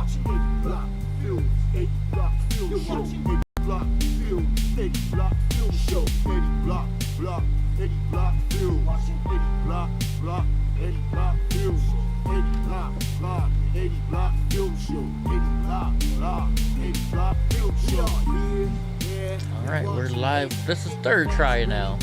watching EddieBlockFilms, EddieBlockFilms Show, EddieBlockFilms, EddieBlockFilms Show, EddieBlockFilms, watching EddieBlock, EddieBlockFilms, EddieBlockFilms Show, EddieBlockFilms Show. All right, we're live. This is third try now.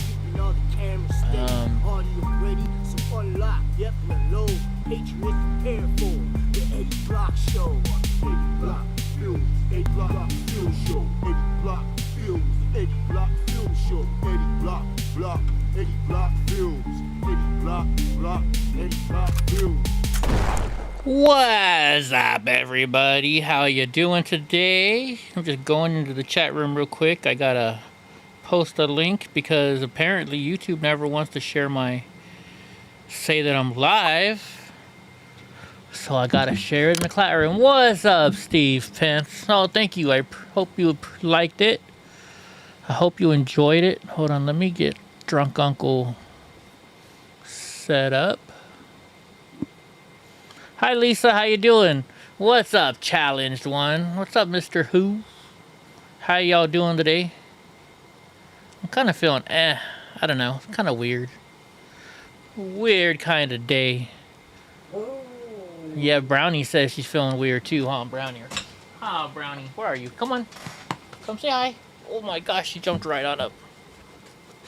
Yep, low, Patriots prepare for the Eddie Block Show. EddieBlockFilms, EddieBlockFilms Show, EddieBlockFilms, EddieBlockFilms Show, EddieBlockFilms, EddieBlockFilms. What's up, everybody? How you doing today? I'm just going into the chat room real quick. I gotta post a link because apparently YouTube never wants to say that I'm live. So I gotta share it in the chat room. What's up, Steve Pence? Oh, thank you. I hope you liked it. I hope you enjoyed it. Hold on, let me get Drunk Uncle set up. Hi, Lisa. How you doing? What's up, Challenged One? What's up, Mr. Who? How y'all doing today? I'm kind of feeling I don't know. It's kind of weird. Weird kind of day. Yeah, Brownie says she's feeling weird too, huh, Brownie? Ah, Brownie, where are you? Come on. Come say hi. Oh my gosh, she jumped right on up.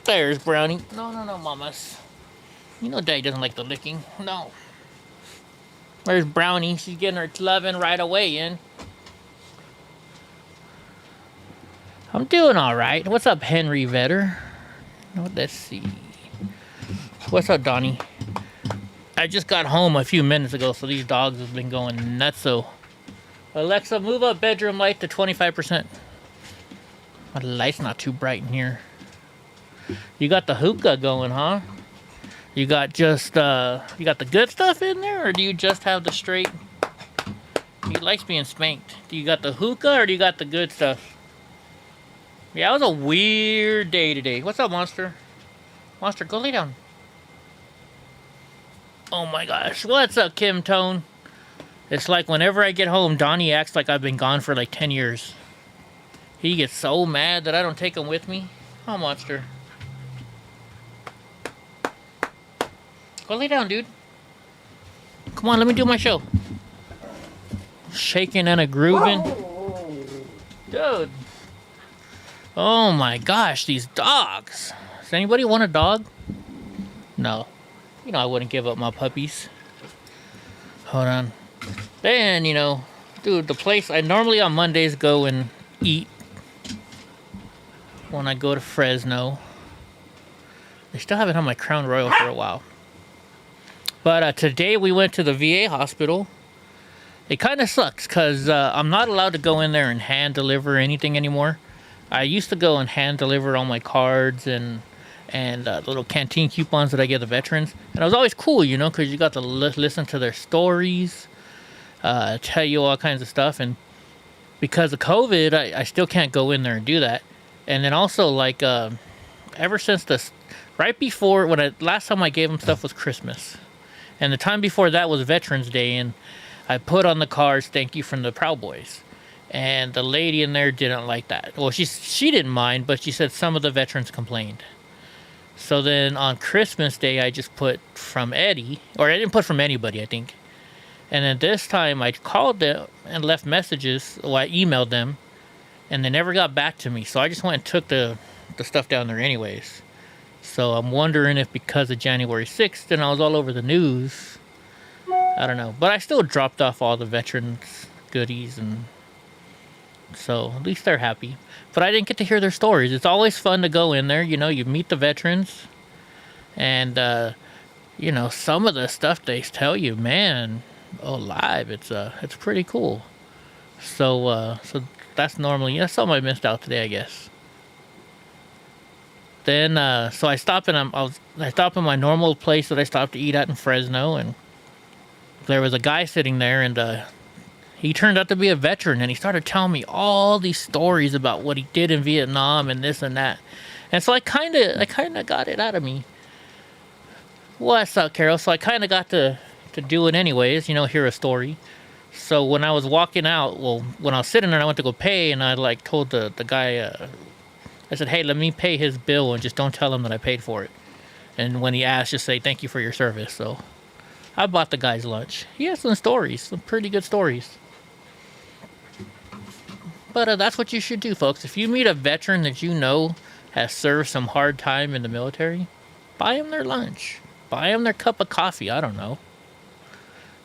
There's Brownie. No, mamas. You know Daddy doesn't like the licking. No. Where's Brownie? She's getting her loving right away in. I'm doing alright. What's up, Henry Vetter? Let's see. What's up, Donnie? I just got home a few minutes ago, so these dogs have been going nuts. So, Alexa, move up bedroom light to 25%. My light's not too bright in here. You got the hookah going, huh? You got just, you got the good stuff in there, or do you just have the straight? He likes being spanked. Do you got the hookah, or do you got the good stuff? Yeah, it was a weird day today. What's up, Monster? Monster, go lay down. Oh my gosh. What's up, Kim Tone? It's like whenever I get home, Donnie acts like I've been gone for like 10 years. He gets so mad that I don't take him with me. Oh, Monster. Go lay down, dude. Come on, let me do my show. Shaking and a grooving. Dude. Oh my gosh, these dogs. Does anybody want a dog? No. You know I wouldn't give up my puppies. Hold on. Then, you know, dude, the place I normally on Mondays go and eat when I go to Fresno. They still haven't had my Crown Royal for a while. But today we went to the VA hospital. It kind of sucks because I'm not allowed to go in there and hand deliver anything anymore. I used to go and hand deliver all my cards and little canteen coupons that I give the veterans. And it was always cool, you know, because you got to listen to their stories, tell you all kinds of stuff. And because of COVID, I still can't go in there and do that. And then also, like, ever since right before, last time I gave them stuff was Christmas. And the time before that was Veterans Day. And I put on the cards, thank you from the Proud Boys. And the lady in there didn't like that. Well, she didn't mind, but she said some of the veterans complained. So then on Christmas Day, I just put from Eddie, or I didn't put from anybody, I think. And then this time I called them and left messages, or I emailed them, and they never got back to me. So I just went and took the stuff down there anyways. So I'm wondering if because of January 6th and I was all over the news, I don't know. But I still dropped off all the veterans goodies, and so at least they're happy. But I didn't get to hear their stories. It's always fun to go in there. You know, you meet the veterans. And, you know, some of the stuff they tell you, man, live, it's pretty cool. So that's something I missed out today, I guess. Then, so I stopped in my normal place that I stopped to eat at in Fresno. And there was a guy sitting there, and he turned out to be a veteran, and he started telling me all these stories about what he did in Vietnam and this and that. And so I kind of got it out of me. What's up, Carol? So I kind of got to do it anyways, you know, hear a story. So when I was walking out, well, when I was sitting there, I went to go pay, and I like told the guy, I said, hey, let me pay his bill and just don't tell him that I paid for it. And when he asked, just say thank you for your service. So I bought the guy's lunch. He has some stories, some pretty good stories. But that's what you should do, folks. If you meet a veteran that you know has served some hard time in the military, buy them their lunch. Buy them their cup of coffee. I don't know.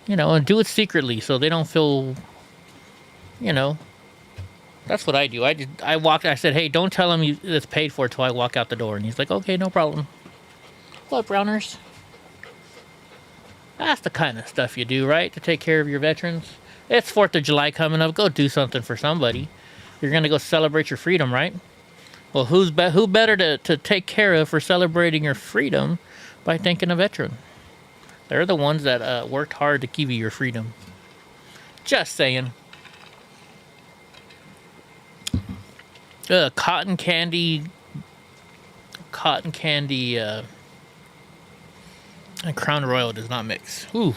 You know, and do it secretly so they don't feel, you know. That's what I do. I said, hey, don't tell him it's paid for till I walk out the door. And he's like, okay, no problem. What, Browners? That's the kind of stuff you do, right? To take care of your veterans. It's 4th of July coming up. Go do something for somebody. You're going to go celebrate your freedom, right? Well, who better to take care of for celebrating your freedom by thanking a veteran? They're the ones that worked hard to give you your freedom. Just saying. Cotton candy, and Crown Royal does not mix. Ooh.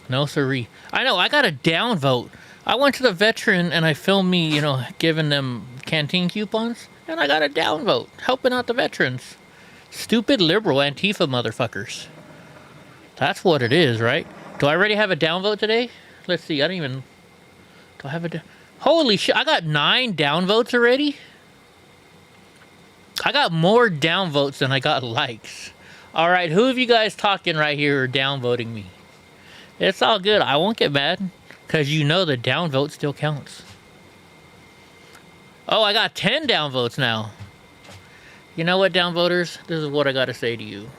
No siree. I know, I got a downvote. I went to the veteran and I filmed me, you know, giving them canteen coupons, and I got a downvote, helping out the veterans. Stupid liberal Antifa motherfuckers. That's what it is, right? Do I already have a downvote today? Let's see, I don't even... Do I have a... Holy shit, I got 9 downvotes already? I got more downvotes than I got likes. Alright, who of you guys talking right here are downvoting me? It's all good, I won't get mad. Because you know the downvote still counts. Oh, I got 10 downvotes now. You know what, downvoters? This is what I gotta say to you.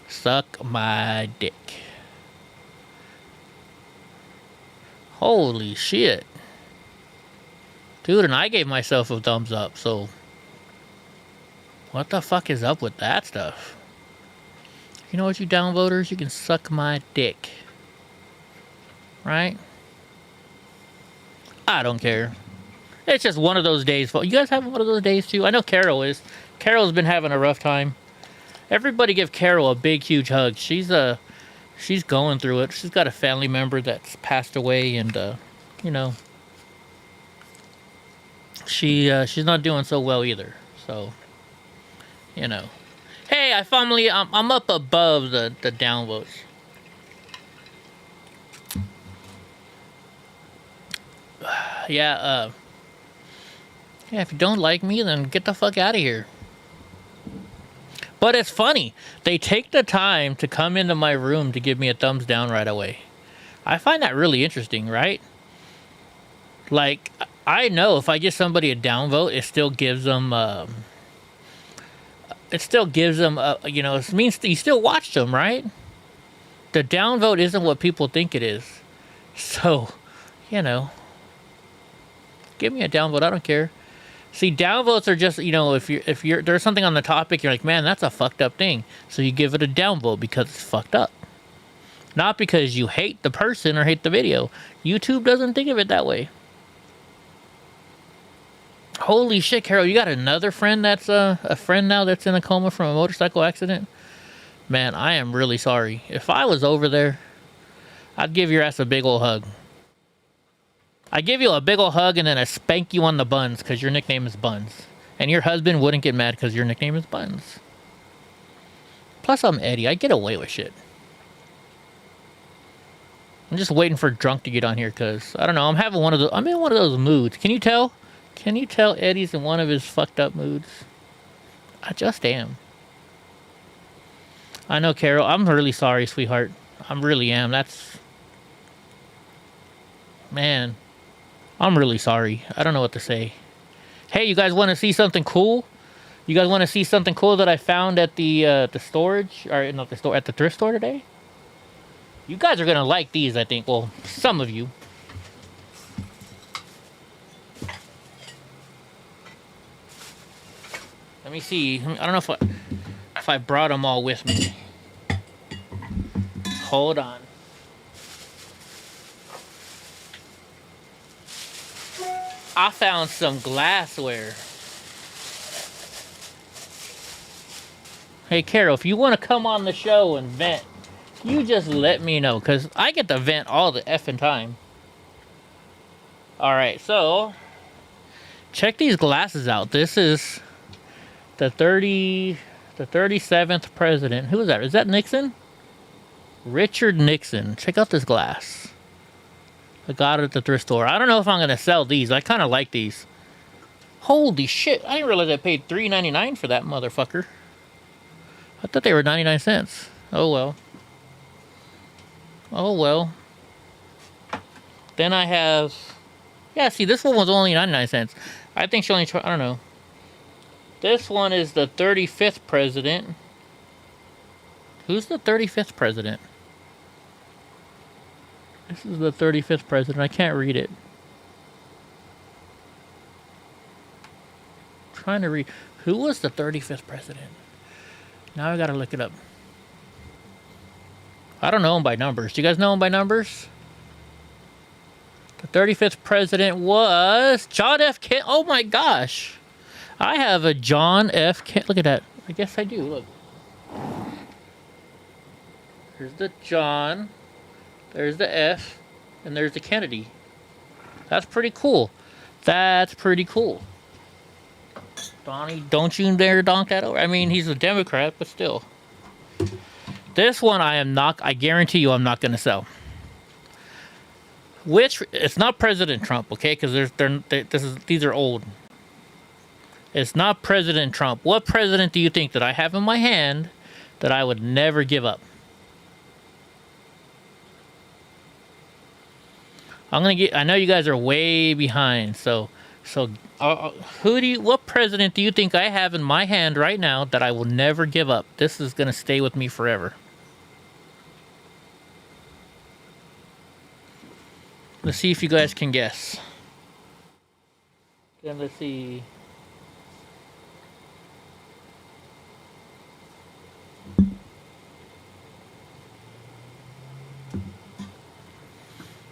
Suck my dick. Holy shit. Dude, and I gave myself a thumbs up, so... What the fuck is up with that stuff? You know what, you downvoters? You can suck my dick. Right? I don't care. It's just one of those days. You guys have one of those days too? I know Carol is. Carol's been having a rough time. Everybody give Carol a big, huge hug. She's going through it. She's got a family member that's passed away, and you know, she's not doing so well either. So, you know, hey, I'm up above the downvotes. Yeah, if you don't like me, then get the fuck out of here. But it's funny. They take the time to come into my room to give me a thumbs down right away. I find that really interesting, right? Like, I know if I give somebody a downvote, it still gives them, you know, it means you still watched them, right? The downvote isn't what people think it is. So, you know, give me a downvote, I don't care. See, downvotes are just, you know, if you're there's something on the topic, you're like, man, that's a fucked up thing. So you give it a downvote because it's fucked up. Not because you hate the person or hate the video. YouTube doesn't think of it that way. Holy shit, Carol, you got another friend that's a friend now that's in a coma from a motorcycle accident? Man, I am really sorry. If I was over there, I'd give your ass a big ol' hug. I give you a big ol' hug and then I spank you on the buns because your nickname is Buns. And your husband wouldn't get mad because your nickname is Buns. Plus, I'm Eddie. I get away with shit. I'm just waiting for Drunk to get on here because, I don't know, I'm in one of those moods. Can you tell? Can you tell Eddie's in one of his fucked up moods? I just am. I know, Carol. I'm really sorry, sweetheart. I really am. Man. I'm really sorry. I don't know what to say. Hey, you guys want to see something cool? You guys want to see something cool that I found at the storage, or not the store, at the thrift store today? You guys are gonna like these, I think. Well, some of you. Let me see. I don't know if I brought them all with me. Hold on. I found some glassware. Hey, Carol, if you want to come on the show and vent, You just let me know, because I get to vent all the effing time. Alright, so check these glasses out. This is the 37th president. Who is that? Is that Nixon? Richard Nixon. Check out this glass. I got it at the thrift store. I don't know if I'm gonna sell these. I kind of like these. Holy shit! I didn't realize I paid $3.99 for that motherfucker. I thought they were 99 cents. Oh well. Oh well. Then I have. Yeah, see, this one was only 99 cents. I think she only. I don't know. This one is the 35th president. Who's the 35th president? This is the 35th president. I can't read it. I'm trying to read. Who was the 35th president? Now I gotta look it up. I don't know him by numbers. Do you guys know him by numbers? The 35th president was John F. Kennedy. Oh my gosh. I have a John F. Kennedy. Look at that. I guess I do. Look. Here's the John. There's the F. And there's the Kennedy. That's pretty cool. That's pretty cool. Donnie, don't you dare donk that over. I mean, he's a Democrat, but still. This one I am not, I guarantee you I'm not going to sell. Which, it's not President Trump, okay? Because these are old. It's not President Trump. What president do you think that I have in my hand that I would never give up? I'm gonna get. I know you guys are way behind, so what president do you think I have in my hand right now that I will never give up? This is gonna stay with me forever. Let's see if you guys can guess. Then let's see.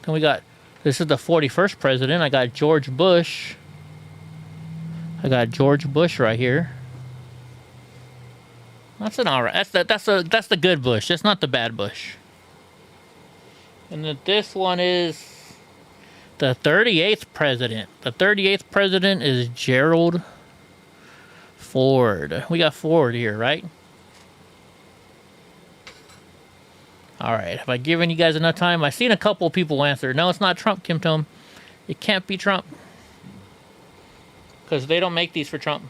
Then we got. This is the 41st president. I got George Bush. I got George Bush right here. That's an alright. That's the good Bush. That's not the bad Bush. And then this one is the 38th president. The 38th president is Gerald Ford. We got Ford here, right? Alright, have I given you guys enough time? I've seen a couple of people answer. No, it's not Trump, Kim Tome. It can't be Trump. Because they don't make these for Trump.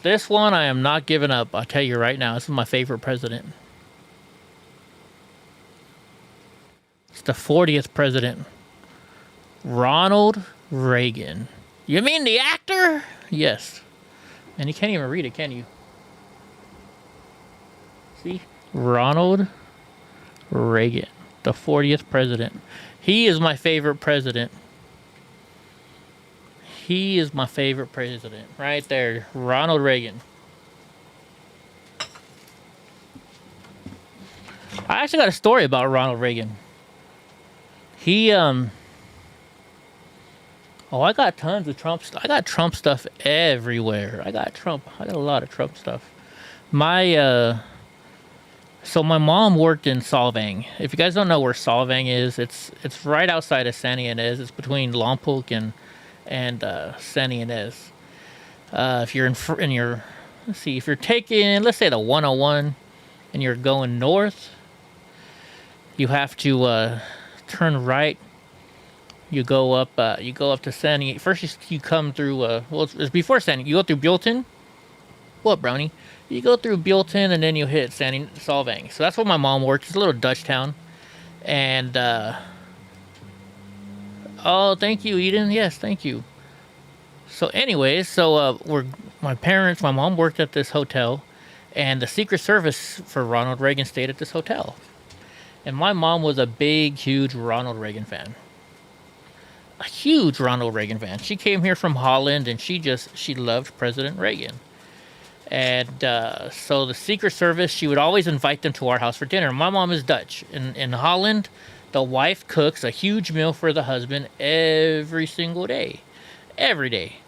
This one I am not giving up. I'll tell you right now. This is my favorite president. It's the 40th president. Ronald Reagan. You mean the actor? Yes. And you can't even read it, can you? See? Ronald Reagan. The 40th president. He is my favorite president. He is my favorite president. Right there. Ronald Reagan. I actually got a story about Ronald Reagan. He, Oh, I got tons of Trump stuff. I got Trump stuff everywhere. I got a lot of Trump stuff. So my mom worked in Solvang. If you guys don't know where Solvang is, it's right outside of San Ynez. It's between Lompoc and San Ynez. If you're if you're taking, let's say, the 101 and you're going north, you have to turn right. You go up to San Ynez. First you come through, it's before San Ynez. You go through Buellton. What, Brownie? You go through Buellton and then you hit Solvang. So that's where my mom worked. It's a little Dutch town. And, oh, thank you, Eden. Yes, thank you. So anyways, my mom worked at this hotel, and the Secret Service for Ronald Reagan stayed at this hotel. And my mom was a big, huge Ronald Reagan fan. A huge Ronald Reagan fan. She came here from Holland, and she loved President Reagan. And so the Secret Service, she would always invite them to our house for dinner. My mom is Dutch. In Holland, the wife cooks a huge meal for the husband every single day. Every day.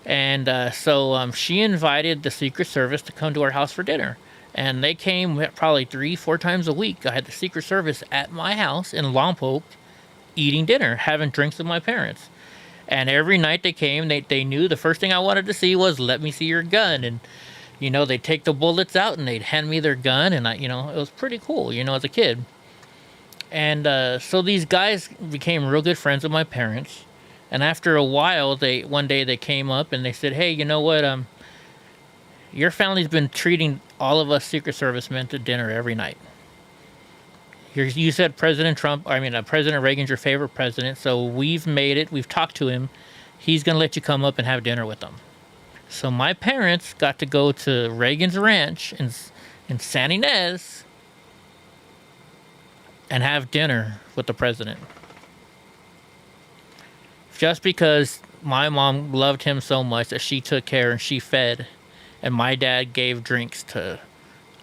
And so she invited the Secret Service to come to our house for dinner. And they came probably 3-4 times a week. I had the Secret Service at my house in Lompoc eating dinner, having drinks with my parents. And every night they came, they knew the first thing I wanted to see was, let me see your gun. And, you know, they'd take the bullets out and they'd hand me their gun. And, you know, it was pretty cool, you know, as a kid. And so these guys became real good friends with my parents. And after a while, one day they came up and they said, hey, you know what, your family's been treating all of us Secret Servicemen to dinner every night. You said President Reagan's your favorite president, so we've made it. We've talked to him. He's going to let you come up and have dinner with them. So my parents got to go to Reagan's ranch in San Ynez and have dinner with the president. Just because my mom loved him so much that she took care and she fed, and my dad gave drinks to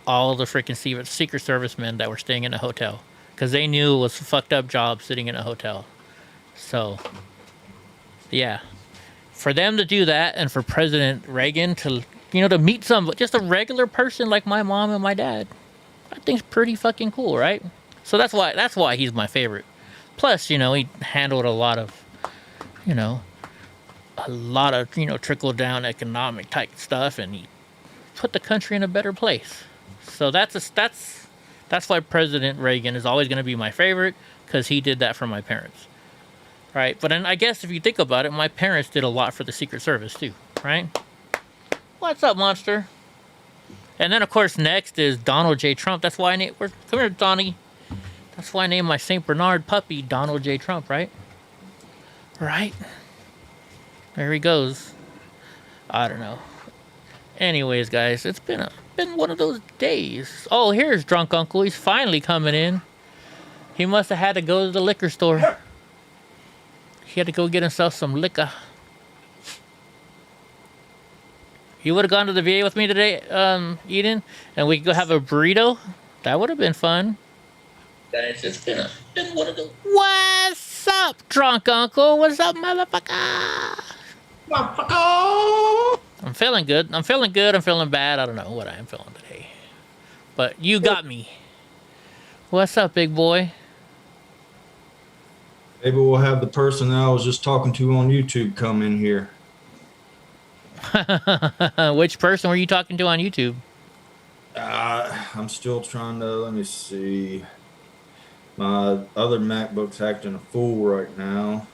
all the freaking Secret Servicemen that were staying in a hotel, because they knew it was a fucked up job sitting in a hotel. So, yeah, for them to do that, and for President Reagan to, you know, to meet just a regular person like my mom and my dad, I think it's pretty fucking cool, right? So that's why he's my favorite. Plus, you know, he handled a lot of, you know, trickle down economic type stuff, and he put the country in a better place. So that's why President Reagan is always going to be my favorite, because he did that for my parents, right? But then I guess if you think about it, my parents did a lot for the Secret Service too, right? What's up, monster? And then of course next is Donald J. Trump. That's why come here, Donnie. That's why I named my Saint Bernard puppy Donald J. Trump, right? Right? There he goes. I don't know. Anyways, guys, it's been one of those days. Oh, here's Drunk Uncle. He's finally coming in. He must have had to go to the liquor store. He had to go get himself some liquor. You would have gone to the VA with me today, Eden, and we could go have a burrito. That would have been fun. Guys, it's been one of those. What's up, Drunk Uncle? What's up, motherfucker? I'm feeling good. I'm feeling bad. I don't know what I am feeling today. But you got me. What's up, big boy? Maybe we'll have the person that I was just talking to on YouTube come in here. Which person were you talking to on YouTube? I'm still trying to, let me see. My other MacBook's acting a fool right now.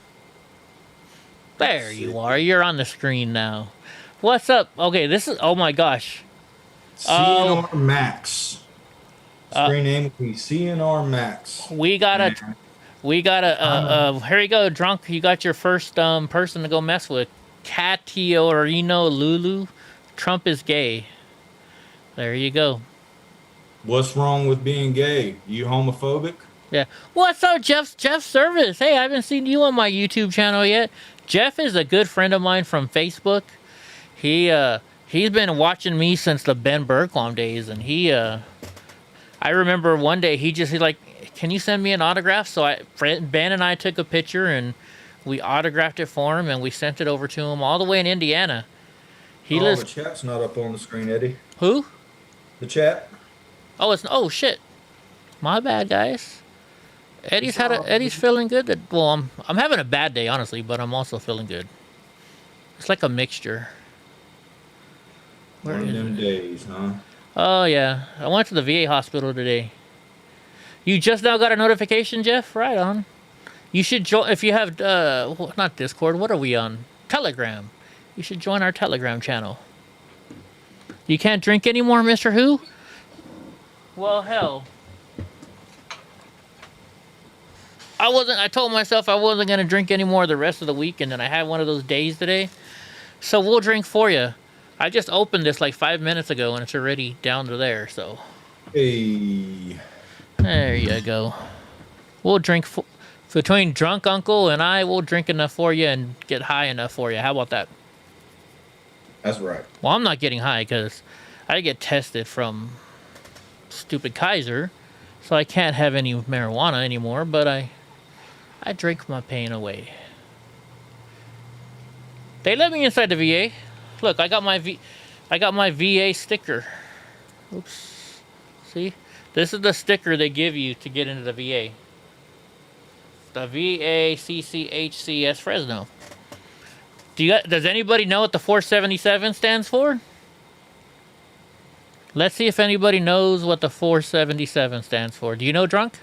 There you are. You're on the screen now. What's up? Okay, this is... Oh, my gosh. CNR Max. Screen name will be CNR Max. We gotta... Here you go, Drunk. You got your first person to go mess with. Cateorino Lulu. Trump is gay. There you go. What's wrong with being gay? You homophobic? Yeah. What's up, Jeff Service? Hey, I haven't seen you on my YouTube channel yet. Jeff is a good friend of mine from Facebook. He's been watching me since the Ben Bergquam days, and I remember one day he's like, can you send me an autograph? So Ben and I took a picture and we autographed it for him and we sent it over to him all the way in Indiana. The chat's not up on the screen, Eddie. Who? The chat. Oh shit. My bad, guys. Eddie's feeling good. I'm having a bad day, honestly, but I'm also feeling good. It's like a mixture. One of them days, huh? Oh yeah, I went to the VA hospital today. You just now got a notification, Jeff? Right on. You should join if you have not Discord. What are we on? Telegram. You should join our Telegram channel. You can't drink anymore, Mr. Who? Well, hell. I told myself I wasn't going to drink anymore the rest of the week, and then I had one of those days today. So we'll drink for you. I just opened this like 5 minutes ago, and it's already down to there, so. Hey. There you go. We'll drink between Drunk Uncle and I, we'll drink enough for you and get high enough for you. How about that? That's right. Well, I'm not getting high because I get tested from stupid Kaiser, so I can't have any marijuana anymore, but I drink my pain away. They let me inside the VA. Look, I got my VA sticker. Oops. See? This is the sticker they give you to get into the VA. The VACCHCS Fresno. Does anybody know what the 477 stands for? Let's see if anybody knows what the 477 stands for. Do you know, Drunk?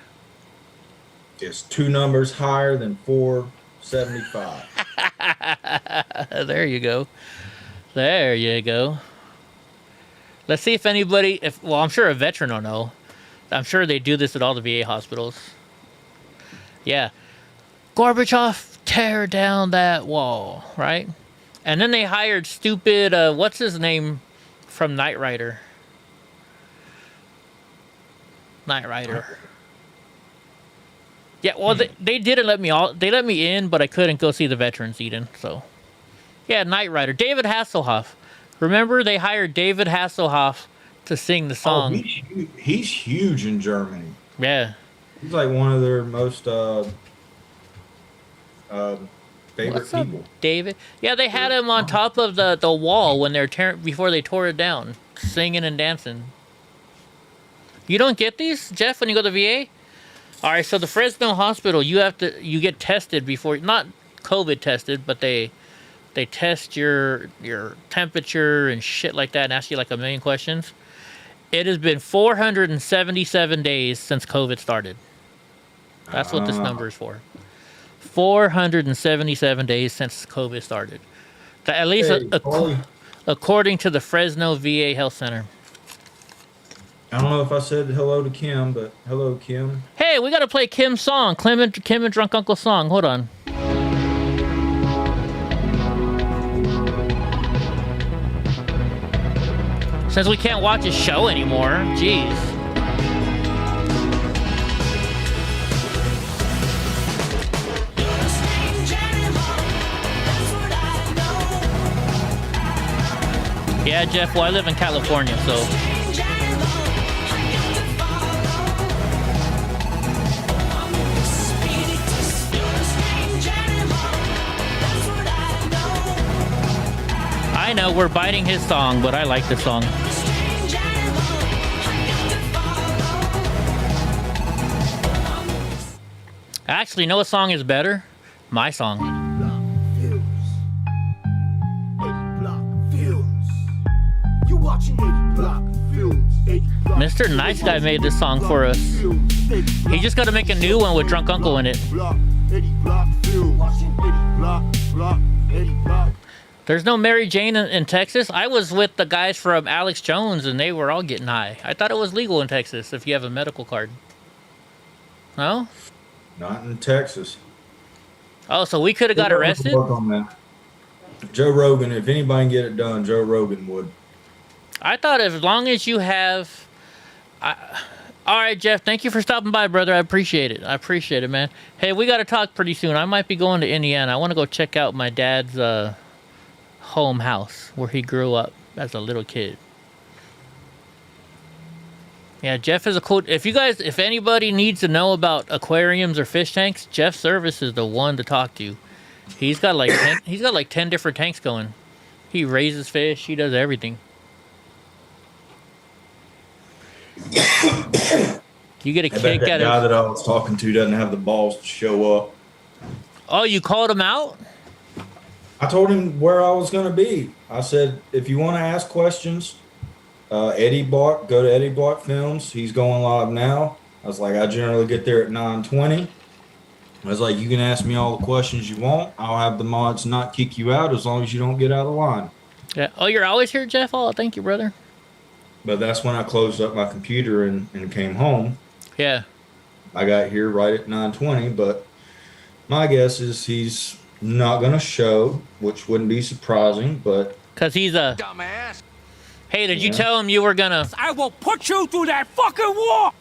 It's 2 numbers higher than 475. There you go. There you go. Let's see if anybody, well, I'm sure a veteran will know. I'm sure they do this at all the VA hospitals. Yeah. Gorbachev, tear down that wall, right? And then they hired stupid, what's his name from Knight Rider? Knight Rider. Yeah, well, they didn't let me they let me in, but I couldn't go see the veterans eating, so. Yeah, Knight Rider. David Hasselhoff. Remember, they hired David Hasselhoff to sing the song. Oh, he's huge in Germany. Yeah. He's like one of their most favorite people. David? Yeah, they had him on top of the wall when they're before they tore it down, singing and dancing. You don't get these, Jeff, when you go to the VA? All right, so the Fresno Hospital, you get tested before, not COVID tested, but they test your temperature and shit like that and ask you like a million questions. It has been 477 days since COVID started. That's what this number is for. 477 days since COVID started. At least according to the Fresno VA Health Center. I don't know if I said hello to Kim, but hello, Kim. Hey, we got to play Kim's song, Kim and Drunk Uncle's song. Hold on. Since we can't watch his show anymore, jeez. Yeah, Jeff, well, I live in California, so. I know we're biting his song, but I like the song. Actually, you know what song is better? My song. Mr. Nice Guy made this song for us. He just got to make a new one with Drunk Uncle in it. There's no Mary Jane in Texas. I was with the guys from Alex Jones, and they were all getting high. I thought it was legal in Texas if you have a medical card. No? Not in Texas. Oh, so we could have got arrested? Work on that. Joe Rogan, if anybody can get it done, Joe Rogan would. I thought as long as you have... all right, Jeff, thank you for stopping by, brother. I appreciate it. I appreciate it, man. Hey, we got to talk pretty soon. I might be going to Indiana. I want to go check out my dad's home house where he grew up as a little kid. Yeah, Jeff is a cool... If anybody needs to know about aquariums or fish tanks, Jeff Service is the one to talk to. He's got like 10 different tanks going. He raises fish. He does everything. You get a kick out of... guy that I was talking to doesn't have the balls to show up. Oh, you called him out? I told him where I was going to be. I said, if you want to ask questions, Eddie Block, go to EddieBlockFilms. He's going live now. I was like, I generally get there at 9:20. I was like, you can ask me all the questions you want. I'll have the mods not kick you out as long as you don't get out of line. Yeah. Oh, you're always here, Jeff? Oh, thank you, brother. But that's when I closed up my computer and came home. Yeah. I got here right at 9:20, but my guess is he's not going to show, which wouldn't be surprising, but... Because he's a... Dumbass. Hey, did you tell him you were going to... I will put you through that fucking wall!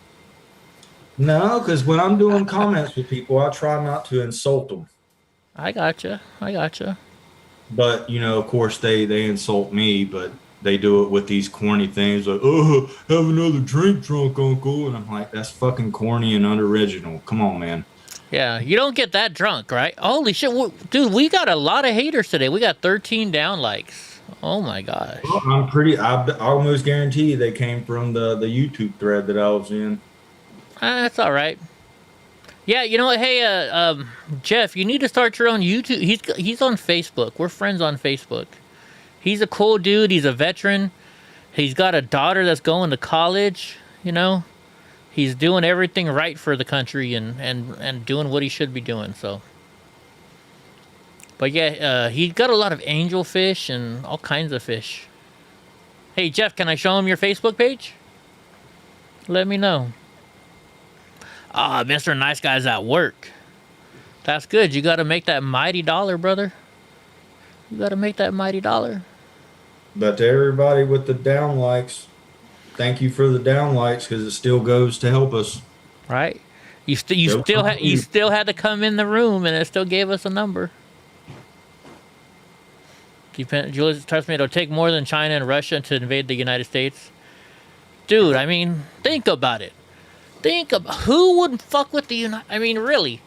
No, because when I'm doing comments with people, I try not to insult them. I gotcha. But, you know, of course, they insult me, but they do it with these corny things like, oh, have another drink, drunk uncle. And I'm like, that's fucking corny and unoriginal. Come on, man. Yeah, you don't get that drunk, right? Holy shit. Dude, we got a lot of haters today. We got 13 down likes. Oh my gosh. I almost guarantee they came from the YouTube thread that I was in. That's all right. Yeah, you know what? Hey, Jeff, you need to start your own YouTube. He's on Facebook. We're friends on Facebook. He's a cool dude. He's a veteran. He's got a daughter that's going to college. You know, he's doing everything right for the country and doing what he should be doing. So, but yeah, he's got a lot of angelfish and all kinds of fish. Hey, Jeff, can I show him your Facebook page? Let me know. Ah, Mr. Nice Guy's at work. That's good. You got to make that mighty dollar, brother. You got to make that mighty dollar. But to everybody with the down likes, thank you for the down likes because it still goes to help us. Right? You still had to come in the room, and it still gave us a number. Julius tells me it'll take more than China and Russia to invade the United States. Dude, I mean, think about it. Think about who wouldn't fuck with the United. I mean, really.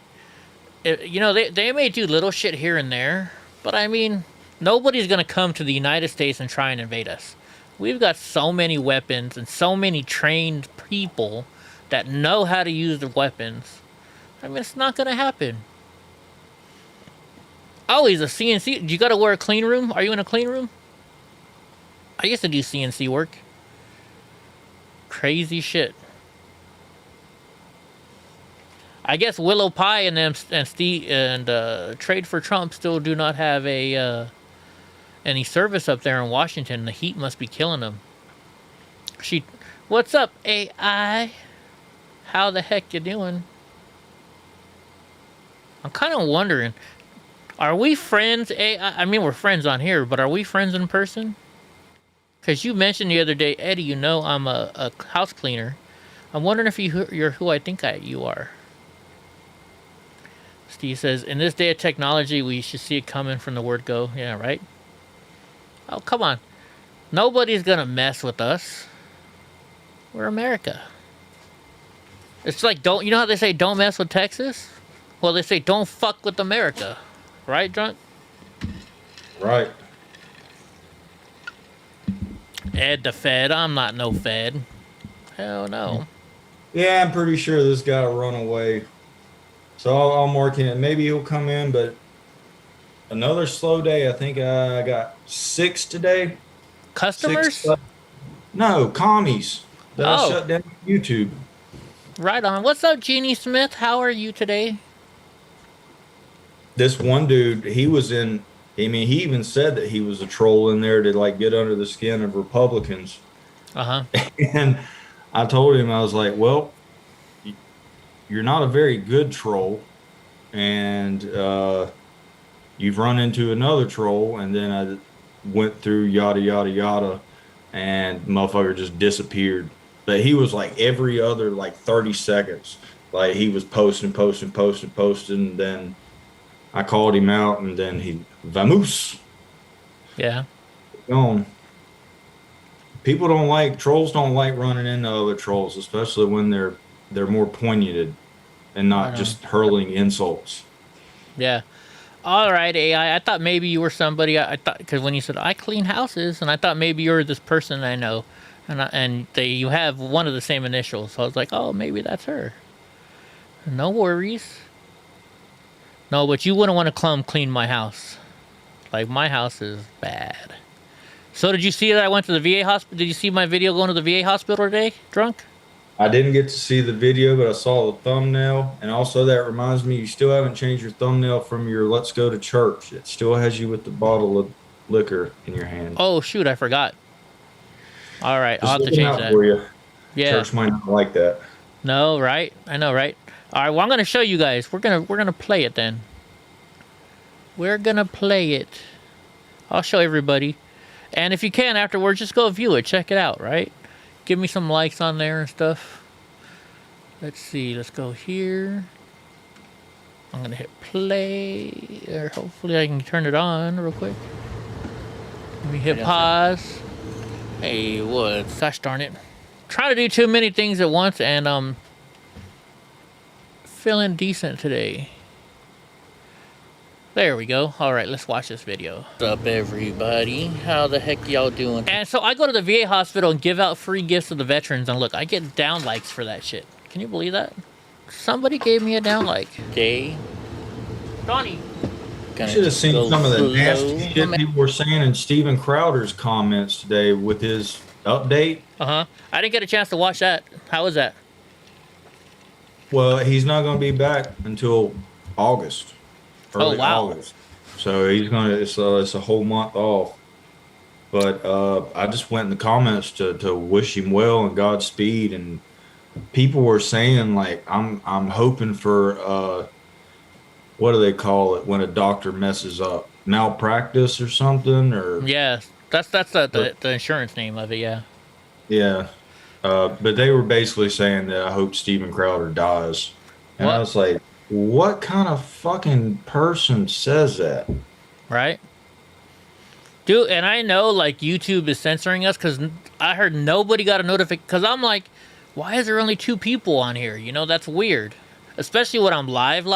You know, they may do little shit here and there, but I mean, nobody's gonna come to the United States and try and invade us. We've got so many weapons and so many trained people that know how to use the weapons. I mean, it's not gonna happen. Oh, he's a CNC. You gotta wear a clean room? Are you in a clean room? I used to do CNC work. Crazy shit. I guess Willow Pie and them and Steve and Trade for Trump still do not have a any service up there in Washington. The heat must be killing them. What's up, AI? How the heck you doing? I'm kind of wondering, are we friends, AI? I mean, we're friends on here, but are we friends in person? Because you mentioned the other day, Eddie, you know I'm a house cleaner. I'm wondering if you're who I think you are. Steve says, in this day of technology, we should see it coming from the word go. Yeah, right? Oh, come on. Nobody's going to mess with us. We're America. It's like, you know how they say don't mess with Texas? Well, they say don't fuck with America. Right, Drunk? Right. Ed the Fed. I'm not no Fed. Hell no. Yeah, I'm pretty sure this guy will run away. So I'll mark it. Maybe he'll come in, but another slow day. I think I got 6 today. Customers? No, commies. That I Oh. shut down YouTube. Right on. What's up, Jeannie Smith? How are you today? This one dude, he was in. I mean, he even said that he was a troll in there to like get under the skin of Republicans. Uh-huh. And I told him, I was like, well, you're not a very good troll, and you've run into another troll, and then I went through yada yada yada, and motherfucker just disappeared. But he was like every other like 30 seconds, like he was posting, and then I called him out, and then he vamoose. Yeah. Gone. Trolls don't like running into other trolls, especially when they're more pointed and not just hurling insults. Yeah. All right, AI. I thought maybe you were somebody. I thought because when you said I clean houses, and I thought maybe you were this person I know, and you have one of the same initials. So I was like, oh, maybe that's her. No worries. No, but you wouldn't want to come clean my house. Like my house is bad. So did you see that I went to the VA hospital? Did you see my video going to the VA hospital today, Drunk? I didn't get to see the video, but I saw the thumbnail. And also that reminds me, you still haven't changed your thumbnail from your Let's Go to Church. It still has you with the bottle of liquor in your hand. Oh, shoot, I forgot. All right, Just I'll have to looking change out that. for you. Yeah. Church might not like that. No, right? I know, right? All right, well, I'm going to show you guys. We're gonna play it then. We're going to play it. I'll show everybody. And if you can, afterwards, just go view it. Check it out, right? Give me some likes on there and stuff. Let's see. Let's go here. I'm going to hit play. Or hopefully I can turn it on real quick. Let me hit pause. Hey, what? Gosh darn it. Trying to do too many things at once, and feeling decent today. There we go. All right, let's watch this video. What's up, everybody? How the heck y'all doing? And so I go to the VA hospital and give out free gifts to the veterans, and look, I get down likes for that shit. Can you believe that? Somebody gave me a down like. Okay. Donnie. You should have seen some of the nasty shit people were saying in Steven Crowder's comments today with his update. I didn't get a chance to watch that. How was that? Well, he's not going to be back until August. Early August. So he's going to, it's a whole month off. But I just went in the comments to wish him well and Godspeed. And people were saying, like, I'm hoping for, what do they call it when a doctor messes up? Malpractice or something? Or yeah, that's the insurance name of it, yeah. Yeah. But they were basically saying that I hope Steven Crowder dies. And I was like, what kind of fucking person says that? Right? Dude, and I know, like, YouTube is censoring us because I heard nobody got a notification. Because I'm like, why is there only 2 people on here? You know, that's weird. Especially when I'm live.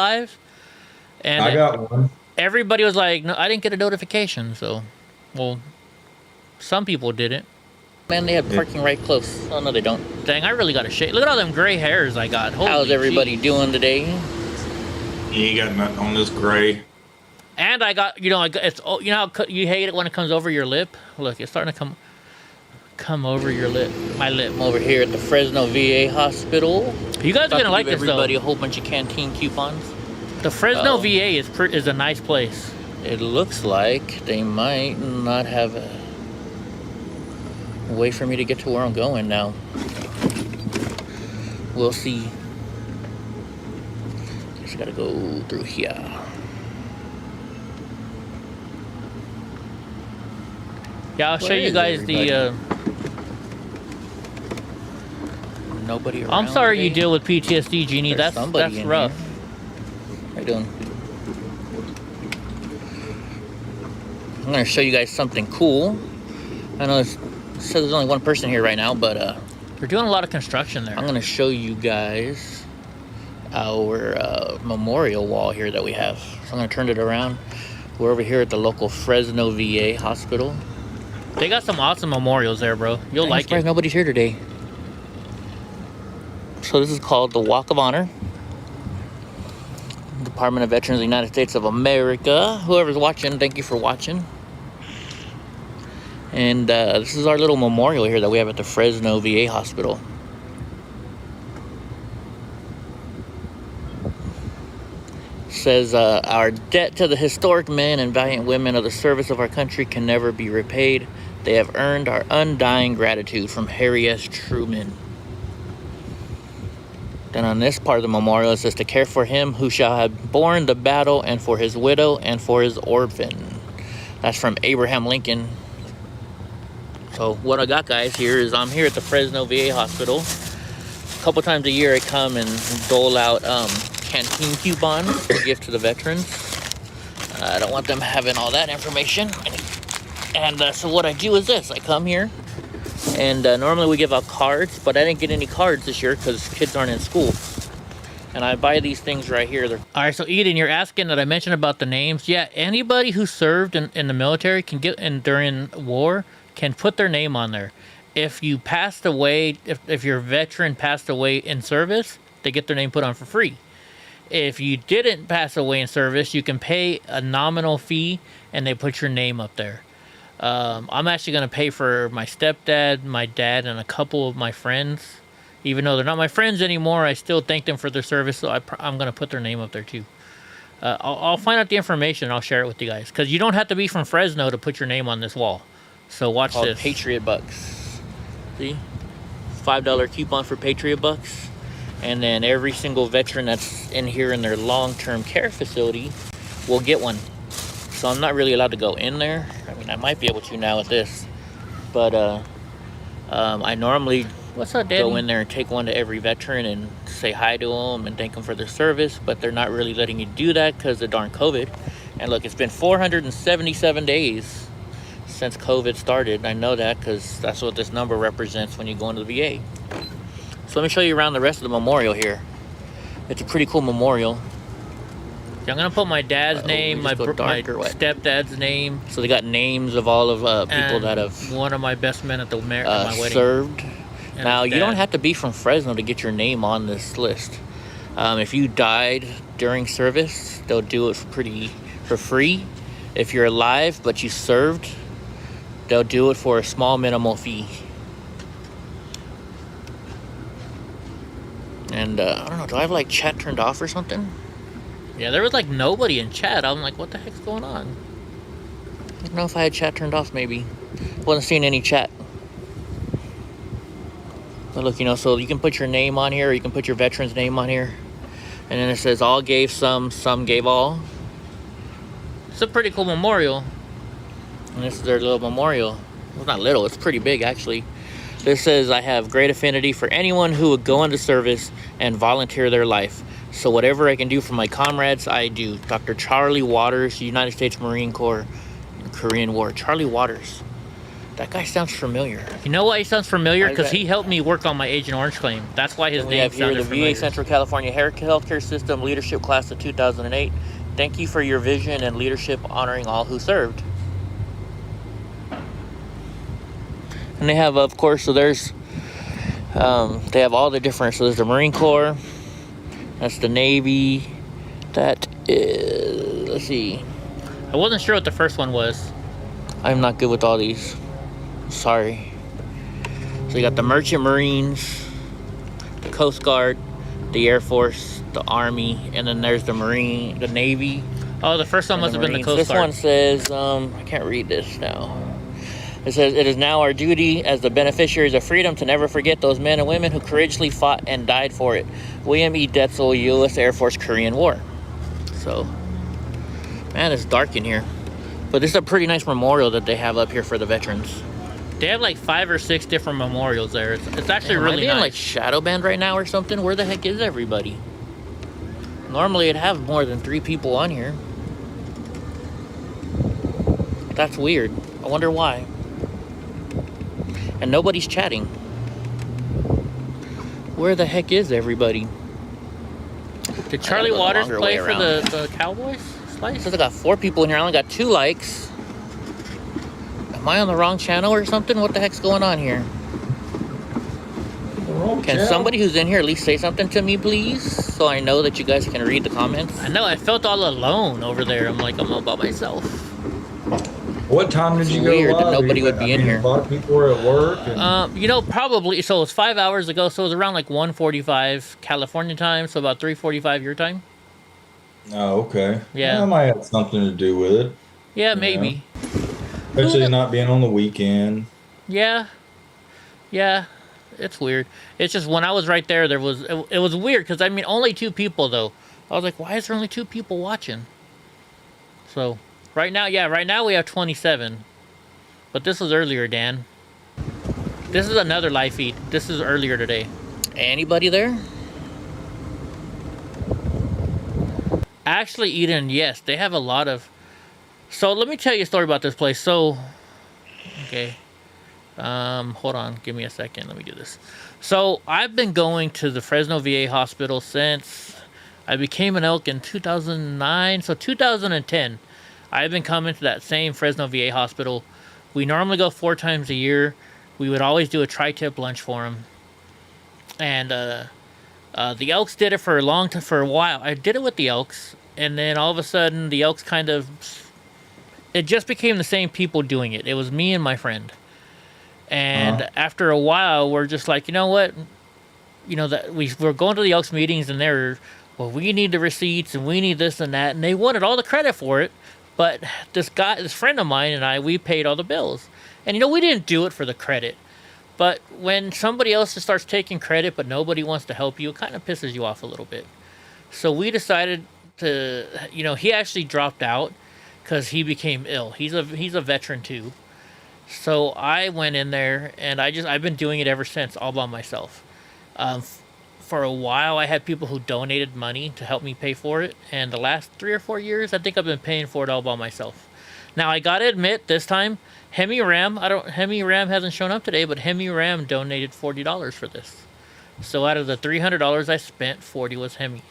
And I got one. Everybody was like, no, I didn't get a notification. So, well, some people didn't. Man, they have parking right close. Oh, no, they don't. Dang, I really got a shake. Look at all them gray hairs I got. Holy How's everybody doing today? You ain't got nothing on this gray. And I got, you know, it's, you know how you hate it when it comes over your lip? Look, it's starting to come over your lip. My lip. I'm over here at the Fresno VA hospital. You guys are going to like this, everybody though. a whole bunch of canteen coupons. The Fresno VA is a nice place. It looks like they might not have a way for me to get to where I'm going now. We'll see. Just gotta go through here. Yeah, I'll show you guys the. Nobody around. I'm sorry today. you deal with PTSD, Jeannie. There's That's in rough. Here. How you doing? I'm gonna show you guys something cool. I know it says there's only one person here right now, but they're doing a lot of construction there. I'm gonna show you guys our memorial wall here that we have. So I'm gonna turn it around. We're over here at the local Fresno VA hospital. They got some awesome memorials there, bro. You'll I'm like surprised it. Nobody's here today. So this is called the Walk of Honor. Department of Veterans of the United States of America. Whoever's watching, thank you for watching. And this is our little memorial here that we have at the Fresno VA hospital. It says, our debt to the historic men and valiant women of the service of our country can never be repaid. They have earned our undying gratitude, from Harry S. Truman. Then on this part of the memorial, it says, to care for him who shall have borne the battle, and for his widow and for his orphan. That's from Abraham Lincoln. So what I got, guys, here is I'm here at the Fresno VA hospital. A couple times a year I come and dole out canteen coupons to give to the veterans. I don't want them having all that information. And so what I do is this. I come here. And normally we give out cards, but I didn't get any cards this year because kids aren't in school. And I buy these things right here. All right, so Eden, you're asking that I mentioned about the names. Yeah, anybody who served in the military can get, and during war, can put their name on there. If you passed away, if your veteran passed away in service, they get their name put on for free. If you didn't pass away in service, you can pay a nominal fee and they put your name up there. I'm actually going to pay for my stepdad, my dad, and a couple of my friends. Even though they're not my friends anymore, I still thank them for their service, so I'm going to put their name up there too. I'll find out the information and I'll share it with you guys. Because you don't have to be from Fresno to put your name on this wall. So watch this. Patriot Bucks. See? $5 coupon for Patriot Bucks. And then every single veteran that's in here in their long-term care facility will get one. So I'm not really allowed to go in there. I mean, I might be able to now with this. But I normally go in there and take one to every veteran and say hi to them and thank them for their service. But they're not really letting you do that because of darn COVID. And look, it's been 477 days since COVID started. I know that because that's what this number represents when you go into the VA. So let me show you around the rest of the memorial here. It's a pretty cool memorial. I'm gonna put my dad's name, my stepdad's name. So they got names of all of people and that have one of my best men at my wedding served. and Now his you don't dad. have to be from Fresno to get your name on this list. If you died during service, they'll do it for free. If you're alive but you served, they'll do it for a small minimal fee. And I don't know, do I have like chat turned off or something? Yeah, there was like nobody in chat. I'm like, what the heck's going on? I don't know if I had chat turned off, maybe. Wasn't seeing any chat. But look, you know, so you can put your name on here, or you can put your veteran's name on here. And then it says all gave some gave all. It's a pretty cool memorial. And this is their little memorial. Well, it's not little, it's pretty big actually. This says, I have great affinity for anyone who would go into service and volunteer their life. So whatever I can do for my comrades, I do. Dr. Charlie Waters, United States Marine Corps, Korean War. Charlie Waters. That guy sounds familiar. You know why he sounds familiar? Why is Because that? he helped me work on my Agent Orange claim. That's why his We name have here sounded the familiar. VA Central California Healthcare System Leadership Class of 2008. Thank you for your vision and leadership honoring all who served. And they have, of course, so there's, they have all the different, so there's the Marine Corps, that's the Navy, that is, let's see. I wasn't sure what the first one was. I'm not good with all these. Sorry. So you got the Merchant Marines, the Coast Guard, the Air Force, the Army, and then there's the Navy. Oh, the first one and must have been the Marines. Coast This Guard. one says, I can't read this now. It says, it is now our duty as the beneficiaries of freedom to never forget those men and women who courageously fought and died for it. William E. Detzel, U.S. Air Force, Korean War. So, man, it's dark in here. But this is a pretty nice memorial that they have up here for the veterans. They have like 5 or 6 different memorials there. It's actually Am I really being nice. like shadow banned right now or something? Where the heck is everybody? Normally it'd have more than 3 people on here. That's weird. I wonder why. And nobody's chatting. Where the heck is everybody? Did Charlie I gotta go the Waters longer play way for around. the Cowboys? Slice? Says I got 4 people in here. I only got 2 likes. Am I on the wrong channel or something? What the heck's going on here? Can somebody who's in here at least say something to me, please? So I know that you guys can read the comments. I know, I felt all alone over there. I'm like, I'm all by myself. What time did It's you go weird that live? nobody would be in here. A lot of people were at work. And You know, probably, so it was 5 hours ago, so it was around like 1:45 California time, so about 3:45 your time. oh, okay. Yeah. That might have something to do with it. Yeah, Yeah. maybe. Especially not being on the weekend. Yeah. Yeah. It's weird. It's just when I was right there, it was weird because, I mean, only 2 people though. I was like, why is there only 2 people watching? So, right now we have 27. But this was earlier, Dan. This is another live feed. This is earlier today. Anybody there? Actually, Eden, yes, they have a lot of... So, let me tell you a story about this place. So, okay. Hold on. Give me a second. Let me do this. So, I've been going to the Fresno VA hospital since I became an elk in 2009. So, 2010, I've been coming to that same Fresno VA hospital. We normally go 4 times a year. We would always do a tri-tip lunch for them. And, the Elks did it for a long time, for a while. I did it with the Elks, and then all of a sudden, the Elks kind of... It just became the same people doing it. It was me and my friend. And after a while, we're just like, you know what? You know, that we're going to the Elks meetings, and they're, well, we need the receipts, and we need this and that, and they wanted all the credit for it. But this friend of mine and we paid all the bills. And, you know, we didn't do it for the credit. But when somebody else just starts taking credit but nobody wants to help you, it kind of pisses you off a little bit. So we decided to, you know, he actually dropped out because he became ill. He's a veteran too. So I went in there and I've been doing it ever since, all by myself. For a while I had people who donated money to help me pay for it. And the last 3 or 4 years, I think I've been paying for it all by myself. Now I gotta admit, this time, Hemi Ram hasn't shown up today, but Hemi Ram donated $40 for this. So out of the $300 I spent, 40 was Hemi's.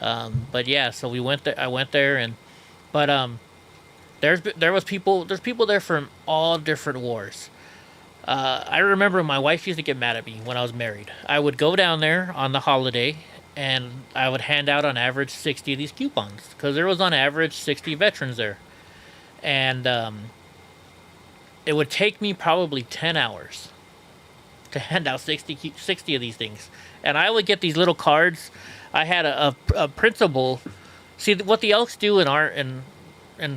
But yeah, so we went there. I went there, and but there's people there from all different wars. I remember my wife used to get mad at me when I was married. I would go down there on the holiday, and I would hand out on average 60 of these coupons because there was on average 60 veterans there, and it would take me probably 10 hours to hand out 60 of these things, and I would get these little cards. I had a principal. See what the Elks do in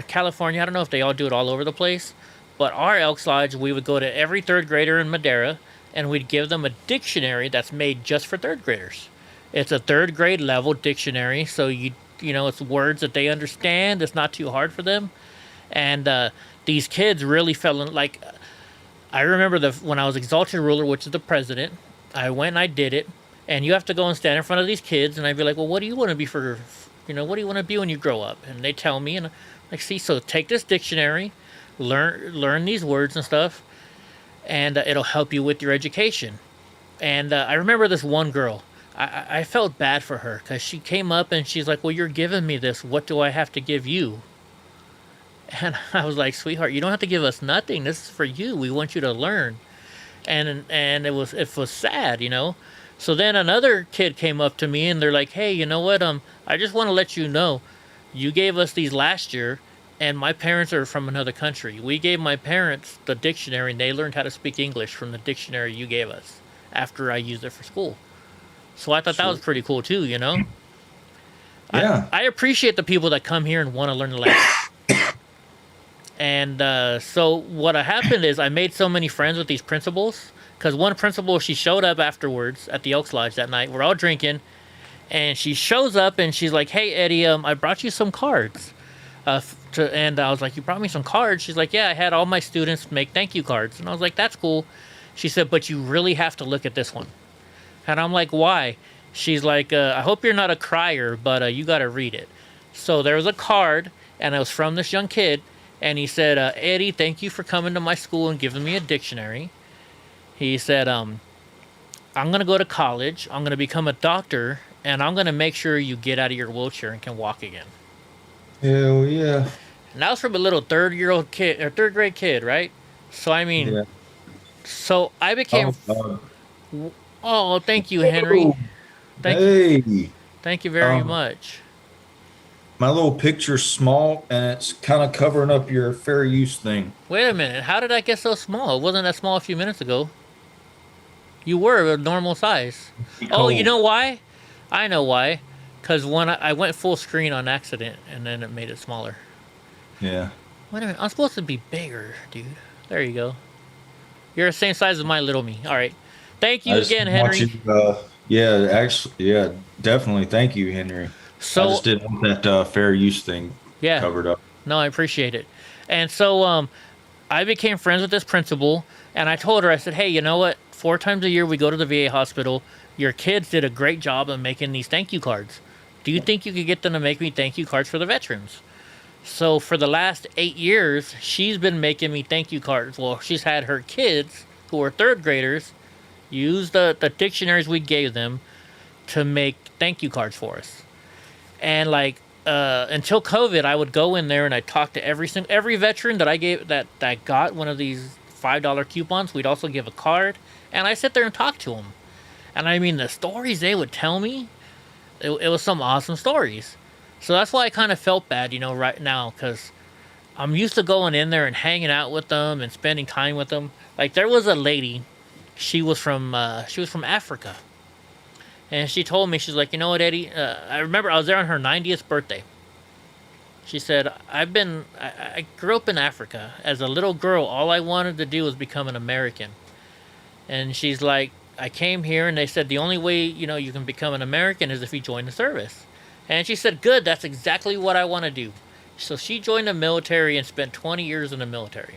California. I don't know if they all do it all over the place, but our Elks Lodge, we would go to every third grader in Madera, and we'd give them a dictionary that's made just for third graders. It's a third grade level dictionary, so you know it's words that they understand. It's not too hard for them, and these kids really fell in. Like I remember when I was exalted ruler, which is the president. I went and I did it, and you have to go and stand in front of these kids, and I'd be like, well, what do you want to be for? What do you want to be when you grow up? And they tell me, and I'm like, see, so take this dictionary. Learn these words and stuff, and it'll help you with your education. And I remember this one girl. I felt bad for her because she came up and she's like, well, you're giving me this. What do I have to give you? And I was like, sweetheart, you don't have to give us nothing. This is for you. We want you to learn. And it was sad, So then another kid came up to me and they're like, hey, you know what? I just want to let you know, you gave us these last year. And my parents are from another country. We gave my parents the dictionary, and they learned how to speak English from the dictionary you gave us after I used it for school. So I thought that was pretty cool, too, Yeah. I appreciate the people that come here and want to learn the language. And so what happened is I made so many friends with these principals, because one principal, she showed up afterwards at the Elks Lodge that night. We're all drinking, and she shows up, and she's like, hey, Eddie, I brought you some cards. And I was like, you brought me some cards? She's like, yeah, I had all my students make thank you cards. And I was like, that's cool. She said, but you really have to look at this one. And I'm like, why? She's like, I hope you're not a crier, but you got to read it. So there was a card, and it was from this young kid. And he said, Eddie, thank you for coming to my school and giving me a dictionary. He said, I'm going to go to college. I'm going to become a doctor. And I'm going to make sure you get out of your wheelchair and can walk again. Hell yeah. And that was from a little third grade kid, right? So I mean, Yeah. So I became. Oh, thank you, Oh, Henry. Thank you very Um, much. My little picture's small, and it's kind of covering up your fair use thing. Wait a minute. How did I get so small? It wasn't that small a few minutes ago. You were a normal size. Oh, you know why? I know why. Because when I went full screen on accident, and then it made it smaller. Yeah. Wait a minute. I'm supposed to be bigger, dude. There you go. You're the same size as my little me. All right. Thank you I just again, want Henry. Yeah, definitely. Thank you, Henry. So I just didn't want that fair use thing yeah. covered up. No, I appreciate it. And so I became friends with this principal, and I told her, I said, hey, you know what? 4 times a year we go to the VA hospital. Your kids did a great job of making these thank you cards. Do you think you could get them to make me thank you cards for the veterans? So for the last 8 years, she's been making me thank you cards. Well, she's had her kids, who are third graders, use the dictionaries we gave them to make thank you cards for us. And like until COVID, I would go in there and I'd talk to every veteran that I gave that got one of these $5 coupons. We'd also give a card, and I sit there and talk to them. And I mean, the stories they would tell me, it was some awesome stories. So that's why I kind of felt bad, right now, because I'm used to going in there and hanging out with them and spending time with them. Like there was a lady, she was from Africa. And she told me, she's like, you know what, Eddie? I remember I was there on her 90th birthday. She said, I grew up in Africa. As a little girl, all I wanted to do was become an American. And she's like, I came here and they said the only way, you can become an American is if you join the service. And she said, good, that's exactly what I want to do. So she joined the military and spent 20 years in the military.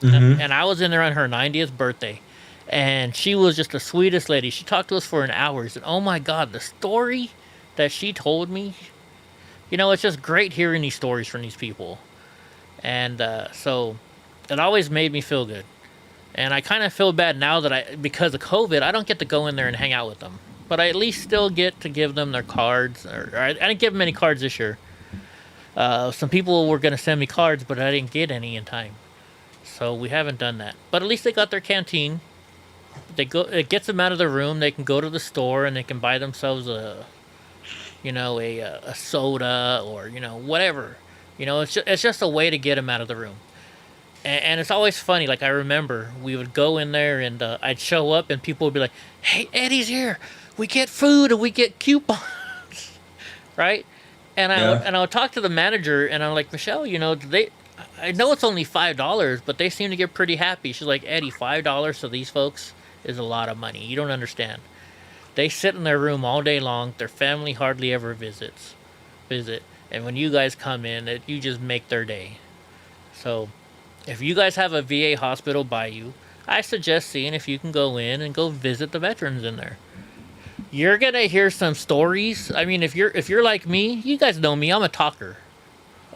Mm-hmm. And I was in there on her 90th birthday. And she was just the sweetest lady. She talked to us for an hour. And oh my God, the story that she told me, it's just great hearing these stories from these people. And so it always made me feel good. And I kind of feel bad now that because of COVID, I don't get to go in there and hang out with them. but I at least still get to give them their cards. Or I didn't give them any cards this year. Some people were going to send me cards, but I didn't get any in time. So we haven't done that. But at least they got their canteen. It gets them out of the room. They can go to the store and they can buy themselves a soda or, whatever. It's just a way to get them out of the room. And it's always funny. Like, I remember we would go in there and I'd show up and people would be like, "Hey, Eddie's here. We get food and we get coupons." Right? And I would talk to the manager and I'm like, "Michelle, I know it's only $5, but they seem to get pretty happy." She's like, "Eddie, $5 to these folks is a lot of money. You don't understand. They sit in their room all day long. Their family hardly ever visit. And when you guys come in, you just make their day." So if you guys have a VA hospital by you, I suggest seeing if you can go in and go visit the veterans in there. You're gonna hear some stories. I mean, if you're like me, you guys know me. I'm a talker.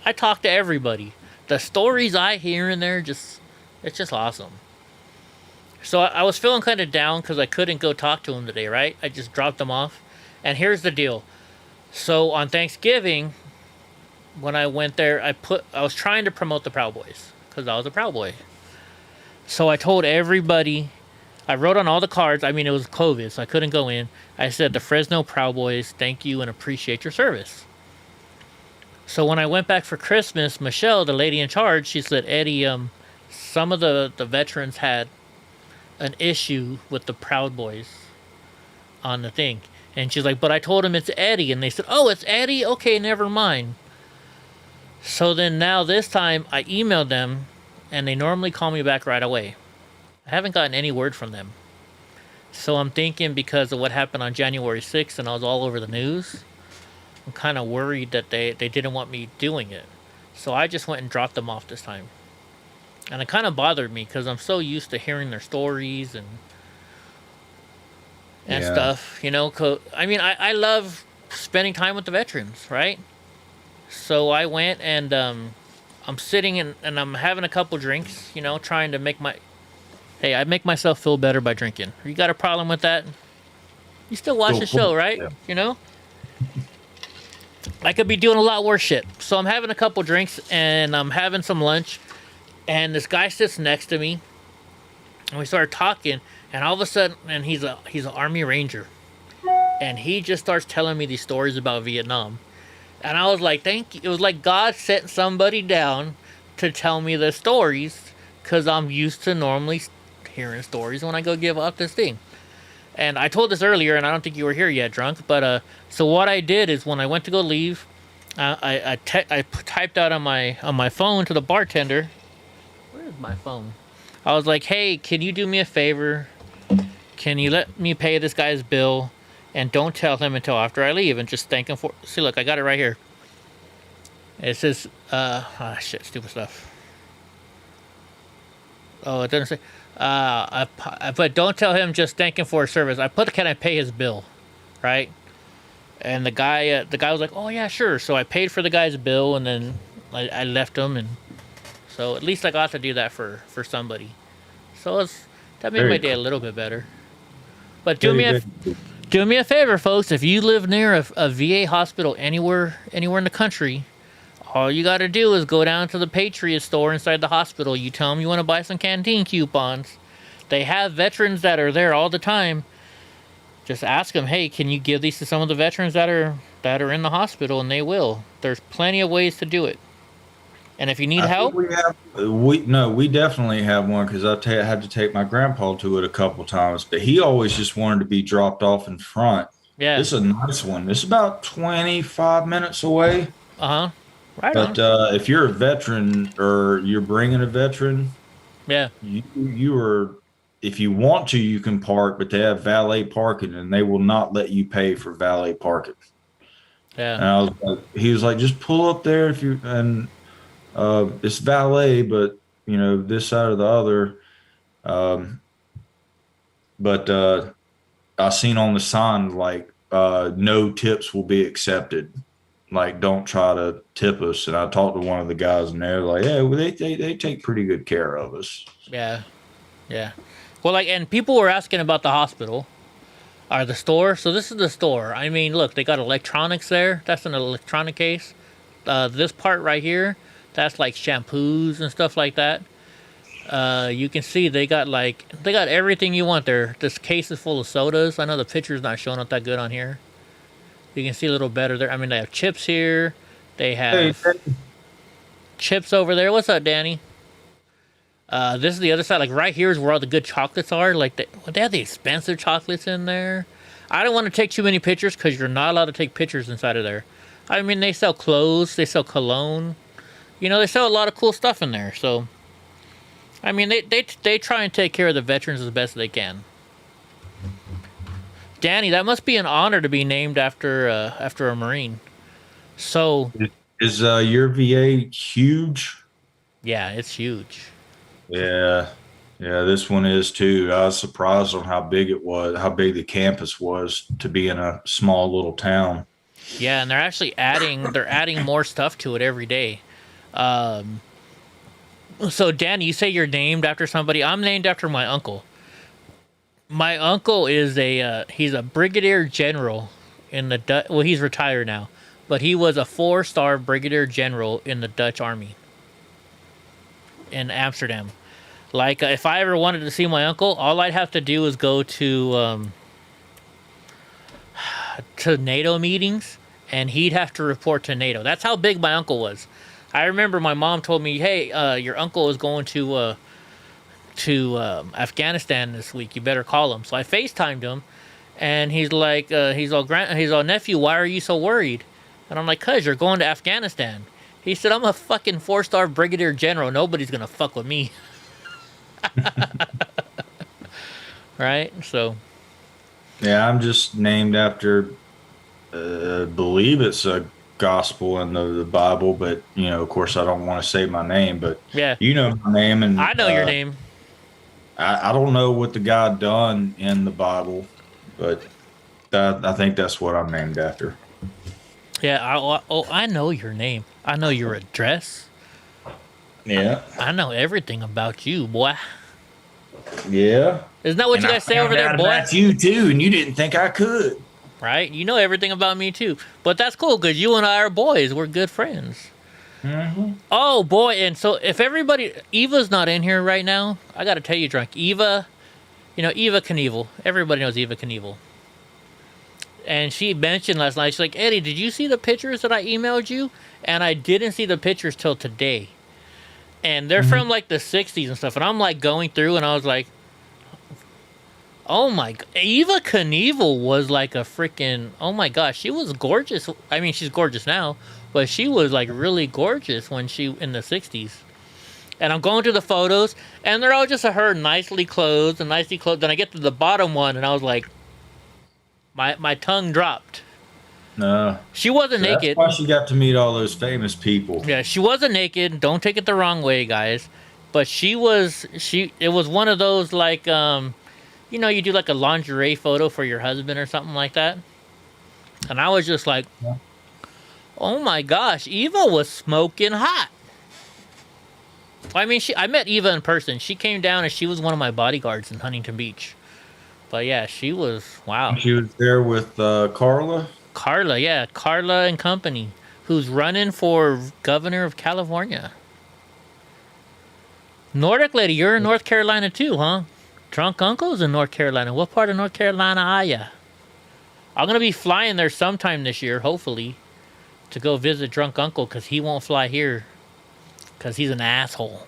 I talk to everybody. The stories I hear in there, it's just awesome. So I was feeling kind of down because I couldn't go talk to them today, right? I just dropped them off. And here's the deal. So on Thanksgiving, when I went there, I was trying to promote the Proud Boys because I was a Proud Boy. So I told everybody, I wrote on all the cards. I mean, it was COVID, so I couldn't go in. I said, "The Fresno Proud Boys, thank you and appreciate your service." So when I went back for Christmas, Michelle, the lady in charge, she said, "Eddie, some of the veterans had an issue with the Proud Boys on the thing." And she's like, "But I told him it's Eddie." And they said, "Oh, it's Eddie? Okay, never mind." So then now this time I emailed them and they normally call me back right away. I haven't gotten any word from them. So I'm thinking because of what happened on January 6th and I was all over the news, I'm kind of worried that they didn't want me doing it. So I just went and dropped them off this time. And it kind of bothered me because I'm so used to hearing their stories and stuff, I mean, I love spending time with the veterans, right? So I went and I'm sitting and I'm having a couple drinks, trying to I make myself feel better by drinking. You got a problem with that? You still watch the show, right? Yeah. I could be doing a lot worse shit. So I'm having a couple drinks and I'm having some lunch. And this guy sits next to me, and we started talking. And all of a sudden, and he's an Army Ranger, and he just starts telling me these stories about Vietnam. And I was like, "Thank you." It was like God sent somebody down to tell me the stories, because I'm used to normally hearing stories when I go give up this thing. And I told this earlier, and I don't think you were here yet, drunk. But so what I did is when I went to go leave, I typed out on my phone to the bartender. Where's my phone? I was like, "Hey, can you do me a favor? Can you let me pay this guy's bill? And don't tell him until after I leave, and just thank him for..." See, look, I got it right here. It says, stupid stuff. Oh, it doesn't say. But don't tell him, just thank him for his service. I put, "Can I pay his bill?" Right? And the guy was like, "Oh yeah, sure." So I paid for the guy's bill, and then I left him, and so at least I got to do that for somebody. So that made my day a little bit better. But do me a favor, folks. If you live near a VA hospital anywhere in the country, all you got to do is go down to the Patriot store inside the hospital. You tell them you want to buy some canteen coupons. They have veterans that are there all the time. Just ask them, "Hey, can you give these to some of the veterans that are in the hospital?" And they will. There's plenty of ways to do it. And if you need help, we definitely have one, because I had to take my grandpa to it a couple times, but he always just wanted to be dropped off in front. Yeah, this is a nice one. It's about 25 minutes away. Right. But if you're a veteran or you're bringing a veteran, yeah, you are. If you want to, you can park, but they have valet parking, and they will not let you pay for valet parking. Yeah. And he was like, "Just pull up there if you and." It's valet, but this side or the other. But I seen on the sign like no tips will be accepted. Like, don't try to tip us. And I talked to one of the guys, and they're like, "Yeah, well, they take pretty good care of us." Yeah. Well, and people were asking about the hospital. Or the store. So this is the store. I mean, look, they got electronics there. That's an electronic case. This part right here, that's like shampoos and stuff like that. You can see they got everything you want there. This case is full of sodas. I know the picture's not showing up that good on here. You can see a little better there. I mean, they have chips here. They have chips over there. What's up, Danny? This is the other side. Like right here is where all the good chocolates are. Like they have the expensive chocolates in there. I don't want to take too many pictures because you're not allowed to take pictures inside of there. I mean, they sell clothes. They sell cologne. You know, they sell a lot of cool stuff in there. So, I mean, they try and take care of the veterans as best they can. Danny, that must be an honor to be named after a Marine. So, is your VA huge? Yeah, it's huge. Yeah, this one is too. I was surprised on how big it was, how big the campus was to be in a small little town. Yeah, and they're actually adding more stuff to it every day. So, Danny, you say you're named after somebody. I'm named after my uncle. My uncle is he's a brigadier general in the well, he's retired now, but he was a 4-star brigadier general in the Dutch army in Amsterdam. Like, if I ever wanted to see my uncle, all I'd have to do is go to NATO meetings, and he'd have to report to NATO. That's how big my uncle was. I remember my mom told me, "Hey, your uncle is going to Afghanistan this week. You better call him." So I FaceTimed him, and he's like, he's all, "Nephew, why are you so worried?" And I'm like, "Cause you're going to Afghanistan." He said, "I'm a fucking 4-star brigadier general. Nobody's gonna fuck with me." Right? So. Yeah, I'm just named after, believe it's a gospel in the Bible, but you know, of course, I don't want to say my name, but yeah, you know my name, and I know your name. I don't know what the guy done in the Bible, but I think that's what I'm named after. Yeah, I know your name. I know your address. Yeah, I know everything about you, boy. Yeah. Isn't that what you guys say over there, boy? That's you too, and you didn't think I could. Right? You know everything about me too. But that's cool because you and I are boys. We're good friends. Mm-hmm. Oh boy! And so if Eva's not in here right now, I got to tell you, Drunk Eva. You know Eva Knievel. Everybody knows Eva Knievel. And she mentioned last night, she's like, "Eddie, did you see the pictures that I emailed you?" And I didn't see the pictures till today. And they're from like the 60s and stuff. And I'm like going through and I was like, oh my God. Eva Knievel was like a freaking, oh my gosh, she was gorgeous. I mean, she's gorgeous now, but she was like really gorgeous when in the 60s. And I'm going through the photos and they're all just her nicely clothed. Then I get to the bottom one and I was like, my tongue dropped. No. She wasn't naked. That's why she got to meet all those famous people. Yeah, she wasn't naked. Don't take it the wrong way, guys. But it was one of those like, you know, you do like a lingerie photo for your husband or something like that. And I was just like, oh my gosh, Eva was smoking hot. I mean, I met Eva in person. She came down and she was one of my bodyguards in Huntington Beach. But yeah, she was, wow. She was there with Carla? Carla and company, who's running for governor of California. Nordic lady, you're in North Carolina too, huh? Drunk Uncle's in North Carolina. What part of North Carolina are ya? I'm going to be flying there sometime this year, hopefully, to go visit Drunk Uncle, because he won't fly here, because he's an asshole.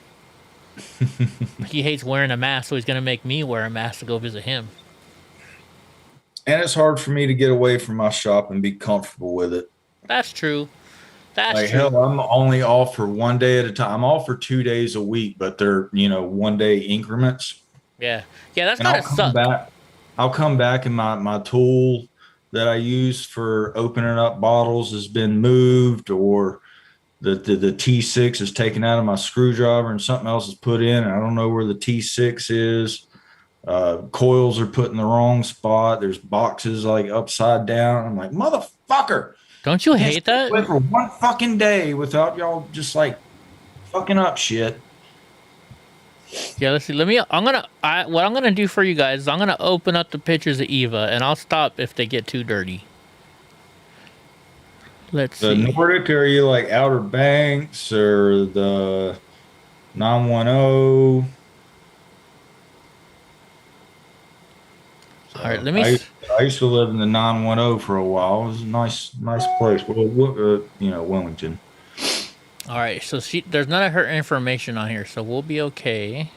He hates wearing a mask, so he's going to make me wear a mask to go visit him. And it's hard for me to get away from my shop and be comfortable with it. That's true. That's like, true. hell, I'm only off for 1 day at a time. I'm off for 2 days a week, but they're, 1 day increments. Yeah. Yeah, that's gotta suck. I'll come back and my tool that I use for opening up bottles has been moved, or the T6 is taken out of my screwdriver and something else is put in. And I don't know where the T6 is. Coils are put in the wrong spot. There's boxes like upside down. I'm like, motherfucker. Don't you hate that? For 1 fucking day without y'all just like fucking up shit. Yeah, let's see. What I'm gonna do for you guys is I'm gonna open up the pictures of Eva, and I'll stop if they get too dirty. Let's The see. Nordic, are you like Outer Banks or the 910? All right, So let me. I used to live in the 910 for a while. It was a nice place. Well, Wilmington. All right, so there's none of her information on here, so we'll be okay.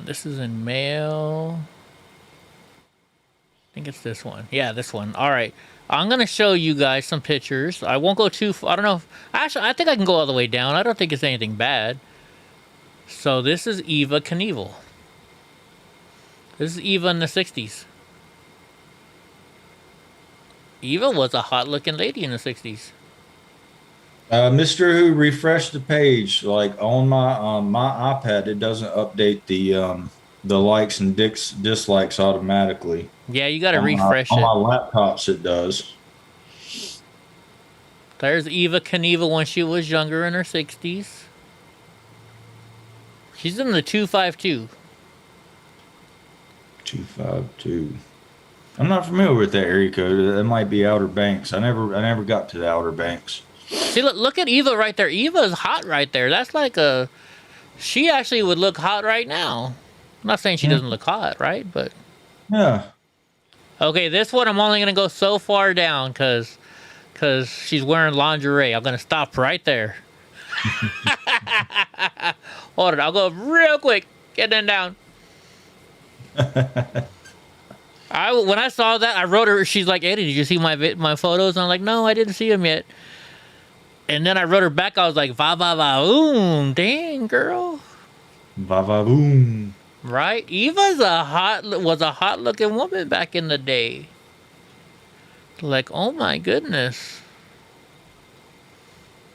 This is in mail. I think it's this one. Yeah, this one. All right. I'm going to show you guys some pictures. I won't go too far. I don't know. Actually, I think I can go all the way down. I don't think it's anything bad. So this is Eva Knievel. This is Eva in the 60s. Eva was a hot-looking lady in the 60s. Mr. Who, refresh the page. Like on my iPad, it doesn't update the likes and dislikes automatically. Yeah, you got to refresh it. On my laptops, it does. There's Eva Knievel when she was younger in her 60s. She's in the 252. 252. I'm not familiar with that area code. That might be Outer Banks. I never got to the Outer Banks. See, look at Eva right there. Eva's hot right there. That's like a... She actually would look hot right now. I'm not saying she doesn't look hot, right? But... Yeah. Okay, this one I'm only going to go so far down because she's wearing lingerie. I'm going to stop right there. Hold it. I'll go real quick. Get them down. When I saw that, I wrote her. She's like, Eddie, did you see my photos? And I'm like, no, I didn't see them yet. And then I wrote her back. I was like, va va va boom, dang girl, Va va boom. right? Eva's was a hot looking woman back in the day. Like, oh my goodness.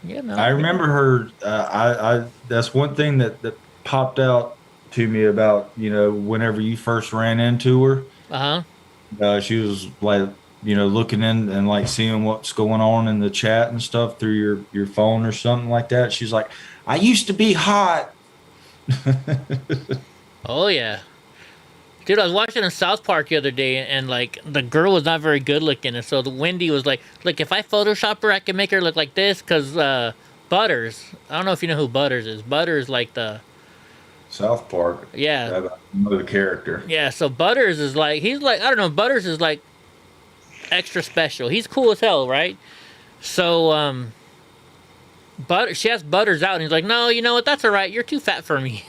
You know. I remember her. I that's one thing that popped out to me about whenever you first ran into her. She was like looking in and like seeing what's going on in the chat and stuff through your phone or something like that. She's like, I used to be hot. Oh yeah. Dude, I was watching in South Park the other day, and like the girl was not very good looking, and so the Wendy was like, if I Photoshop her, I can make her look like this, because Butters, I don't know if you know who Butters is. Butters, like the South Park. Yeah. I know the character. Yeah, so Butters is like, he's like, I don't know, Butters is like extra special. He's cool as hell, right? So she has Butters out, and he's like, no, you know what, that's all right, you're too fat for me.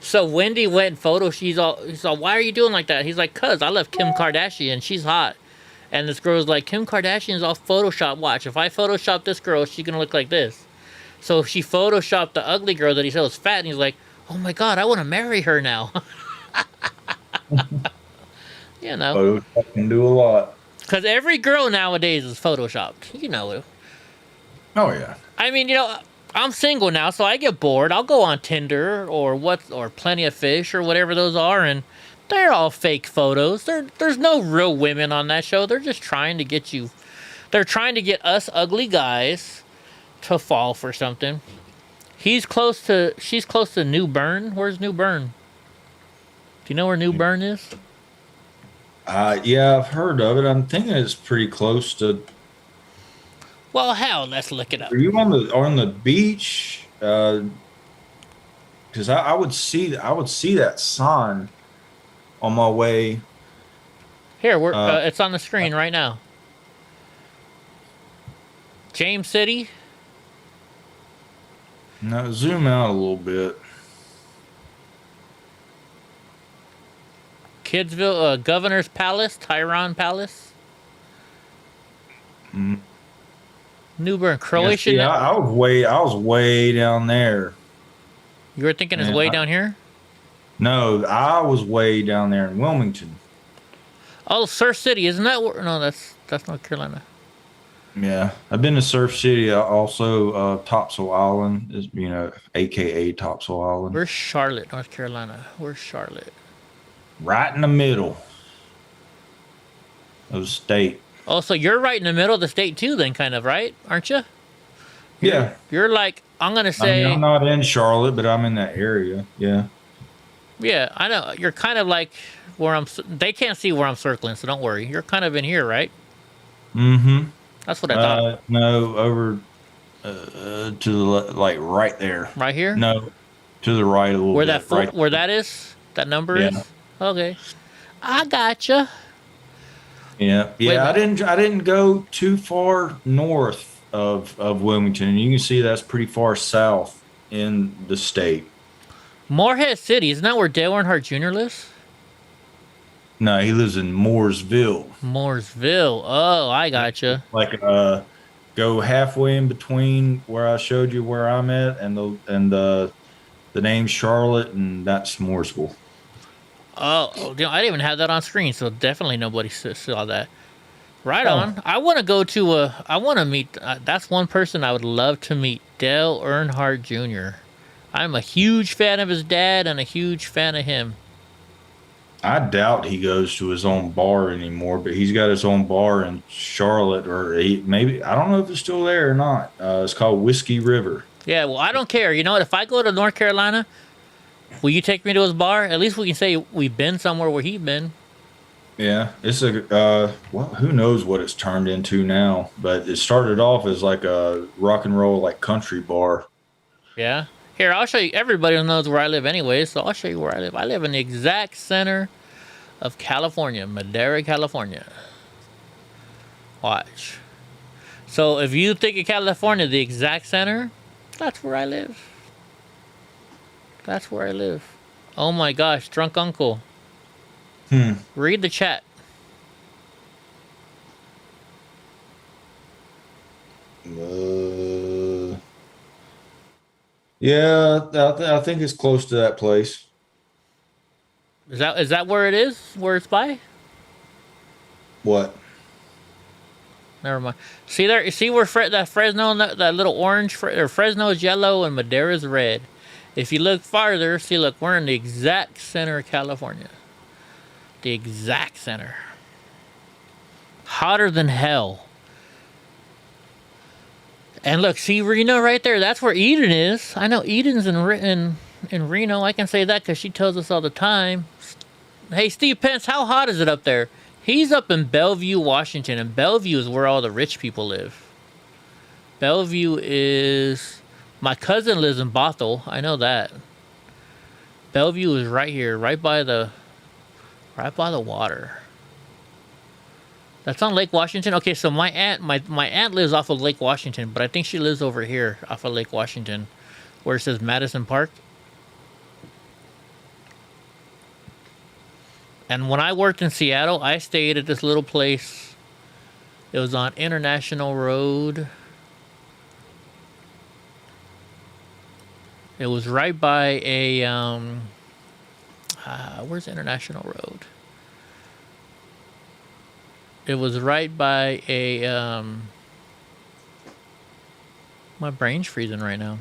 So Wendy went and he's all, why are you doing like that? He's like, cuz I love Kim Kardashian, she's hot. And this girl's like, Kim Kardashian's all Photoshop. Watch, if I Photoshop this girl, she's gonna look like this. So she Photoshopped the ugly girl that he said was fat, and he's like, oh my god, I want to marry her now. You know. Photoshop can do a lot. Because every girl nowadays is Photoshopped. You know it. Oh, yeah. I mean, I'm single now, so I get bored. I'll go on Tinder or Plenty of Fish or whatever those are, and they're all fake photos. There's no real women on that show. They're just trying to get you. They're trying to get us ugly guys to fall for something. She's close to New Bern. Where's New Bern? Do you know where New Bern is? Yeah, I've heard of it. I'm thinking it's pretty close to. Well, hell, let's look it up. Are you on the beach? Because I would see that sign on my way. Here, it's on the screen right now. James City. No, zoom out a little bit. Kidsville, Governor's Palace, Tyrone Palace. New Bern, Croatian. Yeah, I was way down there. You were thinking it's way down here? No, I was way down there in Wilmington. Oh, Surf City, isn't that where? No, that's North Carolina. Yeah, I've been to Surf City. Also, Topsail Island is, AKA Topsail Island. Where's Charlotte, North Carolina? Where's Charlotte? Right in the middle of the state. Oh, so you're right in the middle of the state too, then, kind of, right? Aren't you? Yeah. You're like, I'm gonna I mean, say, I'm not in Charlotte, but I'm in that area. Yeah. yeah, I know. You're kind of like where they can't see where I'm circling, so don't worry. You're kind of in here, right? Mm-hmm. That's what I thought. No, over to the like right there. Right here? No, to the right a little Where bit. Right. where that is? That number Yeah. is? Okay. I gotcha. Yeah. Wait a Yeah. minute. I didn't go too far north of Wilmington. You can see that's pretty far south in the state. Morehead City, isn't that where Dale Earnhardt Jr. lives? No, he lives in Mooresville. Mooresville. Oh, I gotcha. Like go halfway in between where I showed you where I'm at and the name Charlotte, and that's Mooresville. Oh, I didn't even have that on screen, so definitely nobody saw that. Right Oh. on. I want to go to I want to meet, that's one person I would love to meet, Dale Earnhardt Jr. I'm a huge fan of his dad and a huge fan of him. I doubt he goes to his own bar anymore, but he's got his own bar in Charlotte, or maybe I don't know if it's still there or not. It's called Whiskey River. Yeah, well, I don't care. You know what? If I go to North Carolina, will you take me to his bar? At least we can say we've been somewhere where he's been. Yeah, it's a well, who knows what it's turned into now, but it started off as like a rock and roll like country bar. Yeah. Here, I'll show you. Everybody knows where I live anyway, so I'll show you where I live. I live in the exact center of California, Madera, California. Watch. So if you think of California, the exact center, that's where I live. That's where I live. Oh my gosh, drunk uncle. Read the chat. Yeah, I think it's close to that place. Is that where it is? Where it's by? What? Never mind. See there? You see where that Fresno, that little orange, or Fresno is yellow and Madera's red. If you look farther, see, look, we're in the exact center of California. The exact center. Hotter than hell. And look, see Reno right there? That's where Eden is. I know Eden's in Reno. I can say that because she tells us all the time. Hey, Steve Pence, how hot is it up there? He's up in Bellevue, Washington, and Bellevue is where all the rich people live. Bellevue is... My cousin lives in Bothell. I know that. Bellevue is right here, right by the water. That's on Lake Washington. Okay, so my aunt lives off of Lake Washington, but I think she lives over here off of Lake Washington, where it says Madison Park. And when I worked in Seattle, I stayed at this little place. It was on International Road. It was right by a where's International Road? It was right by a my brain's freezing right now.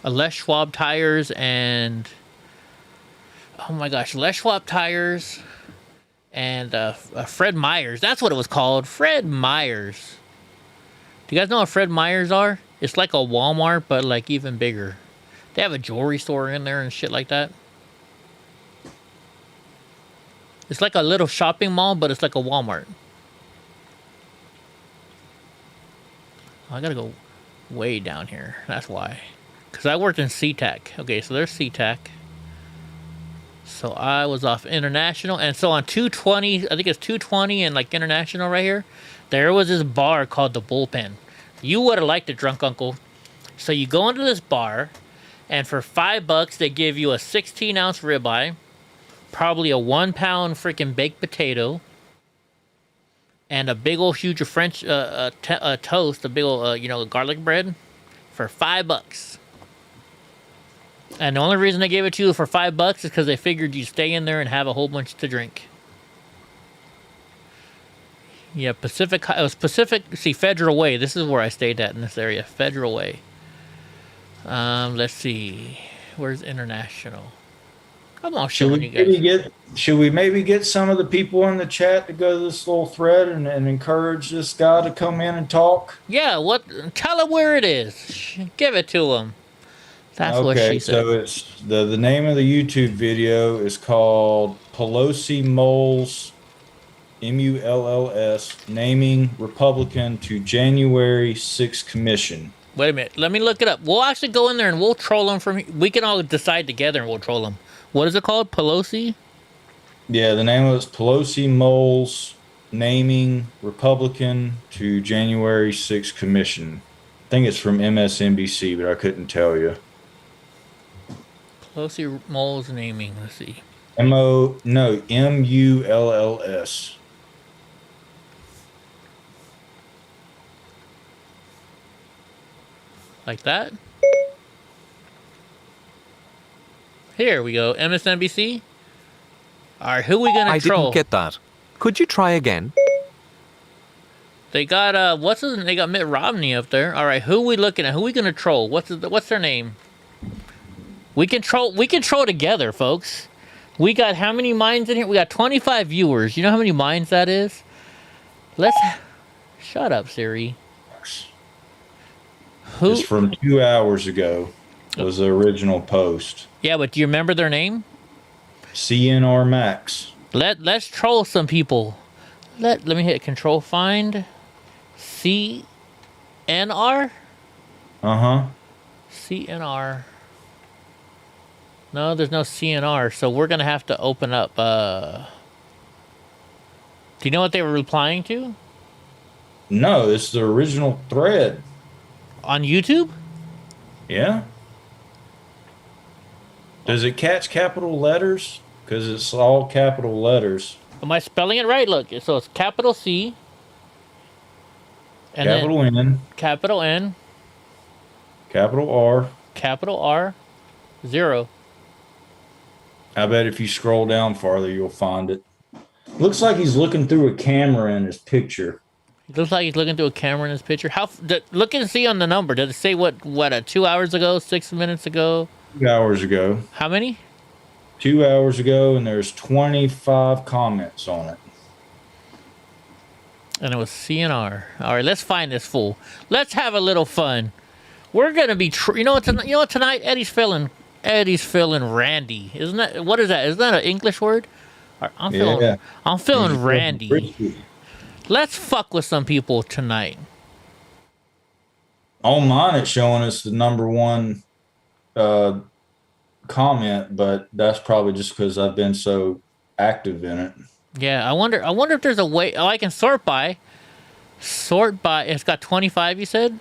A Les Schwab tires and oh my gosh, Les Schwab tires and Fred Meyer's. That's what it was called, Fred Meyer's. Do you guys know what Fred Meyer's are? It's like a Walmart, but like even bigger. They have a jewelry store in there and shit like that. It's like a little shopping mall, but it's like a Walmart. I gotta go way down here. That's why. Because I worked in SeaTac. Okay, so there's SeaTac. So I was off International. And so on 220, I think it's 220 and like International right here, there was this bar called the Bullpen. You would have liked it, drunk uncle. So you go into this bar, and for $5, they give you a 16-ounce ribeye, probably a 1-pound freaking baked potato, and a big old huge French toast, a big old garlic bread, for $5. And the only reason they gave it to you for $5 is because they figured you'd stay in there and have a whole bunch to drink. Yeah, Pacific. It was Pacific. See, Federal Way. This is where I stayed at in this area, Federal Way. Let's see. Where's International? Come on, showing you guys. Should we maybe get some of the people in the chat to go to this little thread and encourage this guy to come in and talk? Yeah, what? Tell him where it is. Give it to him. That's what she said. So it's the name of the YouTube video is called Pelosi Moles, MULLS, naming Republican to January 6th commission. Wait a minute. Let me look it up. We'll actually go in there and we'll troll them from. We can all decide together and we'll troll them. What is it called? Pelosi? Yeah, the name of it's Pelosi Moles, naming Republican to January 6th commission. I think it's from MSNBC, but I couldn't tell you. Pelosi Moles naming. Let's see. MULLS. Like that? Here we go. MSNBC. All right, who we gonna troll? I didn't get that. Could you try again? They got what's his? They got Mitt Romney up there. All right, who we looking at? Who we gonna troll? What's their name? We can troll. We can troll together, folks. We got how many minds in here? We got 25 viewers. You know how many minds that is? Let's. Shut up, Siri. Who? It's from 2 hours ago. Was the original post. Yeah, but do you remember their name? CNR Max. Let's troll some people. Let me hit Control Find. CNR. CNR. No, there's no CNR, so we're gonna have to open up. Do you know what they were replying to? No, it's the original thread. On YouTube? Yeah. Does it catch capital letters? Because it's all capital letters. Am I spelling it right? Look, so it's capital C. And Capital N. Capital N. Capital R. Capital R. 0. I bet if you scroll down farther, you'll find it. Looks like he's looking through a camera in his picture. It looks like he's looking through a camera in his picture. Look and see on the number. Does it say what 2 hours ago, 6 minutes ago? 2 hours ago. How many? 2 hours ago, and there's 25 comments on it. And it was CNR. All right, let's find this fool. Let's have a little fun. We're gonna be, you know what? Tonight Eddie's feeling randy. Isn't that what is that? Is that an English word? I'm feeling randy. Risky. Let's fuck with some people tonight. On mine, it's showing us the #1 comment, but that's probably just because I've been so active in it. Yeah, I wonder if there's a way. Oh, I can sort by. It's got 25. You said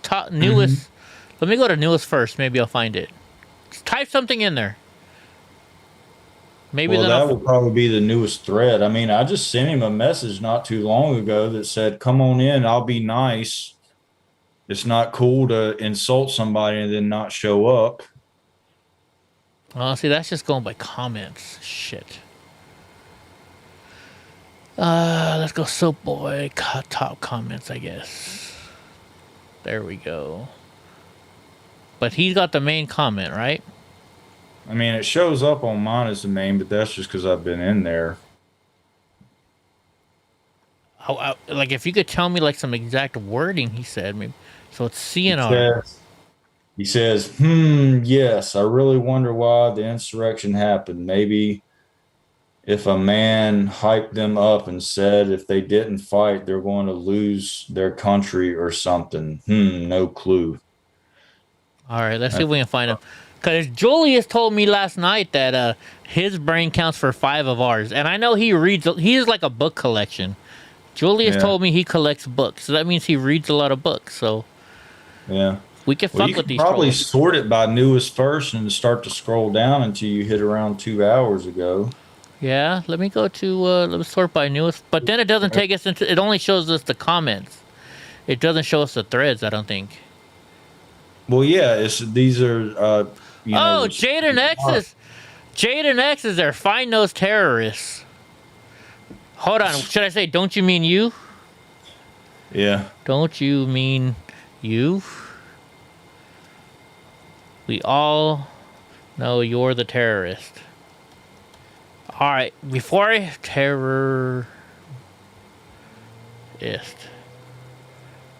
top newest. Let me go to newest first. Maybe I'll find it. Just type something in there. Maybe well, that will probably be the newest thread. I mean, I just sent him a message not too long ago that said, "Come on in. I'll be nice. It's not cool to insult somebody and then not show up." Oh, see, that's just going by comments. Shit. Let's go Soap Boy. Top comments, I guess. There we go. But he's got the main comment, right? I mean, it shows up on mine as the name, but that's just because I've been in there. Like, if you could tell me, like, some exact wording he said. Maybe. So it's CNR. He says, yes, I really wonder why the insurrection happened. Maybe if a man hyped them up and said if they didn't fight, they're going to lose their country or something. No clue. All right, let's see if we can find him. Because Julius told me last night that his brain counts for 5 of ours. And I know he is like a book collection. Julius told me he collects books. So that means he reads a lot of books. So yeah. We can fuck with these probably trolls. Sort it by newest first and start to scroll down until you hit around 2 hours ago. Yeah, let me go to let me sort by newest. But then it doesn't take us into. It only shows us the comments. It doesn't show us the threads. I don't think. Well, yeah, these are. Jaden X is there. Find those terrorists. Hold on. Should I say? Don't you mean you? Yeah. Don't you mean you? We all know you're the terrorist. All right, before I terrorist.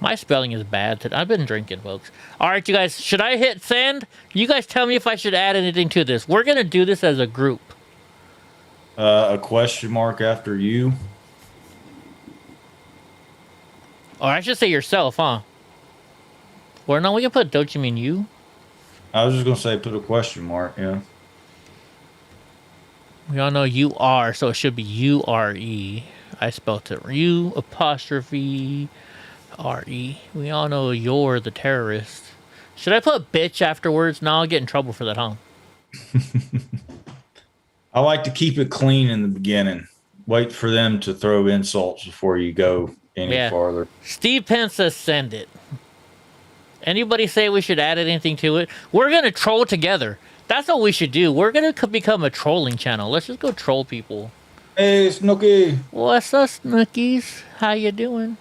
My spelling is bad today. I've been drinking, folks. All right, you guys, should I hit send? You guys tell me if I should add anything to this. We're going to do this as a group. A question mark after you. Or I should say yourself, huh? Or no, we can put don't you mean you? I was just going to say put a question mark, yeah. We all know you are, so it should be U-R-E. I spelled it U apostrophe R-E. We all know you're the terrorist. Should I put bitch afterwards? No, I'll get in trouble for that, huh? I like to keep it clean in the beginning. Wait for them to throw insults before you go any farther. Steve Pence says send it. Anybody say we should add anything to it? We're going to troll together. That's what we should do. We're going to become a trolling channel. Let's just go troll people. Hey, Snooky. What's up, Snookies? How you doing?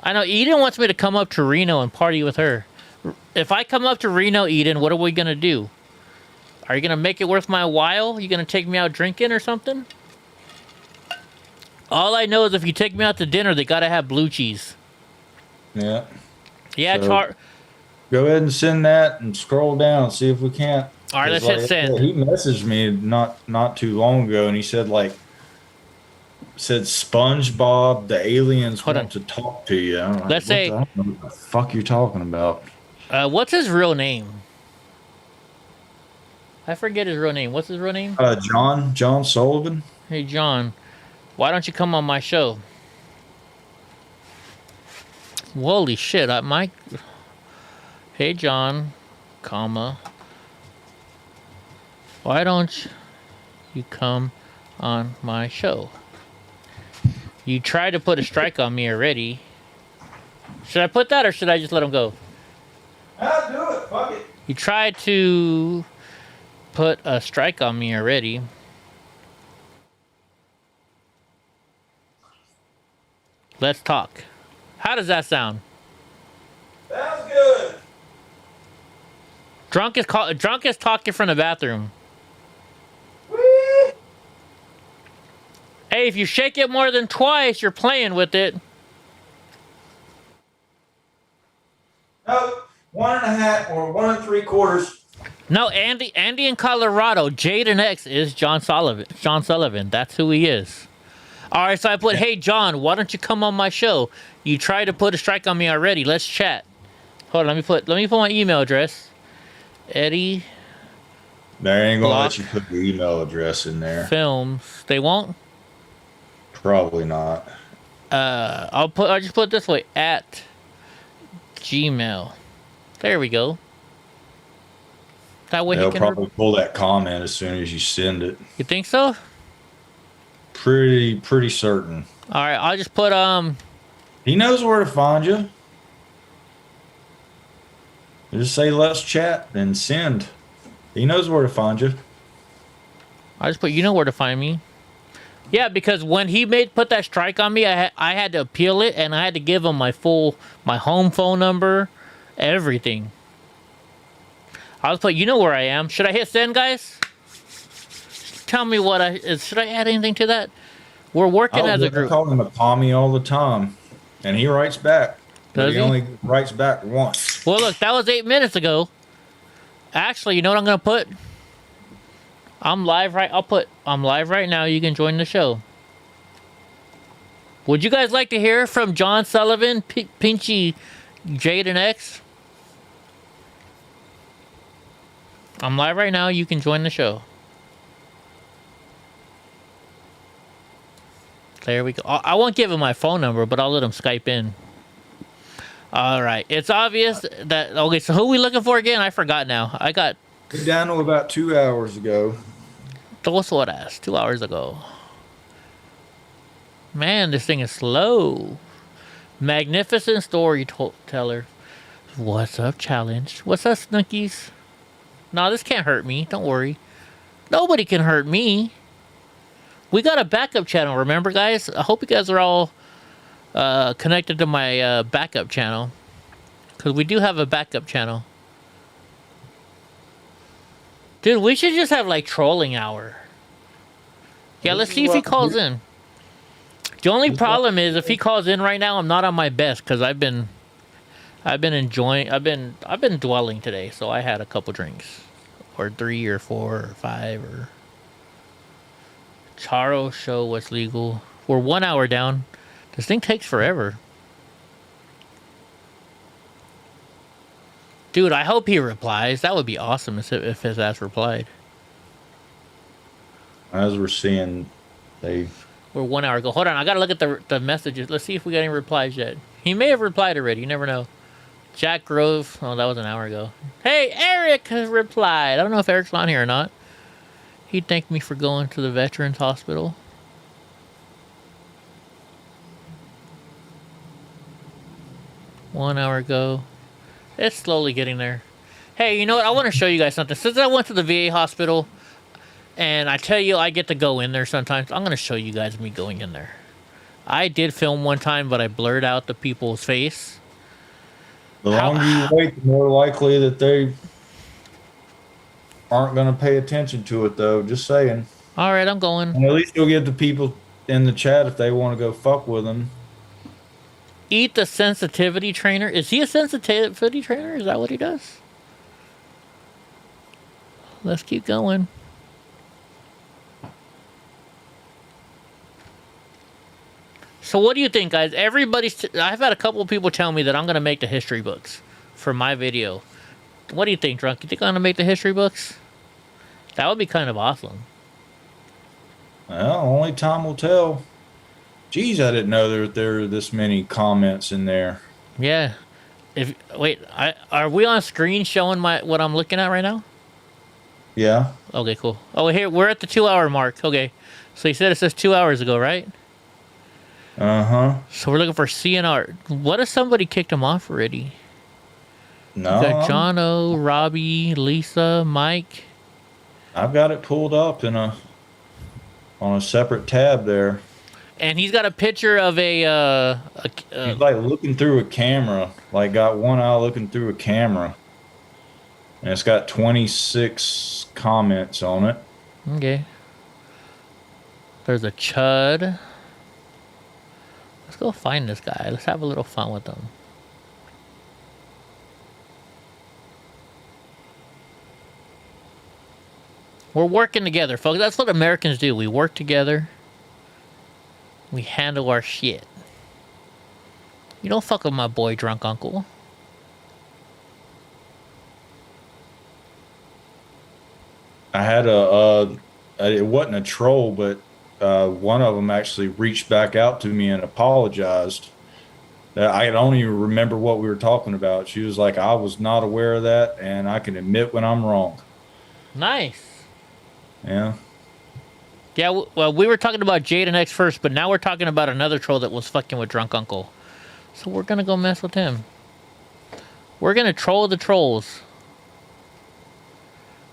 I know Eden wants me to come up to Reno and party with her. If I come up to Reno, Eden, what are we going to do? Are you going to make it worth my while? You going to take me out drinking or something? All I know is if you take me out to dinner, they got to have blue cheese. Yeah. Yeah, so, go ahead and send that and scroll down and see if we can't. All right, let's hit send. He messaged me not too long ago, and he said SpongeBob, the aliens want to talk to you. I'm like, let's say, I don't know what the fuck you're talking about. What's his real name? I forget his real name. What's his real name? John Sullivan. Hey, John, why don't you come on my show? Holy shit, Hey, John, comma. Why don't you come on my show? You tried to put a strike on me already. Should I put that or should I just let him go? I'll do it. Fuck it. You tried to put a strike on me already. Let's talk. How does that sound? Sounds good. Drunk is talking from the bathroom. Whee! Hey, if you shake it more than twice, you're playing with it. No, 1.5 or 1 3/4. No, Andy in Colorado. Jaden X is John Sullivan. That's who he is. All right, so I put, hey, John, why don't you come on my show? You tried to put a strike on me already. Let's chat. Hold on, let me put my email address. Eddie. They ain't gonna let you put the email address in there. Films. They won't? Probably not. I'll just put it this way, at Gmail. There we go. That way They'll he can probably pull that comment as soon as you send it. You think so? Pretty certain. All right, I'll just put He knows where to find you. Just say let's chat and send. He knows where to find you. I just put you know where to find me. Yeah, because when he put that strike on me, I had to appeal it and I had to give him my home phone number, everything. I'll just put you know where I am. Should I hit send, guys? Tell me should I add anything to that? We're working as a group. I call him a Tommy all the time, and he writes back. Does he? Only writes back once. Well, look, that was 8 minutes ago. Actually, you know what I'm gonna put? I'm live right now. You can join the show. Would you guys like to hear from John Sullivan, Pinchy, Jaden X? I'm live right now. You can join the show. There we go. I won't give him my phone number, but I'll let him Skype in. All right. It's obvious that... Okay, so who are we looking for again? I forgot now. I got... Down to about 2 hours ago. Dos horas. 2 hours ago. Man, this thing is slow. Magnificent storyteller. What's up, challenge? What's up, Snookies? No, this can't hurt me. Don't worry. Nobody can hurt me. We got a backup channel, remember, guys? I hope you guys are all connected to my backup channel. Because we do have a backup channel. Dude, we should just have, like, trolling hour. Yeah, let's see if he calls in. The only problem is if he calls in right now, I'm not on my best because I've been dwelling today, so I had a couple drinks, or 3 or 4 or 5 or. Charo show what's legal. We're 1 hour down. This thing takes forever. Dude, I hope he replies. That would be awesome if his ass replied. As we're seeing, we're 1 hour ago. Hold on, I gotta look at the messages. Let's see if we got any replies yet. He may have replied already. You never know. Jack Grove. Oh, that was an hour ago. Hey, Eric has replied. I don't know if Eric's on here or not. He thanked me for going to the Veterans Hospital. One hour ago. It's slowly getting there. Hey, you know what? I want to show you guys something. Since I went to the VA hospital, and I tell you, I get to go in there sometimes. I'm going to show you guys me going in there. I did film one time, but I blurred out the people's face. the longer you wait, the more likely that they aren't going to pay attention to it, though. Just saying. All right, I'm going. And at least you'll get the people in the chat if they want to go fuck with them. Eat the sensitivity trainer. Is he a sensitivity trainer? Is that what he does? Let's keep going. So what do you think, guys? I've had a couple of people tell me that I'm going to make the history books for my video. What do you think, Drunk? You think I'm going to make the history books? That would be kind of awesome. Well, only time will tell. Geez, I didn't know there were this many comments in there. Yeah. Are we on screen showing what I'm looking at right now? Yeah. Okay, cool. Oh, here we're at the 2 hour mark. Okay, so you said it says 2 hours ago, right? Uh-huh. So we're looking for CNR. What if somebody kicked him off already? No. We got John O, Robbie, Lisa, Mike. I've got it pulled up on a separate tab there. And he's got a picture of a he's like looking through a camera, like got one eye looking through a camera. And it's got 26 comments on it. Okay. There's a Chud. Let's go find this guy. Let's have a little fun with him. We're working together, folks. That's what Americans do. We work together. We handle our shit. You don't fuck with my boy, Drunk Uncle. I had it wasn't a troll, but one of them actually reached back out to me and apologized. I don't even remember what we were talking about. She was like, I was not aware of that, and I can admit when I'm wrong. Nice. Yeah. Yeah, well, we were talking about Jaden X first, but now we're talking about another troll that was fucking with Drunk Uncle. So we're gonna go mess with him. We're gonna troll the trolls.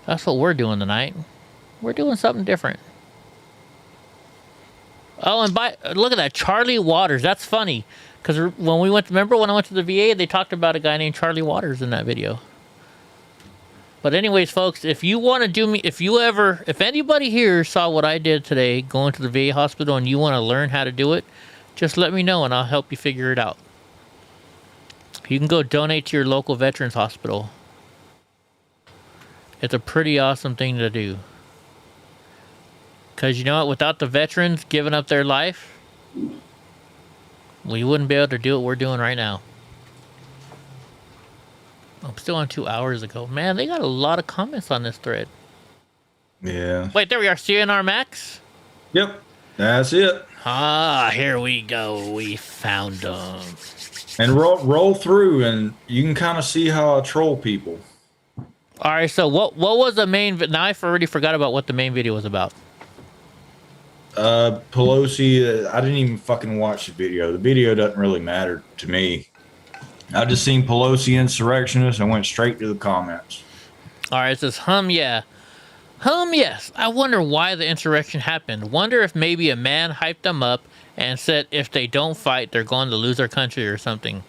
That's what we're doing tonight. We're doing something different. Oh, and look at that, Charlie Waters. That's funny, because remember when I went to the VA, they talked about a guy named Charlie Waters in that video. But anyways, folks, if you want to do me, if anybody here saw what I did today, going to the VA hospital, and you want to learn how to do it, just let me know and I'll help you figure it out. You can go donate to your local veterans hospital. It's a pretty awesome thing to do. Because you know what? Without the veterans giving up their life, we wouldn't be able to do what we're doing right now. I'm still on 2 hours ago. Man, they got a lot of comments on this thread. Yeah. Wait, there we are. CNR Max? Yep. That's it. Ah, here we go. We found them. And roll through, and you can kind of see how I troll people. All right, so what was the main... Now I already forgot about what the main video was about. Pelosi, I didn't even fucking watch the video. The video doesn't really matter to me. I just seen Pelosi insurrectionist and went straight to the comments. All right, it says, yeah. Yes. I wonder why the insurrection happened. Wonder if maybe a man hyped them up and said if they don't fight, they're going to lose their country or something.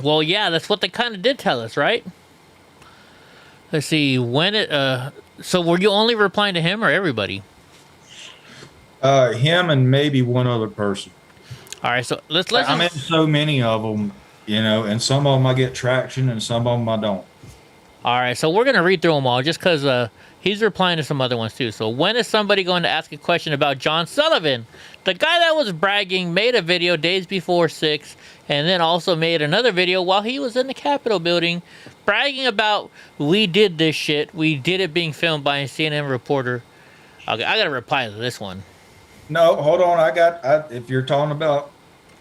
Well, yeah, that's what they kind of did tell us, right? Let's see, so were you only replying to him or everybody? Him and maybe one other person. All right, so let's I'm in so many of them, and some of them I get traction and some of them I don't. All right, so we're gonna read through them all just because he's replying to some other ones too. So when is somebody going to ask a question about John Sullivan, the guy that was bragging, made a video days before 6, and then also made another video while he was in the Capitol building, bragging about we did this shit, we did it being filmed by a CNN reporter. Okay, I gotta reply to this one. No, hold on. If you're talking about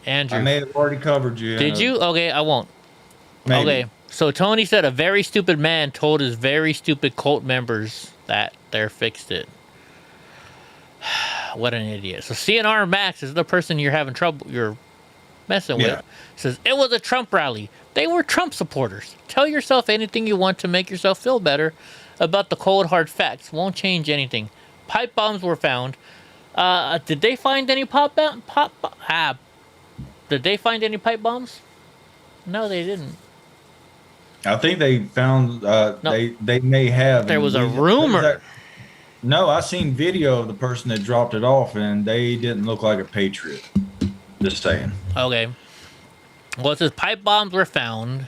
Andrew, I may have already covered you. did you? Okay, I won't. Maybe. Okay, so Tony said a very stupid man told his very stupid cult members that they're fixed it. What an idiot. So CNR Max is the person you're having trouble, you're messing with. Says, it was a Trump rally. They were Trump supporters. Tell yourself anything you want to make yourself feel better about the cold hard facts. Won't change anything. Pipe bombs were found. Did they find any Did they find any pipe bombs? No, they didn't. I think they found they may have. There was a rumor. No, I seen video of the person that dropped it off, and they didn't look like a patriot. Just saying. Okay. Well, it says pipe bombs were found.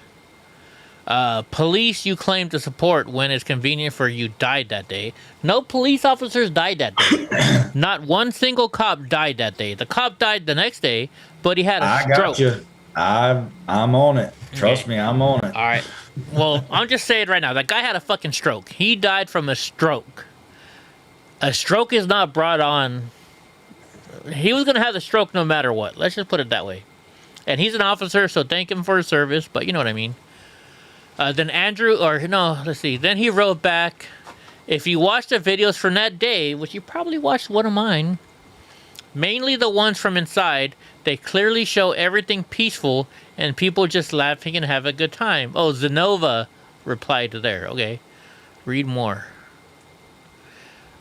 Police you claim to support when it's convenient for you died that day. No police officers died that day. Not one single cop died that day. The cop died the next day, but he had a stroke. I got you. I'm on it. Trust me, I'm on it. All right. Well, I'm just saying right now, that guy had a fucking stroke. He died from a stroke. A stroke is not brought on. He was going to have the stroke no matter what. Let's just put it that way. And he's an officer, so thank him for his service, but you know what I mean. Then Then he wrote back, if you watch the videos from that day, which you probably watched one of mine, mainly the ones from inside, they clearly show everything peaceful and people just laughing and have a good time. Oh, Zenova replied to there. Okay, read more.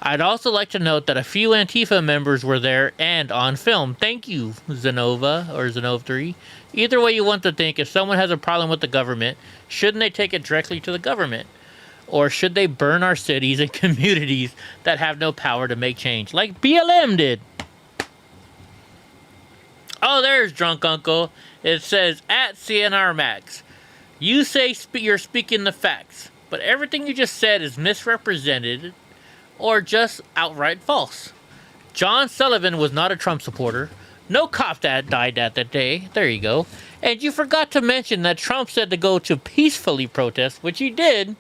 I'd also like to note that a few Antifa members were there and on film. Thank you, Zenova or Zenov3. Either way you want to think, if someone has a problem with the government, shouldn't they take it directly to the government? Or should they burn our cities and communities that have no power to make change, like BLM did? Oh, there's Drunk Uncle. It says, at CNR Max, you say you're speaking the facts, but everything you just said is misrepresented or just outright false. John Sullivan was not a Trump supporter. No cop that died that day. There you go. And you forgot to mention that Trump said to go to peacefully protest, which he did.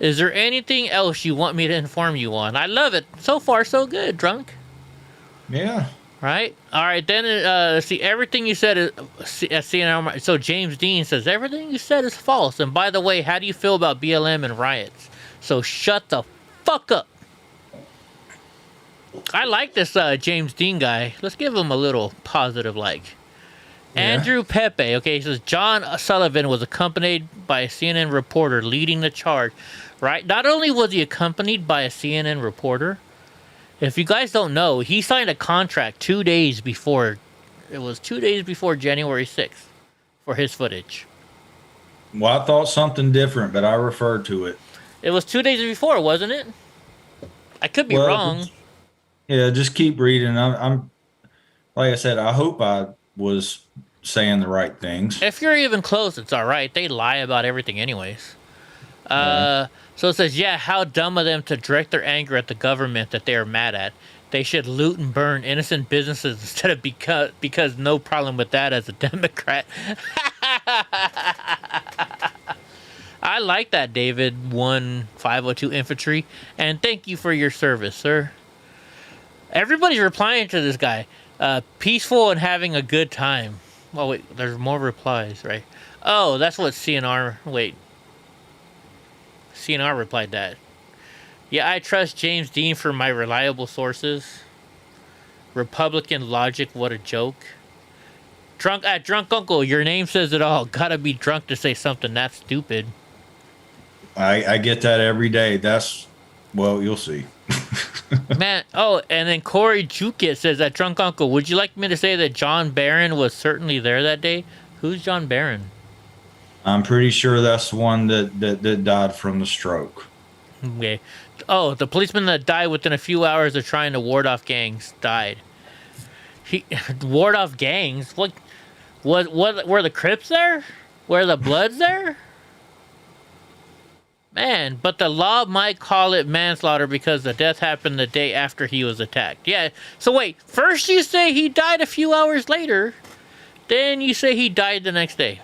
Is there anything else you want me to inform you on? I love it. So far, so good, Drunk. Yeah. Right? All right, then, see, everything you said is... So James Dean says, everything you said is false. And by the way, how do you feel about BLM and riots? So shut the fuck up. I like this James Dean guy. Let's give him a little positive like. Yeah. Andrew Pepe, okay, he says, John Sullivan was accompanied by a CNN reporter leading the charge, right? Not only was he accompanied by a CNN reporter, if you guys don't know, he signed a contract 2 days before, it was 2 days before January 6th for his footage. Well, I thought something different, but I referred to it. It was 2 days before, wasn't it? I could be wrong. Just keep reading. I'm like I said, I hope I was saying the right things. If you're even close, it's all right. They lie about everything anyways. So it says, yeah, how dumb of them to direct their anger at the government that they are mad at. They should loot and burn innocent businesses instead of because no problem with that as a Democrat. I like that, David 1502 Infantry, and thank you for your service, sir. Everybody's replying to this guy. Peaceful and having a good time. Oh, wait, there's more replies, right? Oh, that's what CNR... Wait. CNR replied that. Yeah, I trust James Dean for my reliable sources. Republican logic, what a joke. Drunk Uncle, your name says it all. Gotta be drunk to say something that stupid. I get that every day. Well, you'll see. Man, oh, and then Corey Jukit says that Drunk Uncle, would you like me to say that John Barron was certainly there that day? Who's John Barron? I'm pretty sure that's the one that died from the stroke. Okay. Oh, the policeman that died within a few hours of trying to ward off gangs died. He ward off gangs? What were the Crips there? Were the Bloods there? Man, but the law might call it manslaughter because the death happened the day after he was attacked. Yeah, so wait, first you say he died a few hours later, then you say he died the next day.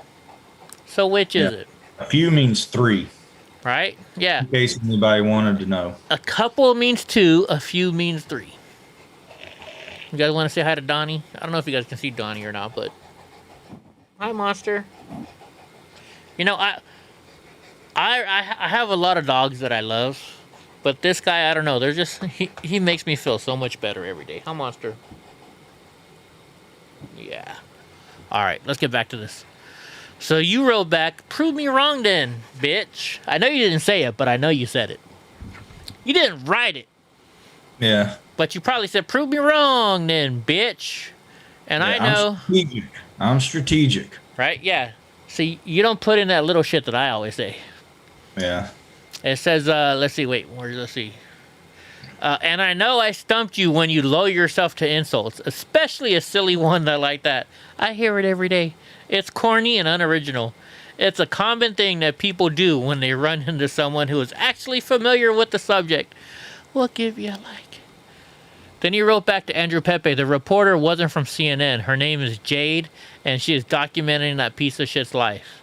So which is it? A few means 3. Right? Yeah. In case anybody wanted to know. A couple means 2, a few means 3. You guys want to say hi to Donnie? I don't know if you guys can see Donnie or not, but... Hi, Monster. You know, I have a lot of dogs that I love, but this guy, I don't know. They're just... He makes me feel so much better every day. Hi, Monster. Yeah. Alright, let's get back to this. So you wrote back, prove me wrong then, bitch. I know you didn't say it, but I know you said it. You didn't write it. Yeah. But you probably said, prove me wrong then, bitch. And Yeah, I know. I'm strategic. Right? Yeah. See, you don't put in that little shit that I always say. Yeah. It says, let's see, wait, let's see. And I know I stumped you when you lower yourself to insults, especially a silly one like that. I hear it every day. It's corny and unoriginal. It's a common thing that people do when they run into someone who is actually familiar with the subject. We'll give you a like. Then he wrote back to Andrew Pepe. The reporter wasn't from CNN. Her name is Jade, and she is documenting that piece of shit's life.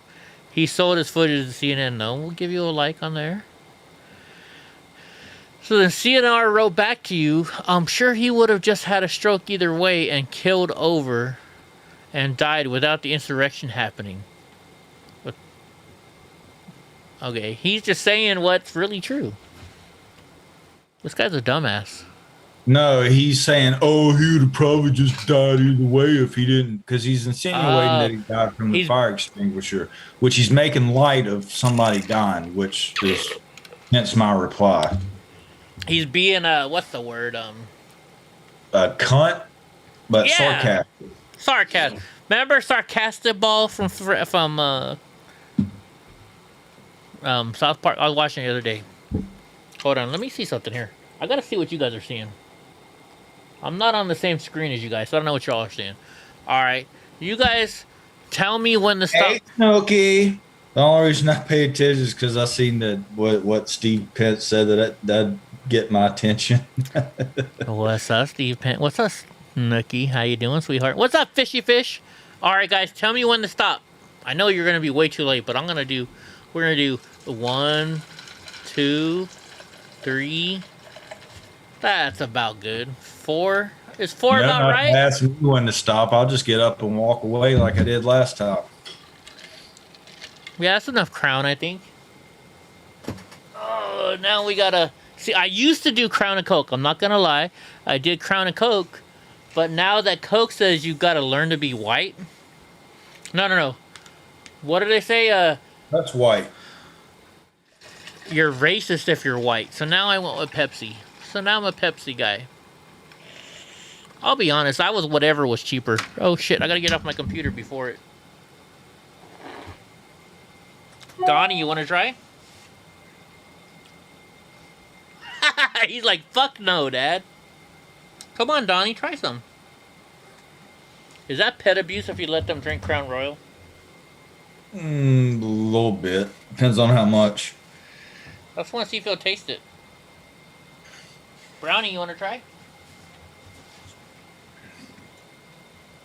He sold his footage to CNN. No, we'll give you a like on there. So then CNR wrote back to you. I'm sure he would have just had a stroke either way and killed over and died without the insurrection happening. But, okay, he's just saying what's really true. This guy's a dumbass. No, he's saying, oh, he would have probably just died either way if he didn't, because he's insinuating that he died from the fire extinguisher, which he's making light of somebody dying, which is hence my reply. He's being what's the word? A cunt, but sarcastic. Sarcastic. Remember Sarcastic Ball from South Park? I was watching it the other day. Hold on, let me see something here. I gotta see what you guys are seeing. I'm not on the same screen as you guys, so I don't know what y'all are seeing. Alright. You guys tell me when to stop. Hey, Snooky. The only reason I paid attention is because I seen that what Steve Pence said that'd get my attention. What's up, Steve Pence? What's up, Snooky? How you doing, sweetheart? What's up, Fishy Fish? Alright, guys, tell me when to stop. I know you're gonna be way too late, but we're gonna do 1, 2, 3. That's about good. 4. Is 4 about right? Ask me when to stop. I'll just get up and walk away like I did last time. Yeah, that's enough Crown, I think. Oh, now we gotta... See, I used to do Crown and Coke. I'm not gonna lie. I did Crown and Coke. But now that Coke says you've got to learn to be white. No. What do they say? That's white. You're racist if you're white. So now I went with Pepsi. So now I'm a Pepsi guy. I'll be honest. I was whatever was cheaper. Oh, shit. I got to get off my computer before it. Donnie, you want to try? He's like, fuck no, Dad. Come on, Donnie, try some. Is that pet abuse if you let them drink Crown Royal? A little bit. Depends on how much. I just want to see if he'll taste it. Brownie, you want to try?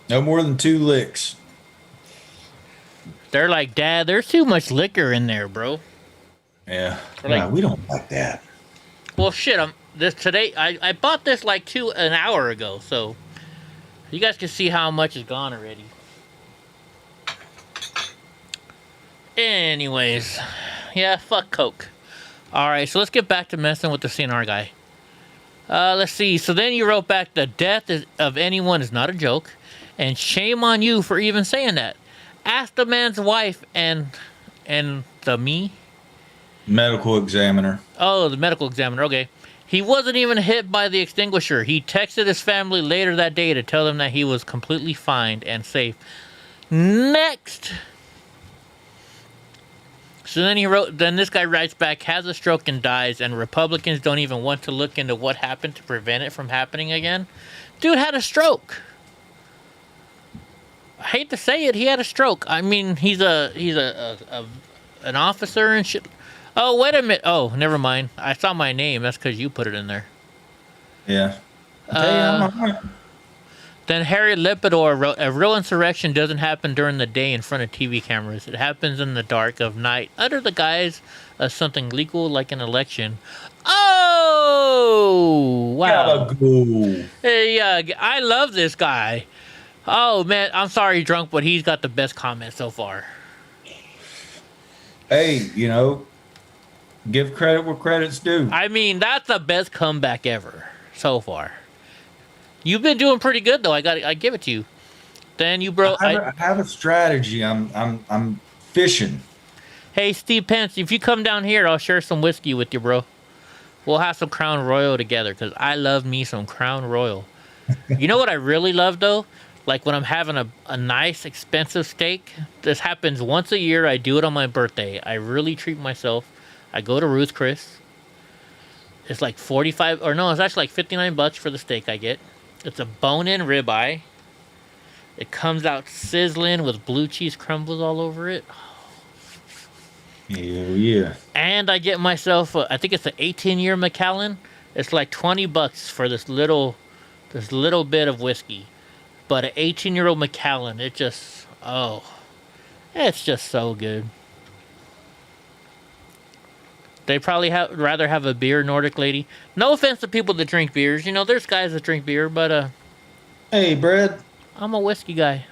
No more than 2 licks. They're like, Dad, there's too much liquor in there, bro. Yeah. Like, we don't like that. Well, shit, I bought this like an hour ago, so you guys can see how much is gone already. Anyways, yeah, fuck Coke. Alright, so let's get back to messing with the CNR guy. Let's see, so then you wrote back, the death of anyone is not a joke, and shame on you for even saying that. Ask the man's wife and the me? Medical examiner. Oh, the medical examiner. Okay. He wasn't even hit by the extinguisher. He texted his family later that day to tell them that he was completely fine and safe. Next. So then he wrote, then this guy writes back, has a stroke and dies, and Republicans don't even want to look into what happened to prevent it from happening again. Dude had a stroke. I hate to say it, he had a stroke. I mean, he's an officer and shit. Oh, wait a minute. Oh, never mind. I saw my name. That's because you put it in there. Yeah. I'm all right. Then Harry Lepidor wrote, a real insurrection doesn't happen during the day in front of TV cameras. It happens in the dark of night under the guise of something legal like an election. Oh, wow. Gotta go. Hey, I love this guy. Oh, man, I'm sorry, drunk, but he's got the best comment so far. Hey, give credit where credit's due. I mean, that's the best comeback ever so far. You've been doing pretty good though. I give it to you. Then you broke. I have a strategy. I'm fishing. Hey, Steve Pence, if you come down here, I'll share some whiskey with you, bro. We'll have some Crown Royal together because I love me some Crown Royal. You know what I really love though? Like when I'm having a nice, expensive steak. This happens once a year. I do it on my birthday. I really treat myself. I go to Ruth's Chris. It's like 45, or no, it's actually like $59 for the steak I get. It's a bone-in ribeye. It comes out sizzling with blue cheese crumbles all over it. Hell yeah. And I get myself, I think it's an 18-year Macallan. It's like $20 for this little bit of whiskey. But an 18-year-old Macallan, it just, it's just so good. They probably rather have a beer, Nordic lady. No offense to people that drink beers. There's guys that drink beer, but Hey, Brad. I'm a whiskey guy.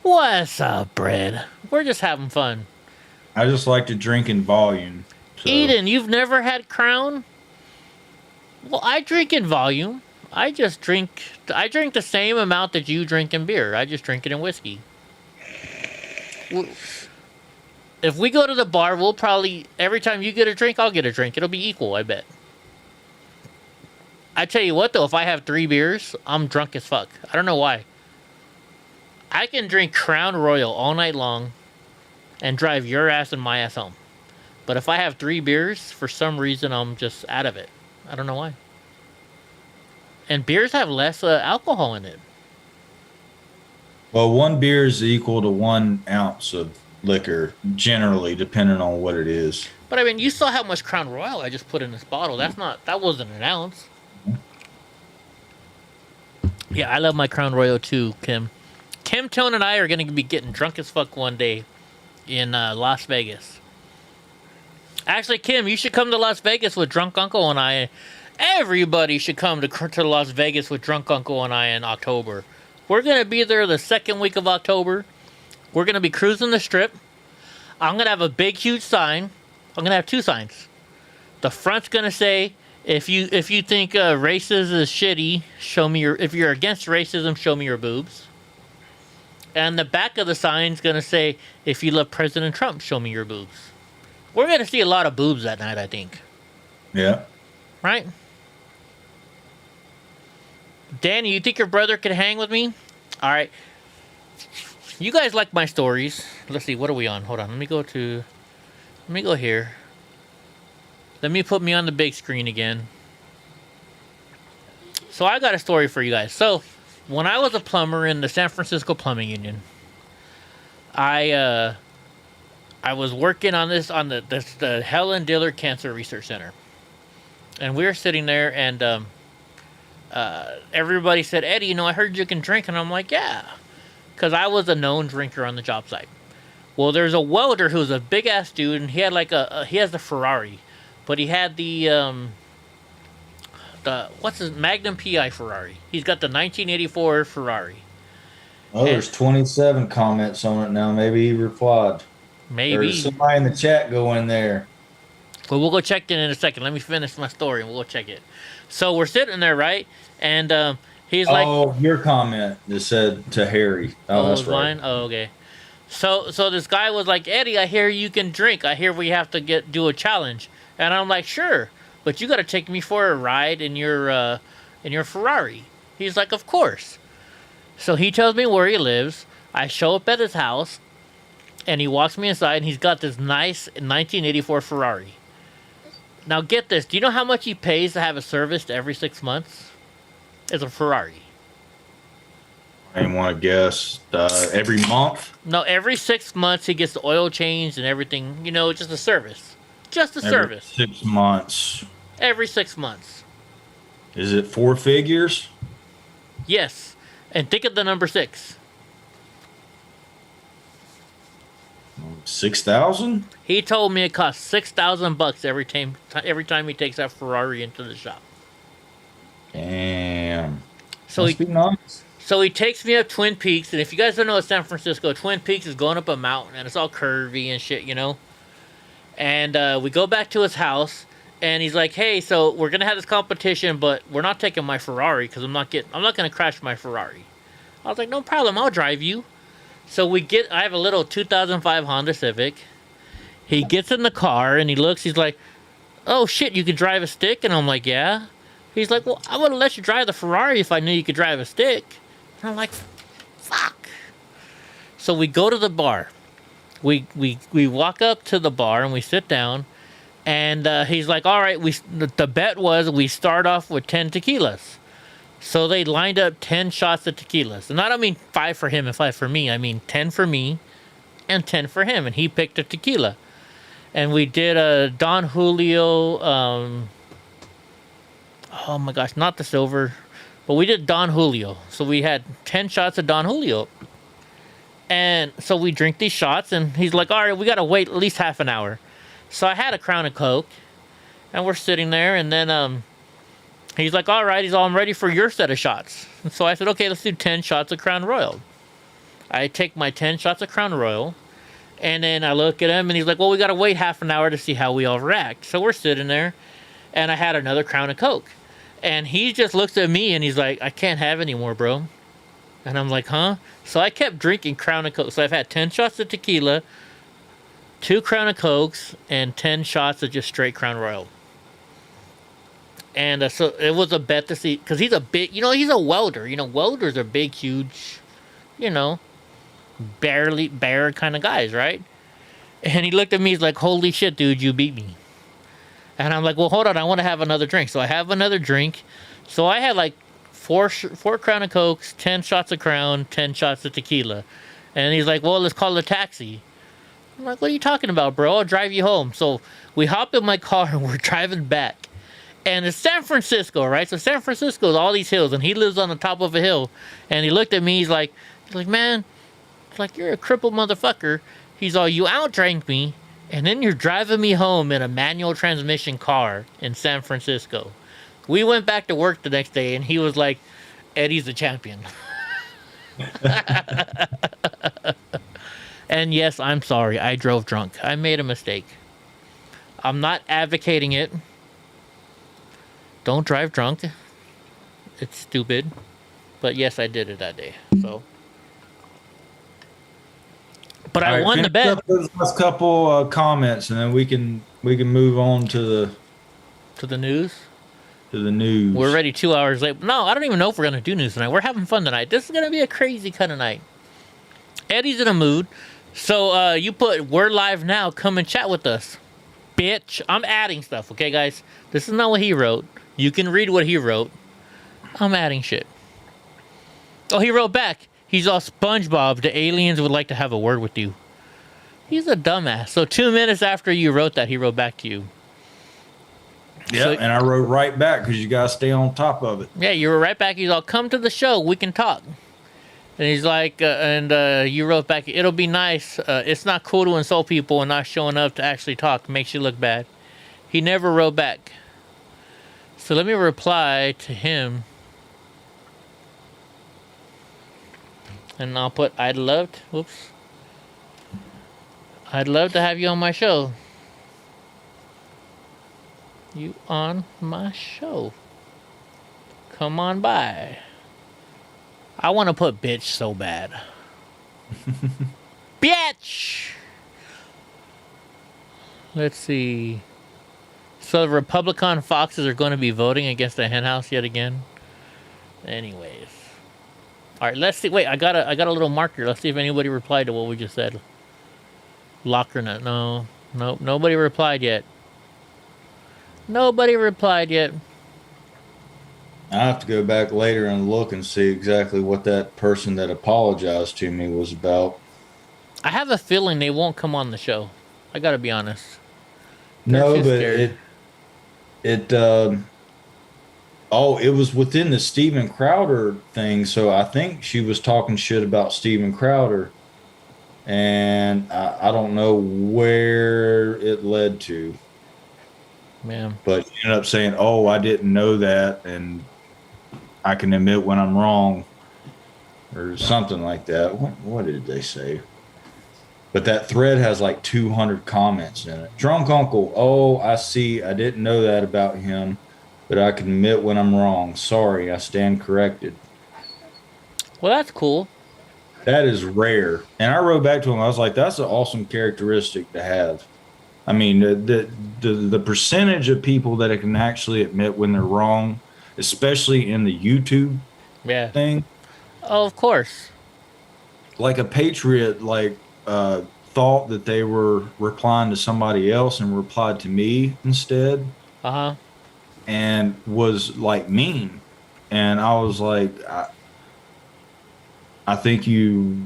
What's up, Brad? We're just having fun. I just like to drink in volume. So. Eden, you've never had Crown? Well, I drink in volume. I drink the same amount that you drink in beer. I just drink it in whiskey. If we go to the bar, we'll probably, every time you get a drink, I'll get a drink. It'll be equal, I bet. I tell you what, though, if I have 3 beers, I'm drunk as fuck. I don't know why. I can drink Crown Royal all night long and drive your ass and my ass home. But if I have 3 beers, for some reason, I'm just out of it. I don't know why. And beers have less alcohol in it. Well, 1 beer is equal to 1 ounce of liquor, generally, depending on what it is. But I mean, you saw how much Crown Royal I just put in this bottle. That wasn't an ounce. Yeah, I love my Crown Royal too, Kim. Kim, Tone, and I are going to be getting drunk as fuck one day in Las Vegas. Actually, Kim, you should come to Las Vegas with Drunk Uncle and I. Everybody should come to Las Vegas with Drunk Uncle and I in October. We're going to be there the 2nd week of October. We're going to be cruising the strip. I'm going to have a big, huge sign. I'm going to have 2 signs. The front's going to say, if you think racism is shitty, if you're against racism, show me your boobs. And the back of the sign's going to say, if you love President Trump, show me your boobs. We're going to see a lot of boobs that night, I think. Yeah. Right? Danny, you think your brother could hang with me? All right. You guys like my stories. Let's see, what are we on? Hold on, let me go here. Let me put me on the big screen again. So I got a story for you guys. So, when I was a plumber in the San Francisco Plumbing Union, I was working on the Helen Dillard Cancer Research Center. And we were sitting there and everybody said, Eddie, I heard you can drink. And I'm like, yeah. Because I was a known drinker on the job site. Well, there's a welder who's a big ass dude, and he had he has the Ferrari, but he had the what's his Magnum PI Ferrari. He's got the 1984 Ferrari. Oh, there's 27 comments on it now. Maybe he replied. Maybe. There's somebody in the chat go in there. Well, we'll go check it in a second. Let me finish my story, and we'll go check it. So we're sitting there, right? And he's like, "Oh, your comment that said to Harry." Oh, that's right. Mine? Oh, okay. So this guy was like, Eddie, I hear you can drink. I hear we have to do a challenge. And I'm like, sure, but you got to take me for a ride in your Ferrari. He's like, of course. So he tells me where he lives. I show up at his house. And he walks me inside, and he's got this nice 1984 Ferrari. Now get this. Do you know how much he pays to have it serviced every 6 months? It's a Ferrari. I didn't want to guess. Every month? No, every 6 months he gets the oil changed and everything. You know, just a service. Just a service. 6 months. Every 6 months. Is it 4 figures? Yes. And think of the number 6. 6,000? He told me it costs $6,000 every time he takes that Ferrari into the shop. Damn. So Must be nice. So he takes me up Twin Peaks, and if you guys don't know San Francisco, Twin Peaks is going up a mountain, and it's all curvy and shit, you know? And we go back to his house, and he's like, hey, so we're going to have this competition, but we're not taking my Ferrari, because I'm not going to crash my Ferrari. I was like, no problem, I'll drive you. So I have a little 2005 Honda Civic. He gets in the car, and he looks, he's like, oh shit, you can drive a stick? And I'm like, yeah. He's like, well, I would have let you drive the Ferrari if I knew you could drive a stick. And I'm like, fuck. So we go to the bar. We walk up to the bar and we sit down. And he's like, all right, the bet was we start off with 10 tequilas. So they lined up 10 shots of tequilas. And I don't mean 5 for him and 5 for me. I mean 10 for me and 10 for him. And he picked a tequila. And we did a Don Julio, oh my gosh, not the silver. But we did Don Julio. So we had 10 shots of Don Julio. And so we drink these shots. And he's like, all right, we got to wait at least half an hour. So I had a Crown of Coke. And we're sitting there. And then he's like, all right, I'm ready for your set of shots. And so I said, okay, let's do 10 shots of Crown Royal. I take my 10 shots of Crown Royal. And then I look at him. And he's like, well, we got to wait half an hour to see how we all react. So we're sitting there. And I had another Crown of Coke. And he just looks at me and he's like, I can't have any more, bro. And I'm like, huh? So I kept drinking Crown of Coke. So I've had 10 shots of tequila, 2 Crown of Cokes, and 10 shots of just straight Crown Royal. And so it was a bet to see, because he's a big, he's a welder. Welders are big, huge, bear kind of guys, right? And he looked at me, he's like, holy shit, dude, you beat me. And I'm like, well, hold on, I want to have another drink. So I have another drink. So I had like four Crown of Cokes, 10 shots of Crown, 10 shots of tequila. And he's like, well, let's call a taxi. I'm like, what are you talking about, bro? I'll drive you home. So we hop in my car and we're driving back. And it's San Francisco, right? So San Francisco is all these hills. And he lives on the top of a hill. And he looked at me, he's like, man, it's like, you're a crippled motherfucker. He's all, you outdrank me. And then you're driving me home in a manual transmission car in San Francisco. We went back to work the next day, and he was like, Eddie's the champion. And yes, I'm sorry. I drove drunk. I made a mistake. I'm not advocating it. Don't drive drunk. It's stupid. But yes, I did it that day. So... But I won the bet. Those last couple comments, and then we can move on to the news. To the news. We're already 2 hours late. No, I don't even know if we're gonna do news tonight. We're having fun tonight. This is gonna be a crazy kind of night. Eddie's in a mood, so you put "We're live now." Come and chat with us, bitch. I'm adding stuff, okay, guys. This is not what he wrote. You can read what he wrote. I'm adding shit. Oh, he wrote back. He's all SpongeBob. The aliens would like to have a word with you. He's a dumbass. So 2 minutes after you wrote that, he wrote back to you. Yeah, so, and I wrote right back because you got to stay on top of it. Yeah, you were right back. He's all, come to the show. We can talk. And he's like, you wrote back, it'll be nice. It's not cool to insult people and not showing up to actually talk. Makes you look bad. He never wrote back. So let me reply to him. And I'll put, I'd love to have you on my show. You on my show. Come on by. I want to put bitch so bad. Bitch! Let's see. So the Republican foxes are going to be voting against the henhouse yet again? Anyways. All right, let's see. Wait, I got a little marker. Let's see if anybody replied to what we just said. Lockernut. No. Nope. Nobody replied yet. Nobody replied yet. I have to go back later and look and see exactly what that person that apologized to me was about. I have a feeling they won't come on the show. I gotta be honest. No, too but scared. it was within the Steven Crowder thing, so I think she was talking shit about Steven Crowder, and I don't know where it led to, Man. but she ended up saying, "Oh, I didn't know that, and I can admit when I'm wrong," or something like that. What did they say? But that thread has like 200 comments in it. Drunk uncle. Oh, I see. I didn't know that about him, but I can admit when I'm wrong. Sorry, I stand corrected. Well, that's cool. That is rare. And I wrote back to him. I was like, that's an awesome characteristic to have. I mean, the percentage of people that can actually admit when they're wrong, especially in the YouTube Yeah. thing. Oh, of course. Like a patriot, thought that they were replying to somebody else and replied to me instead, Uh-huh. and was like mean. And I was like, I think you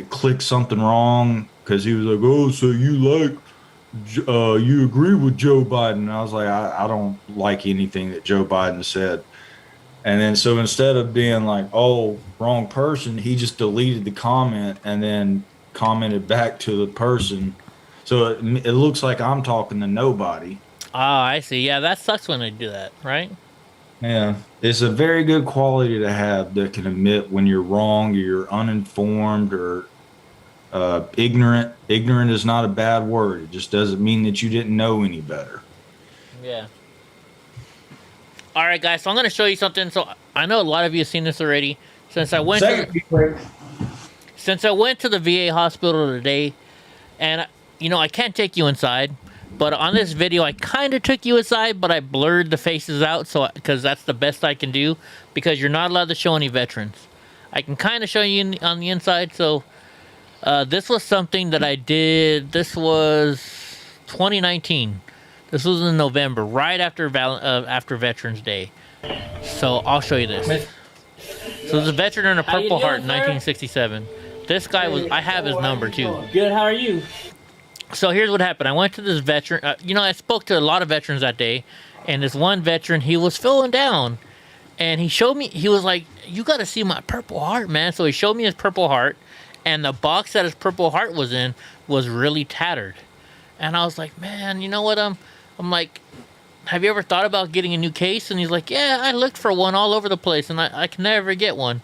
clicked something wrong, because he was like, oh, so you agree with Joe Biden? And I was like, I don't like anything that Joe Biden said. And then so instead of being like, oh, wrong person, he just deleted the comment and then commented back to the person. So it looks like I'm talking to nobody. Ah, I see. Yeah, that sucks when they do that, right? Yeah, it's a very good quality to have, that can admit when you're wrong, you're uninformed, or ignorant. Ignorant is not a bad word. It just doesn't mean that you didn't know any better. Yeah. All right, guys. So I'm gonna show you something. So I know a lot of you have seen this already. Since I went to the VA hospital today, and I can't take you inside, but on this video I kind of took you inside, but I blurred the faces out, so because that's the best I can do, because you're not allowed to show any veterans. I can kind of show you on the inside. So this was something that I did. This was 2019. This was in November, right after Veterans Day. So I'll show you this. So there's a veteran in a Purple Heart in 1967. This guy I have his number too. Good, how are you? So here's what happened. I went to this veteran. I spoke to a lot of veterans that day, and this one veteran, he was feeling down, and he showed me. He was like, "You got to see my Purple Heart, man." So he showed me his Purple Heart, and the box that his Purple Heart was in was really tattered. And I was like, "Man, you know what? I'm like, have you ever thought about getting a new case?" And he's like, "Yeah, I looked for one all over the place, and I can never get one."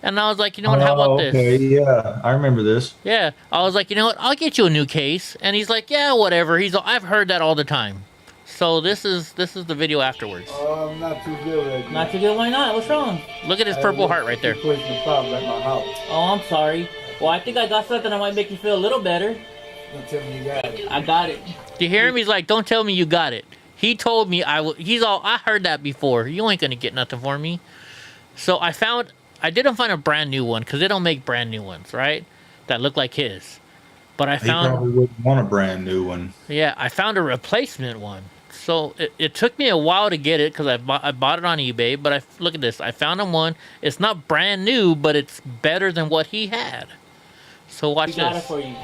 And I was like, "You know what? How about this?" Okay, yeah, I remember this. Yeah, I was like, "You know what? I'll get you a new case." And he's like, "Yeah, whatever." I've heard that all the time. So this is the video afterwards. Not too good right now. Not too good, why not? What's wrong? Look at his Purple Heart right there. Place the problem at my house. Oh, I'm sorry. Well, I think I got something that might make you feel a little better. Don't tell me you got it. I got it. Do you hear him? He's like, "Don't tell me you got it." He told me I heard that before. You ain't gonna get nothing for me. So I didn't find a brand new one, because they don't make brand new ones, right? That look like his. But He probably wouldn't want a brand new one. Yeah, I found a replacement one. So it took me a while to get it, because I bought it on eBay. But look at this. I found him one. It's not brand new, but it's better than what he had. So watch We got it this. for you.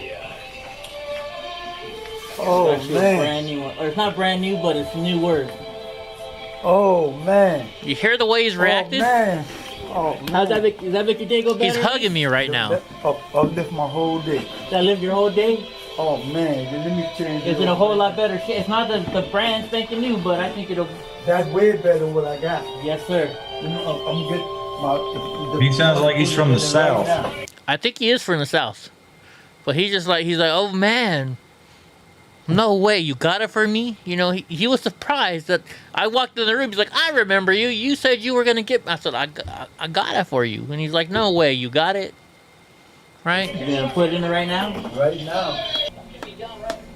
Oh, Actually, a man. brand new one. Or it's not brand new, but it's new word. Oh, man. You hear the way he's reacting? Oh, man. Oh, man. Does that make your day go better? He's hugging me right now. Uplift my whole day. Does that live your whole day? Oh, man. Let me change It's in a whole lot better shit. It's not the brand spanking new, but I think it'll... That's way better than what I got. Yes, sir. I'm good. He sounds like he's from the South. I think he is from the South. But he's like, "Oh, man. No way, you got it for me?" He was surprised that I walked in the room. He's like, "I remember you. You said you were going to get..." I said, I got it for you. And he's like, "No way, you got it?" Right? You gonna put it in there right now? Right now.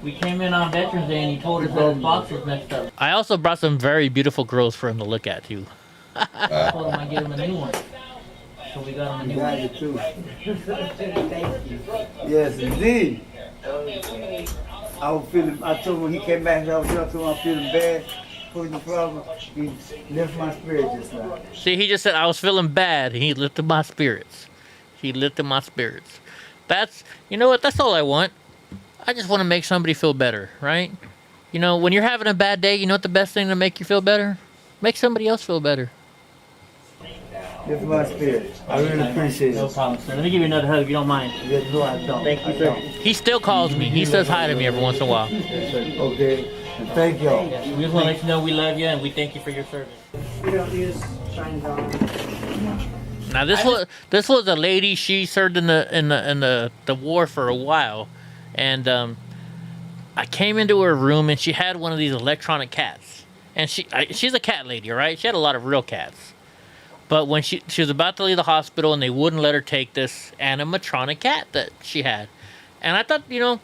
We came in on Veterans Day and he told us that his box was messed up. I also brought some very beautiful girls for him to look at, too. I told him I'd give him a new one. So we got him a You new got one. it too. Yes, indeed. I was feeling, I told him when he came back, I was telling him I'm feeling bad for the problem. He left my spirit just now. See, he just said I was feeling bad. He lifted my spirits. He lifted my spirits. That's, you know what? That's all I want. I just want to make somebody feel better, right? You know, when you're having a bad day, you know what the best thing to make you feel better? Make somebody else feel better. Lift my spirit. I really appreciate No it. problem, sir. Let me give you another hug if you don't mind. Yes, no, I don't. Thank you, I sir. don't. He still calls me. He says hi to me every once in a while. Okay, and thank y'all. We just want to let you know we love you and we thank you for your service. Now this was a lady. She served in the war for a while, and I came into her room and she had one of these electronic cats, and she's a cat lady, right? She had a lot of real cats, but when she was about to leave the hospital and they wouldn't let her take this animatronic cat that she had, and I thought, you know,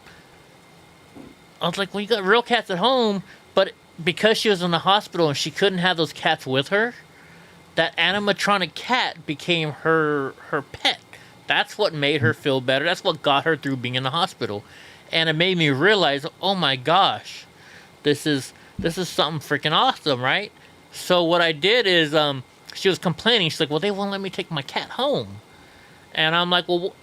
I was like, well, you got real cats at home, but because she was in the hospital and she couldn't have those cats with her, that animatronic cat became her pet. That's what made her feel better. That's what got her through being in the hospital. And it made me realize, oh my gosh, this is something freaking awesome, right? So what I did is, she was complaining. She's like, well, they won't let me take my cat home. And I'm like, well,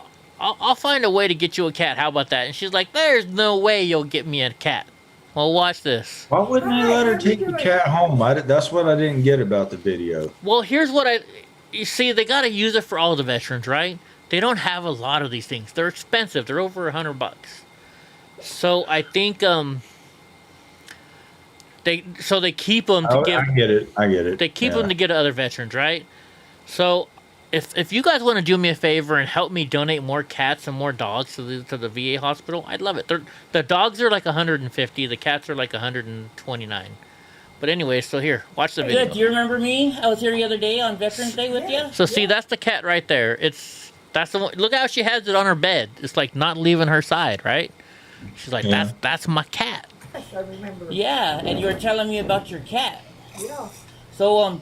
I'll find a way to get you a cat. How about that? And she's like, there's no way you'll get me a cat. Well, watch this. Why wouldn't they let her take the cat home? That's what I didn't get about the video. Well, here's what you see, they got to use it for all the veterans, right? They don't have a lot of these things. They're expensive. They're over $100. So I think they keep them to give. I get it. They keep them to get to other veterans, right? So if you guys want to do me a favor and help me donate more cats and more dogs to the VA hospital, I'd love it. The dogs are like 150. The cats are like 129. But anyway, so here, watch the video. Good. Do you remember me? I was here the other day on Veterans Day with you. So see, that's the cat right there. That's the one. Look how she has it on her bed. It's like not leaving her side, right? She's like, Yeah. that's my cat. I remember. Yeah, and you were telling me about your cat. Yeah. So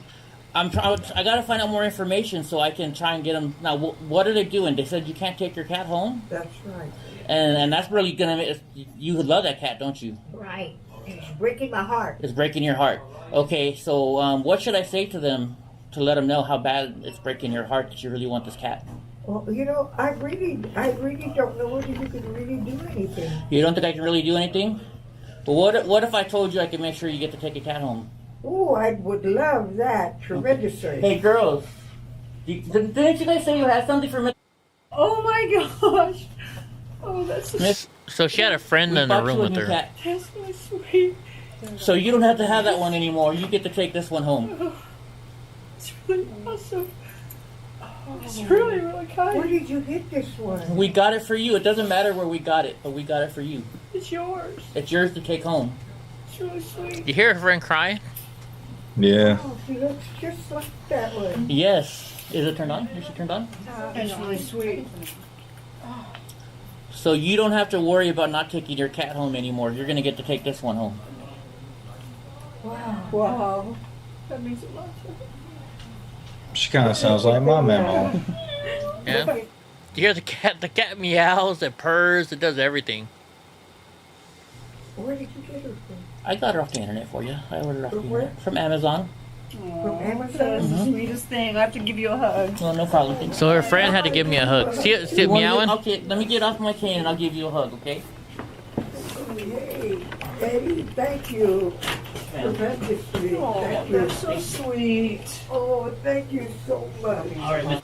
I gotta find out more information so I can try and get them. Now, what are they doing? They said you can't take your cat home, That's right. and that's really gonna make you would love that cat, don't you? Right. It's breaking my heart. It's breaking your heart. Okay, so what should I say to them to let them know how bad it's breaking your heart that you really want this cat? Well, you know, I really don't know whether you can really do anything. You don't think I can really do anything? Well, what if I told you I could make sure you get to take a cat home? Oh, I would love that tremendously. Hey, girls, didn't you guys say you had something for me? Oh my gosh. Oh, that's so, Miss, So she had a friend in the bought room you a with new her. cat. that's so sweet. So you don't have to have that one anymore. You get to take this one home. It's really awesome. It's really, really Where kind. did you get this one? We got it for you. It doesn't matter where we got it, but we got it for you. It's yours. It's yours to take home. It's really sweet. You hear her friend crying? Yeah. Oh, she looks just like that one. Yes. Is it turned on? Is she turned on? It's really sweet. So you don't have to worry about not taking your cat home anymore. You're gonna get to take this one home. Wow. Wow. That means a lot. She kind of sounds like my mama. Yeah. You hear the cat? The cat meows, it purrs, it does everything. Where did you get her from? I got her off the internet for you. I ordered off the From where? internet. From Amazon. From Amazon? That's the sweetest thing. I have to give you a hug. Well, no problem. So her friend had to give me a hug. See it You wanna meowing? get- Okay, let me get off my cane and I'll give you a hug, okay? Hey, Eddie, thank you. Tremendously. Oh, Thank you. that's so sweet. Oh, thank you so much. All right, Miss.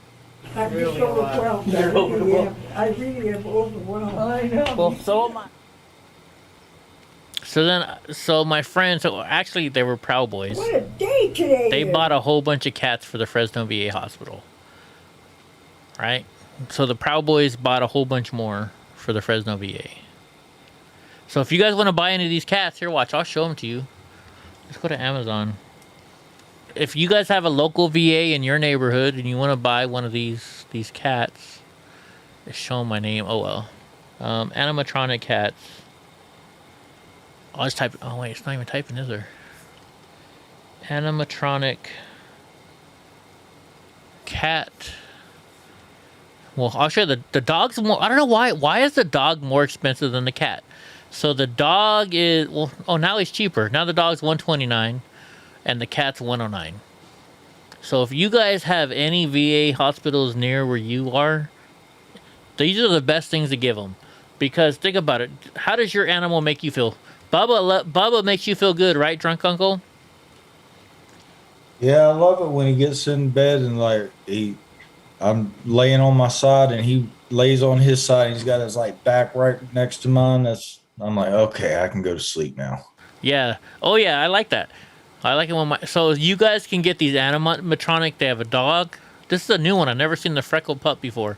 I'm just overwhelmed. You're overwhelmed. I really am overwhelmed. I know. Well, so am I. So my friends, so actually they were Proud Boys. What a day today They is. bought a whole bunch of cats for the Fresno VA hospital. Right? So the Proud Boys bought a whole bunch more for the Fresno VA. So if you guys want to buy any of these cats, here, watch, I'll show them to you. Let's go to Amazon. If you guys have a local VA in your neighborhood and you want to buy one of these cats, it's showing my name. Oh well. Animatronic cats. Oh, let's type. Oh wait, it's not even typing, is there? Animatronic cat Well, I'll show you the dog's more. I don't know why. Why is the dog more expensive than the cat? So the dog is now he's cheaper. Now the dog's $129, and the cat's $109. So if you guys have any VA hospitals near where you are, these are the best things to give them. Because think about it. How does your animal make you feel? Bubba makes you feel good, right, drunk uncle? Yeah, I love it when he gets in bed and like I'm laying on my side and he lays on his side. And he's got his like back right next to mine. I'm like, okay, I can go to sleep now. Yeah. Oh yeah, I like that. I like it when so you guys can get these animatronic. They have a dog. This is a new one. I've never seen the freckled pup before.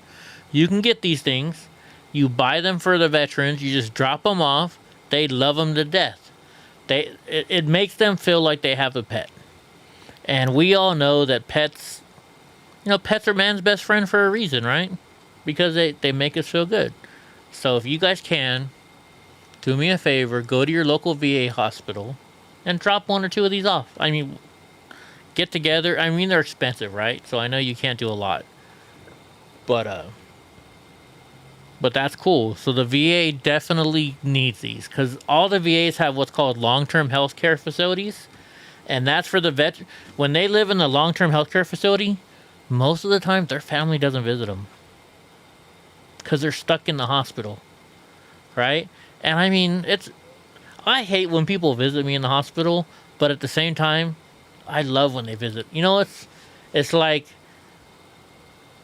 You can get these things. You buy them for the veterans. You just drop them off. They love them to death. It makes them feel like they have a pet. And we all know that pets, pets are man's best friend for a reason, right? Because they make us feel good. So if you guys can, do me a favor, go to your local VA hospital and drop one or two of these off. I mean, get together. I mean, they're expensive, right? So I know you can't do a lot. But that's cool. So the VA definitely needs these because all the VAs have what's called long-term health care facilities. And that's for the when they live in the long-term health care facility, most of the time their family doesn't visit them because they're stuck in the hospital, right? And I mean, I hate when people visit me in the hospital, but at the same time, I love when they visit. It's like,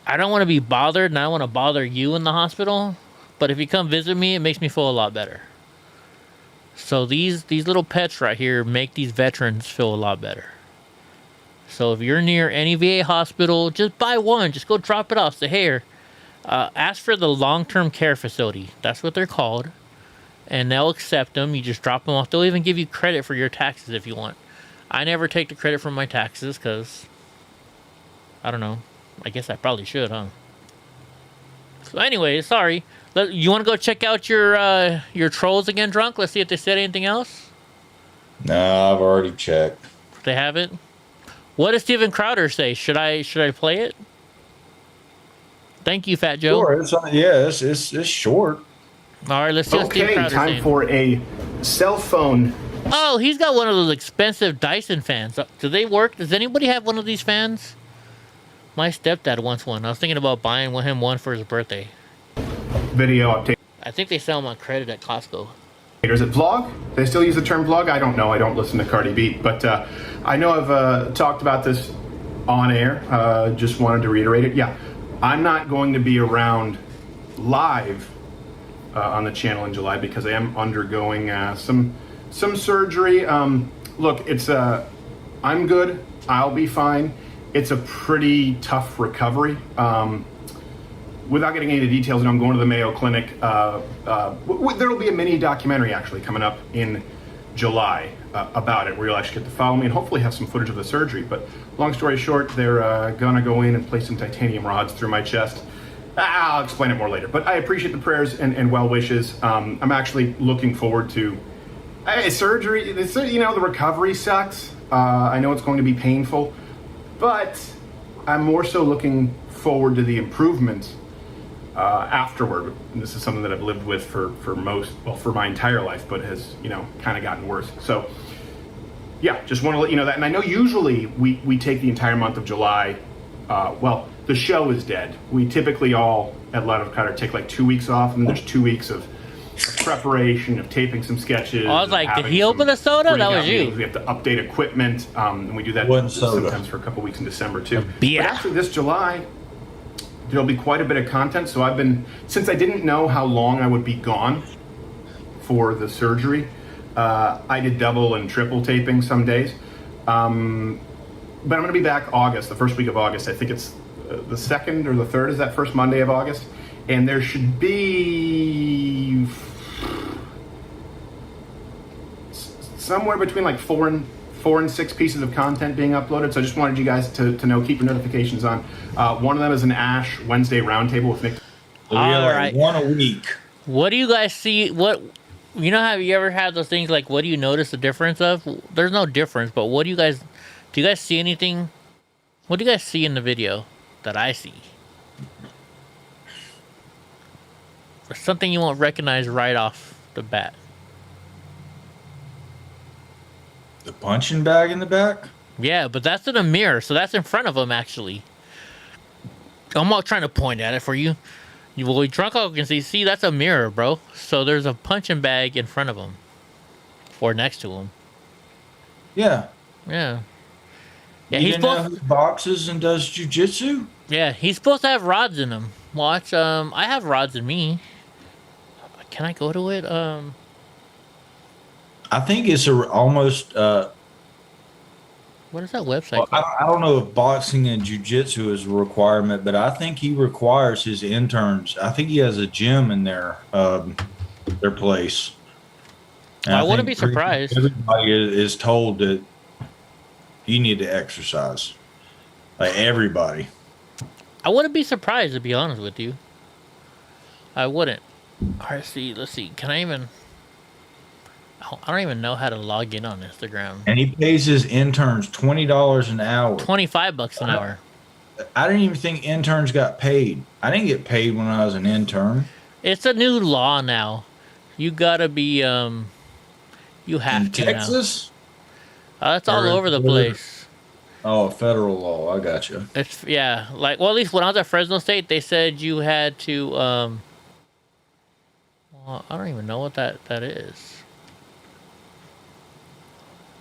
I don't want to be bothered and I don't want to bother you in the hospital, but if you come visit me, it makes me feel a lot better. So these little pets right here make these veterans feel a lot better. So if you're near any VA hospital, just buy one. Just go drop it off. Say, hey, ask for the long-term care facility. That's what they're called. And they'll accept them. You just drop them off. They'll even give you credit for your taxes if you want. I never take the credit from my taxes because, I don't know. I guess I probably should, huh? So anyway, sorry. You want to go check out your trolls again, drunk? Let's see if they said anything else. No, I've already checked. They haven't. What does Steven Crowder say? Should I play it? Thank you, Fat Joe. Sure, it's short. All right, let's see what Steven Crowder's saying. Time for a cell phone. Oh, he's got one of those expensive Dyson fans. Do they work? Does anybody have one of these fans? My stepdad wants one. I was thinking about buying him one for his birthday. Video update. I think they sell them on credit at Costco. Is it vlog? They still use the term vlog? I don't know. I don't listen to Cardi B. But I know I've talked about this on air. Just wanted to reiterate it. Yeah, I'm not going to be around live on the channel in July because I am undergoing some surgery. Look, it's I'm good. I'll be fine. It's a pretty tough recovery. Without getting into details, I'm going to the Mayo Clinic. There will be a mini documentary actually coming up in July about it, where you'll actually get to follow me and hopefully have some footage of the surgery. But long story short, they're gonna go in and place some titanium rods through my chest. I'll explain it more later. But I appreciate the prayers and well wishes. I'm actually looking forward to surgery. The recovery sucks. I know it's going to be painful, but I'm more so looking forward to the improvement afterward. And this is something that I've lived with for my entire life, but has kind of gotten worse. So yeah, just want to let you know that. And I know usually we take the entire month of July. Well, the show is dead. We typically all at Light of Cutter take like 2 weeks off, and then there's 2 weeks of preparation, of taping some sketches. I was like, did he open a soda? That was you. We have to update equipment, and we do that sometimes for a couple weeks in December too. Yeah. But actually this July, there'll be quite a bit of content. So since I didn't know how long I would be gone for the surgery, I did double and triple taping some days. But I'm going to be back the first week of August. I think it's the 2nd or the 3rd is that first Monday of August. And there should be somewhere between like four and 6 pieces of content being uploaded. So I just wanted you guys to know, keep your notifications on. One of them is an Ash Wednesday roundtable with Nick. All right. One a week. What do you guys see? Have you ever had those things like, what do you notice the difference of? There's no difference, but do you guys see anything? What do you guys see in the video that I see? something you won't recognize right off the bat. The punching bag in the back? Yeah, but that's in a mirror, so that's in front of him, actually. I'm not trying to point at it for you. Well, drunk uncle can see, that's a mirror, bro. So there's a punching bag in front of him. Or next to him. Yeah. Yeah. Yeah, You he's didn't know supposed. who boxes and does jujitsu? Yeah, he's supposed to have rods in him. Watch, I have rods in me. Can I go to it? I think it's almost. What is that website? I don't know if boxing and jujitsu is a requirement, but I think he requires his interns. I think he has a gym in their place. And I wouldn't think be surprised. Everybody is told that you need to exercise. Like everybody. I wouldn't be surprised, to be honest with you. I wouldn't. All right, let's see. Can I even... I don't even know how to log in on Instagram. And he pays his interns $20 an hour. $25 an hour. I didn't even think interns got paid. I didn't get paid when I was an intern. It's a new law now. You gotta be, you have In to Texas? now. It's all over the place. Oh, federal law. I got you. It's, yeah. Like, well, at least when I was at Fresno State, they said you had to, well, I don't even know what that is.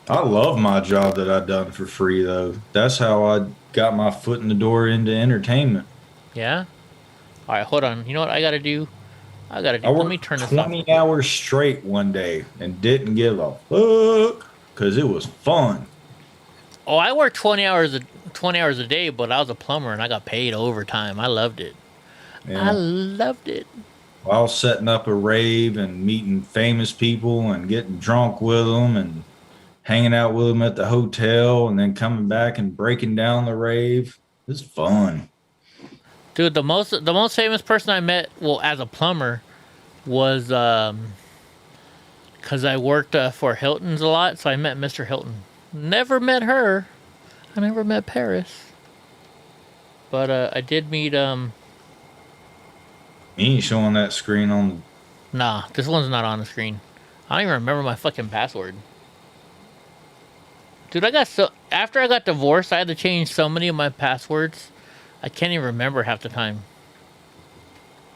I love my job that I've done for free, though. That's how I got my foot in the door into entertainment. Yeah? All right, hold on. You know what I got to do? I Let me turn this off. 20 hours straight one day and didn't give a fuck because it was fun. Oh, I worked 20 hours a day, but I was a plumber and I got paid overtime. I loved it. Yeah. I loved it. I was setting up a rave and meeting famous people and getting drunk with them and hanging out with them at the hotel and then coming back and breaking down the rave. It's fun. Dude, the most famous person I met, well, as a plumber, was because I worked for Hilton's a lot, so I met Mr. Hilton. Never met her. I never met Paris. But I did meet You ain't showing that screen on. Nah, this one's not on the screen. I don't even remember my fucking password. Dude, after I got divorced, I had to change so many of my passwords. I can't even remember half the time.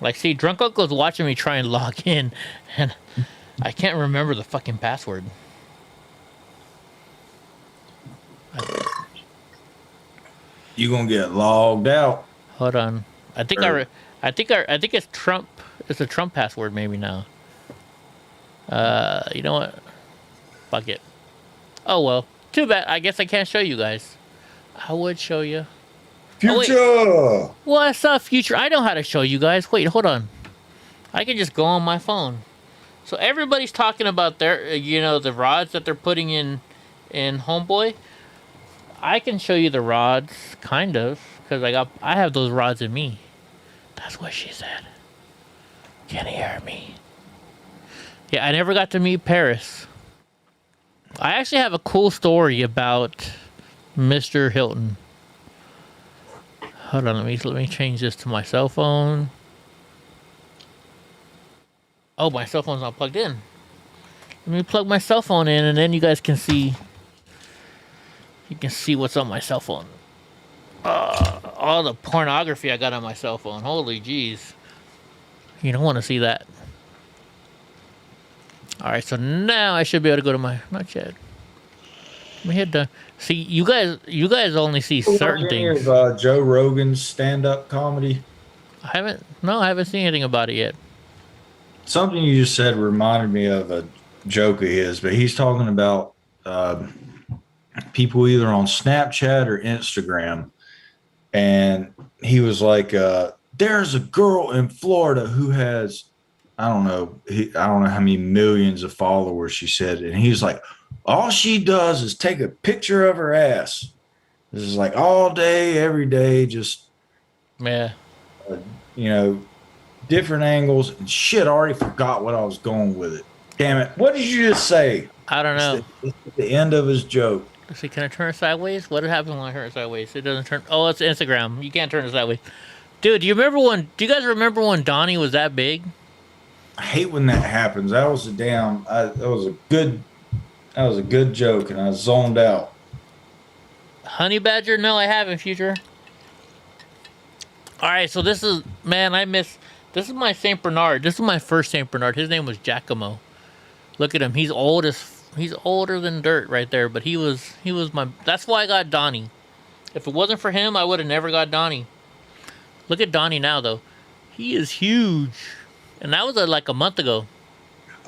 Like, see, drunk uncle's watching me try and log in, and I can't remember the fucking password. You gonna get logged out. Hold on. I think it's Trump. It's a Trump password maybe now. You know what? Fuck it. Oh well. Too bad. I guess I can't show you guys. I would show you. Future. Oh, what's up, future? I know how to show you guys. Wait, hold on. I can just go on my phone. So everybody's talking about their, the rods that they're putting in Homeboy. I can show you the rods, kind of, because I have those rods in me. That's what she said. Can you hear me? Yeah, I never got to meet Paris. I actually have a cool story about Mr. Hilton. Hold on, let me change this to my cell phone. Oh, my cell phone's not plugged in. Let me plug my cell phone in, and then you guys can see. You can see what's on my cell phone. All the pornography I got on my cell phone. Holy jeez. You don't want to see that. All right, so now I should be able to go to my... Not yet. Let me hit the... See, you guys only see certain things. Joe Rogan's stand-up comedy. I haven't seen anything about it yet. Something you just said reminded me of a joke of his, but he's talking about people either on Snapchat or Instagram. And he was like, there's a girl in Florida who has... I don't know how many millions of followers, she said. And he's like, all she does is take a picture of her ass. This is like all day, every day, just, Yeah. Different angles. And shit, I already forgot what I was going with it. Damn it. What did you just say? I don't know. It's the end of his joke. Let's see, can I turn it sideways? What happens when I turn it sideways? It doesn't turn... Oh, it's Instagram. You can't turn it sideways. Dude, do you guys remember when Donnie was that big? I hate when that happens. That was a good joke, and I zoned out. Honey badger? No, I haven't, Future. All right, so this is, man, this is my Saint Bernard. This is my first Saint Bernard. His name was Giacomo. Look at him. He's older than dirt right there, but he was my, that's why I got Donnie. If it wasn't for him, I would have never got Donnie. Look at Donnie now, though. He is huge. And that was like a month ago.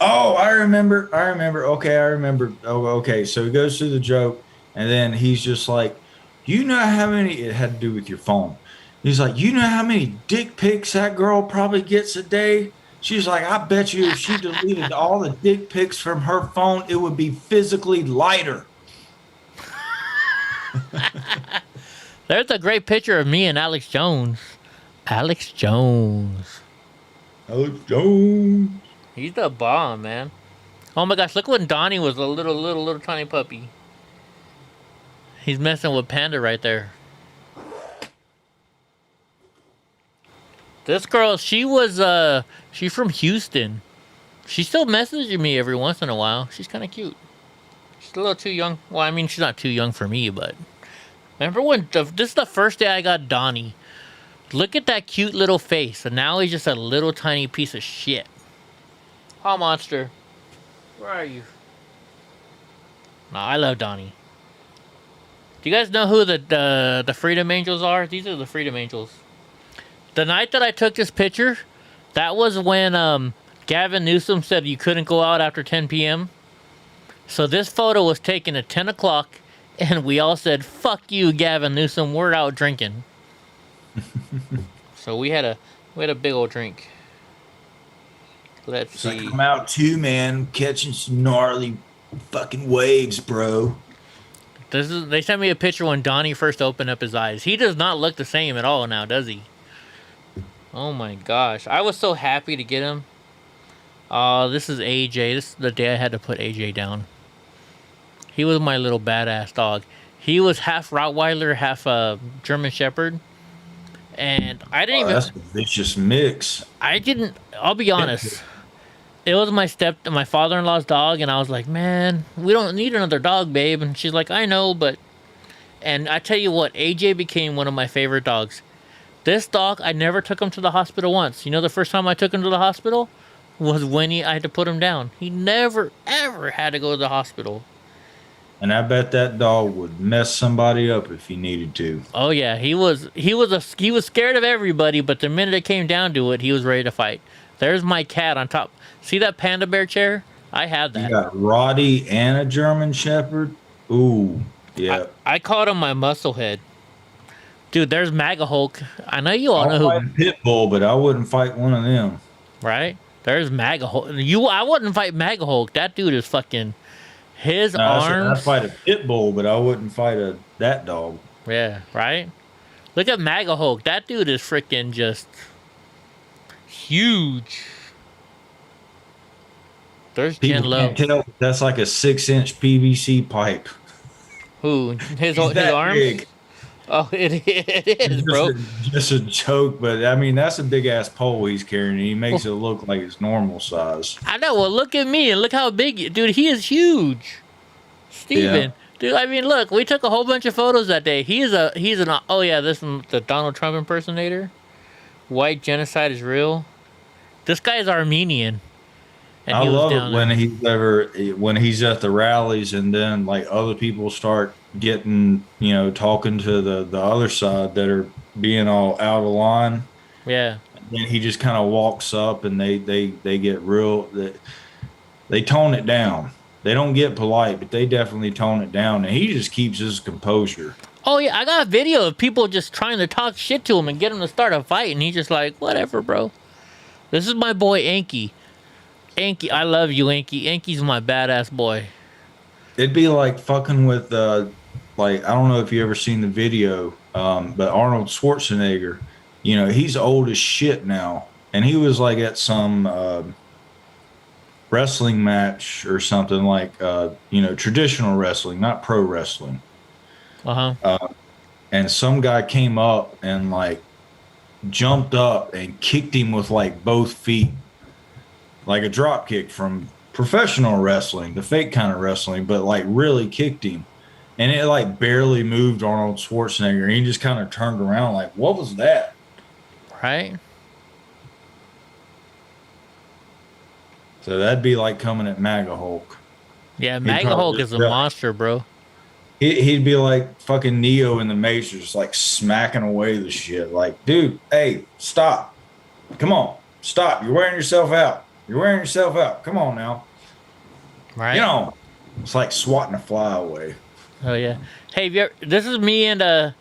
Oh, I remember. Okay, I remember. Oh, okay. So he goes through the joke, and then he's just like, you know how many, it had to do with your phone. He's like, you know how many dick pics that girl probably gets a day? She's like, I bet you if she deleted all the dick pics from her phone, it would be physically lighter. There's a great picture of me and Alex Jones. Alex Jones. He's the bomb, man. Oh my gosh, look when Donnie was a little tiny puppy. He's messing with Panda right there. This girl, she's from Houston. She still messages me every once in a while. She's kind of cute. She's a little too young. Well, I mean, she's not too young for me, but... Remember when, this is the first day I got Donnie. Look at that cute little face. And now he's just a little tiny piece of shit. Hi, monster. Where are you? No, I love Donnie. Do you guys know who the Freedom Angels are? These are the Freedom Angels. The night that I took this picture, that was when Gavin Newsom said you couldn't go out after 10 p.m. So this photo was taken at 10 o'clock, and we all said, fuck you, Gavin Newsom, we're out drinking. So we had a big old drink. Let's see. I'm out too, man. Catching some gnarly fucking waves, bro. They sent me a picture when Donnie first opened up his eyes. He does not look the same at all now, does he? Oh my gosh. I was so happy to get him. This is AJ. This is the day I had to put AJ down. He was my little badass dog. He was half Rottweiler, half German Shepherd. And I didn't even... That's a vicious mix. I'll be honest. It was my father-in-law's dog, and I was like, man, we don't need another dog, babe. And she's like, I know, but... And I tell you what, AJ became one of my favorite dogs. This dog, I never took him to the hospital once. You know the first time I took him to the hospital? Was when I had to put him down. He never, ever had to go to the hospital. And I bet that dog would mess somebody up if he needed to. Oh yeah, he was scared of everybody, but the minute it came down to it, he was ready to fight. There's my cat on top. See that panda bear chair? I had that. You got Roddy and a German Shepherd? Ooh, yeah. I called him my muscle head. Dude, there's MAGA Hulk. I know you all know who. I'll fight a pit bull, but I wouldn't fight one of them. Right? There's MAGA Hulk. I wouldn't fight MAGA Hulk. That dude is fucking... His arms... I'd fight a pit bull, but I wouldn't fight that dog. Yeah, right? Look at MAGA Hulk. That dude is freaking just... huge. There's Jen Lowe. Can't tell. That's like a 6-inch PVC pipe. Who? His arms? Big. Oh, it is, bro. Just a joke, but I mean, that's a big ass pole he's carrying. He makes it look like it's normal size. I know. Well, look at me and look how big, dude. He is huge, Steven. Yeah. Dude, I mean, look, we took a whole bunch of photos that day. Oh yeah, this is the Donald Trump impersonator. White genocide is real. This guy is Armenian. And I love it when he's at the rallies and then like other people start getting, talking to the other side that are being all out of line. Yeah. And he just kind of walks up and they get real. They tone it down. They don't get polite, but they definitely tone it down. And he just keeps his composure. Oh yeah, I got a video of people just trying to talk shit to him and get him to start a fight, and he's just like, whatever, bro. This is my boy Anky. Anky, I love you, Anky. Anky's my badass boy. It'd be like fucking with, I don't know if you ever seen the video, but Arnold Schwarzenegger, he's old as shit now. And he was like at some wrestling match or something like, traditional wrestling, not pro wrestling. And some guy came up and like jumped up and kicked him with like both feet. like a drop kick from professional wrestling, the fake kind of wrestling, but like really kicked him. And it like barely moved Arnold Schwarzenegger. And he just kind of turned around like, what was that? Right? So that'd be like coming at MAGA Hulk. Yeah, MAGA Hulk is a monster, bro. He'd be like fucking Neo in the Matrix, like smacking away the shit. Like, dude, hey, stop. Come on, stop. You're wearing yourself out. You're wearing yourself out. Come on now. Right? You know, it's like swatting a fly away. Oh, yeah. Hey, this is me and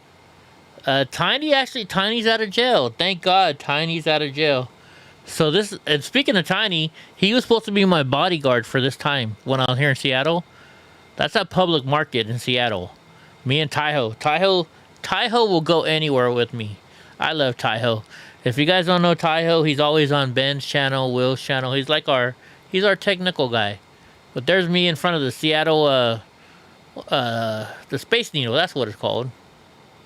Tiny. Actually, Tiny's out of jail. Thank God Tiny's out of jail. So and speaking of Tiny, he was supposed to be my bodyguard for this time when I was here in Seattle. That's a public market in Seattle. Me and Taiho. Taiho will go anywhere with me. I love Taiho. If you guys don't know Taiho, he's always on Ben's channel, Will's channel. He's our technical guy. But there's me in front of the Seattle, the Space Needle. That's what it's called.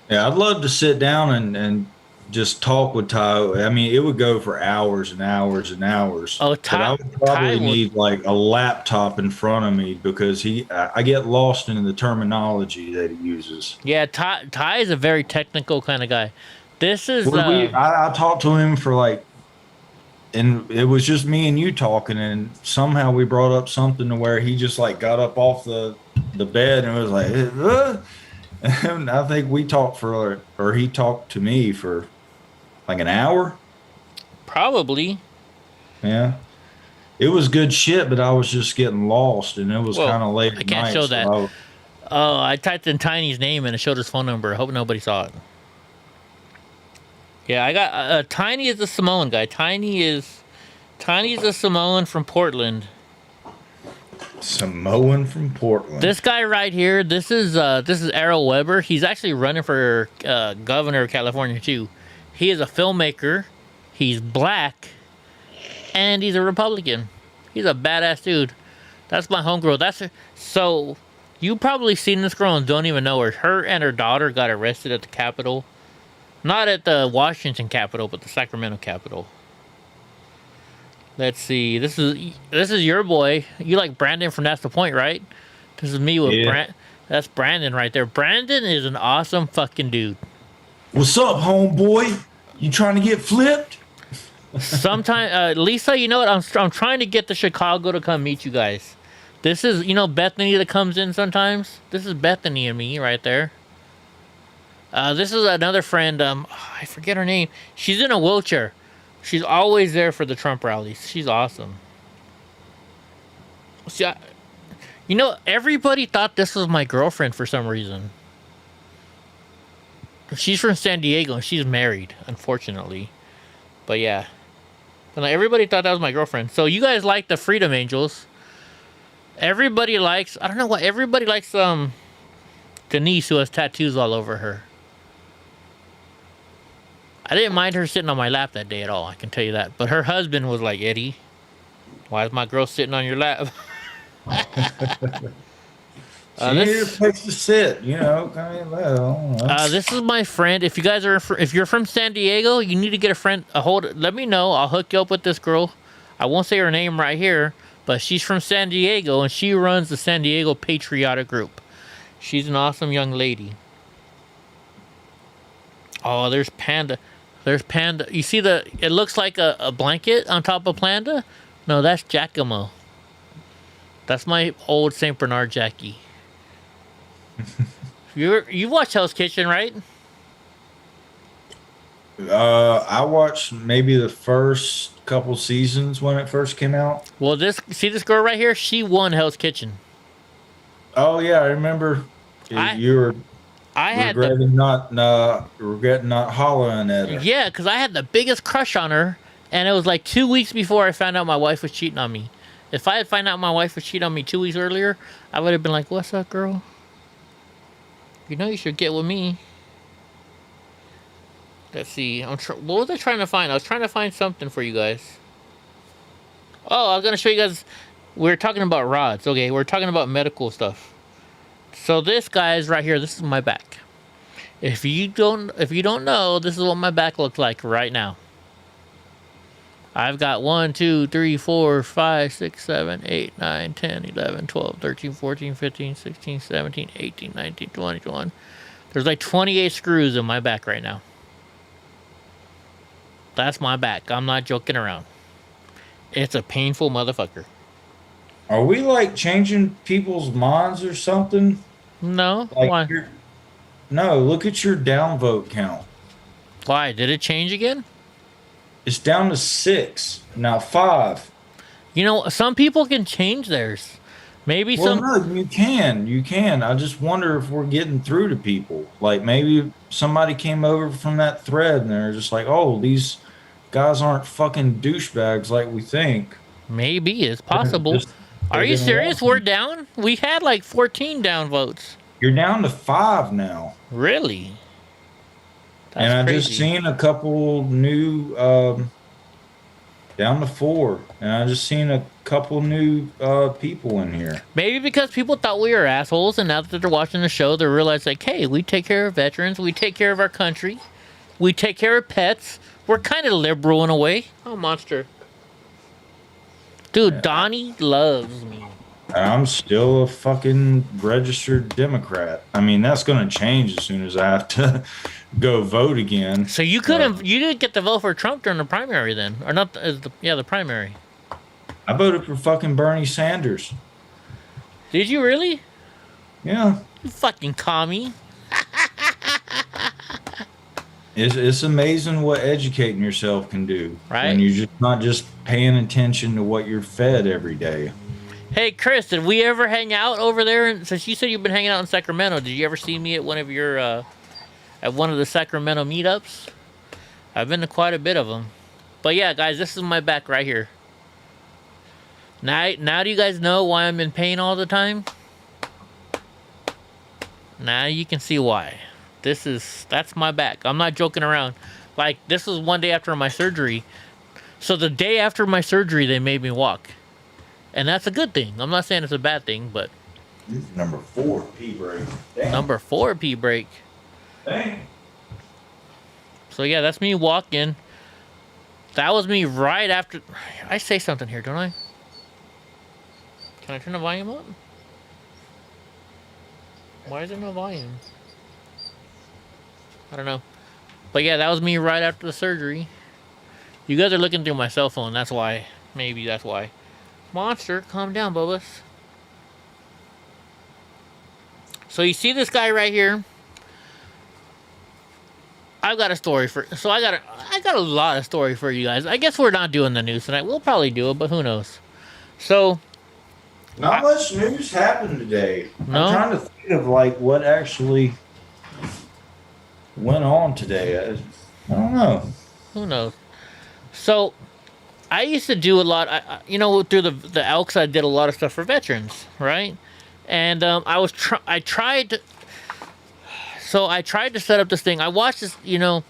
Yeah, I'd love to sit down and just talk with Ty. I mean, it would go for hours and hours and hours. Oh, but I would probably need like a laptop in front of me because I get lost in the terminology that he uses. Yeah, Ty is a very technical kind of guy. This is. I talked to him for like, and it was just me and you talking, and somehow we brought up something to where he just like got up off the bed and was like, and I think we talked or he talked to me for like an hour. Probably. Yeah. It was good shit, but I was just getting lost, and it was kind of late at night. I can't show that. I typed in Tiny's name and it showed his phone number. I hope nobody saw it. Yeah, I got Tiny is a Samoan guy. Tiny's a Samoan from Portland. Samoan from Portland. This guy right here, this is Errol Weber. He's actually running for governor of California too. He is a filmmaker. He's black, and he's a Republican. He's a badass dude. That's my homegirl. So you probably seen this girl and don't even know her. Her and her daughter got arrested at the Capitol. Not at the Washington Capitol, but the Sacramento Capitol. Let's see. This is your boy. You like Brandon from That's the Point, right? This is me with That's Brandon right there. Brandon is an awesome fucking dude. What's up, homeboy? You trying to get flipped? Sometime, Lisa, you know what? I'm trying to get to Chicago to come meet you guys. This is, Bethany that comes in sometimes. This is Bethany and me right there. This is another friend. I forget her name. She's in a wheelchair. She's always there for the Trump rallies. She's awesome. See, everybody thought this was my girlfriend for some reason. She's from San Diego and she's married, unfortunately. But yeah. But everybody thought that was my girlfriend. So you guys like the Freedom Angels. Everybody likes, I don't know what, everybody likes Denise, who has tattoos all over her. I didn't mind her sitting on my lap that day at all, I can tell you that. But her husband was like, Eddie, why is my girl sitting on your lap? She needed a place to sit, this is my friend. If you're from San Diego, you need to get a friend. Let me know. I'll hook you up with this girl. I won't say her name right here, but she's from San Diego and she runs the San Diego Patriotic Group. She's an awesome young lady. Oh, there's Panda. There's Panda. You see it looks like a blanket on top of Panda? No, that's Giacomo. That's my old St. Bernard Jackie. You watched Hell's Kitchen, right? I watched maybe the first couple seasons when it first came out. Well, see this girl right here? She won Hell's Kitchen. Oh yeah, I remember. You were regretting not hollering at her. Yeah, because I had the biggest crush on her, and it was like 2 weeks before I found out my wife was cheating on me. If I had found out my wife was cheating on me 2 weeks earlier, I would have been like, "What's up, girl? You know you should get with me." Let's see. What was I trying to find? I was trying to find something for you guys. Oh, I was gonna show you guys. We're talking about rods. Okay, we're talking about medical stuff. So this guy is right here. This is my back. If you don't know, this is what my back looks like right now. I've got 1, 2, 3, 4, 5, 6, 7, 8, 9, 10, 11, 12, 13, 14, 15, 16, 17, 18, 19, 20, 21. There's like 28 screws in my back right now. That's my back. I'm not joking around. It's a painful motherfucker. Are we like changing people's minds or something? No? Like Why? No, look at your downvote count. Why? Did it change again? It's down to 6. Now 5. You know, some people can change theirs. Maybe Well, some... no, you can. You can. I just wonder if we're getting through to people. Like maybe somebody came over from that thread and they're just like, oh, these guys aren't fucking douchebags like we think. Maybe. It's possible. Just- Are you they're serious? gonna- We're down? We had like 14 downvotes. You're down to 5 now. Really? That's and I crazy. just seen a couple new down to 4. And I just seen a couple new people in here. Maybe because people thought we were assholes, and now that they're watching the show, they realize, like, hey, we take care of veterans, we take care of our country, we take care of pets. We're kind of liberal in a way. Oh, monster. Dude, Donnie loves me. And I'm still a fucking registered Democrat. I mean, that's going to change as soon as I have to go vote again. So you couldn't, you didn't get to vote for Trump during the primary then, or not? The primary. I voted for fucking Bernie Sanders. Did you really? Yeah. You fucking commie. It's amazing what educating yourself can do. Right. When you're just not just paying attention to what you're fed every day. Hey, Chris, did we ever hang out over there? And since you said you've been hanging out in Sacramento, did you ever see me at one of your, at one of the Sacramento meetups? I've been to quite a bit of them. But yeah, guys, this is my back right here. Now do you guys know why I'm in pain all the time? Now you can see why. That's my back. I'm not joking around. Like, this was one day after my surgery. So the day after my surgery, they made me walk. And that's a good thing. I'm not saying it's a bad thing, but... This is number 4 P break. Damn. Number 4 P break. Dang. So yeah, that's me walking. That was me right after... I say something here, don't I? Can I turn the volume up? Why is there no volume? I don't know. But yeah, that was me right after the surgery. You guys are looking through my cell phone. That's why. Maybe that's why. Monster, calm down, Bubba. So you see this guy right here? I've got a story for... So I got a lot of story for you guys. I guess we're not doing the news tonight. We'll probably do it, but who knows? So... Not much news happened today. No? I'm trying to think of like what actually went on today. I don't know. Who knows? So, I used to do a lot. You know, through the Elks, I did a lot of stuff for veterans, right? And I tried to. So I tried to set up this thing. I watched this. You know,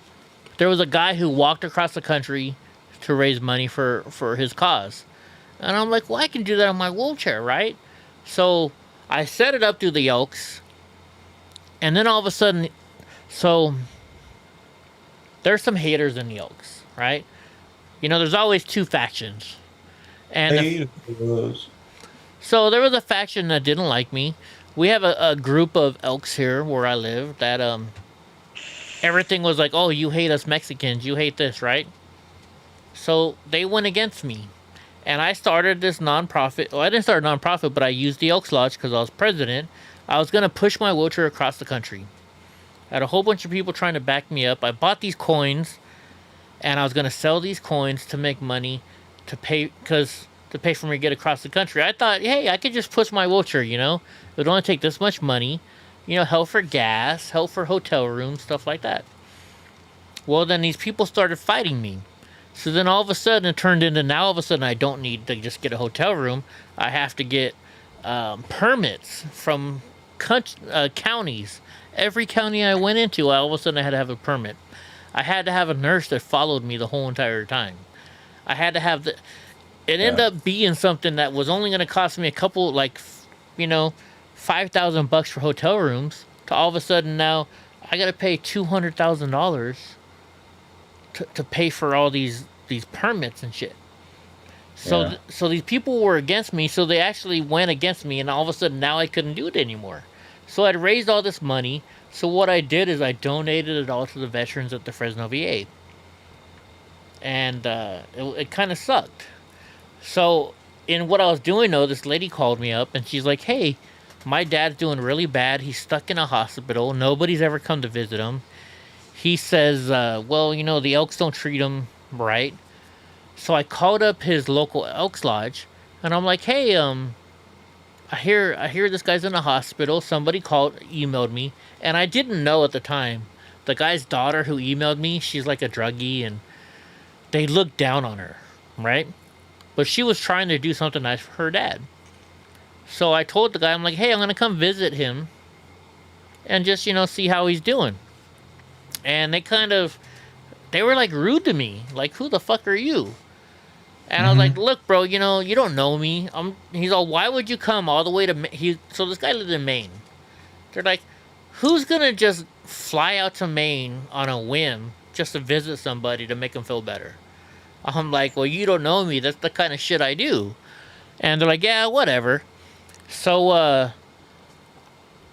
there was a guy who walked across the country to raise money for his cause, and I'm like, well, I can do that on my wheelchair, right? So I set it up through the Elks, and then all of a sudden, so there's some haters in the Elks, right? You know, there's always 2 factions. And so there was a faction that didn't like me. We have a group of Elks here where I live that everything was like, oh, you hate us Mexicans, you hate this, right? So they went against me. And I started this nonprofit. Well, I didn't start a nonprofit, but I used the Elks Lodge because I was president. I was going to push my wheelchair across the country. I had a whole bunch of people trying to back me up. I bought these coins, and I was going to sell these coins to make money to pay for me to get across the country. I thought, hey, I could just push my wheelchair, you know? It would only take this much money. You know, help for gas, help for hotel rooms, stuff like that. Well, then these people started fighting me. So then all of a sudden it turned into, now all of a sudden I don't need to just get a hotel room. I have to get permits from counties. Every county I went into, all of a sudden I had to have a permit. I had to have a nurse that followed me the whole entire time. I had to have it ended up being something that was only going to cost me a couple, like, you know, $5,000 for hotel rooms, to all of a sudden now I got to pay $200,000 to pay for all these these permits and shit. So Yeah. so these people were against me, so they actually went against me, and all of a sudden now I couldn't do it anymore. So I'd raised all this money. So what I did is I donated it all to the veterans at the Fresno VA. And it kind of sucked. So in what I was doing though, this lady called me up and she's like, hey, my dad's doing really bad. He's stuck in a hospital. Nobody's ever come to visit him. He says, well, you know, the Elks don't treat him right. So I called up his local Elks Lodge and I'm like, hey, I hear this guy's in a hospital. Somebody emailed me, and I didn't know at the time. The guy's daughter who emailed me, she's like a druggie, and they looked down on her, right? But she was trying to do something nice for her dad. So I told the guy, I'm like, hey, I'm gonna come visit him, and just see how he's doing. And they were like rude to me, like, who the fuck are you? And I was like, look, bro, you don't know me. He's all, why would you come all the way to so this guy lives in Maine. They're like, who's going to just fly out to Maine on a whim just to visit somebody to make them feel better? I'm like, well, you don't know me. That's the kind of shit I do. And they're like, yeah, whatever. So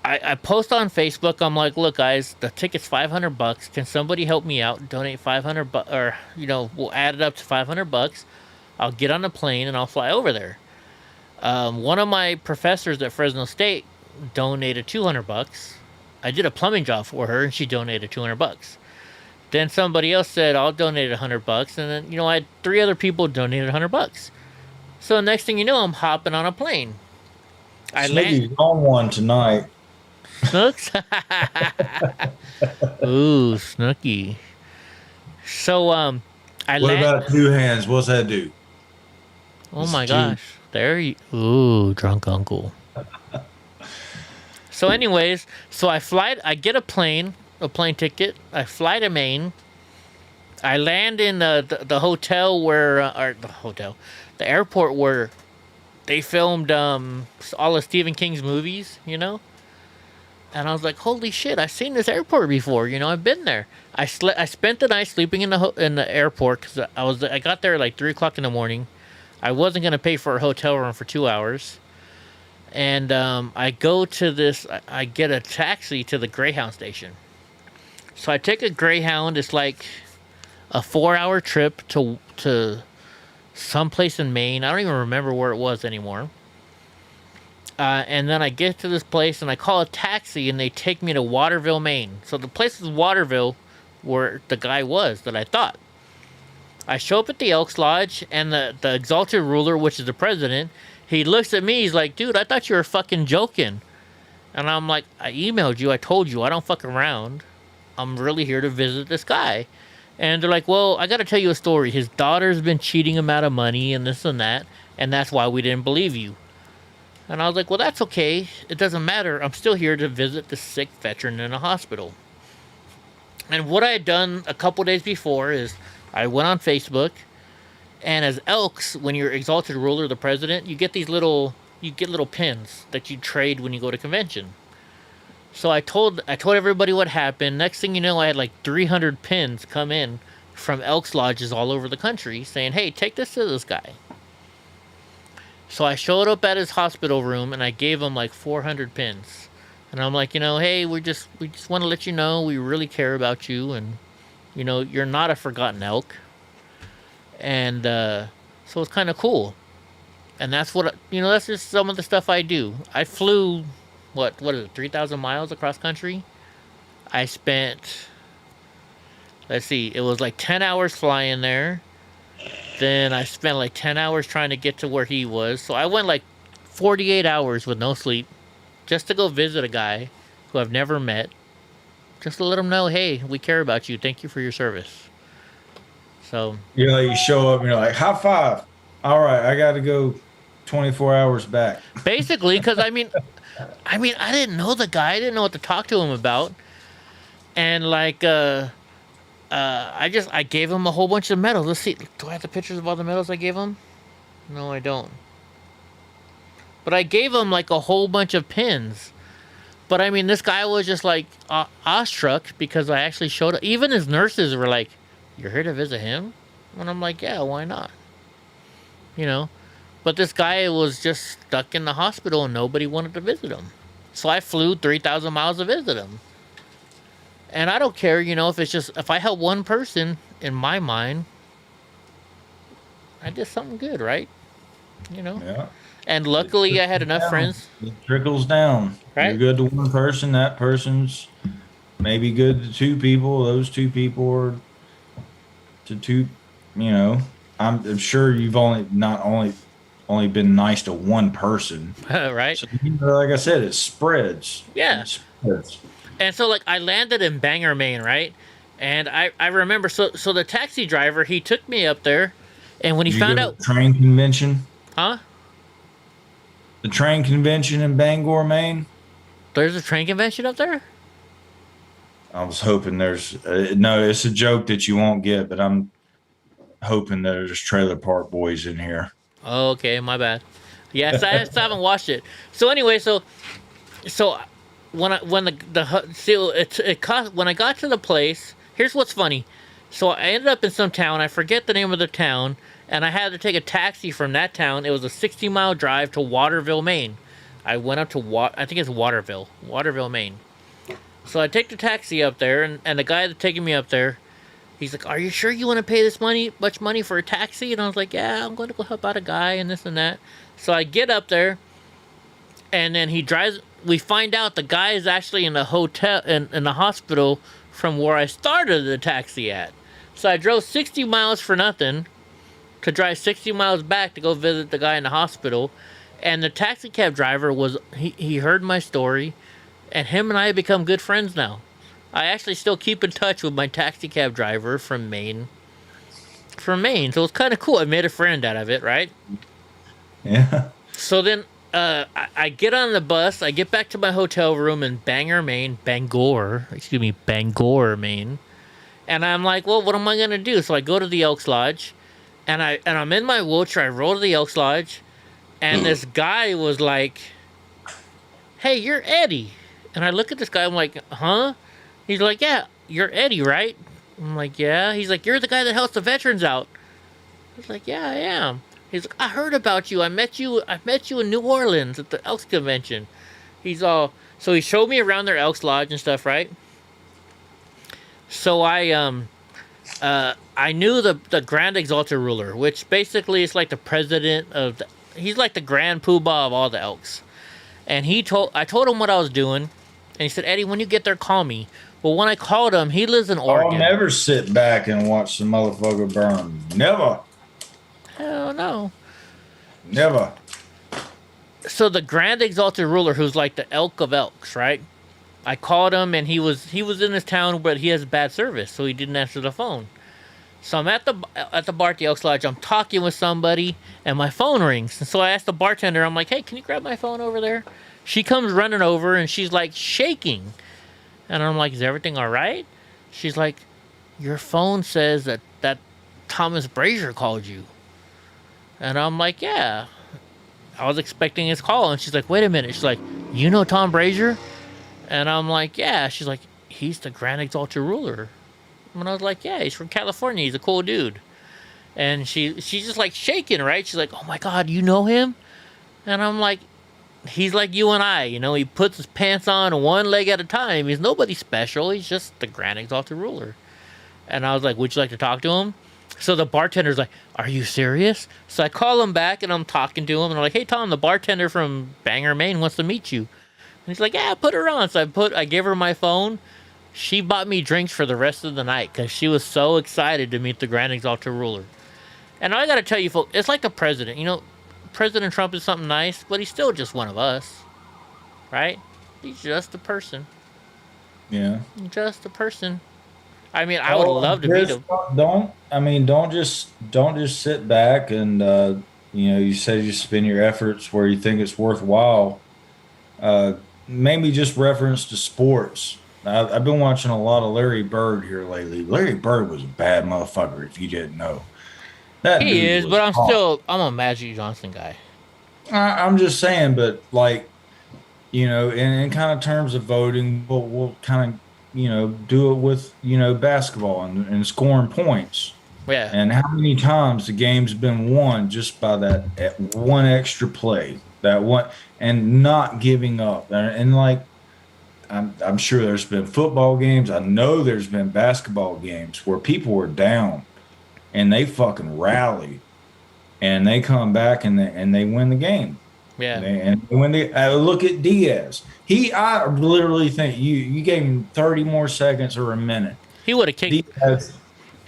I post on Facebook. I'm like, look, guys, the ticket's $500. Can somebody help me out? Donate $500, or we'll add it up to $500. I'll get on a plane and I'll fly over there. One of my professors at Fresno State donated $200. I did a plumbing job for her and she donated $200. Then somebody else said, I'll donate $100. And then, I had 3 other people donated $100. So the next thing you know, I'm hopping on a plane. Snooky's on one tonight. Snooks? Ooh, Snooky. So, What about 2 hands? What's that do? Oh my gosh. There you... Ooh, drunk uncle. So anyways, I get a plane ticket. I fly to Maine. I land in the hotel the airport where they filmed all of Stephen King's movies, And I was like, holy shit, I've seen this airport before, I've been there. I spent the night sleeping in the airport because I got there at like 3 o'clock in the morning. I wasn't going to pay for a hotel room for 2 hours. And I go to I get a taxi to the Greyhound station. So I take a Greyhound. It's like a 4-hour trip to someplace in Maine. I don't even remember where it was anymore. And then I get to this place and I call a taxi and they take me to Waterville, Maine. So the place is Waterville, where the guy was that I thought. I show up at the Elks Lodge, and the exalted ruler, which is the president, he looks at me, he's like, dude, I thought you were fucking joking. And I'm like, I emailed you, I told you, I don't fuck around. I'm really here to visit this guy. And they're like, well, I gotta tell you a story. His daughter's been cheating him out of money and this and that's why we didn't believe you. And I was like, well, that's okay. It doesn't matter. I'm still here to visit the sick veteran in a hospital. And what I had done a couple days before is I went on Facebook, and as Elks, when you're exalted ruler, the president, you get little pins that you trade when you go to convention. So I told everybody what happened. Next thing you know, I had like 300 pins come in from Elks Lodges all over the country saying, hey, take this to this guy. So I showed up at his hospital room and I gave him like 400 pins. And I'm like, hey, we just want to let you know we really care about you, and you're not a forgotten elk. And so it's kind of cool. And that's what that's just some of the stuff I do. I flew what is it, 3,000 miles across country. I spent, let's see, it was like 10 hours flying there. Then I spent like 10 hours trying to get to where he was. So I went like 48 hours with no sleep just to go visit a guy who I've never met. Just to let him know, hey, we care about you. Thank you for your service. So. You show up and you're like, high five. All right, I got to go 24 hours back. Basically, because I didn't know the guy. I didn't know what to talk to him about. And like, I gave him a whole bunch of medals. Let's see. Do I have the pictures of all the medals I gave him? No, I don't. But I gave him like a whole bunch of pins. But this guy was just like awestruck because I actually showed up. Even his nurses were like, you're here to visit him? And I'm like, yeah, why not? You know? But this guy was just stuck in the hospital and nobody wanted to visit him. So I flew 3,000 miles to visit him. And I don't care, you know, if I help one person, in my mind, I did something good, right? You know? Yeah. And luckily I had enough friends. It trickles down. Right? You're good to one person, that person's maybe good to two people. Those two people are to two, you know. I'm sure you've only been nice to one person. Right? So, like I said, it spreads. Yeah. It spreads. And so, like, I landed in Bangor, Maine, right? And I remember, so the taxi driver, he took me up there, and when he Did you found go to out, the train convention, huh? the train convention in Bangor, Maine. There's a train convention up there? I was hoping there's no. It's a joke that you won't get, but I'm hoping there's Trailer Park Boys in here. Oh, okay, my bad. Yes, I still haven't watched it. So anyway, so when I got to the place, here's what's funny. So I ended up in some town. I forget the name of the town, and I had to take a taxi from that town. It was a 60-mile drive to Waterville, Maine. I went up to I think it's Waterville, Maine. So I take the taxi up there, and the guy that's taking me up there, he's like, "Are you sure you want to pay this much money for a taxi?" And I was like, "Yeah, I'm going to go help out a guy and this and that." So I get up there, and then he drives. We find out the guy is actually in the hotel, in the hospital from where I started the taxi at. So I drove 60 miles for nothing to drive 60 miles back to go visit the guy in the hospital. And the taxi cab driver he heard my story, and him and I have become good friends now. I actually still keep in touch with my taxi cab driver from Maine. So it's kind of cool. I made a friend out of it, right? Yeah. So then I get on the bus. I get back to my hotel room in Bangor, Maine. Bangor, Maine. And I'm like, well, what am I going to do? So I go to the Elks Lodge, and I'm in my wheelchair. I roll to the Elks Lodge, and this guy was like, "Hey, you're Eddie." And I look at this guy. I'm like, "Huh?" He's like, "Yeah, you're Eddie, right?" I'm like, "Yeah." He's like, "You're the guy that helps the veterans out." I was like, "Yeah, I am." He's like, "I heard about you. I met you in New Orleans at the Elks Convention." So he showed me around their Elks Lodge and stuff, right? So I knew the Grand Exalted Ruler, which basically is like the president he's like the grand poobah of all the Elks. And I told him what I was doing, and he said, "Eddie, when you get there, call me." Well, when I called him, he lives in Oregon. I'll never sit back and watch the motherfucker burn. Never. Hell no. Never. So the Grand Exalted Ruler, who's like the Elk of Elks, right? I called him, and he was in his town, but he has bad service, so he didn't answer the phone. So I'm at the bar at the Elks Lodge. I'm talking with somebody, and my phone rings. And so I asked the bartender, I'm like, "Hey, can you grab my phone over there?" She comes running over, and she's like shaking. And I'm like, "Is everything all right?" She's like, "Your phone says that Thomas Brazier called you." And I'm like, "Yeah." I was expecting his call. And she's like, "Wait a minute." She's like, "You know Tom Brazier?" And I'm like, "Yeah." She's like, "He's the Grand Exalted Ruler." And I was like, "Yeah, he's from California. He's a cool dude." And she's just like shaking, right? She's like, "Oh my God, you know him?" And I'm like, "He's like you and I, you know, he puts his pants on one leg at a time. He's nobody special. He's just the Grand Exalted Ruler." And I was like, "Would you like to talk to him?" So the bartender's like, "Are you serious?" So I call him back, and I'm talking to him, and I'm like, "Hey, Tom, the bartender from Bangor, Maine wants to meet you." And he's like, "Yeah, put her on." So I gave her my phone. She bought me drinks for the rest of the night because she was so excited to meet the Grand Exalted Ruler. And I got to tell you, folks, it's like the president. You know, President Trump is something nice, but he's still just one of us, right? He's just a person. Yeah. Just a person. I mean, I would love to meet him. Don't just sit back and you say you spend your efforts where you think it's worthwhile. Maybe just reference to sports. I've been watching a lot of Larry Bird here lately. Larry Bird was a bad motherfucker, if you didn't know. He is, but I'm a Magic Johnson guy. I'm just saying, but like, in kind of terms of voting, we'll kind of, do it with, basketball and scoring points. Yeah. And how many times the game's been won just by that one extra play, that one, and not giving up. And like, I'm sure there's been football games. I know there's been basketball games where people were down and they fucking rally and they come back and they win the game. Yeah. And when they look at Diaz, I literally think you gave him 30 more seconds or a minute. He would have kicked. Diaz,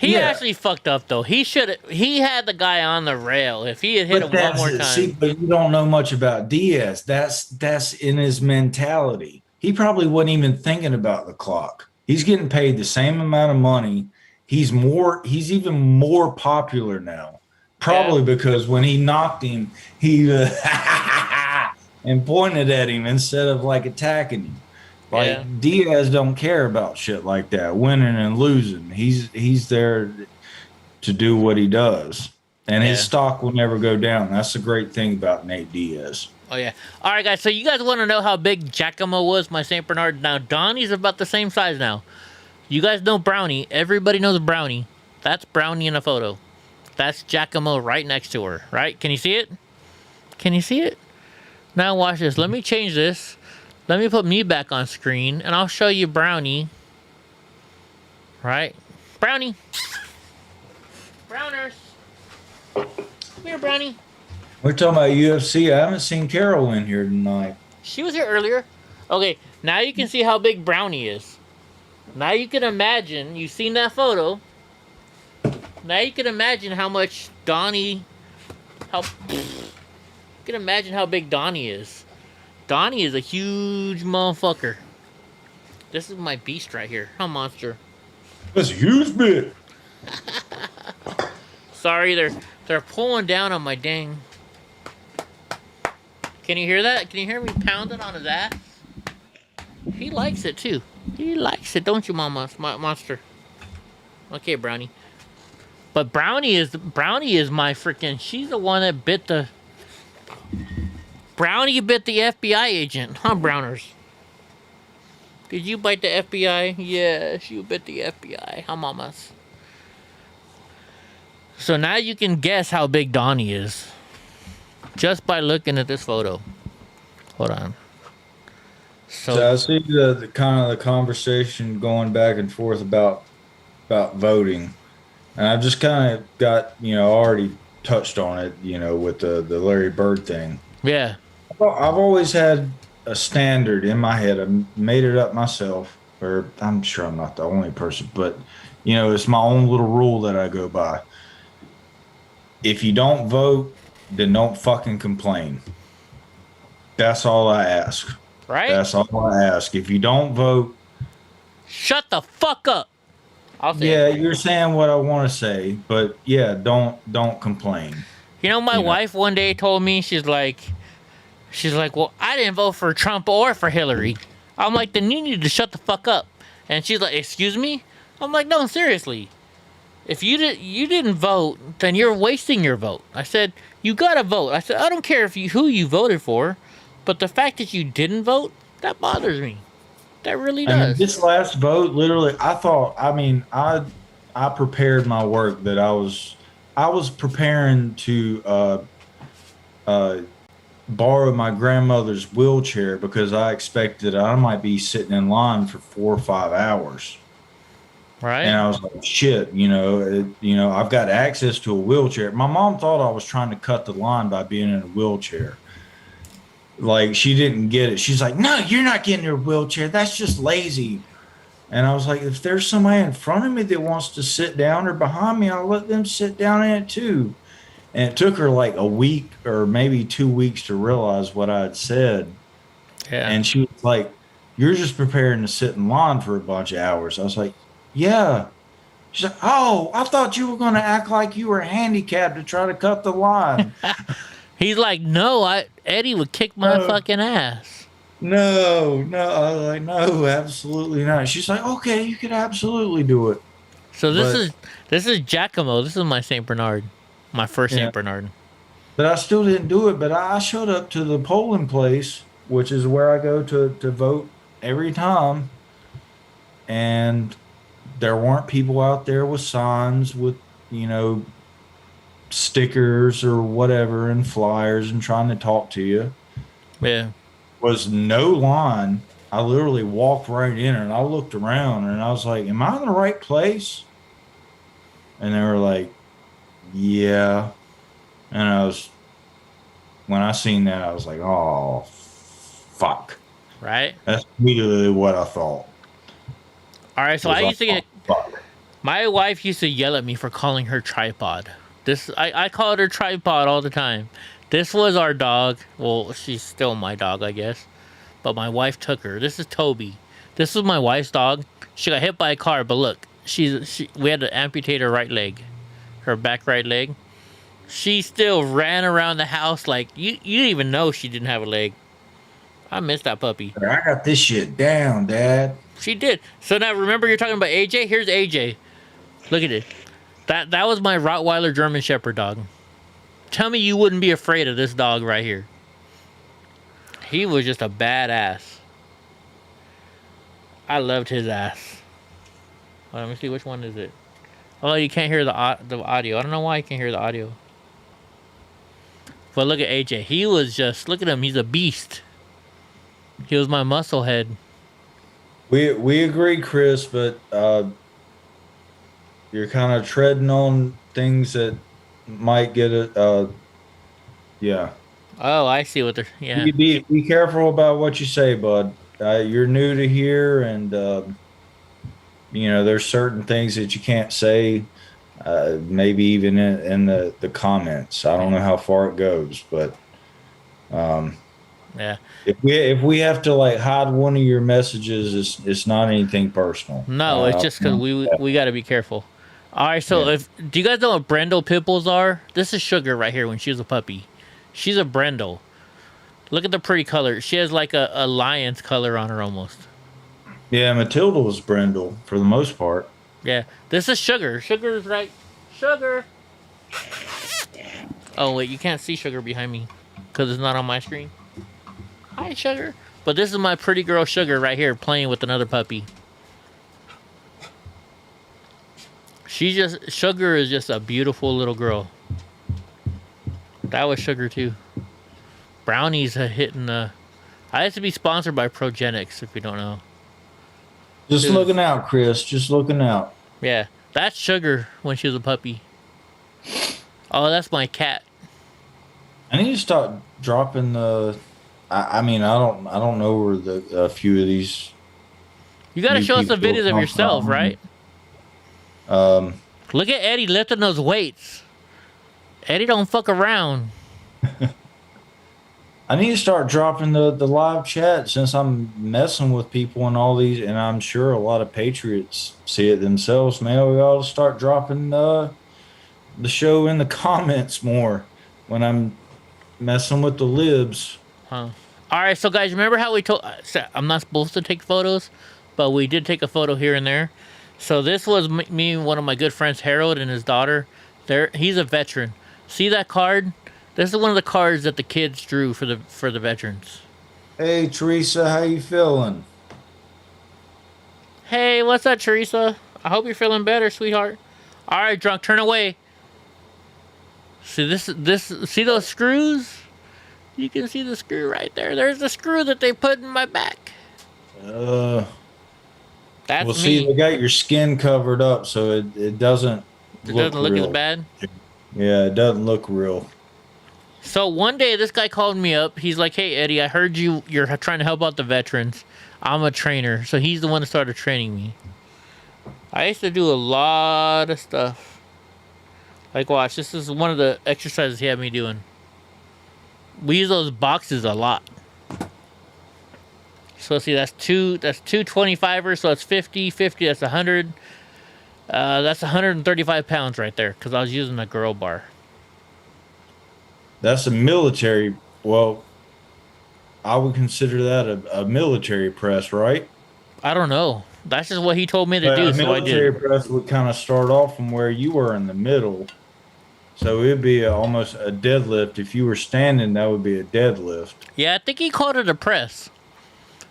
He yeah. actually fucked up though. He should. He had the guy on the rail. If he had hit him one more time. See, but you don't know much about Diaz. That's in his mentality. He probably wasn't even thinking about the clock. He's getting paid the same amount of money. He's even more popular now. Probably because when he knocked him, he and pointed at him instead of like attacking him. Like Diaz don't care about shit like that, winning and losing. He's there to do what he does, and his stock will never go down. That's the great thing about Nate Diaz. Oh yeah. All right, guys. So you guys want to know how big Giacomo was, my Saint Bernard? Now Donnie's about the same size now. You guys know Brownie. Everybody knows Brownie. That's Brownie in a photo. That's Giacomo right next to her. Right? Can you see it? Can you see it? Now watch this. Let me change this. Let me put me back on screen, and I'll show you Brownie. Right? Brownie. Browners. Come here, Brownie. We're talking about UFC. I haven't seen Carol in here tonight. She was here earlier. Okay, now you can see how big Brownie is. Now you can imagine, you've seen that photo. Now you can imagine how much Donnie, you can imagine how big Donnie is. Donnie is a huge motherfucker. This is my beast right here. How monster. That's a huge bit. Sorry, they're pulling down on my dang. Can you hear that? Can you hear me pounding on his ass? He likes it too. He likes it, don't you, Mama? Monster. Okay, Brownie. But Brownie is my freaking. She's the one that bit the. Brownie bit the FBI agent, huh, Browners? Did you bite the FBI? Yes, you bit the FBI, huh, Mamas? So now you can guess how big Donnie is. Just by looking at this photo. Hold on. So I see the kind of the conversation going back and forth about voting, and I've just kind of got already touched on it with the Larry Bird thing. Yeah. I've always had a standard in my head. I made it up myself, or I'm sure I'm not the only person, but it's my own little rule that I go by. If you don't vote, then don't fucking complain. That's all I ask. Right? That's all I ask. If you don't vote, shut the fuck up. You're saying what I want to say, but don't complain. My wife one day told me, she's like, well, I didn't vote for Trump or for Hillary. I'm like, then you need to shut the fuck up. And she's like, excuse me? I'm like, no, seriously. If you didn't vote, then you're wasting your vote. I said, you gotta vote. I said, I don't care who you voted for, but the fact that you didn't vote, that bothers me. That really does. And this last vote, literally, I prepared my work that I was preparing to borrow my grandmother's wheelchair because I expected I might be sitting in line for 4 or 5 hours. Right. And I was like, shit, I've got access to a wheelchair. My mom thought I was trying to cut the line by being in a wheelchair. Like, she didn't get it. She's like, no, you're not getting a wheelchair. That's just lazy. And I was like, if there's somebody in front of me that wants to sit down or behind me, I'll let them sit down in it too. And it took her like a week or maybe 2 weeks to realize what I had said. Yeah. And she was like, you're just preparing to sit in line for a bunch of hours. I was like, yeah. She's like, oh, I thought you were going to act like you were handicapped to try to cut the line. He's like, no, Eddie would kick my fucking ass. No. I was like, no, absolutely not. She's like, okay, you could absolutely do it. So this is Giacomo. This is my Saint Bernard, my first Saint Bernard. But I still didn't do it. But I showed up to the polling place, which is where I go to vote every time, and there weren't people out there with signs with you know, stickers or whatever and flyers and trying to talk to you. Yeah. Was no line. I literally walked right in and I looked around and I was like, am I in the right place? And they were like, yeah. And when I seen that, I was like, oh, fuck. Right? That's immediately what I thought. All right, so I used to get... Fuck. My wife used to yell at me for calling her tripod. I called her tripod all the time. This was our dog. Well, she's still my dog, I guess. But my wife took her. This is Toby. This was my wife's dog. She got hit by a car, but look, we had to amputate her right leg, her back right leg. She still ran around the house like you didn't even know she didn't have a leg. I miss that puppy. I got this shit down, Dad. She did. So now remember you're talking about AJ? Here's AJ. Look at it. That was my Rottweiler German Shepherd dog. Tell me you wouldn't be afraid of this dog right here. He was just a badass. I loved his ass. Well, let me see, which one is it? Oh, you can't hear the audio. I don't know why you can't hear the audio. But look at AJ. He was just, look at him. He's a beast. He was my muscle head. We agree, Chris, but you're kind of treading on things that might get it. Yeah. Oh, I see what they're. Yeah. Be careful about what you say, bud. You're new to here, and you know there's certain things that you can't say. Maybe even in the comments. I don't know how far it goes, but yeah. If we have to like hide one of your messages, it's not anything personal. No, it's just because we got to be careful. All right, so do you guys know what Brendel pit bulls are? This is Sugar right here when she was a puppy. She's a Brendel. Look at the pretty color. She has like a lion's color on her almost. Yeah, Matilda was Brendel for the most part. Yeah, this is Sugar. Sugar's right. Sugar. Oh wait, you can't see Sugar behind me because it's not on my screen. Hi, Sugar. But this is my pretty girl Sugar right here playing with another puppy. Sugar is just a beautiful little girl. That was Sugar too. Brownie's hitting the... I have to be sponsored by Progenics if you don't know. Just looking out, Chris. Just looking out. Yeah, that's Sugar when she was a puppy. Oh, that's my cat. I need to start dropping the... I mean, I don't know where a few of these... You got to show us some videos of yourself, right? Look at Eddie lifting those weights. Eddie don't fuck around. I need to start dropping the live chat since I'm messing with people and all these, and I'm sure a lot of patriots see it themselves. Man, we ought to start dropping the show in the comments more when I'm messing with the libs. Huh. All right, so guys, remember how we told... I'm not supposed to take photos, but we did take a photo here and there. So this was me and one of my good friends, Harold, and his daughter. He's a veteran. See that card? This is one of the cards that the kids drew for the veterans. Hey, Teresa, how you feeling? Hey, what's up, Teresa? I hope you're feeling better, sweetheart. All right, drunk, turn away. See see those screws? You can see the screw right there. There's the screw that they put in my back. That's well, me. see, they got your skin covered up, so it doesn't look as bad. Yeah, it doesn't look real. So one day, this guy called me up. He's like, "Hey, Eddie, I heard you're trying to help out the veterans. I'm a trainer." So he's the one that started training me. I used to do a lot of stuff. Like, watch, this is one of the exercises he had me doing. We use those boxes a lot. So see, that's two 25ers, so that's 50, that's 100. That's 135 pounds right there, because I was using a girl bar. That's a military, well, I would consider that a military press, right? I don't know. That's just what he told me to do, so I did. A military press would kind of start off from where you were in the middle. So it would be almost a deadlift. If you were standing, that would be a deadlift. Yeah, I think he called it a press.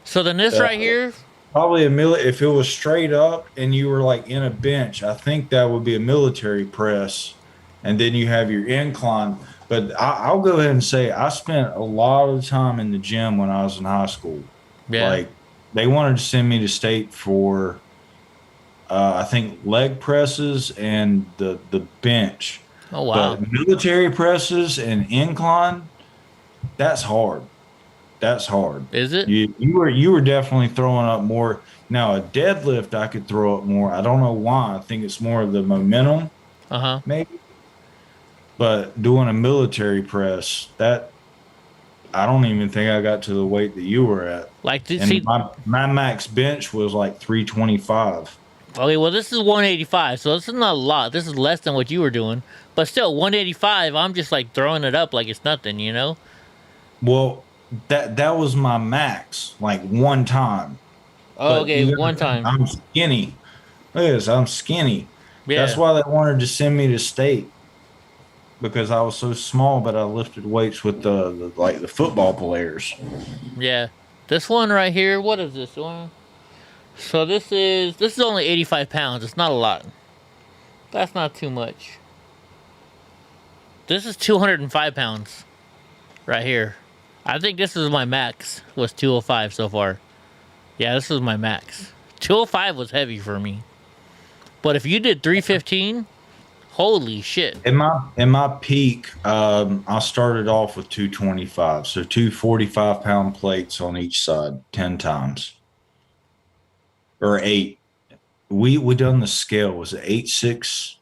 So then this right here, probably if it was straight up and you were like in a bench, I think that would be a military press, and then you have your incline. But I'll go ahead and say I spent a lot of time in the gym when I was in high school. Yeah. Like they wanted to send me to state for I think leg presses and the bench. Oh wow. But military presses and incline, that's hard. That's hard. Is it? You were definitely throwing up more. Now a deadlift I could throw up more. I don't know why. I think it's more of the momentum, maybe. But doing a military press, that I don't even think I got to the weight that you were at. Like, and my max bench was like 325. Okay, well, this is 185, so this is not a lot. This is less than what you were doing. But still, 185, I'm just like throwing it up like it's nothing, you know? Well, that was my max, like one time. Oh, okay, one time. I'm skinny. Look at this, I'm skinny. Yeah. That's why they wanted to send me to state, because I was so small, but I lifted weights with the football players. Yeah. This one right here, what is this one? So this is only 85 pounds. It's not a lot. That's not too much. This is 205 pounds right here. I think this is my max, was 205 so far. Yeah, this is my max. 205 was heavy for me. But if you did 315, holy shit. In my peak, I started off with 225. So 245-pound plates on each side, 10 times. Or 8. We done the scale. Was it 8, 6,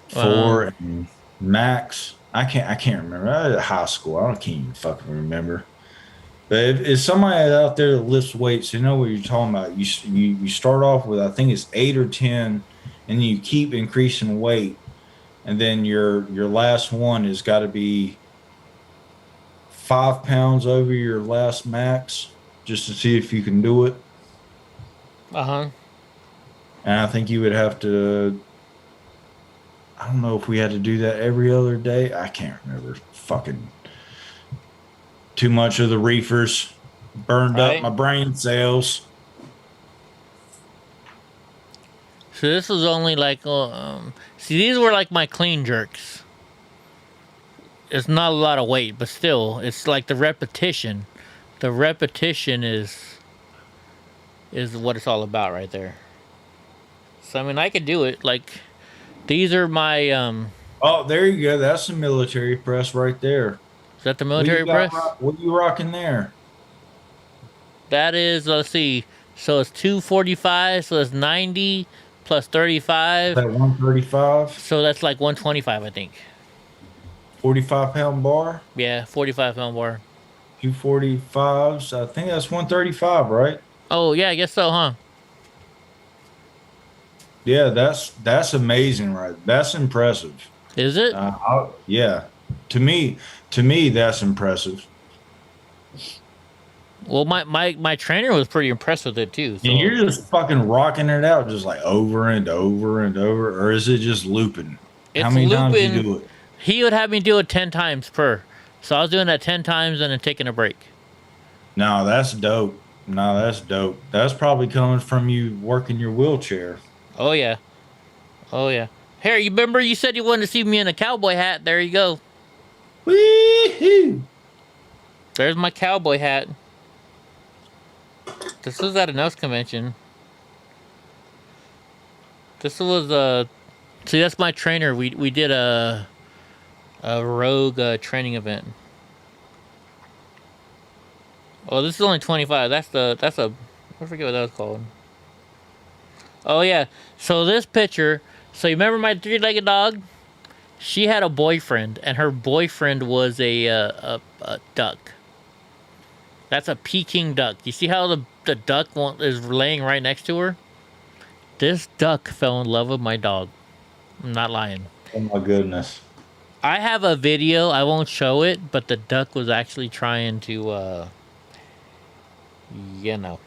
4, and max? I can't remember. I was at high school. I can't even fucking remember. But if somebody out there that lifts weights, you know what you're talking about. You start off with, I think it's 8 or 10, and you keep increasing weight, and then your last one has got to be 5 pounds over your last max, just to see if you can do it. And I think you would have to, I don't know if we had to do that every other day. I can't remember. Fucking too much of the reefers burned up my brain cells. So this was only like, see, these were like my clean jerks. It's not a lot of weight, but still, it's like the repetition. The repetition is what it's all about right there. So, I mean, I could do it. Like, these are my, Oh, there you go. That's the military press right there. Is that the military press? What are you rocking there? That is, let's see. So it's 245, so it's 90 plus 35. That 135? So that's like 125, I think. 45-pound bar? Yeah, 45-pound bar. 245s. I think that's 135, right? Oh, yeah, I guess so, huh? Yeah, that's amazing, right? That's impressive. Is it? Yeah. To me, that's impressive. Well, my trainer was pretty impressed with it too. So. And you're just fucking rocking it out, just like over and over and over, or is it just looping? It's How many times looping. do you do it? He would have me do it 10 times per. So I was doing that 10 times and then taking a break. No, that's dope. That's probably coming from you working your wheelchair. Oh yeah. Oh yeah. Harry, you remember you said you wanted to see me in a cowboy hat? There you go. Wee-hoo. There's my cowboy hat. This was at a nose convention. This was see, that's my trainer. We did a rogue training event. Oh, this is only 25. That's a I forget what that was called. Oh yeah. So this picture. So you remember my 3-legged dog? She had a boyfriend, and her boyfriend was a duck. That's a Peking duck. You see how the duck is laying right next to her? This duck fell in love with my dog. I'm not lying. Oh my goodness. I have a video. I won't show it, but the duck was actually trying to, you know.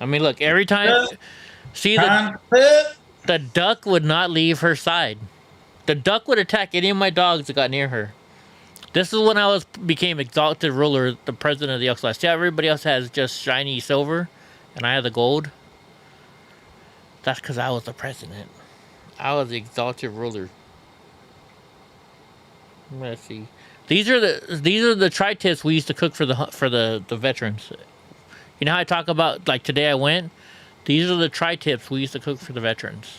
I mean, look, every time... See, the duck would not leave her side. The duck would attack any of my dogs that got near her. This is when I became exalted ruler, the president of the Elks. See how everybody else has just shiny silver? and I had the gold, that's because I was the president. I was the exalted ruler. Let's see. These are the tri-tips we used to cook for the veterans. You know how I talk about, like, today I went? These are the tri-tips we used to cook for the veterans.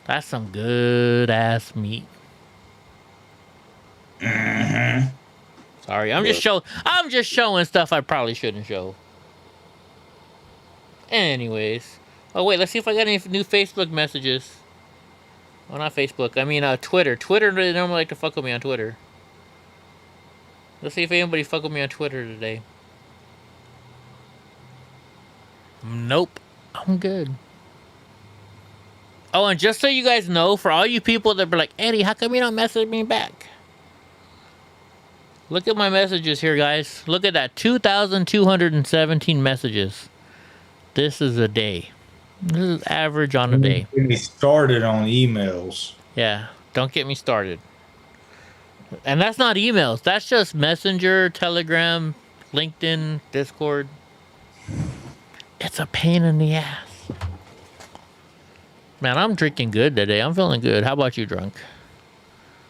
That's some good ass meat. Sorry, I'm just showing stuff I probably shouldn't show. Anyways, oh wait, let's see if I got any new Facebook messages. Well, not Facebook. I mean, Twitter. Twitter, they normally like to fuck with me on Twitter. Let's see if anybody fuck with me on Twitter today. Nope, I'm good. Oh, and just so you guys know, for all you people that be like, Eddie, how come you don't message me back? Look at my messages here, guys. Look at that, 2,217 messages. This is a day. This is average on a day. Get me started on emails. Yeah, don't get me started. And that's not emails. That's just Messenger, Telegram, LinkedIn, Discord. It's a pain in the ass. Man, I'm drinking good today. I'm feeling good. How about you, drunk?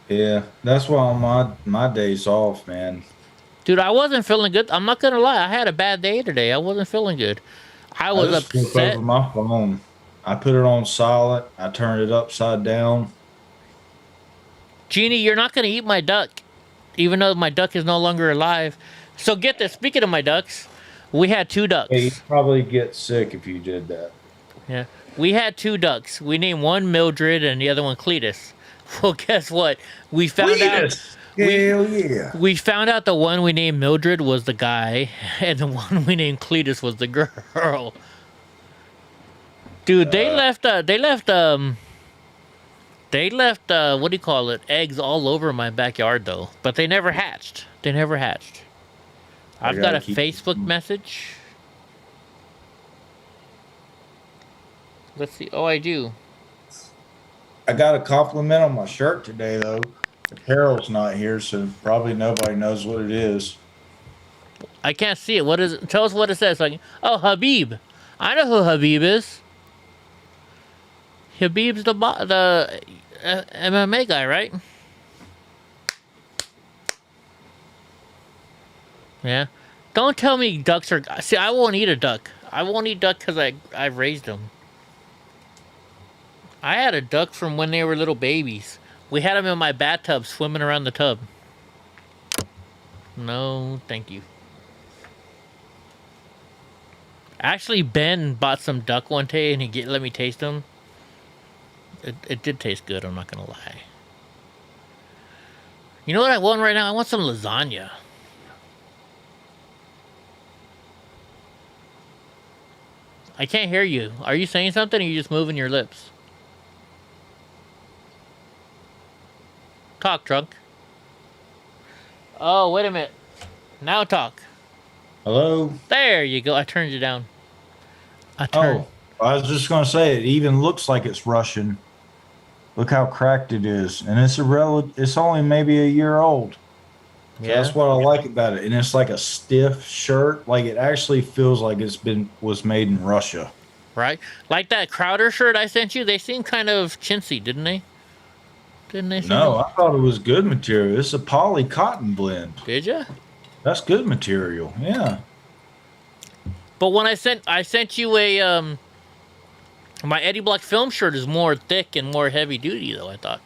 Yeah, that's why on my days off, man. Dude, I wasn't feeling good. I'm not gonna lie. I had a bad day today. I wasn't feeling good. I was upset. Over my phone. I put it on silent. I turned it upside down. Jeannie, you're not gonna eat my duck, even though my duck is no longer alive. So get this. Speaking of my ducks, we had 2 ducks. Yeah, you'd probably get sick if you did that. Yeah, we had 2 ducks. We named one Mildred and the other one Cletus. Well, guess what? We found out. Hell yeah. We found out the one we named Mildred was the guy, and the one we named Cletus was the girl. Dude, they left what do you call it? Eggs all over my backyard though, but they never hatched. I've got a Facebook message. Let's see. Oh, I do. I got a compliment on my shirt today, though. Carol's not here, so probably nobody knows what it is. I can't see it. What is it? Tell us what it says. Like, oh, Habib. I know who Habib is. Habib's the MMA guy, right? Yeah. Don't tell me ducks are... See, I won't eat a duck. I won't eat duck because I raised them. I had a duck from when they were little babies. We had them in my bathtub swimming around the tub. No, thank you. Actually, Ben bought some duck one day and he let me taste them. It did taste good, I'm not gonna lie. You know what I want right now? I want some lasagna. I can't hear you. Are you saying something or are you just moving your lips? Talk, drunk. Oh, wait a minute. Now talk. Hello? There you go. I turned you down. Oh, I was just going to say, it even looks like it's Russian. Look how cracked it is. And it's only maybe a year old. So Yeah. that's what I like about it. And it's like a stiff shirt. Like it actually feels like was made in Russia. Right? Like that Crowder shirt I sent you, they seem kind of chintzy, didn't they? No, I thought it was good material. It's a poly cotton blend. Did you? That's good material. Yeah. But when I sent you a my Eddie Block film shirt is more thick and more heavy duty though, I thought.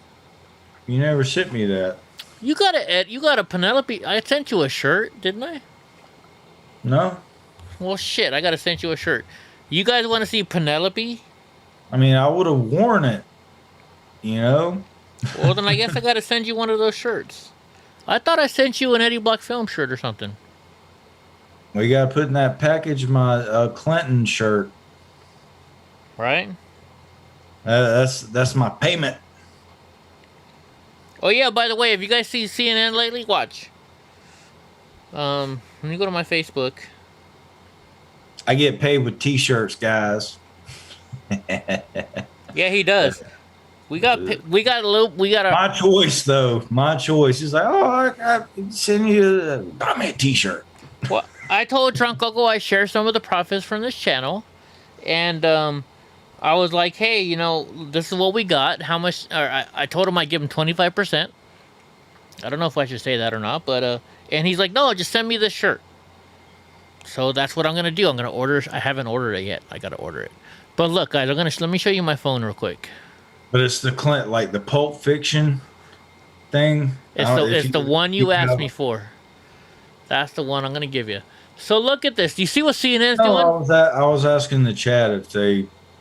You never sent me that. You got a Penelope. I sent you a shirt, didn't I? No. Well, shit, I gotta send you a shirt. You guys want to see Penelope? I mean, I would have worn it. You know? Well, then I guess I gotta send you one of those shirts. I thought I sent you an Eddie Block film shirt or something. We got to put in that package my Clinton shirt. Right? That's my payment. Oh yeah, by the way, have you guys seen CNN lately? Watch. Let me go to my Facebook. I get paid with t-shirts, guys. Yeah, he does. We got a My choice, though. My choice. He's like, oh, I send you, buy me a t-shirt. Well, I told Drunk Uncle I share some of the profits from this channel, and I was like, hey, you know, this is what we got. How much? Or I told him I'd give him 25%. I don't know if I should say that or not, but and he's like, no, just send me this shirt. So that's what I'm gonna do. I'm gonna order. I haven't ordered it yet. I gotta order it. But look, guys, let me show you my phone real quick. But it's the like the Pulp Fiction thing. It's the one you asked me for. That's the one I'm gonna give you. So look at this. Do you see what CNN's doing? I was asking the chat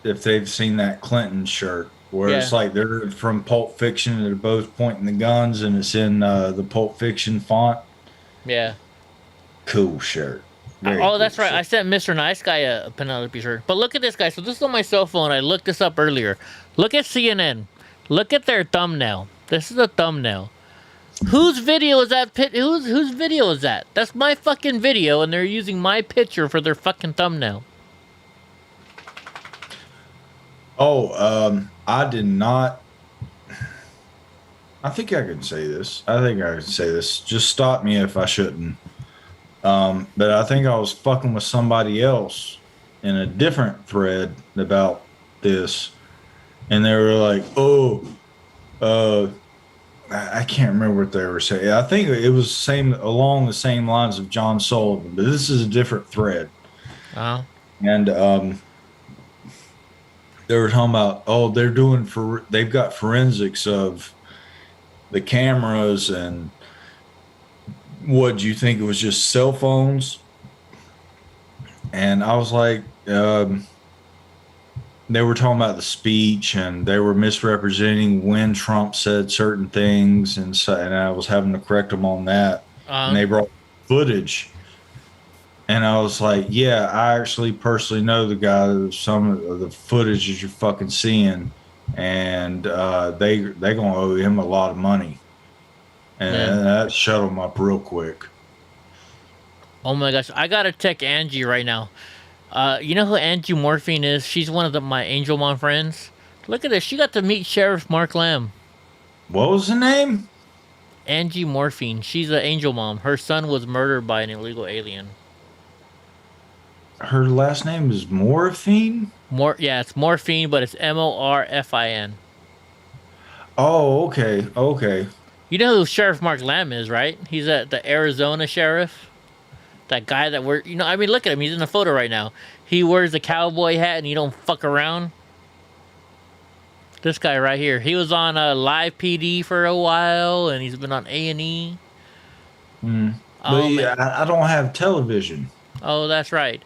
if they've seen that Clinton shirt where it's like they're from Pulp Fiction and they're both pointing the guns and it's in the Pulp Fiction font. Yeah. Cool shirt. That's right. I sent Mr. Nice Guy a Penelope shirt. But look at this, guy. So this is on my cell phone. I looked this up earlier. Look at CNN. Look at their thumbnail. This is a thumbnail. Whose video is that? Whose video is that? That's my fucking video, and they're using my picture for their fucking thumbnail. Oh, I did not. I think I can say this. Just stop me if I shouldn't. But I think I was fucking with somebody else in a different thread about this, and they were like, "Oh, I can't remember what they were saying. I think it was along the same lines of John Sullivan, but this is a different thread." And they were talking about, they've got forensics of the cameras, and what do you think it was just cell phones? And I was like, they were talking about the speech and they were misrepresenting when Trump said certain things, and I was having to correct them on that. And they brought footage, and I was like, yeah, I actually personally know the guy. Some of the footage that you're fucking seeing, and they're gonna owe him a lot of money, and that shut him up real quick. Oh my gosh, I gotta check Angie right now. You know who Angie Morphine is? She's one of my Angel Mom friends. Look at this. She got to meet Sheriff Mark Lamb. What was the name? Angie Morphine. She's an Angel Mom. Her son was murdered by an illegal alien. Her last name is Morphine? Yeah, it's Morphine, but it's Morfin. Oh, okay. You know who Sheriff Mark Lamb is, right? He's the Arizona sheriff. That guy that look at him. He's in the photo right now. He wears a cowboy hat and he don't fuck around. This guy right here. He was on Live PD for a while, and he's been on A&E. I don't have television. Oh, that's right.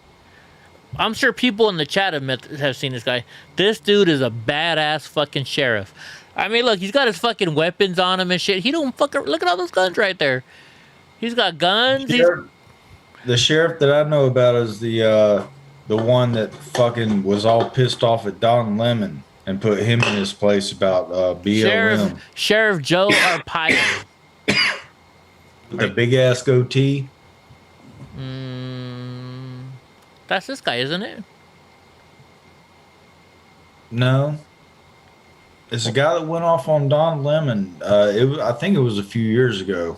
I'm sure people in the chat have seen this guy. This dude is a badass fucking sheriff. I mean, look, he's got his fucking weapons on him and shit. He don't fucking... Look at all those guns right there. He's got guns. The sheriff that I know about is the one that fucking was all pissed off at Don Lemon and put him in his place about BLM. Sheriff Joe Arpaio. With the big ass goatee. That's this guy, isn't it? No. It's a guy that went off on Don Lemon. I think it was a few years ago.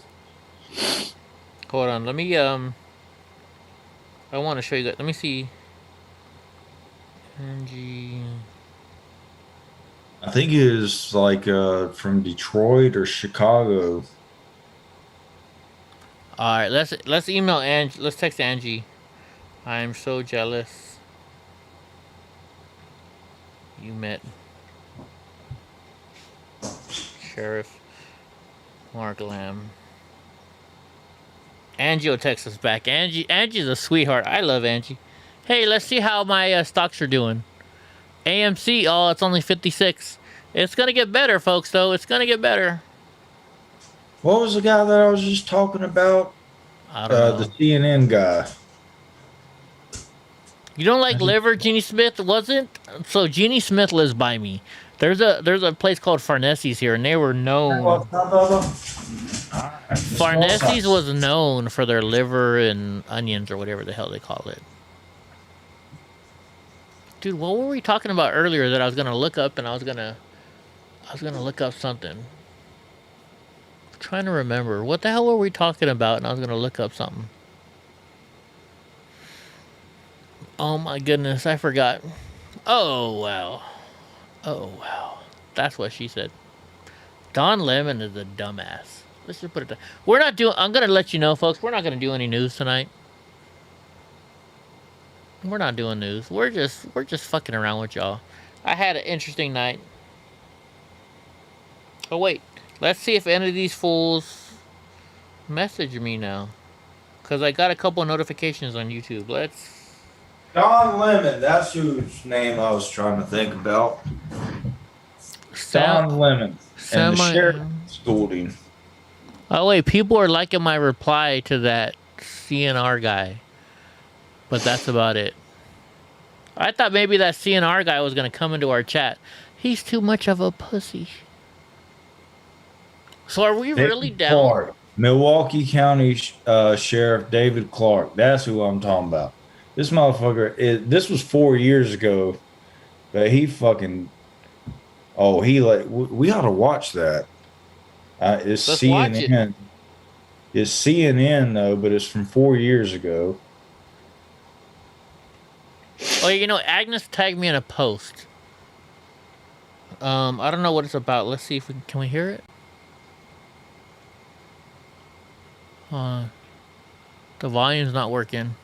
Hold on, let me I want to show you that. Let me see. Angie. I think it is like from Detroit or Chicago. All right, let's email Angie. Let's text Angie. I'm so jealous. You met Sheriff Mark Lamb. Angie will text us back. Angie's a sweetheart. I love Angie. Hey, let's see how my stocks are doing. AMC, oh, it's only 56. It's going to get better, folks, though. It's going to get better. What was the guy that I was just talking about? I don't know. The CNN guy. You don't like liver, Jeannie Smith? Wasn't? So Jeannie Smith lives by me. There's a place called Farnesi's here, and they were known. Farnesi's was known for their liver and onions, or whatever the hell they call it. Dude, what were we talking about earlier that I was gonna look up, and I was gonna look up something. I'm trying to remember what the hell were we talking about, and I was gonna look up something. Oh my goodness, I forgot. Oh wow. Oh wow. That's what she said. Don Lemon is a dumbass. Let's just put it down. We're not doing, I'm gonna let you know, folks, we're not gonna do any news tonight. We're not doing news. We're just fucking around with y'all. I had an interesting night. Oh wait. Let's see if any of these fools message me now. Cause I got a couple of notifications on YouTube. Let's Don Lemon, that's whose name I was trying to think about. Don Lemon. And the sheriff schooled him. Oh wait, people are liking my reply to that CNR guy. But that's about it. I thought maybe that CNR guy was gonna come into our chat. He's too much of a pussy. So are we really down? Clark, Milwaukee County Sheriff David Clark. That's who I'm talking about. This motherfucker, this was 4 years ago, but he fucking, we ought to watch that. It's Let's CNN. watch it. It's CNN though, but it's from 4 years ago. Oh, you know, Agnes tagged me in a post. I don't know what it's about. Let's see if can we hear it? The volume's not working.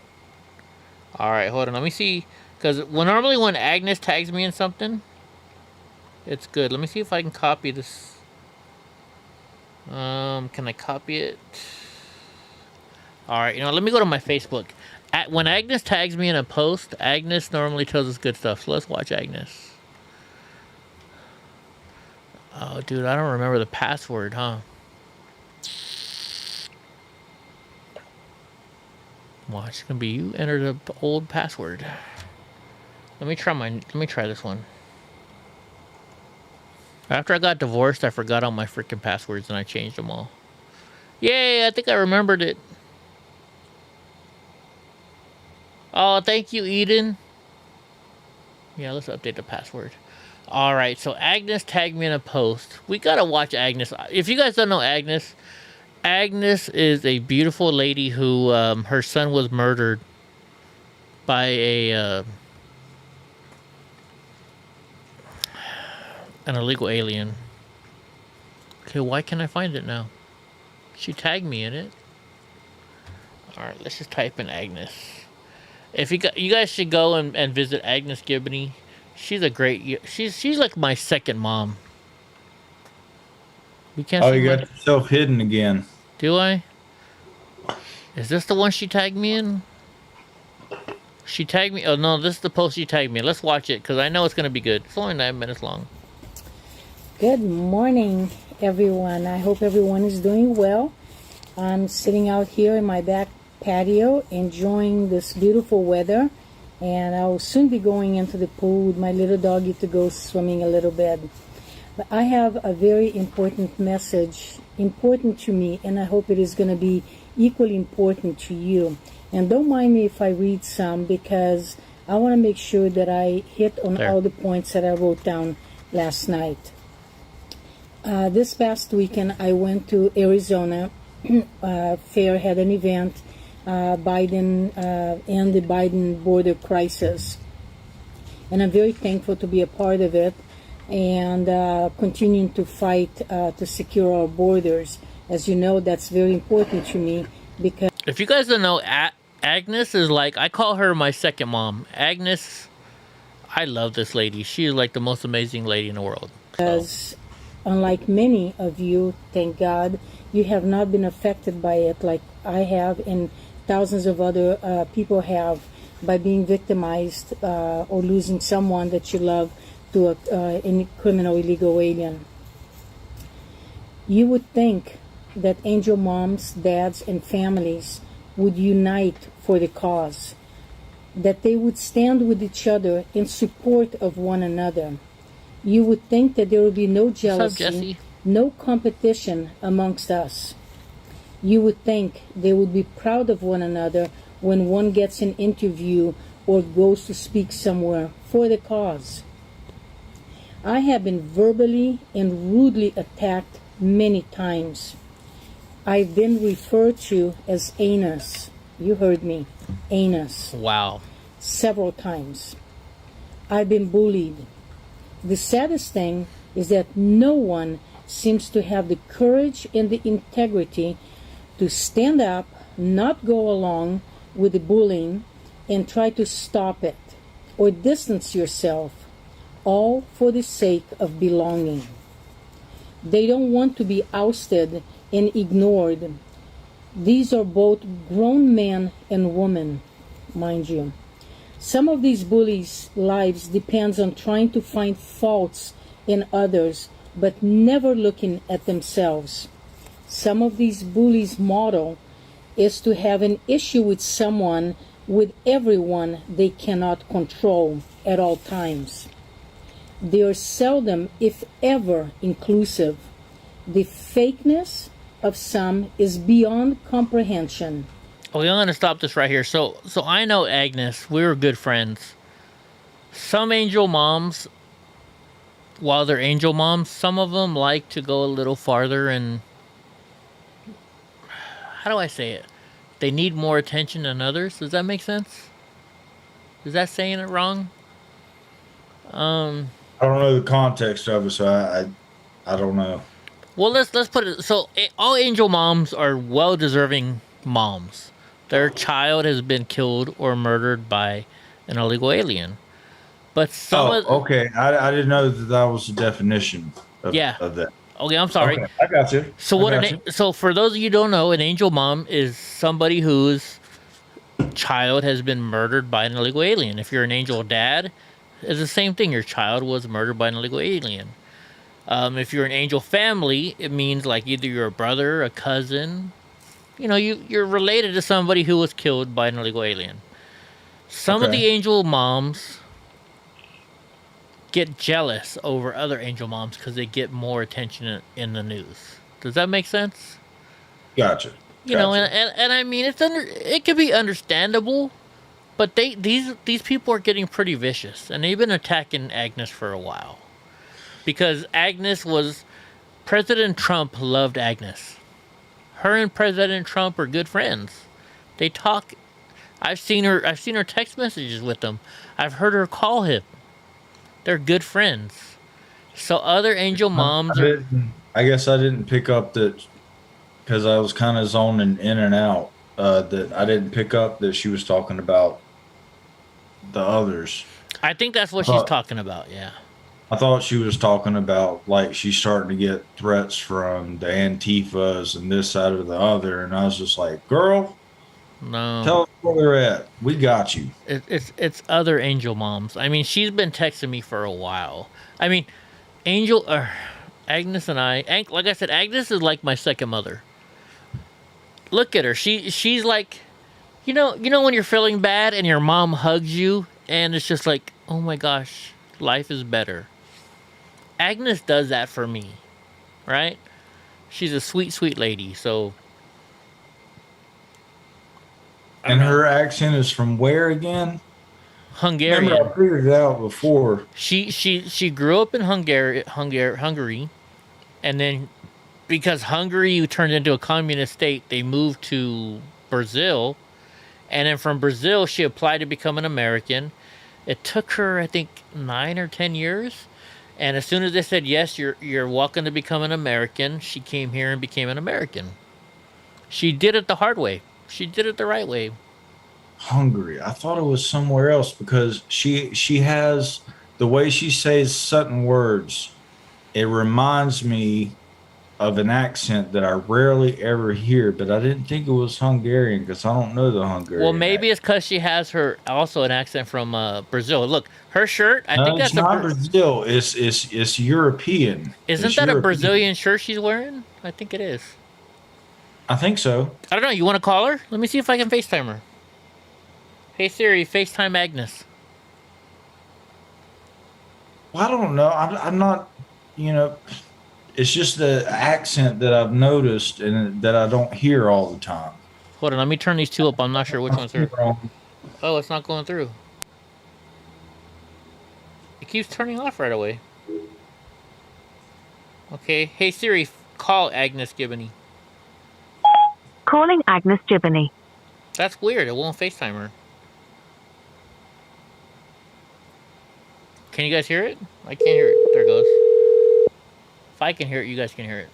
Alright, hold on. Let me see. Because normally when Agnes tags me in something, it's good. Let me see if I can copy this. Can I copy it? Alright, you know, let me go to my Facebook. When Agnes tags me in a post, Agnes normally tells us good stuff. So let's watch Agnes. Oh, dude, I don't remember the password, huh? Watch, it's gonna be you enter the old password. Let me try this one. After I got divorced, I forgot all my freaking passwords and I changed them all. Yay, I think I remembered it. Oh, thank you, Eden. Yeah, let's update the password. Alright, so Agnes tagged me in a post. We gotta watch Agnes. If you guys don't know Agnes, Agnes is a beautiful lady who, her son was murdered by an illegal alien. Okay, why can't I find it now? She tagged me in it. Alright, let's just type in Agnes. If you guys should go and visit Agnes Gibney. She's a great, she's like my second mom. You can't see you got yourself hidden again. Do I? Is this the one she tagged me in? She tagged me. Oh no, this is the post she tagged me in. Let's watch it because I know it's gonna be good. It's only 9 minutes long. Good morning, everyone. I hope everyone is doing well. I'm sitting out here in my back patio enjoying this beautiful weather, and I'll soon be going into the pool with my little doggy to go swimming a little bit. But I have a very important message, important to me, and I hope it is going to be equally important to you. And don't mind me if I read some, because I want to make sure that I hit on all the points that I wrote down last night. This past weekend, I went to Arizona. Fair had an event, Biden and the Biden border crisis. And I'm very thankful to be a part of it and continuing to fight to secure our borders. As you know, that's very important to me because... If you guys don't know, Agnes is like, I call her my second mom. Agnes, I love this lady. She is like the most amazing lady in the world. Because unlike many of you, thank God, you have not been affected by it like I have and thousands of other people have by being victimized or losing someone that you love to a criminal illegal alien. You would think that angel moms, dads, and families would unite for the cause, that they would stand with each other in support of one another. You would think that there would be no jealousy, no competition amongst us. You would think they would be proud of one another when one gets an interview or goes to speak somewhere for the cause. I have been verbally and rudely attacked many times. I've been referred to as anus. You heard me, anus. Wow. several times. I've been bullied. The saddest thing is that no one seems to have the courage and the integrity to stand up, not go along with the bullying, and try to stop it or distance yourself, all for the sake of belonging. They don't want to be ousted and ignored. These are both grown men and women, mind you. Some of these bullies' lives depends on trying to find faults in others, but never looking at themselves. Some of these bullies' motto is to have an issue with someone, with everyone they cannot control at all times. They are seldom, if ever, inclusive. The fakeness of some is beyond comprehension. Okay, I'm gonna stop this right here. So I know Agnes. We were good friends. Some angel moms, while they're angel moms, some of them like to go a little farther and, how do I say it? They need more attention than others. Does that make sense? Is that saying it wrong? I don't know the context of it, so I don't know. Well, let's put it so. All angel moms are well-deserving moms. Their child has been killed or murdered by an illegal alien. But some okay. I didn't know that was the definition of that. Okay, I'm sorry. Okay, I got you. So so for those of you who don't know, an angel mom is somebody whose child has been murdered by an illegal alien. If you're an angel dad, it's the same thing. Your child was murdered by an illegal alien. If you're an angel family, it means like either you're a brother, a cousin. You know, you're related to somebody who was killed by an illegal alien. Some of the angel moms get jealous over other angel moms because they get more attention in the news. Does that make sense? Gotcha. You know, and I mean, it could be understandable, but these people are getting pretty vicious, and they've been attacking Agnes for a while. Because President Trump loved Agnes. Her and President Trump are good friends. They talk. I've seen her text messages with him. I've heard her call him. They're good friends. So other angel moms I guess I didn't pick up that because I was kind of zoning in and out. That I didn't pick up that she was talking about the others. I think that's what she's talking about. Yeah. I thought she was talking about like she's starting to get threats from the Antifas and this side or the other, and I was just like, "Girl, no, tell us where they're at. We got you." It's other angel moms. I mean, she's been texting me for a while. I mean, Agnes and I, like I said, Agnes is like my second mother. Look at her. She's like, you know when you're feeling bad and your mom hugs you, and it's just like, oh my gosh, life is better. Agnes does that for me, right? She's a sweet, sweet lady. So, and her accent is from where again? Hungarian. Remember, I figured it out before. She grew up in Hungary, and then because Hungary turned into a communist state, they moved to Brazil, and then from Brazil she applied to become an American. It took her, I think, 9 or 10 years. And as soon as they said, yes, you're welcome to become an American, she came here and became an American. She did it the hard way. She did it the right way. Hungary. I thought it was somewhere else because she has the way she says certain words. It reminds me of an accent that I rarely ever hear, but I didn't think it was Hungarian because I don't know the Hungarian. Well, maybe it's because she has also an accent from Brazil. Look, her shirt. I think that's not Brazil. It's European. Isn't that a Brazilian shirt she's wearing? I think it is. I think so. I don't know. You want to call her? Let me see if I can FaceTime her. Hey Siri, FaceTime Agnes. Well, I don't know. I'm not. You know. It's just the accent that I've noticed and that I don't hear all the time. Hold on, let me turn these two up. I'm not sure which one's through. Oh, it's not going through. It keeps turning off right away. Okay, hey Siri, call Agnes Gibney. Calling Agnes Gibney. That's weird, it won't FaceTime her. Can you guys hear it? I can't hear it. There it goes. If I can hear it, you guys can hear it.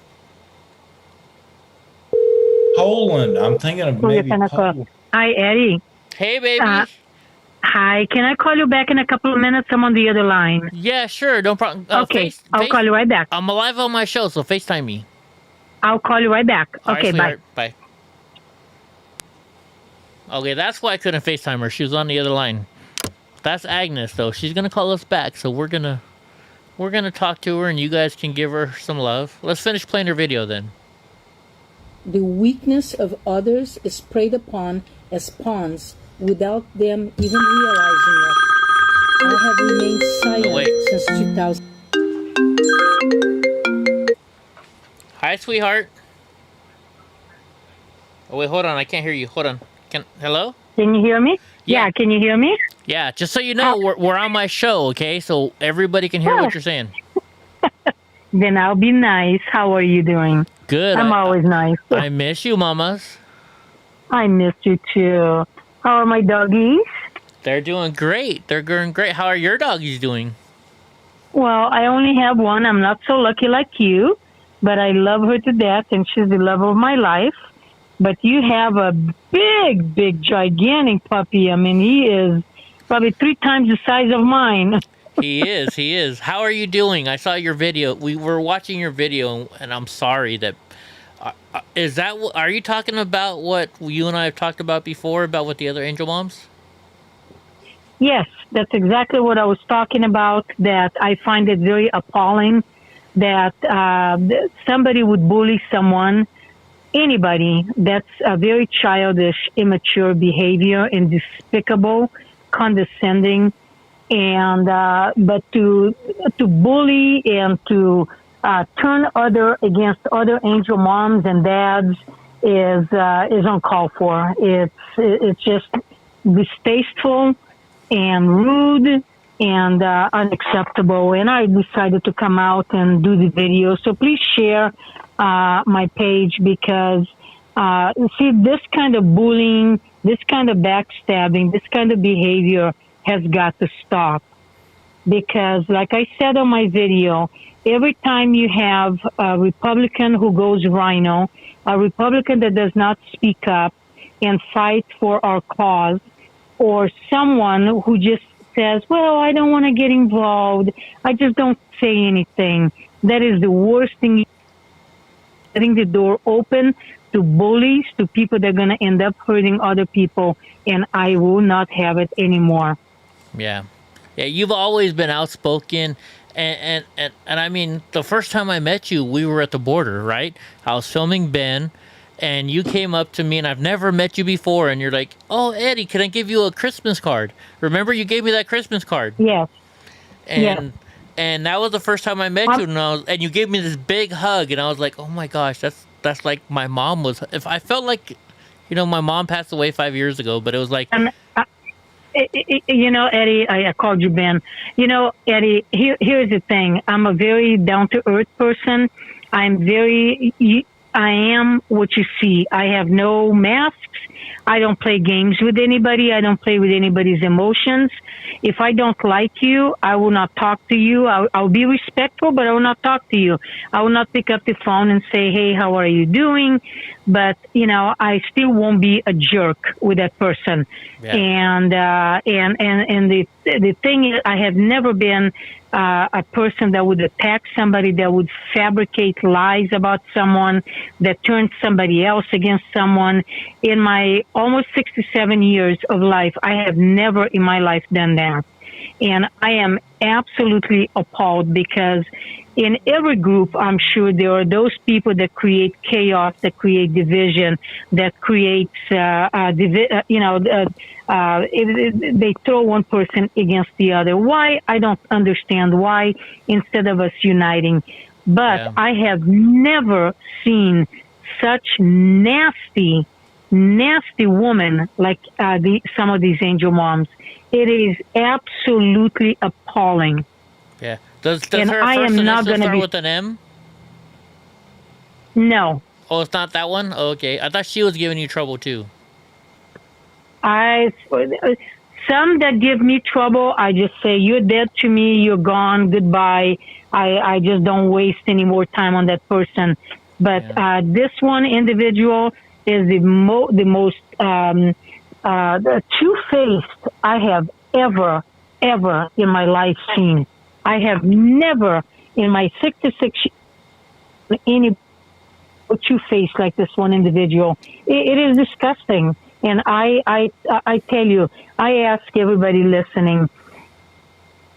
Poland. I'm thinking of maybe Poland. Hi, Eddie. Hey, baby. Hi. Can I call you back in a couple of minutes? I'm on the other line. Yeah, sure. No problem. Okay. I'll call you right back. I'm live on my show, so FaceTime me. I'll call you right back. Okay, right, bye. Okay, that's why I couldn't FaceTime her. She was on the other line. That's Agnes, though. She's gonna call us back, so we're gonna talk to her, and you guys can give her some love. Let's finish playing her video then. The weakness of others is preyed upon as pawns without them even realizing it. I have remained silent since 2000. Hi, sweetheart. Oh, wait, hold on. I can't hear you. Hold on. Hello? Can you hear me? Yeah, can you hear me? Yeah, just so you know, we're on my show, okay? So everybody can hear what you're saying. Then I'll be nice. How are you doing? Good. I'm always nice. I miss you, mamas. I missed you too. How are my doggies? They're doing great. They're doing great. How are your doggies doing? Well, I only have one. I'm not so lucky like you, but I love her to death, and she's the love of my life. But you have a big, gigantic puppy. I mean, he is probably 3 times the size of mine. He is. How are you doing? I saw your video. We were watching your video, and I'm sorry that... are you talking about what you and I have talked about before, about with the other angel moms? Yes, that's exactly what I was talking about, that I find it very appalling that somebody would bully someone, anybody. That's a very childish, immature behavior and despicable, condescending. And but to bully and to turn against other angel moms and dads is uncalled for. It's just distasteful and rude and unacceptable. And I decided to come out and do the video. So please share my page, because see, this kind of bullying, this kind of backstabbing, this kind of behavior has got to stop. Because like I said on my video, every time you have a Republican who goes rhino, a Republican that does not speak up and fight for our cause, or someone who just says, well, I don't want to get involved, I just don't say anything, that is the worst thing. Letting the door open to bullies, to people that are going to end up hurting other people, and I will not have it anymore. Yeah, you've always been outspoken, and I mean, the first time I met you, we were at the border, right? I was filming Ben, and you came up to me, and I've never met you before, and you're like, oh, Eddie, can I give you a Christmas card? Remember, you gave me that Christmas card? Yes. And that was the first time I met you, and you gave me this big hug, and I was like, oh my gosh, that's like my mom was. If I felt like, my mom passed away 5 years ago, but it was like. Eddie, I called you Ben. Eddie, here's the thing. I'm a very down-to-earth person. I am what you see. I have no masks. I don't play games with anybody. I don't play with anybody's emotions. If I don't like you, I will not talk to you. I'll be respectful, but I will not talk to you. I will not pick up the phone and say, hey, how are you doing? But, I still won't be a jerk with that person. Yeah. And the thing is, I have never been a person that would attack somebody, that would fabricate lies about someone, that turns somebody else against someone. In my almost 67 years of life, I have never in my life done that. And I am absolutely appalled, because in every group, I'm sure there are those people that create chaos, that create division, that creates, they throw one person against the other. Why? I don't understand why, instead of us uniting. But I have never seen such nasty woman like some of these angel moms. It is absolutely appalling. Yeah. Does her first initial start with an M? No. Oh, it's not that one? Oh, okay. I thought she was giving you trouble too. Some that give me trouble, I just say, you're dead to me, you're gone, goodbye. I just don't waste any more time on that person. But this one individual is the most two-faced I have ever in my life seen. I have never in my 66 years any two-faced like this one individual. It is disgusting. And I tell you, I ask everybody listening,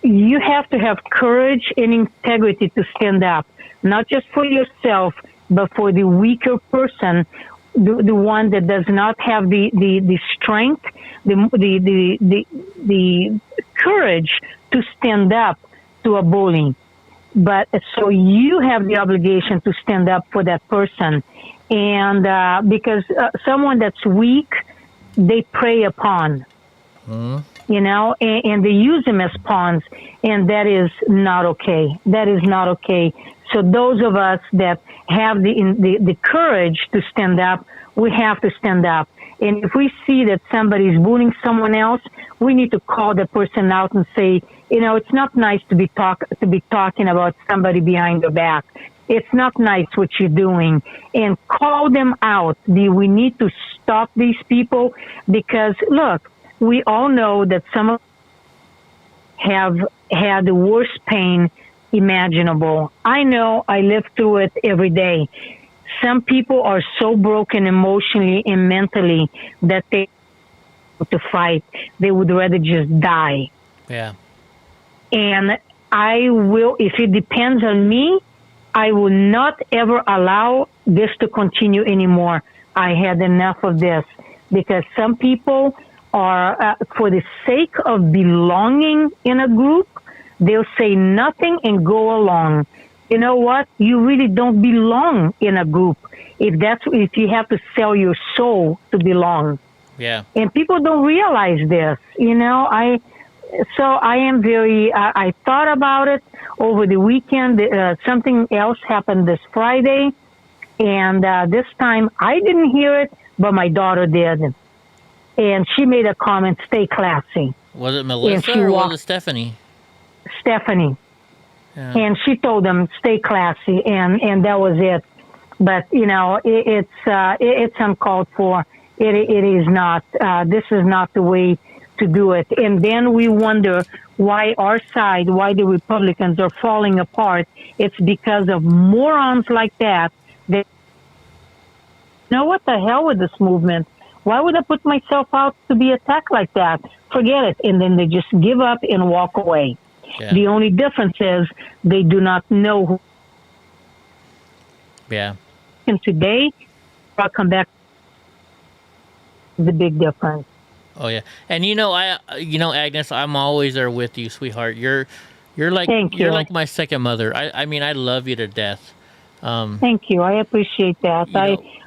you have to have courage and integrity to stand up, not just for yourself, but for the weaker person, the one that does not have the strength, the courage to stand up to a bully. But so you have the obligation to stand up for that person. And because someone that's weak, they prey upon, you know, and they use them as pawns, and that is not okay. That is not okay. So those of us that have the courage to stand up, we have to stand up. And if we see that somebody is bullying someone else, we need to call the person out and say, you know, it's not nice to be talking about somebody behind their back. It's not nice what you're doing, and call them out. We need to stop these people because, look, we all know that some of them have had the worst pain imaginable. I know, I live through it every day. Some people are so broken emotionally and mentally that they to fight. They would rather just die. Yeah. And I will, if it depends on me, I will not ever allow this to continue anymore. I had enough of this because some people are, for the sake of belonging in a group, they'll say nothing and go along. You know what? You really don't belong in a group if you have to sell your soul to belong. Yeah. And people don't realize this, you know. So I am very, I thought about it over the weekend. Something else happened this Friday. And this time I didn't hear it, but my daughter did. And she made a comment, stay classy. Was it Melissa or was it Stephanie? Stephanie. Yeah. And she told them, stay classy. And that was it. But, you know, it's uncalled for. It is not. This is not the way to do it. And then we wonder why our side, why the Republicans are falling apart. It's because of morons like that. They know what the hell with this movement. Why would I put myself out to be attacked like that? Forget it. And then they just give up and walk away. Yeah. The only difference is they do not know who. Yeah. And today, I'll come back. The big difference. Oh yeah, and Agnes, I'm always there with you, sweetheart. You're like you're like my second mother. I mean, I love you to death. Thank you. I appreciate that.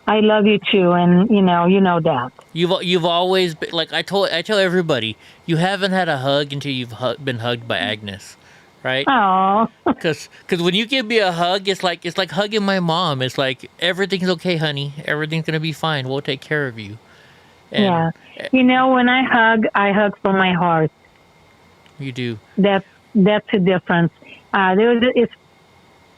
I love you too, and you know that. You've always been, like I tell everybody, you haven't had a hug until you've been hugged by Agnes, right? Oh. Because when you give me a hug, it's like hugging my mom. It's like everything's okay, honey. Everything's gonna be fine. We'll take care of you. And yeah. You know, when I hug from my heart. You do. That's a difference. It's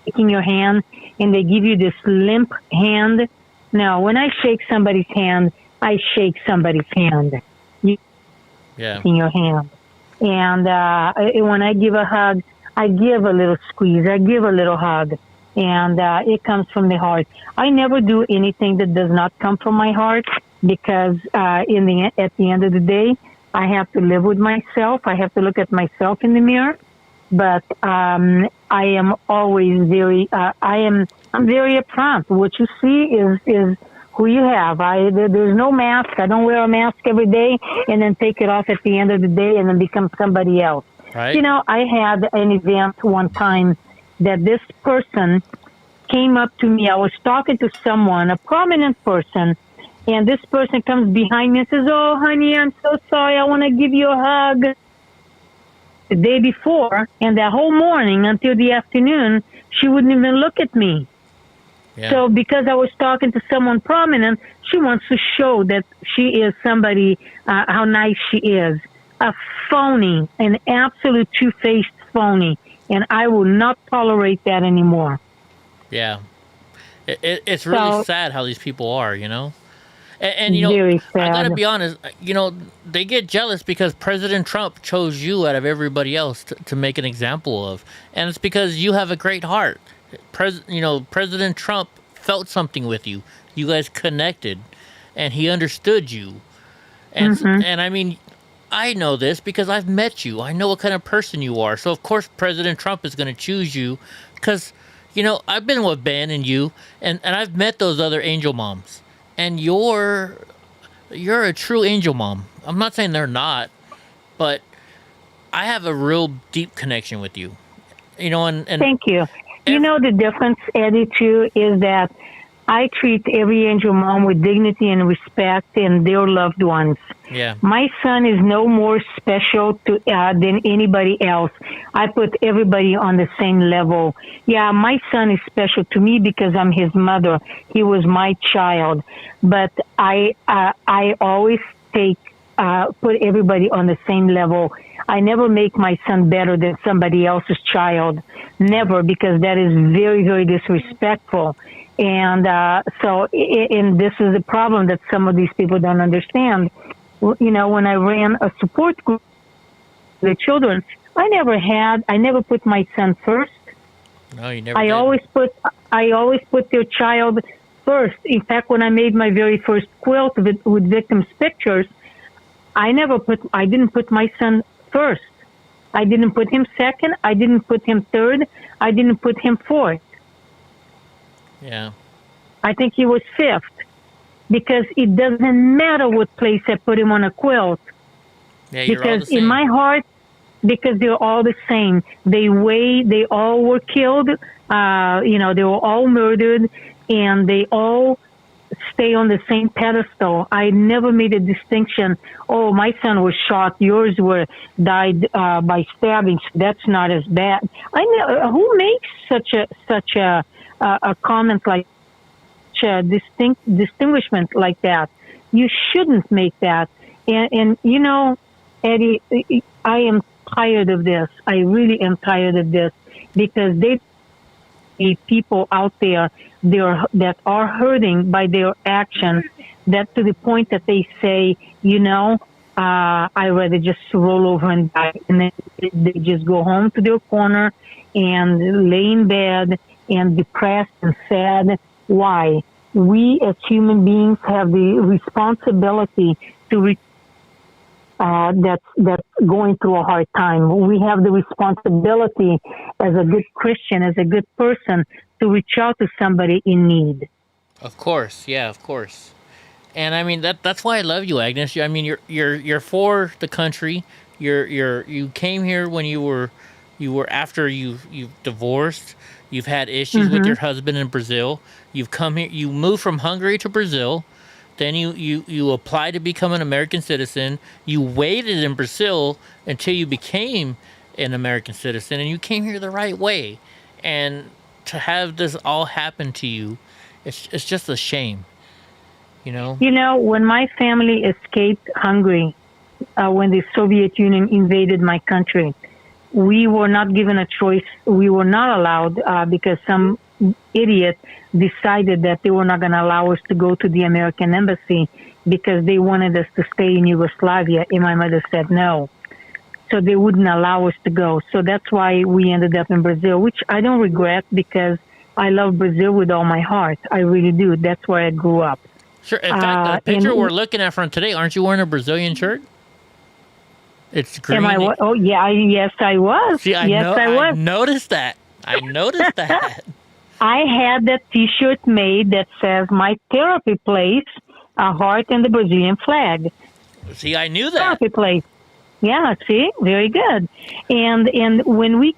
taking your hand and they give you this limp hand. No, when I shake somebody's hand, I shake somebody's hand. Yeah. In your hand. And when I give a hug, I give a little squeeze. I give a little hug. And it comes from the heart. I never do anything that does not come from my heart because at the end of the day, I have to live with myself. I have to look at myself in the mirror. But I am always I'm very upfront. What you see is who you have. There's no mask. I don't wear a mask every day and then take it off at the end of the day and then become somebody else. Right. You know, I had an event one time that this person came up to me. I was talking to someone, a prominent person, and this person comes behind me and says, "Oh, honey, I'm so sorry. I want to give you a hug." The day before, and that whole morning until the afternoon, she wouldn't even look at me. Yeah. So because I was talking to someone prominent, she wants to show that she is somebody, how nice she is. a phony, an absolute two-faced phony, and I will not tolerate that anymore. Yeah. It's really So, sad how these people are, you know? And you know, very I gotta sad. be honest, you know, they get jealous because President Trump chose you out of everybody else to make an example of. And it's because you have a great heart. President Trump felt something with you. You guys connected and he understood you. And I mean, I know this because I've met you. I know what kind of person you are. So of course President Trump is going to choose you because, you know, I've been with Ben and you, and I've met those other angel moms. And you're a true angel mom. I'm not saying they're not, but I have a real deep connection with you. You know, and Thank you. You know, the difference, Eddie, too, is that I treat every angel mom with dignity and respect and their loved ones. yeah, My son is no more special than anybody else. I put everybody on the same level. Yeah, my son is special to me because I'm his mother. He was my child. But I always put everybody on the same level. I never make my son better than somebody else's child. Never, because that is very, very disrespectful. And and this is the problem that some of these people don't understand. You know, when I ran a support group for the children, I never put my son first. no, you never. I always put their child first. In fact, when I made my very first quilt with victims' pictures, I didn't put my son first. I didn't put him second. I didn't put him third. I didn't put him fourth. Yeah. I think he was fifth, because it doesn't matter what place I put him on a quilt. Yeah, you're all the Because same. in my heart, because they're all the same. They all were killed. They were all murdered, and they all stay on the same pedestal. I never made a distinction. Oh, my son was shot. Yours died by stabbings. That's not as bad. I know who makes such a comment like distinguishment like that. You shouldn't make that. And you know, Eddie, I am tired of this. I really am tired of this, because people out there that are hurting by their actions, that to the point that they say, you know, I rather just roll over and die, and then they just go home to their corner and lay in bed and depressed and sad. Why? We as human beings have the responsibility to that's going through a hard time. We have the responsibility as a good Christian, as a good person, to reach out to somebody in need. Of course, yeah, of course. And I mean that's why I love you, Agnes. I mean you're for the country. You came here when you were after you divorced. You've had issues with your husband in Brazil. You've come here. You moved from Hungary to Brazil. Then you applied to become an American citizen. You waited in Brazil until you became an American citizen, and you came here the right way. And to have this all happen to you, it's just a shame, you know? You know, when my family escaped Hungary, when the Soviet Union invaded my country, we were not given a choice. We were not allowed because some idiot decided that they were not going to allow us to go to the American embassy because they wanted us to stay in Yugoslavia, and my mother said no. So they wouldn't allow us to go. So that's why we ended up in Brazil, which I don't regret, because I love Brazil with all my heart. I really do. That's where I grew up. Sure. In fact, the picture we're looking at from today, aren't you wearing a Brazilian shirt? It's green. Am I? Oh, yeah. Yes, I was. See, I was. I noticed that. I noticed that. I had that T-shirt made that says my therapy place, a heart and the Brazilian flag. See, I knew that. Therapy place. Yeah, see, very good. And when we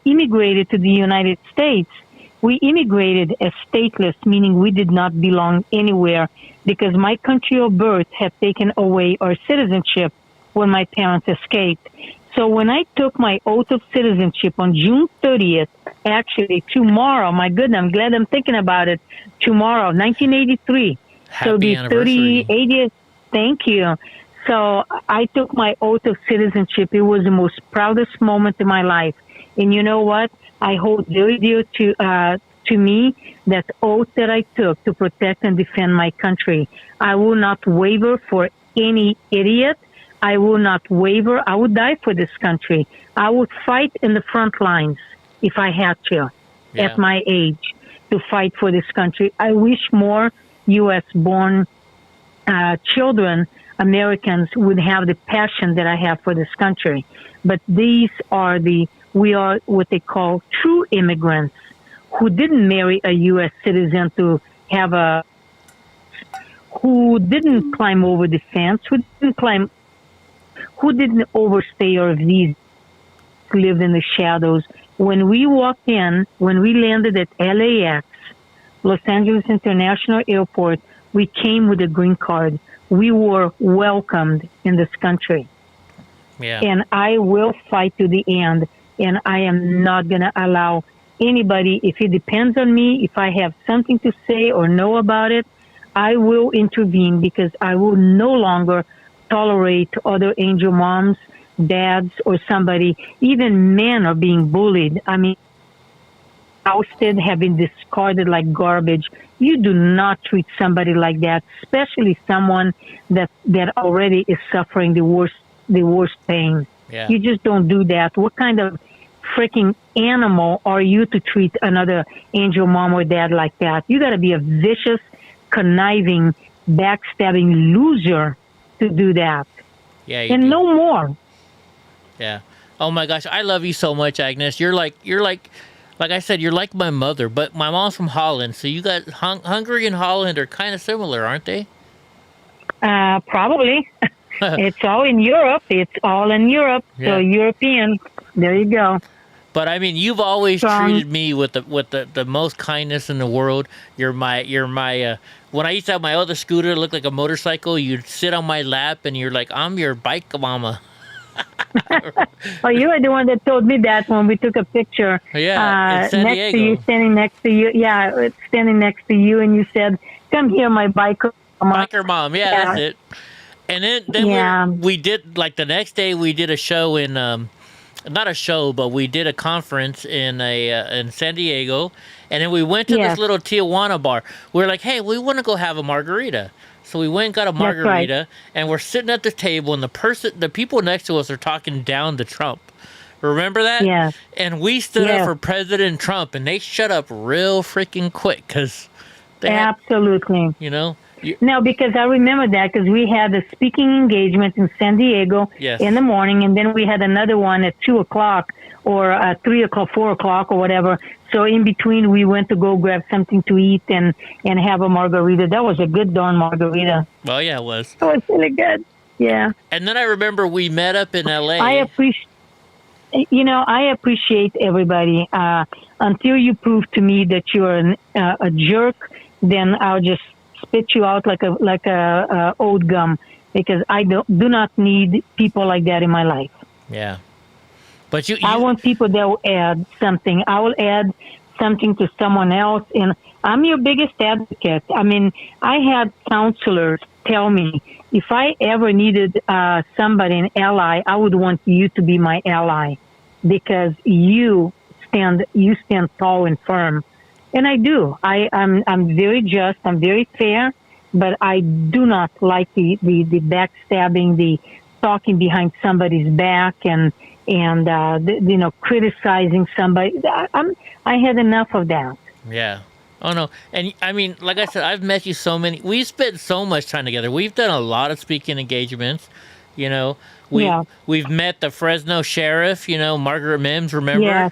immigrated to the United States, we immigrated as stateless, meaning we did not belong anywhere, because my country of birth had taken away our citizenship when my parents escaped. So when I took my oath of citizenship on June 30th, actually tomorrow, my goodness, I'm glad I'm thinking about it, tomorrow, 1983. Happy so the anniversary. 38th, thank you. So I took my oath of citizenship. It was the most proudest moment in my life. And you know what? I hold very dear to me that oath that I took to protect and defend my country. I will not waver for any idiot. I will not waver. I would die for this country. I would fight in the front lines if I had to at my age to fight for this country. I wish more U.S.-born children, Americans, would have the passion that I have for this country. But we are what they call true immigrants who didn't marry a U.S. citizen to have who didn't climb over the fence, who didn't overstay our visa, who lived in the shadows. When we walked in, when we landed at LAX, Los Angeles International Airport, we came with a green card. We were welcomed in this country. Yeah. And I will fight to the end. And I am not going to allow anybody, if it depends on me, if I have something to say or know about it, I will intervene, because I will no longer tolerate other angel moms, dads, or somebody. Even men are being bullied. I mean, ousted, have been discarded like garbage. You do not treat somebody like that, especially someone that already is suffering the worst pain. Yeah. You just don't do that. What kind of freaking animal are you to treat another angel mom or dad like that? You got to be a vicious, conniving, backstabbing loser to do that. Yeah. And no more. Yeah. Oh my gosh, I love you so much, Agnes. You're like I said, you're like my mother, but my mom's from Holland, so you got Hungary and Holland are kind of similar, aren't they? Probably. It's all in Europe. It's all in Europe. Yeah. So European. There you go. But I mean, you've always treated me with the most kindness in the world. You're my when I used to have my other scooter, it looked like a motorcycle. You'd sit on my lap, and you're like, I'm your bike mama. Oh, you were the one that told me that when we took a picture. Yeah, in San next Diego. to you, standing next to you. Yeah, standing next to you, and you said, "Come here, my biker mom." Biker mom, yeah, that's it. And then we did, like, the next day we did a show in not a show, but we did a conference in San Diego, and then we went to this little Tijuana bar. We were like, hey, we want to go have a margarita. So we went and got a margarita, and we're sitting at the table, and the people next to us are talking down to Trump. Remember that? Yeah. And we stood up for President Trump, and they shut up real freaking quick, because they absolutely. You know? No, because I remember that, because we had a speaking engagement in San Diego in the morning, and then we had another one at 2 o'clock or 3 o'clock, 4 o'clock or whatever. So in between, we went to go grab something to eat and have a margarita. That was a good darn margarita. Oh, yeah, it was. It was really good. Yeah. And then I remember we met up in L.A. I appreciate everybody. Until you prove to me that you're a jerk, then I'll just spit you out like a old gum, because I do not need people like that in my life. Yeah. But I want people that will add something. I will add something to someone else, and I'm your biggest advocate. I mean, I had counselors tell me if I ever needed somebody, an ally, I would want you to be my ally, because you stand tall and firm, and I do. I'm very just. I'm very fair, but I do not like the backstabbing, the talking behind somebody's back, and criticizing somebody. I had enough of that. Yeah. Oh, no. And, I mean, like I said, I've met you we've spent so much time together. We've done a lot of speaking engagements, you know. We've met the Fresno sheriff, you know, Margaret Mims, remember? Yeah.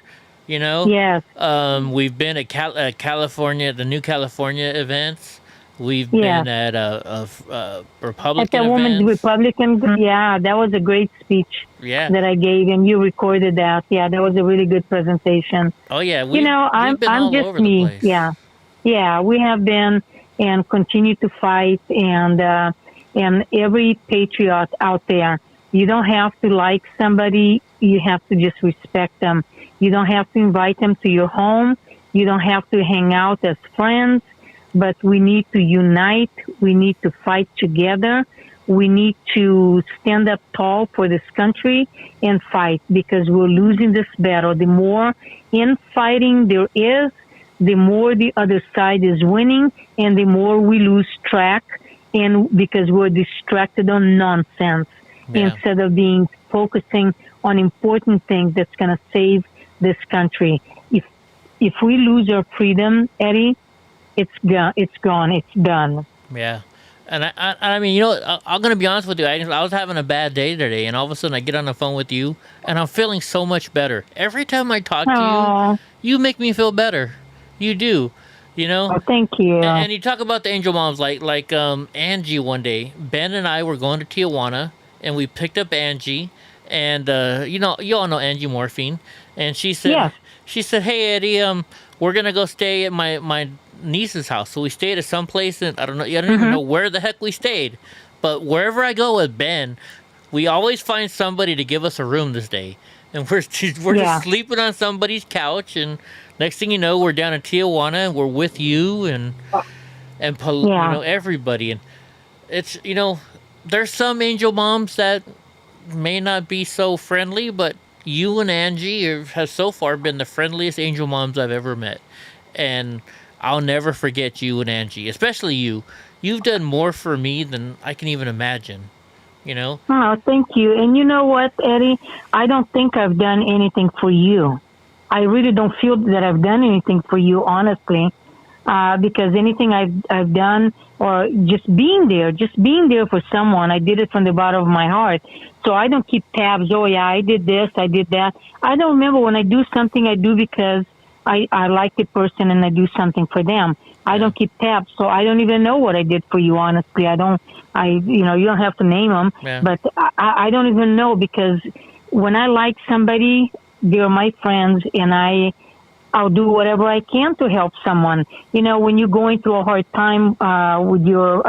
You know? Yes. We've been at California, the New California events. We've been at Republican at the Women's Republican. Yeah, that was a great speech that I gave, and you recorded that. Yeah, that was a really good presentation. Oh, yeah. I'm just me. Yeah. Yeah, we have been and continue to fight, and every patriot out there, you don't have to like somebody. You have to just respect them. You don't have to invite them to your home. You don't have to hang out as friends. But we need to unite. We need to fight together. we need to stand up tall for this country and fight, because we're losing this battle. The more infighting there is, the more the other side is winning, and the more we lose track, and because we're distracted on nonsense instead of being focusing on important things that's going to save this country. If we lose our freedom, Eddie, it's gone. It's done. Yeah. And I mean, you know, I'm going to be honest with you. I was having a bad day today, and all of a sudden I get on the phone with you, and I'm feeling so much better. Every time I talk to you, you make me feel better. You do, you know? Oh, thank you. And you talk about the angel moms, like Angie one day. Ben and I were going to Tijuana, and we picked up Angie, and, you all know Angie Morphine. And she said, hey, Eddie, we're going to go stay at my niece's house. So we stayed at some place, and I don't even know where the heck we stayed. But wherever I go with Ben, we always find somebody to give us a room this day. And we're just sleeping on somebody's couch, and next thing you know, we're down in Tijuana, and we're with you and you know, everybody. And it's, you know, there's some angel moms that may not be so friendly, but you and Angie have so far been the friendliest angel moms I've ever met. And I'll never forget you and Angie, especially you. You've done more for me than I can even imagine. You know? Oh, thank you. And you know what, Eddie? I don't think I've done anything for you. I really don't feel that I've done anything for you, honestly, because anything I've done, or just being there for someone, I did it from the bottom of my heart. So I don't keep tabs. Oh, yeah, I did this, I did that. I don't remember. When I do something, I do because I like the person and I do something for them. I don't keep tabs, so I don't even know what I did for you, honestly. You don't have to name them, but I don't even know, because when I like somebody, they're my friends, and I'll do whatever I can to help someone. You know, when you're going through a hard time with your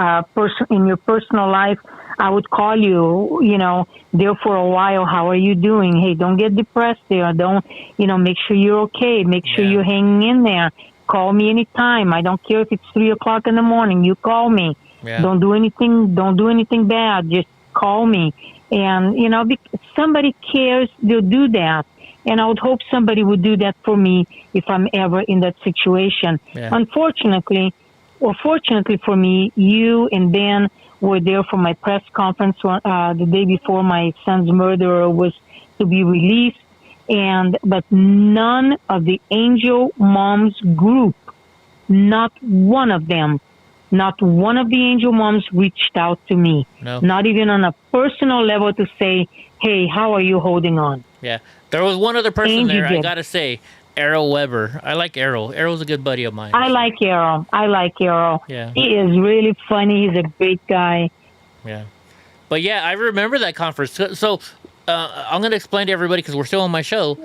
in your personal life, I would call you, you know, there for a while. How are you doing? Hey, don't get depressed there. Don't, you know, make sure you're okay. Make sure you're hanging in there. Call me anytime. I don't care if it's 3 o'clock in the morning. You call me. Yeah. Don't do anything bad. Just call me. And, you know, if somebody cares, they'll do that. And I would hope somebody would do that for me if I'm ever in that situation. Yeah. Unfortunately, or fortunately for me, you and Ben were there for my press conference the day before my son's murderer was to be released. But none of the Angel Moms group, not one of them, not one of the Angel Moms reached out to me. No. Not even on a personal level to say, hey, how are you holding on? Yeah. There was one other person Angie there, did. I gotta say, Errol Weber. I like Errol. Errol's a good buddy of mine. I like Errol. Yeah. He is really funny. He's a great guy. Yeah. But yeah, I remember that conference. So I'm going to explain to everybody, because we're still on my show.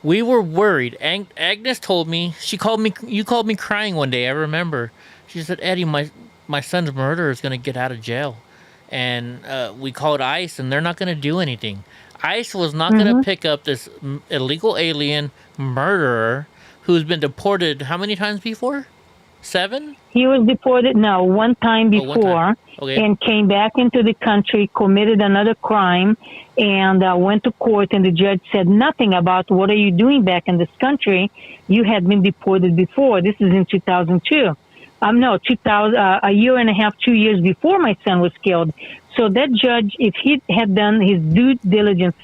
We were worried. Agnes told me, you called me crying one day, I remember. She said, Eddie, my son's murderer is going to get out of jail. And we called ICE, and they're not going to do anything. ICE was not going to pick up this illegal alien murderer who's been deported how many times before? 7? He was deported, one time before, one time. Okay. and came back into the country, committed another crime, and went to court, and the judge said nothing about what are you doing back in this country. You had been deported before. This is in 2002. A year and a half, 2 years before my son was killed. So that judge, if he had done his due diligence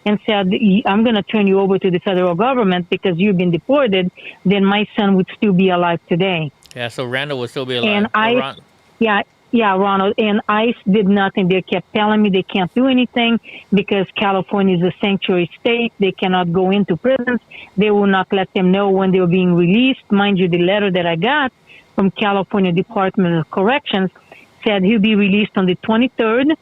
and said, I'm going to turn you over to the federal government because you've been deported, then my son would still be alive today. Yeah, so Randall would still be alive. And Ronald, and ICE did nothing. They kept telling me they can't do anything because California is a sanctuary state. They cannot go into prisons. They will not let them know when they were being released. Mind you, the letter that I got from California Department of Corrections said he'll be released on the 23rd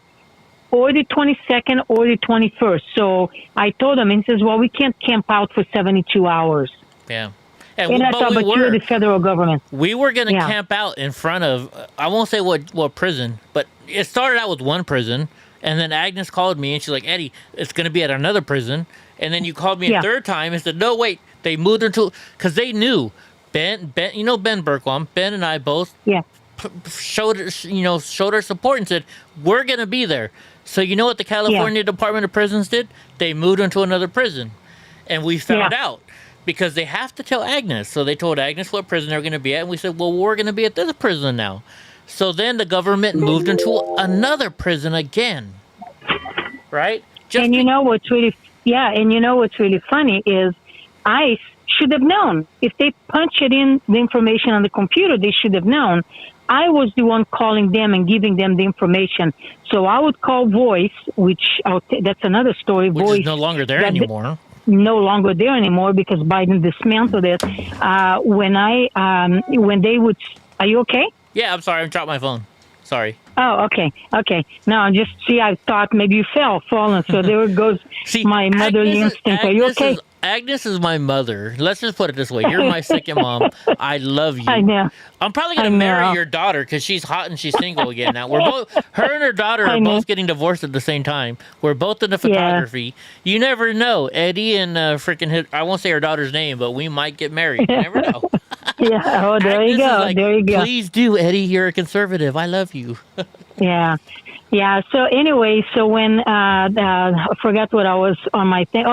or the 22nd or the 21st. So I told him, and he says, well, we can't camp out for 72 hours. Yeah. And I thought, but you're the federal government. We were going to camp out in front of, I won't say what prison, but it started out with one prison, and then Agnes called me, and she's like, Eddie, it's going to be at another prison. And then you called me a third time and said, no, wait, they moved into, because they knew, Ben, you know Ben Berkwam, Ben and I both showed our support and said, we're going to be there. So you know what the California Department of Prisons did? They moved into another prison. And we found out because they have to tell Agnes. So they told Agnes what prison they're going to be at. And we said, well, we're going to be at this prison now. So then the government moved into another prison again. Right? And you know what's really funny is ICE should have known. If they punched in the information on the computer, they should have known. I was the one calling them and giving them the information. So I would call Voice, which that's another story. Which Voice is no longer there anymore. No longer there anymore because Biden dismantled it. When they would, are you okay? Yeah, I'm sorry. I dropped my phone. Sorry. Oh, okay. No, I thought maybe you fallen. So there goes my motherly instinct. Are you okay? Agnes is my mother. Let's just put it this way. You're my second mom. I love you. I know. I'm probably going to marry your daughter because she's hot and she's single again now. Her and her daughter are both getting divorced at the same time. We're both into photography. You never know. Eddie and I won't say her daughter's name, but we might get married. You never know. There you go. There you go. Please do, Eddie. You're a conservative. I love you. Yeah. So anyway, when I forgot what I was on my thing.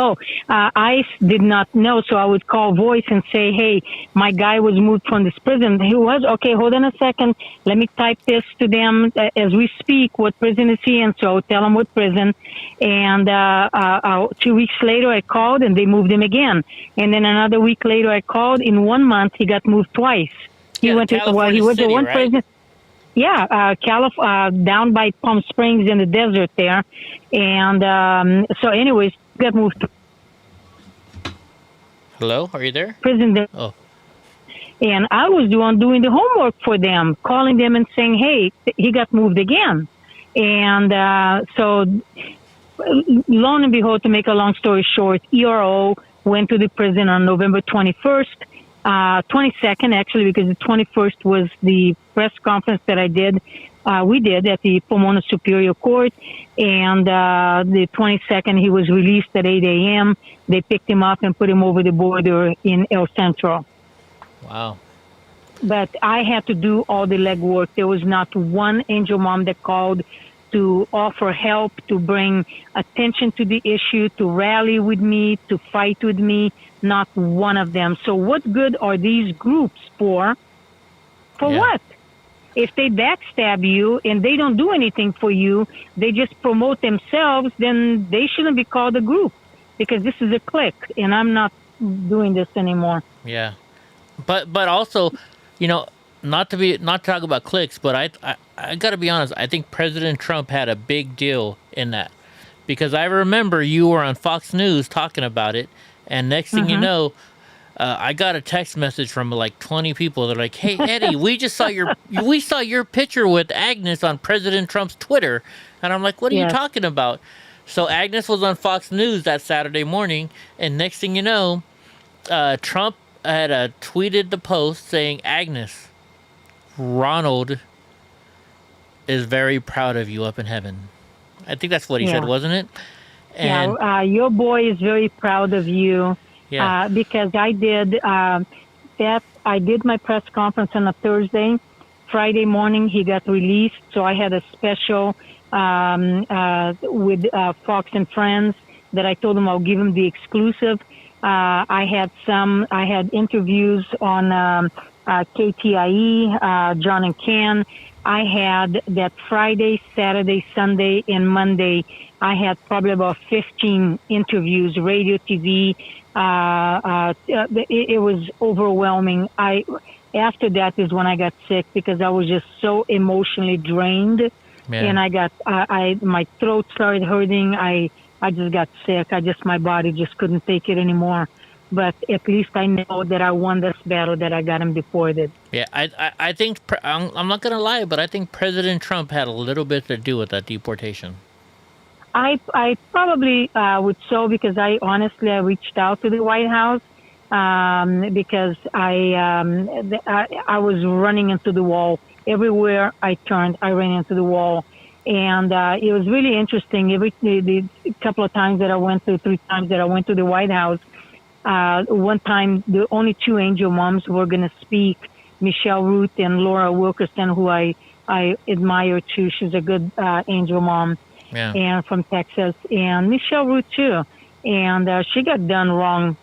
ICE did not know, so I would call Voice and say, "Hey, my guy was moved from this prison. He was okay. Hold on a second. Let me type this to them as we speak. What prison is he in?" So I would tell them what prison. And 2 weeks later, I called and they moved him again. And then another week later, I called. In 1 month, he got moved twice. He went to one prison. Yeah, down by Palm Springs in the desert there. And so anyways, got moved. Hello? Are you there? Prison there. Oh. And I was the one doing the homework for them, calling them and saying, hey, he got moved again. And so lo and behold, to make a long story short, ERO went to the prison on November 21st. 22nd, actually, because the 21st was the press conference that we did at the Pomona Superior Court. And the 22nd, he was released at 8 a.m. They picked him up and put him over the border in El Centro. Wow. But I had to do all the legwork. There was not one angel mom that called to offer help, to bring attention to the issue, to rally with me, to fight with me. Not one of them. So what good are these groups for? For what? If they backstab you and they don't do anything for you, they just promote themselves, then they shouldn't be called a group because this is a clique and I'm not doing this anymore. Yeah. But also, not to talk about cliques, but I got to be honest, I think President Trump had a big deal in that because I remember you were on Fox News talking about it. And next thing you know, I got a text message from like 20 people. They're like, "Hey Eddie, we saw your picture with Agnes on President Trump's Twitter." And I'm like, "What are you talking about?" So Agnes was on Fox News that Saturday morning, and next thing you know, Trump had tweeted the post saying, "Agnes, Ronald is very proud of you up in heaven." I think that's what he said, wasn't it? And your boy is very proud of you because I did I did my press conference on a Thursday. Friday morning, he got released. So I had a special with Fox and Friends that I told him I'll give him the exclusive. I had interviews on KTIE, John and Ken. I had that Friday, Saturday, Sunday, and Monday. I had probably about 15 interviews, radio, TV. It was overwhelming. After that is when I got sick because I was just so emotionally drained, and I got my throat started hurting. I just got sick. My body just couldn't take it anymore. But at least I know that I won this battle, that I got him deported. Yeah, I think, I'm not going to lie, but I think President Trump had a little bit to do with that deportation. I probably would so because I reached out to the White House because I was running into the wall. Everywhere I turned, I ran into the wall. And it was really interesting. The couple of times that I went to, 3 times that I went to the White House, one time the only 2 angel moms were going to speak Michelle Root and Laura Wilkerson, who I admire too. She's a good angel mom, and from Texas, and Michelle Root too. And she got done wrong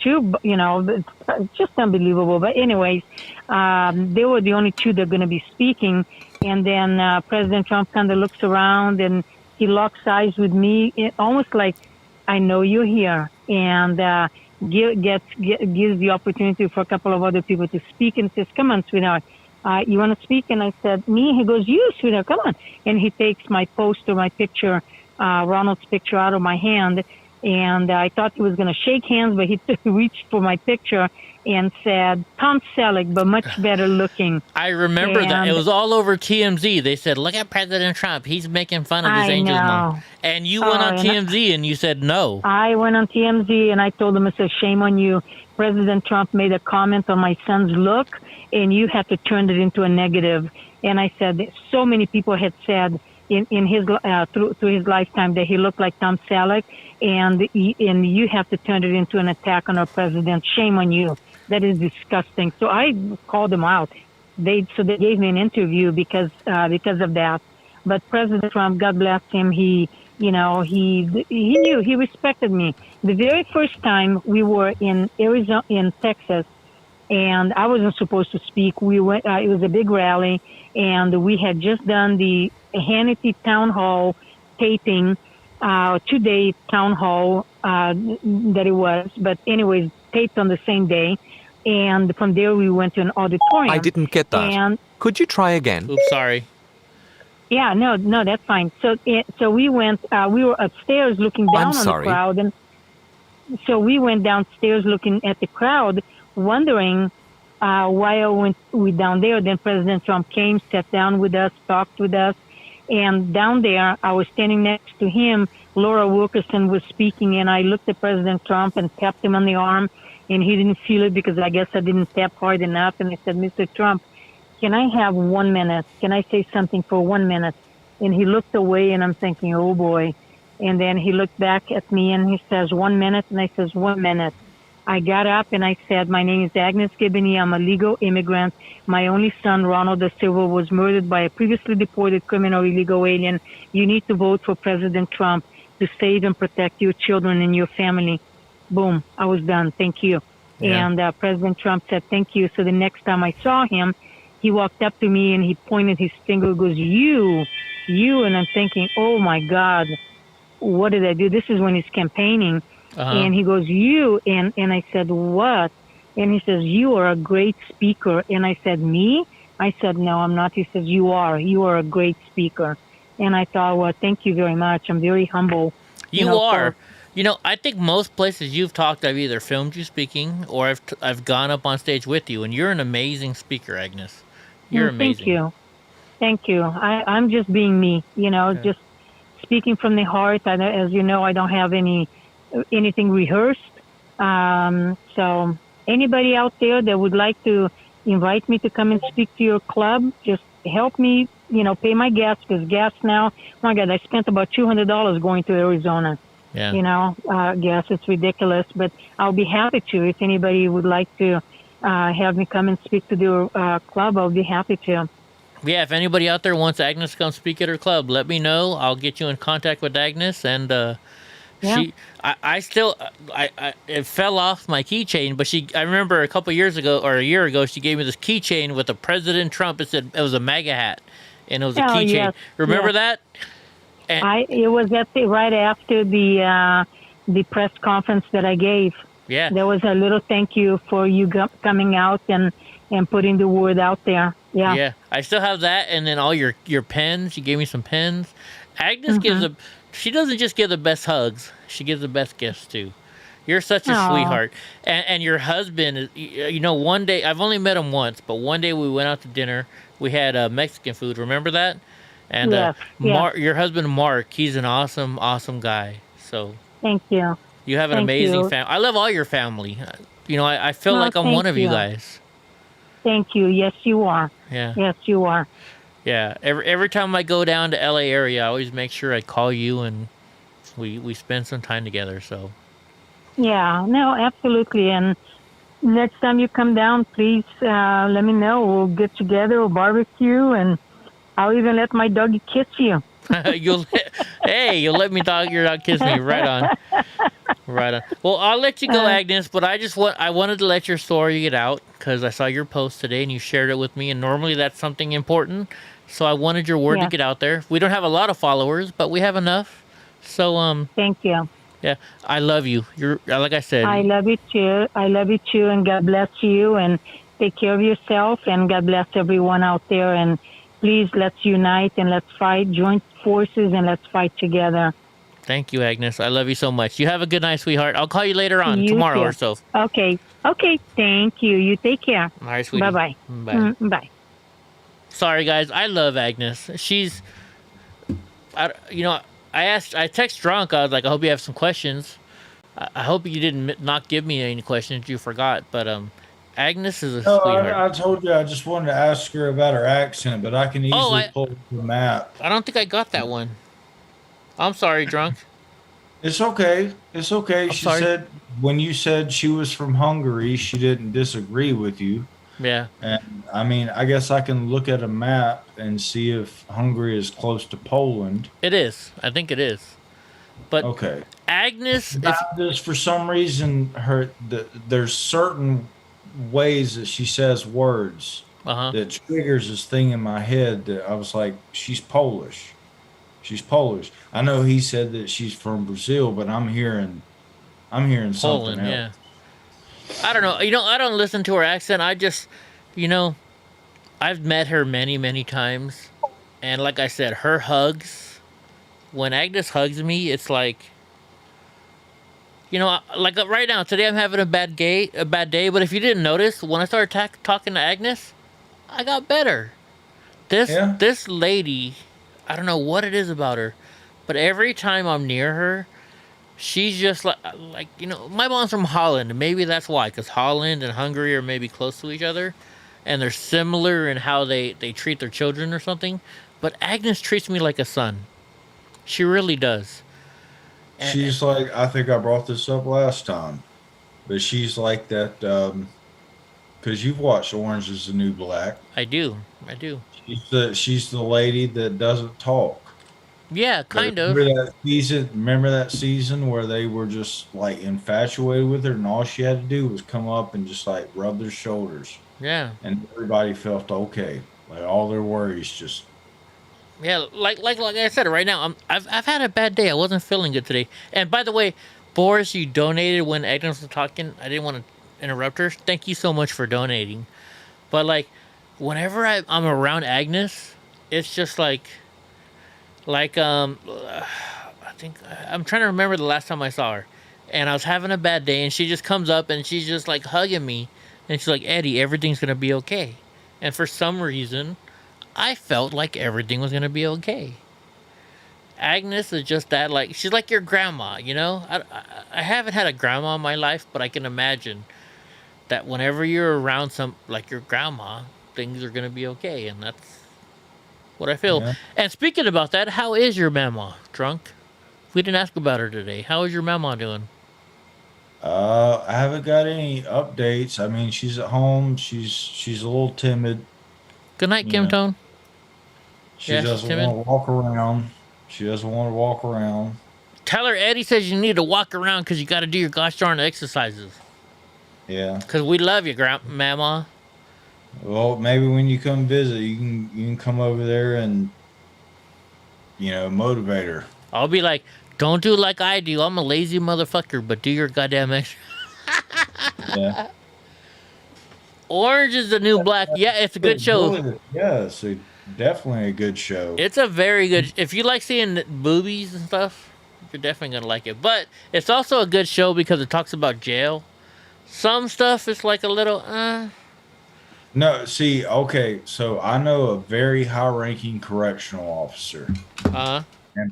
too. You know, it's just unbelievable. But anyways, they were the only two that are going to be speaking. And then President Trump kind of looks around and he locks eyes with me, almost like I know you're here, and gives the opportunity for a couple of other people to speak, and says, "Come on, sweetheart. You want to speak?" And I said, "Me?" He goes, "You, sweetheart, come on." And he takes my poster, my picture, Ronald's picture out of my hand. And I thought he was going to shake hands, but he reached for my picture and said, "Tom Selleck, but much better looking." I remember that. It was all over TMZ. They said, "Look at President Trump. He's making fun of his Angels mom." And you went on TMZ and you said no. I went on TMZ and I told them, I said, "Shame on you. President Trump made a comment on my son's look, and you had to turn it into a negative." And I said, so many people had said in his through his lifetime that he looked like Tom Selleck, and you have to turn it into an attack on our president. Shame on you. That is disgusting. So I called them out. They gave me an interview because of that. But President Trump, God bless him, he knew, he respected me. The very first time we were in Texas, and I wasn't supposed to speak. We went. It was a big rally, and we had just done the Hannity town hall taping, 2-day town hall that it was. But anyways, taped on the same day. And from there, we went to an auditorium. I didn't get that. And could you try again? Oops, sorry. Yeah, no, that's fine. So we went. We were upstairs looking down on the crowd, and so we went downstairs looking at the crowd, wondering why we down there. Then President Trump came, sat down with us, talked with us, and down there, I was standing next to him. Laura Wilkerson was speaking, and I looked at President Trump and tapped him on the arm. And he didn't feel it because I guess I didn't tap hard enough. And I said, "Mr. Trump, can I have 1 minute? Can I say something for 1 minute?" And he looked away, and I'm thinking, oh, boy. And then he looked back at me, and he says, 1 minute. And I says, 1 minute. I got up, and I said, "My name is Agnes Gibney. I'm a legal immigrant. My only son, Ronald Da Silva, was murdered by a previously deported criminal illegal alien. You need to vote for President Trump to save and protect your children and your family." Boom, I was done. Thank you. Yeah. And President Trump said, "Thank you." So the next time I saw him, he walked up to me and he pointed his finger, goes, you. And I'm thinking, oh, my God, what did I do? This is when he's campaigning. And he goes, "You." And I said, "What?" And he says, "You are a great speaker." And I said, "Me?" I said, "No, I'm not." He says, You are a great speaker." And I thought, well, thank you very much. I'm very humble. You are. I think most places you've talked, I've either filmed you speaking or I've gone up on stage with you, and you're an amazing speaker, Agnes. You're amazing. Thank you. I'm just being me, just speaking from the heart. As you know, I don't have anything rehearsed. So anybody out there that would like to invite me to come and speak to your club, just help me, pay my gas, because gas now, my God, I spent about $200 going to Arizona. Yeah. Gas, it's ridiculous, but I'll be happy to. If anybody would like to have me come and speak to their club, I'll be happy to. Yeah, if anybody out there wants Agnes to come speak at her club, let me know. I'll get you in contact with Agnes, and it fell off my keychain, but I remember a couple years ago or a year ago, she gave me this keychain with a President Trump. It said it was a MAGA hat, and it was a keychain. Yes, remember that? And it was right after the press conference that I gave. Yeah. There was a little thank you for you coming out and putting the word out there. Yeah. Yeah. I still have that, and then all your pens. You gave me some pens. Agnes she doesn't just give the best hugs. She gives the best gifts too. You're such a sweetheart. And your husband, one day, I've only met him once, but one day we went out to dinner. We had Mexican food. Remember that? And your husband, Mark, he's an awesome, awesome guy. So thank you. You have an amazing family. I love all your family. I feel like I'm one of you guys. Thank you. Yes, you are. Yeah. Yes, you are. Yeah. Every time I go down to LA area, I always make sure I call you and we spend some time together. So. Yeah. No, absolutely. And next time you come down, please let me know. We'll get together, we'll barbecue, and I'll even let my doggy kiss you. You'll let me your dog kiss me. Right on. Right on. Well, I'll let you go, Agnes, but I wanted to let your story get out because I saw your post today and you shared it with me, and normally that's something important. So I wanted your word to get out there. We don't have a lot of followers, but we have enough. So thank you. Yeah, I love you. You're like I said. I love you too. I love you too, and God bless you, and take care of yourself, and God bless everyone out there. And please, let's unite and let's fight, join forces, and let's fight together. Thank you, Agnes. I love you so much. You have a good night, sweetheart. I'll call you later on, You tomorrow too. or so. Okay. Thank you. You take care. All right, sweetie. Bye-bye. Bye. Bye. Sorry, guys. I love Agnes. I text Drunk. I was like, I hope you have some questions. I hope you didn't not give me any questions you forgot. But Agnes is a sweetheart. I told you I just wanted to ask her about her accent, but I can easily pull up the map. I don't think I got that one. I'm sorry, Drunk. It's okay. It's okay. She said when you said she was from Hungary, she didn't disagree with you. Yeah. And I mean, I guess I can look at a map and see if Hungary is close to Poland. It is. I think it is. But okay. Agnes, for some reason, there's certain ways that she says words that triggers this thing in my head that I was like, she's Polish. She's Polish. I know he said that she's from Brazil, but I'm hearing Poland, something else. Yeah. I don't know. I don't listen to her accent. I just, I've met her many, many times. And like I said, her hugs, when Agnes hugs me, it's like, like right now, today I'm having a bad day. But if you didn't notice, when I started talking to Agnes, I got better. This lady, I don't know what it is about her, but every time I'm near her, she's just like my mom's from Holland, and maybe that's why, because Holland and Hungary are maybe close to each other, and they're similar in how they treat their children or something. But Agnes treats me like a son. She really does. She's like, I think I brought this up last time, but she's like that, because you've watched Orange is the New Black. I do. She's the lady that doesn't talk. Yeah, kind of. Remember that season where they were just like infatuated with her, and all she had to do was come up and just like rub their shoulders. Yeah. And everybody felt okay. Like all their worries just. Yeah, like I said, right now I've had a bad day. I wasn't feeling good today. And by the way, Boris, you donated when Agnes was talking. I didn't want to interrupt her. Thank you so much for donating. But like, whenever I'm around Agnes, it's just like I think I'm trying to remember the last time I saw her, and I was having a bad day, and she just comes up and she's just like hugging me, and she's like, Eddie, everything's gonna be okay. And for some reason, I felt like everything was gonna be okay. Agnes is just that, like, she's like your grandma, I haven't had a grandma in my life, but I can imagine that whenever you're around like your grandma, things are gonna be okay, and that's what I feel. Yeah. And speaking about that, how is your mama, Drunk? We didn't ask about her today. How is your mama doing? I haven't got any updates. I mean, she's at home. She's a little timid. Good night, Kim Tone. She doesn't want to walk around. Tell her Eddie says you need to walk around because you got to do your gosh darn exercises. Yeah. Because we love you, Mama. Well, maybe when you come visit, you can come over there and motivate her. I'll be like, don't do like I do. I'm a lazy motherfucker, but do your goddamn extra. Yeah. Orange is the New Black. Yeah, it's a good show. Yeah, it's definitely a good show. It's a very good. If you like seeing boobies and stuff, you're definitely gonna like it. But it's also a good show because it talks about jail. Some stuff is like a little. No, see, okay, so I know a very high-ranking correctional officer.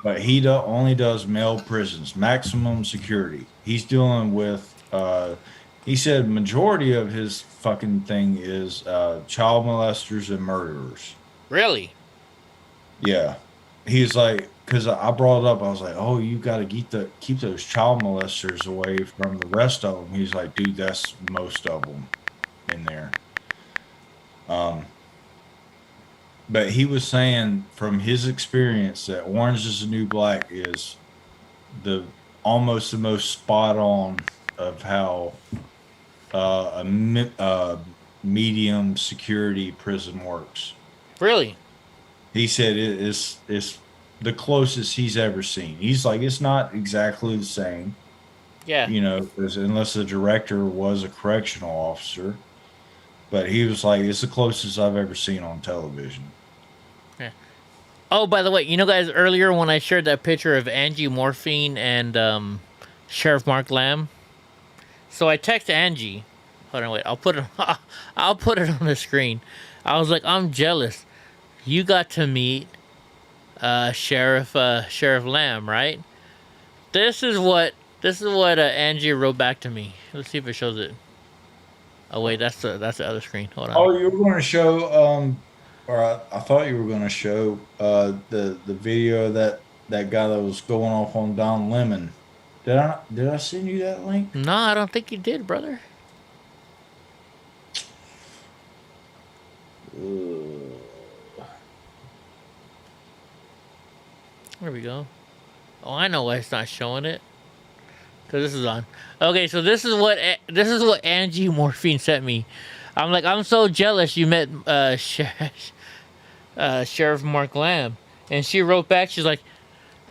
But he only does male prisons, maximum security. He's dealing with, he said majority of his fucking thing is child molesters and murderers. Really? Yeah. He's like, because I brought it up, I was like, "Oh, you got to keep those child molesters away from the rest of them." He's like, "Dude, that's most of them in there." But he was saying from his experience that Orange is the New Black is almost the most spot on of how a medium security prison works. Really? He said it's the closest he's ever seen. He's like, it's not exactly the same. Yeah. You know, unless the director was a correctional officer. But he was like, it's the closest I've ever seen on television. Yeah. Oh, by the way, you know, guys, earlier when I shared that picture of Angie Morphine and Sheriff Mark Lamb, so I texted Angie. Hold on, wait. I'll put it on the screen. I was like, I'm jealous. You got to meet Sheriff Lamb, right? This is what Angie wrote back to me. Let's see if it shows it. Oh wait, that's the other screen. Hold on. Oh, you were going to show, or I thought you were going to show the video of that guy that was going off on Don Lemon. Did I send you that link? No, I don't think you did, brother. There we go. Oh, I know why it's not showing it. Cause this is on. Okay, so this is what Angie Morphine sent me. I'm like, I'm so jealous you met Sheriff Mark Lamb, and she wrote back. She's like,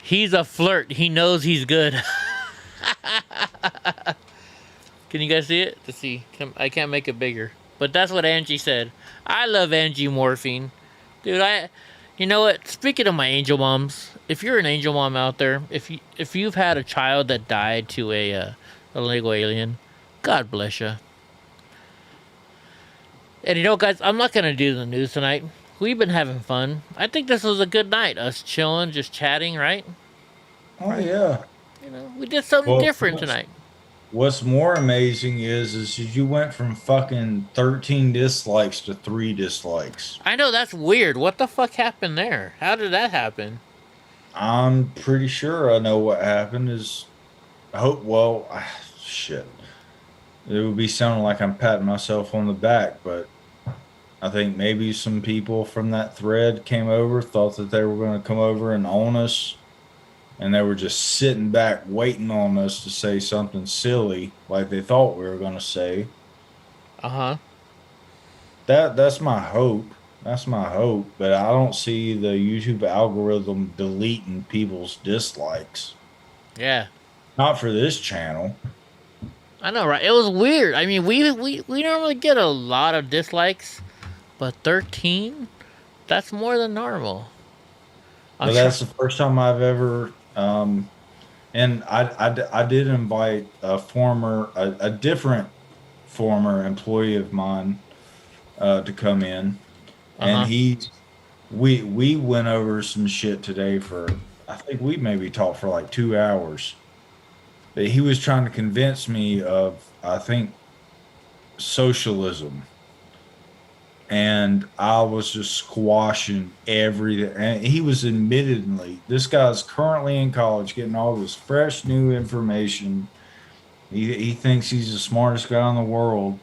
he's a flirt. He knows he's good. Can you guys see it? Let's see. I can't make it bigger, but that's what Angie said. I love Angie Morphine, dude. You know what? Speaking of my angel moms, if you're an angel mom out there, if you've had a child that died to a illegal alien, God bless you. And you know, guys, I'm not gonna do the news tonight. We've been having fun. I think this was a good night. Us chilling, just chatting, right? Oh yeah. You know, we did something different tonight. What's more amazing is you went from fucking 13 dislikes to 3 dislikes. I know, that's weird. What the fuck happened there? How did that happen? I'm pretty sure I know what happened shit. It would be sounding like I'm patting myself on the back, but I think maybe some people from that thread came over, thought that they were going to come over and own us. And they were just sitting back waiting on us to say something silly like they thought we were going to say. Uh-huh. That's my hope. That's my hope. But I don't see the YouTube algorithm deleting people's dislikes. Yeah. Not for this channel. I know, right? It was weird. I mean, we normally get a lot of dislikes, but 13? That's more than normal. But that's the first time I've ever... and I did invite a different former employee of mine to come in, and we went over some shit today I think we maybe talked for like 2 hours. But he was trying to convince me of, I think, socialism. And I was just squashing everything. And he was this guy's currently in college getting all this fresh new information. He thinks he's the smartest guy in the world.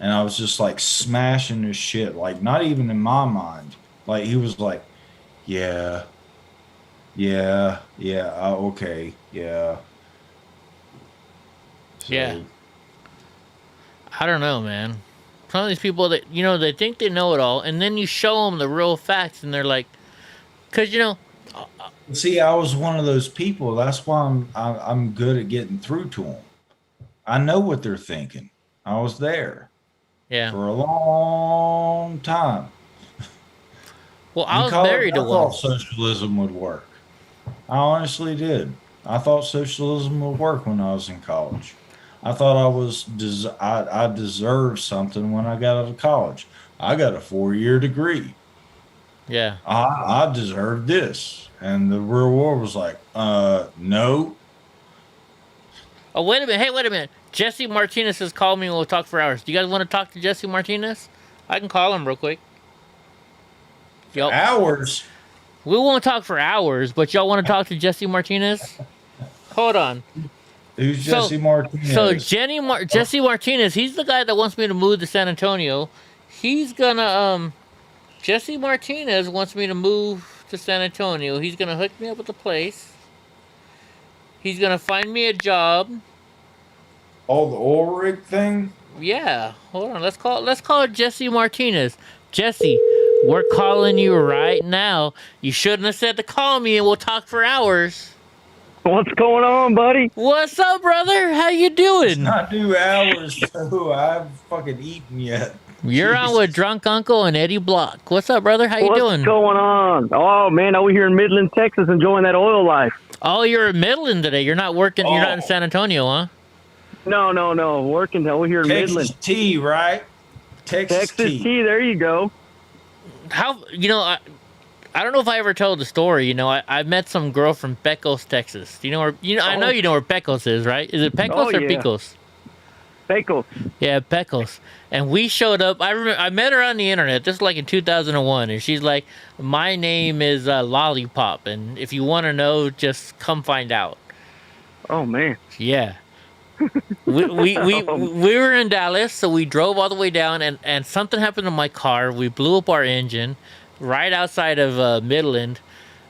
And I was just like smashing his shit. Like, not even in my mind. Like, he was like, okay, yeah. So, yeah. I don't know, man. Some of these people that, you know, they think they know it all, and then you show them the real facts, and they're like, because, you know. See, I was one of those people. That's why I'm good at getting through to them. I know what they're thinking. I was there. Yeah. For a long time. Well, I was married to one. I thought socialism would work. I honestly did. I thought socialism would work when I was in college. I thought I deserved something when I got out of college. I got a 4-year degree. Yeah. I deserved this. And the real world was like, no. Oh, wait a minute. Hey, wait a minute. Jesse Martinez has called me and we'll talk for hours. Do you guys want to talk to Jesse Martinez? I can call him real quick. Yep. Hours? We won't talk for hours, but y'all want to talk to Jesse Martinez? Hold on. Who's Jesse Martinez? So Jesse Martinez, he's the guy that wants me to move to San Antonio. He's gonna Jesse Martinez wants me to move to San Antonio. He's gonna hook me up with a place. He's gonna find me a job. Oh, the oil rig thing? Yeah. Hold on. Let's call it Jesse Martinez. Jesse, we're calling you right now. You shouldn't have said to call me, and we'll talk for hours. What's going on, buddy? What's up, brother? How you doing? It's not 2 hours, so I haven't fucking eaten yet. You're on with Drunk Uncle and Eddie Block. What's up, brother? How you doing? What's going on? Oh, man, over here in Midland, Texas, enjoying that oil life. Oh, you're in Midland today. You're not working. You're not in San Antonio, huh? No. Working over here in Midland. Texas tea, right? Texas tea. There you go. How, I don't know if I ever told the story. I met some girl from Pecos, Texas. Do you know where? I know you know where Pecos is, right? Is it Pecos or Pecos? Pecos. Yeah, Pecos. And we showed up. I remember I met her on the internet. This was like in 2001, and she's like, "My name is Lollipop, and if you want to know, just come find out." Oh man. Yeah. we were in Dallas, so we drove all the way down, and something happened to my car. We blew up our engine right outside of Midland,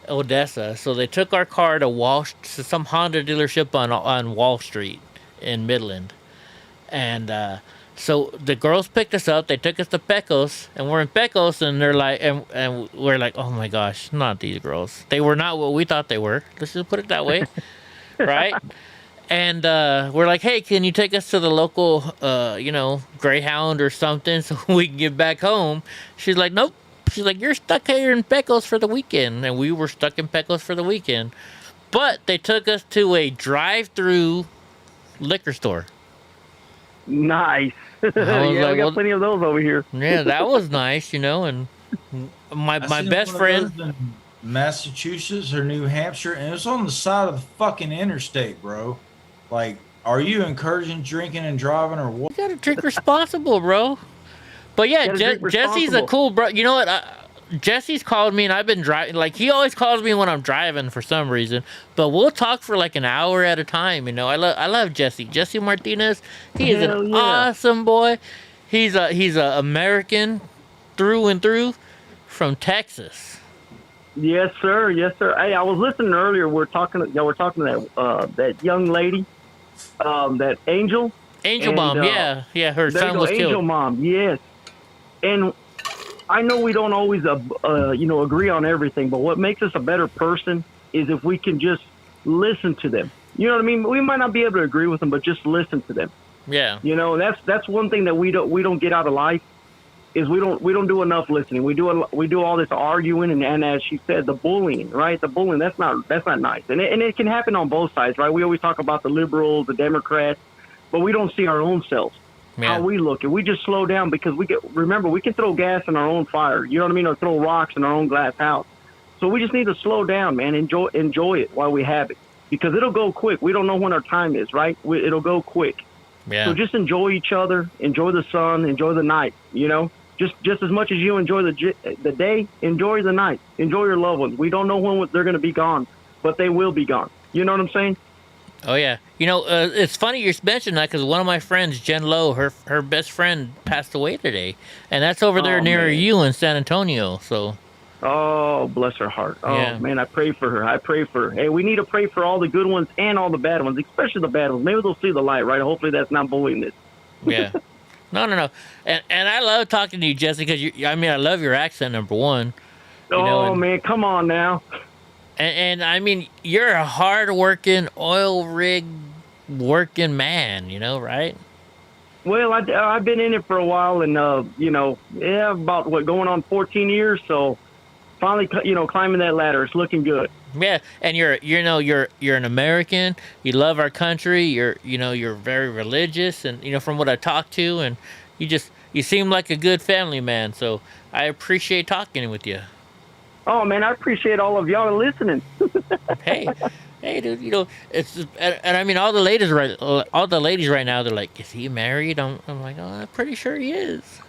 Odessa. So they took our car to some Honda dealership on Wall Street in Midland, and so the girls picked us up. They took us to Pecos, and we're in Pecos, and they're like, and we're like, oh my gosh, not these girls. They were not what we thought they were. Let's just put it that way, right? And we're like, hey, can you take us to the local, Greyhound or something so we can get back home? She's like, nope. She's like, you're stuck here in Pecos for the weekend. And we were stuck in Pecos for the weekend. But they took us to a drive-through liquor store. Nice. Yeah, we got plenty of those over here. Yeah, that was nice, and my best friend... in Massachusetts or New Hampshire, and it was on the side of the fucking interstate, bro. Like, are you encouraging drinking and driving or what? You gotta drink responsible, bro. But yeah, Jesse's a cool bro. You know what? Jesse's called me, and I've been driving. Like, he always calls me when I'm driving for some reason. But we'll talk for like an hour at a time. I love Jesse. Jesse Martinez. He is an awesome boy. He's a American through and through from Texas. Yes, sir. Hey, I was listening earlier. We're talking to that young lady, that Angel. Angel Mom, yeah. Her son was killed. Angel Mom, yes. And I know we don't always, agree on everything, but what makes us a better person is if we can just listen to them. You know what I mean? We might not be able to agree with them, but just listen to them. Yeah. That's one thing that we don't get out of life. Is we don't do enough listening. We do all this arguing and as she said, the bullying, right? The bullying, that's not nice. And it can happen on both sides, right? We always talk about the liberals, the Democrats, but we don't see our own selves. Yeah. How we look, and we just slow down because we can throw gas in our own fire. You know what I mean? Or throw rocks in our own glass house. So we just need to slow down, man. Enjoy it while we have it, because it'll go quick. We don't know when our time is, right? It'll go quick. Yeah. So just enjoy each other, enjoy the sun, enjoy the night. Just as much as you enjoy the day, enjoy the night. Enjoy your loved ones. We don't know when they're going to be gone, but they will be gone. You know what I'm saying? Oh, yeah. It's funny you mentioned that because one of my friends, Jen Lowe, her best friend passed away today. And that's over there near you in San Antonio. So. Oh, bless her heart. Oh, yeah. Man, I pray for her. Hey, we need to pray for all the good ones and all the bad ones, especially the bad ones. Maybe they'll see the light, right? Hopefully that's not bullying this. Yeah. No. And I love talking to you, Jesse, because I love your accent, number one. Man, come on now. And I mean, you're a hard-working, oil rig working man, right? Well, I've been in it for a while, and about going on 14 years. So finally, climbing that ladder, it's looking good. Yeah, and you're an American. You love our country. You're very religious, and from what I talked to, and you seem like a good family man. So I appreciate talking with you. Oh man, I appreciate all of y'all listening. hey, dude, it's and I mean all the ladies right now. They're like, is he married? I'm like, oh, I'm pretty sure he is.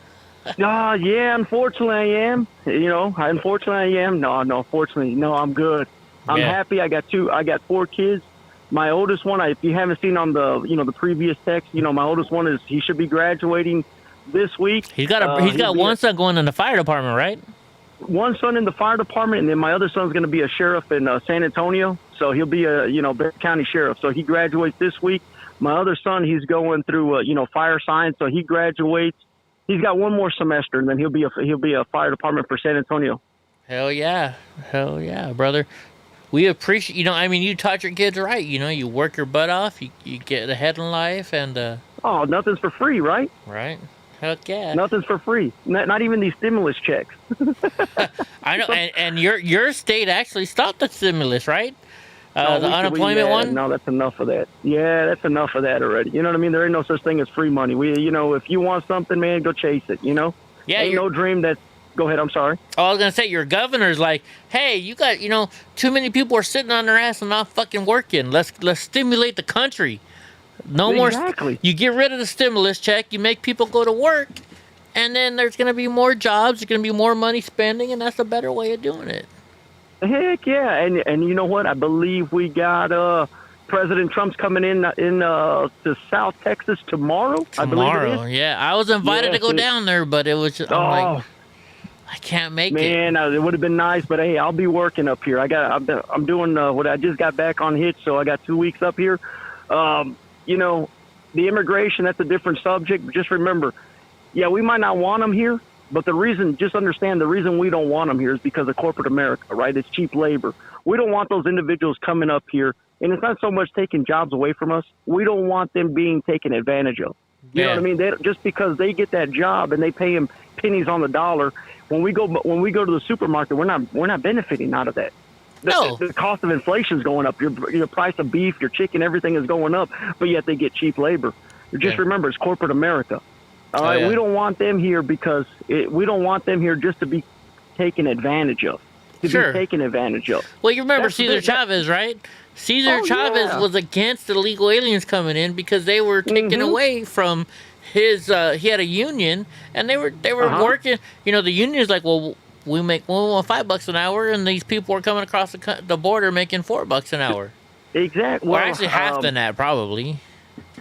Yeah, unfortunately I am. Unfortunately I am. No, fortunately, no, I'm good. I'm happy. I got 4 kids. My oldest one, if you haven't seen on the previous text, my oldest one he should be graduating this week. He's got one son going in the fire department, right? One son in the fire department, and then my other son's going to be a sheriff in San Antonio. So he'll be a Bexar County sheriff. So he graduates this week. My other son, he's going through fire science, so he graduates. He's got one more semester, and then he'll be a fire department for San Antonio. Hell yeah, brother. We appreciate, you taught your kids right. You work your butt off, you get ahead in life, and oh, nothing's for free, right? Right. Heck yeah. Nothing's for free. Not even these stimulus checks. I know, and your state actually stopped the stimulus, right? The unemployment one? No, that's enough of that. Yeah, that's enough of that already. You know what I mean? There ain't no such thing as free money. If you want something, man, go chase it, Yeah. Ain't no dream that... Go ahead, I'm sorry. Oh, I was going to say, your governor's like, hey, you got, too many people are sitting on their ass and not fucking working. Let's stimulate the country. No more. Exactly. You get rid of the stimulus check, you make people go to work, and then there's going to be more jobs, there's going to be more money spending, and that's a better way of doing it. Heck yeah. And you know what? I believe we got President Trump's coming in to South Texas tomorrow. I believe it is. Yeah. I was invited to go down there, but it was just, I'm like, I can't make it. Man, it would have been nice, but hey, I'll be working up here. I'm doing what I just got back on Hitch, so I got 2 weeks up here. The immigration, that's a different subject. But just remember, we might not want them here, but just understand the reason we don't want them here is because of corporate America, right? It's cheap labor. We don't want those individuals coming up here, and it's not so much taking jobs away from us. We don't want them being taken advantage of. You know what I mean? Just because they get that job and they pay them pennies on the dollar, when we go to the supermarket, we're not benefiting out of that. The cost of inflation is going up. Your price of beef, your chicken, everything is going up, but yet they get cheap labor. Just remember, it's corporate America. All right, we don't want them here because we don't want them here just to be taken advantage of. Be taken advantage of. Well, you remember Cesar Chavez, right? Cesar Chavez was against illegal aliens coming in because they were taken away from his. He had a union, and they were working. The union is like, well, we want $5 an hour, and these people are coming across the border making $4 an hour. Exactly. Or actually half than that, probably.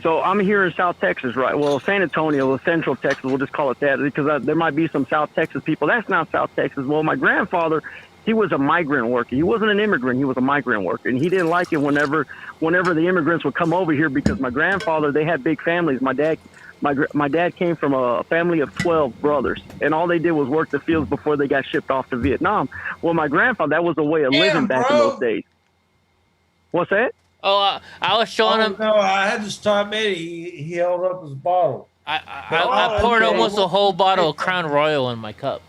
So I'm here in South Texas, right? Well, San Antonio, Central Texas, we'll just call it that, because there might be some South Texas people. That's not South Texas. Well, my grandfather, he was a migrant worker. He wasn't an immigrant. He was a migrant worker, and he didn't like it whenever the immigrants would come over here because my grandfather, they had big families. My dad came from a family of 12 brothers, and all they did was work the fields before they got shipped off to Vietnam. Well, my grandfather, that was a way of living back in those days. What's that? Oh, I was showing him. No, I had to stop Eddie. He held up his bottle. I poured almost a whole bottle of Crown Royal in my cup.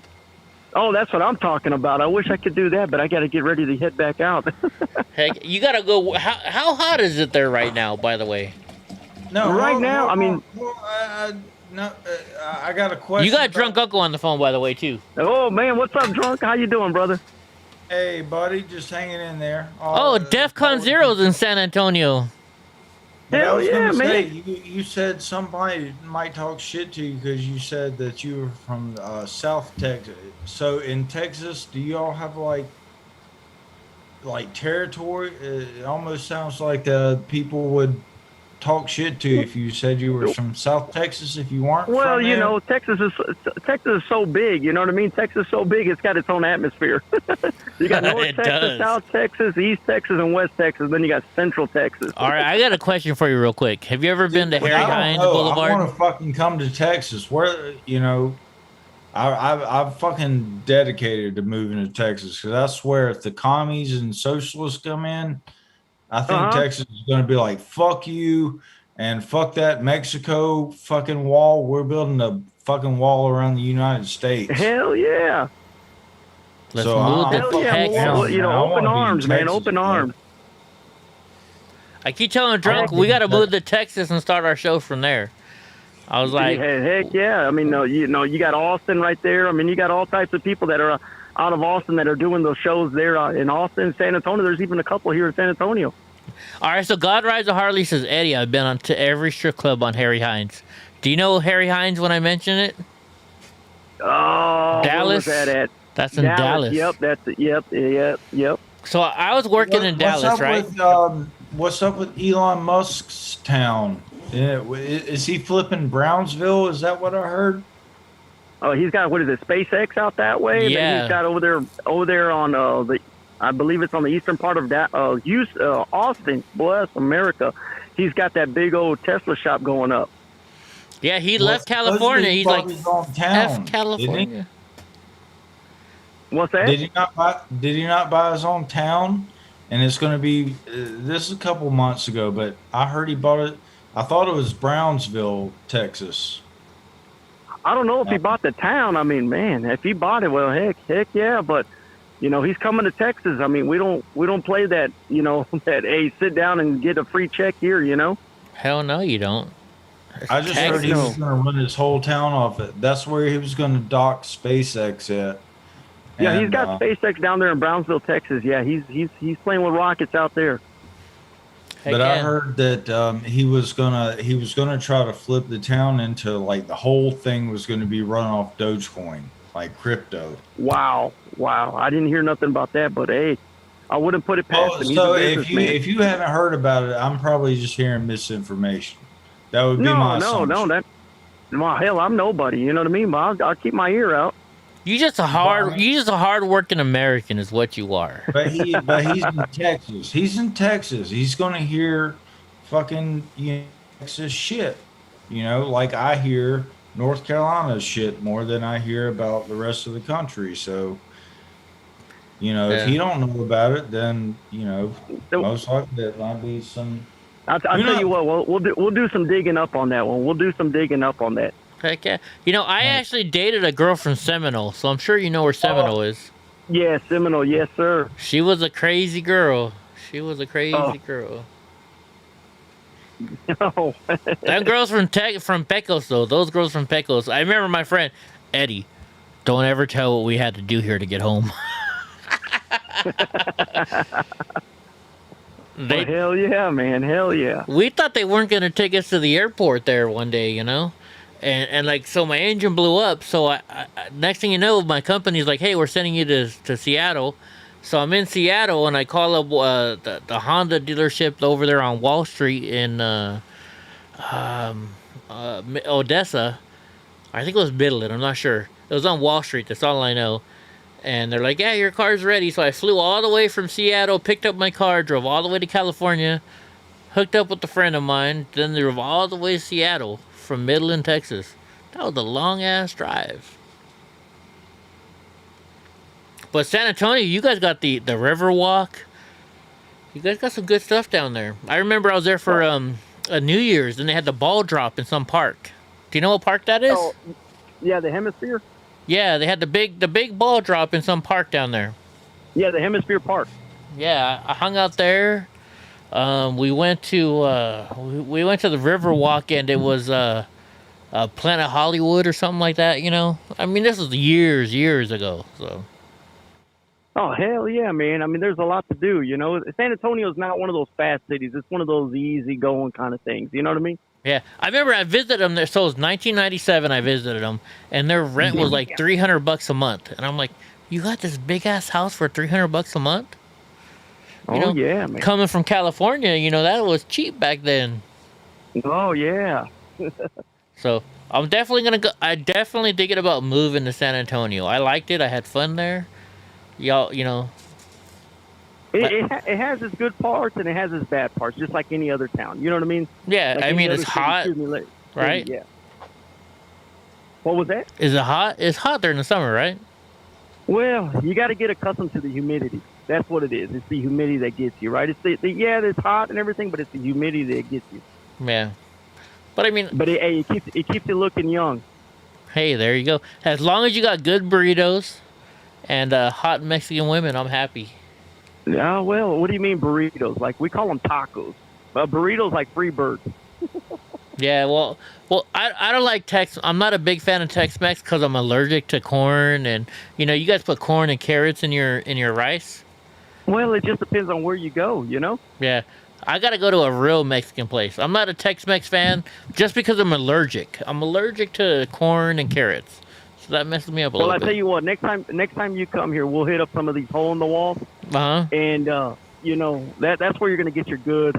Oh, that's what I'm talking about. I wish I could do that, but I got to get ready to head back out. Heck, you got to go. How hot is it there right now, by the way? No, right now, I mean... I got a question. You got Drunk Uncle on the phone, by the way, too. Oh, man, what's up, Drunk? How you doing, brother? Hey, buddy, just hanging in there. DEFCON Zero's in San Antonio. Hell yeah, man. You said somebody might talk shit to you because you said that you were from South Texas. So in Texas, do y'all have like territory? It almost sounds like the people would talk shit to you if you said you were from South Texas if you weren't. Well, from Texas is so big. You know what I mean? Texas is so big, it's got its own atmosphere. You got North Texas, South Texas, East Texas, and West Texas. Then you got Central Texas. All right, I got a question for you real quick. Have you ever been to Harry Hines Boulevard? I want to fucking come to Texas. Where, I've fucking dedicated to moving to Texas because I swear if the commies and socialists come in, I think Texas is going to be like, fuck you and fuck that Mexico fucking wall. We're building a fucking wall around the United States. Hell yeah. Let's move the heck out. Open arms, man. Open arms. I keep telling Drunk, we got to move to Texas and start our show from there. I was like... Heck yeah. I mean, you got Austin right there. I mean, you got all types of people that are... out of Austin that are doing those shows there in Austin, San Antonio. There's even a couple here in San Antonio. All right, so God Rides a Harley says, Eddie, I've been to every strip club on Harry Hines. Do you know Harry Hines when I mention it? Oh, Dallas. Where was that at? That's in Dallas. Yep, that's it. Yep. So I was working in Dallas, right? What's up with Elon Musk's town? Is he flipping Brownsville? Is that what I heard? Oh, he's got, what is it, SpaceX out that way? And then he's got over there on I believe it's on the eastern part of Houston, Austin. Bless America. He's got that big old Tesla shop going up. Yeah, he left California. He's like, F California. What's that? Did he not buy his own town? And it's going to be, this is a couple months ago, but I heard he bought it. I thought it was Brownsville, Texas. I don't know if he bought the town. I mean, man, if he bought it, well, heck yeah. But he's coming to Texas. I mean, we don't play that. That hey, sit down and get a free check here. Hell no, you don't. I just heard he was going to run his whole town off it. That's where he was going to dock SpaceX at. Yeah, he's got SpaceX down there in Brownsville, Texas. Yeah, he's playing with rockets out there. But I heard that he was gonna try to flip the town into like the whole thing was going to be run off Dogecoin, like crypto. Wow! I didn't hear nothing about that, but hey, I wouldn't put it past him. So if you haven't heard about it, I'm probably just hearing misinformation. That would be my assumption. Well, hell, I'm nobody. You know what I mean? But I'll keep my ear out. You just a hard-working American is what you are. But he's in Texas. He's in Texas. He's gonna hear fucking Texas shit. Like I hear North Carolina shit more than I hear about the rest of the country. So, if he don't know about it, then most likely it might be some. I'll tell you what. We'll do some digging up on that one. We'll do some digging up on that. Heck yeah. I actually dated a girl from Seminole, so I'm sure you know where Seminole is. Yeah, Seminole, yes, sir. She was a crazy girl. Girl. No. Them girls from Pecos, though. Those girls from Pecos. I remember my friend, Eddie. Don't ever tell what we had to do here to get home. Hell yeah, man. Hell yeah. We thought they weren't going to take us to the airport there one day, And so my engine blew up. So I next thing you know, my company's like, "Hey, we're sending you to Seattle." So I'm in Seattle, and I call up the Honda dealership over there on Wall Street in Odessa. I think it was Midland. I'm not sure. It was on Wall Street. That's all I know. And they're like, "Yeah, your car's ready." So I flew all the way from Seattle, picked up my car, drove all the way to California, hooked up with a friend of mine, then drove all the way to Seattle. From Midland, Texas. That was a long-ass drive. But San Antonio, you guys got the river walk. You guys got some good stuff down there. I remember I was there for a New Year's, and they had the ball drop in some park. Do you know what park that is? Oh, yeah, the Hemisphere? Yeah, they had the big ball drop in some park down there. Yeah, the Hemisphere Park. Yeah, I hung out there. We went to the Riverwalk, and it was Planet Hollywood or something like that. I mean, this was years ago. So. Oh hell yeah, man! I mean, there's a lot to do. San Antonio is not one of those fast cities. It's one of those easy going kind of things. You know what I mean? Yeah, I remember I visited them there. So it was 1997. I visited them, and their rent was like $300 a month. And I'm like, you got this big ass house for $300 a month? Yeah, man. Coming from California, that was cheap back then. Oh, yeah. So I'm definitely going to go. I definitely thinking about moving to San Antonio. I liked it. I had fun there. Y'all, It has its good parts and it has its bad parts, just like any other town. You know what I mean? Yeah, like I mean, it's hot, right? Yeah. What was that? Is it hot? It's hot there in the summer, right? Well, you got to get accustomed to the humidity. That's what it is. It's the humidity that gets you, right? It's it's hot and everything, but it's the humidity that gets you. Yeah, but I mean, it keeps you looking young. Hey, there you go. As long as you got good burritos and hot Mexican women, I'm happy. Yeah, well, what do you mean burritos? Like we call them tacos. Burritos like free birds. Yeah, well, I don't like Tex. I'm not a big fan of Tex-Mex because I'm allergic to corn, and you guys put corn and carrots in your rice. Well, it just depends on where you go, Yeah, I gotta go to a real Mexican place. I'm not a Tex-Mex fan just because I'm allergic. I'm allergic to corn and carrots. So that messes me up a Well, little I bit. tell you what, next time you come here, we'll hit up some of these hole in the walls, and you know that's where you're gonna get your good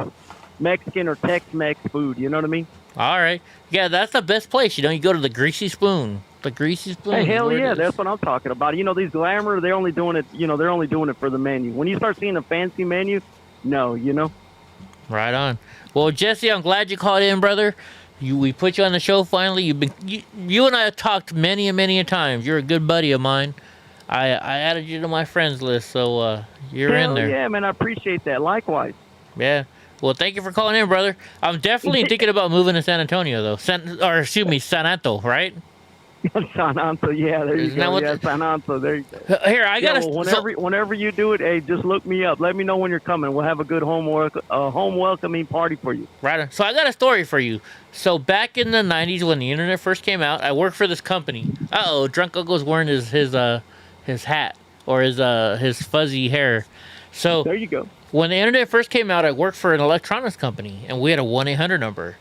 Mexican or Tex-Mex food. You know what I mean? All right. Yeah, that's the best place. You know, you go to the Greasy Spoon. The Greasy Spoon. Hey, is hell where it yeah, is. that's what I'm talking about. You know, these glamour, they're only doing it. You know, they're only doing it for the menu. When you start seeing a fancy menu, no, you know. Right on. Well, Jesse, I'm glad you called in, brother. We put you on the show finally. You and I have talked many and many a times. You're a good buddy of mine. I added you to my friends list, so you're in there. Yeah, man, I appreciate that. Likewise. Yeah. Well, thank you for calling in, brother. I'm definitely thinking about moving to San Antonio, though. San Anto, right? San Anto, yeah, there you go. Yeah, San Anto, there you go. Here, I gotta. Whenever you do it, hey, just look me up. Let me know when you're coming. We'll have a good home welcoming party for you. Right on. So I got a story for you. So back in the 90s when the internet first came out, I worked for this company. Drunk Uncle's wearing his hat or his fuzzy hair. So there you go. When the internet first came out, I worked for an electronics company, and we had a 1-800 number.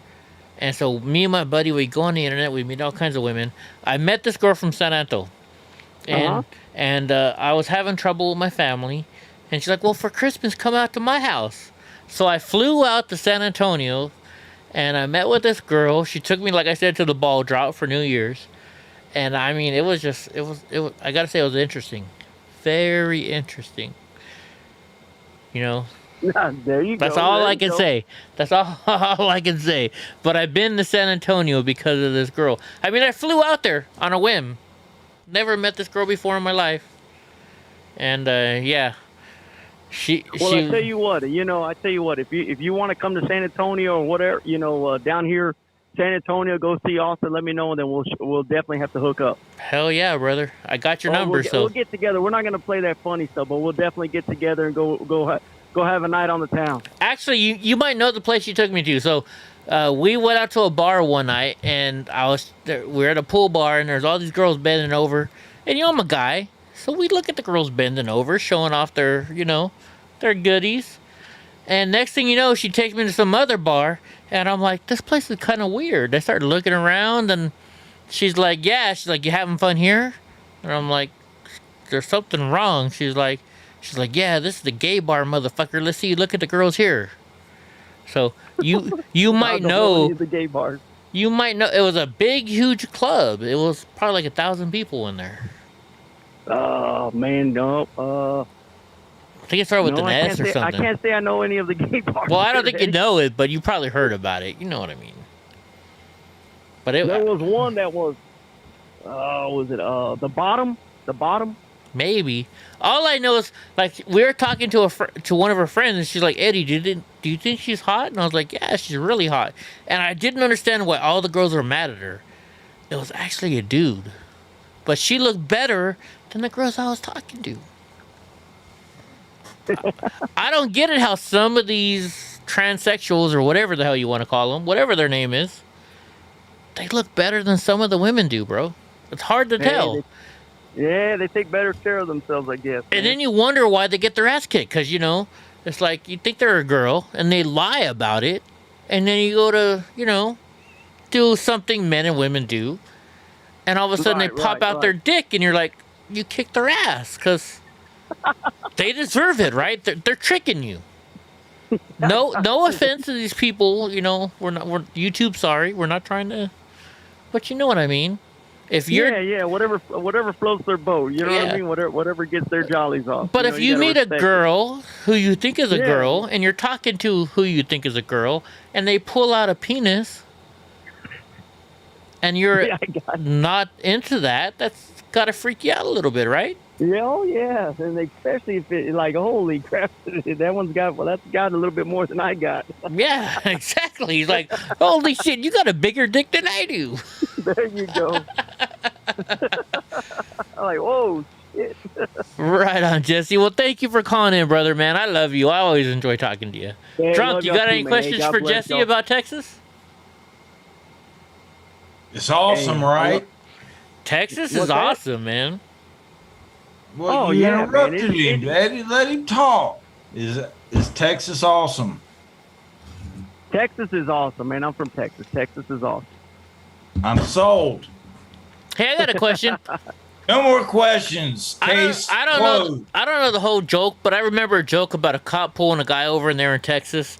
And so me and my buddy, we'd go on the internet, we'd meet all kinds of women. I met this girl from San Anto, and I was having trouble with my family. And she's like, well, for Christmas, come out to my house. So I flew out to San Antonio, and I met with this girl. She took me, like I said, to the ball drop for New Year's. And I mean, it was I gotta say, it was interesting. Very interesting. You know, there you go. That's all I can say. That's all I can say. But I've been to San Antonio because of this girl. I mean, I flew out there on a whim. Never met this girl before in my life. And yeah, I tell you what. If you want to come to San Antonio or whatever, down here, San Antonio, go see Austin. Let me know, and then we'll definitely have to hook up. Hell yeah, brother! I got your number. We'll get together. We're not gonna play that funny stuff, but we'll definitely get together and go have a night on the town. Actually, you might know the place you took me to. So we went out to a bar one night, and we were at a pool bar, and there's all these girls bending over, and I'm a guy, so we look at the girls bending over, showing off their their goodies. And next thing you know, she takes me to some other bar, and I'm like, this place is kind of weird. I started looking around, and she's like, yeah. She's like, you having fun here? And I'm like, there's something wrong. She's like, yeah, this is the gay bar, motherfucker. Let's see. Look at the girls here. So you might know the gay bars. You might know it was a big, huge club. It was probably like 1,000 people in there. Oh man, no. I think it started with an S or something. I can't say I know any of the gay bars. Well, I don't think you know it, but you probably heard about it. You know what I mean. But there was one that was, was it the bottom? The bottom? Maybe. All I know is, like, we were talking to one of her friends, and she's like, Eddie, do you think she's hot? And I was like, yeah, she's really hot. And I didn't understand why all the girls were mad at her. It was actually a dude. But she looked better than the girls I was talking to. I don't get it how some of these transsexuals, or whatever the hell you want to call them, whatever their name is, they look better than some of the women do, bro. It's hard to tell. They take better care of themselves, I guess. And then you wonder why they get their ass kicked, because, it's like you think they're a girl, and they lie about it, and then you go to, do something men and women do, and all of a sudden they pop out their dick, and you're like, you kicked their ass, because they deserve it, right? They're tricking you. No offense to these people, we're YouTube, sorry, we're not trying to, but you know what I mean. If you're whatever floats their boat, you know what I mean. Whatever gets their jollies off. But if you meet a girl who you think is a girl, and you're talking to who you think is a girl, and they pull out a penis, and you're not into that, that's gotta freak you out a little bit, right? Yeah, oh yeah, and especially if it like, holy crap, that's got a little bit more than I got. Yeah, exactly. He's like, holy shit, you got a bigger dick than I do. There you go. I'm like, whoa, shit. Right on, Jesse. Well, thank you for calling in, brother, man. I love you. I always enjoy talking to you. Hey, Drunk, you got any questions for Jesse about Texas? It's awesome, right? Texas is awesome, man. Well, you interrupted him, Eddie. Let him talk. Is Texas awesome? Texas is awesome, man. I'm from Texas. Texas is awesome. I'm sold. Hey, I got a question. No more questions. Case I don't know. I don't know the whole joke, but I remember a joke about a cop pulling a guy over in there in Texas,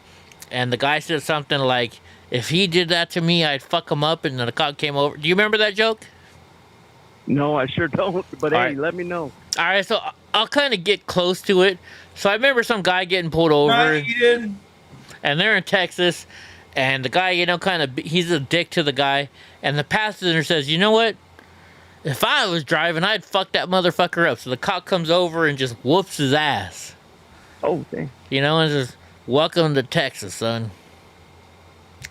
and the guy said something like, "If he did that to me, I'd fuck him up." And then the cop came over. Do you remember that joke? No, I sure don't. But All hey, right. let me know. All right, so I'll kind of get close to it. So I remember some guy getting pulled over, and they're in Texas, and the guy, he's a dick to the guy, and the passenger says, "You know what? If I was driving, I'd fuck that motherfucker up." So the cop comes over and just whoops his ass. Oh, dang. And says, "Welcome to Texas, son."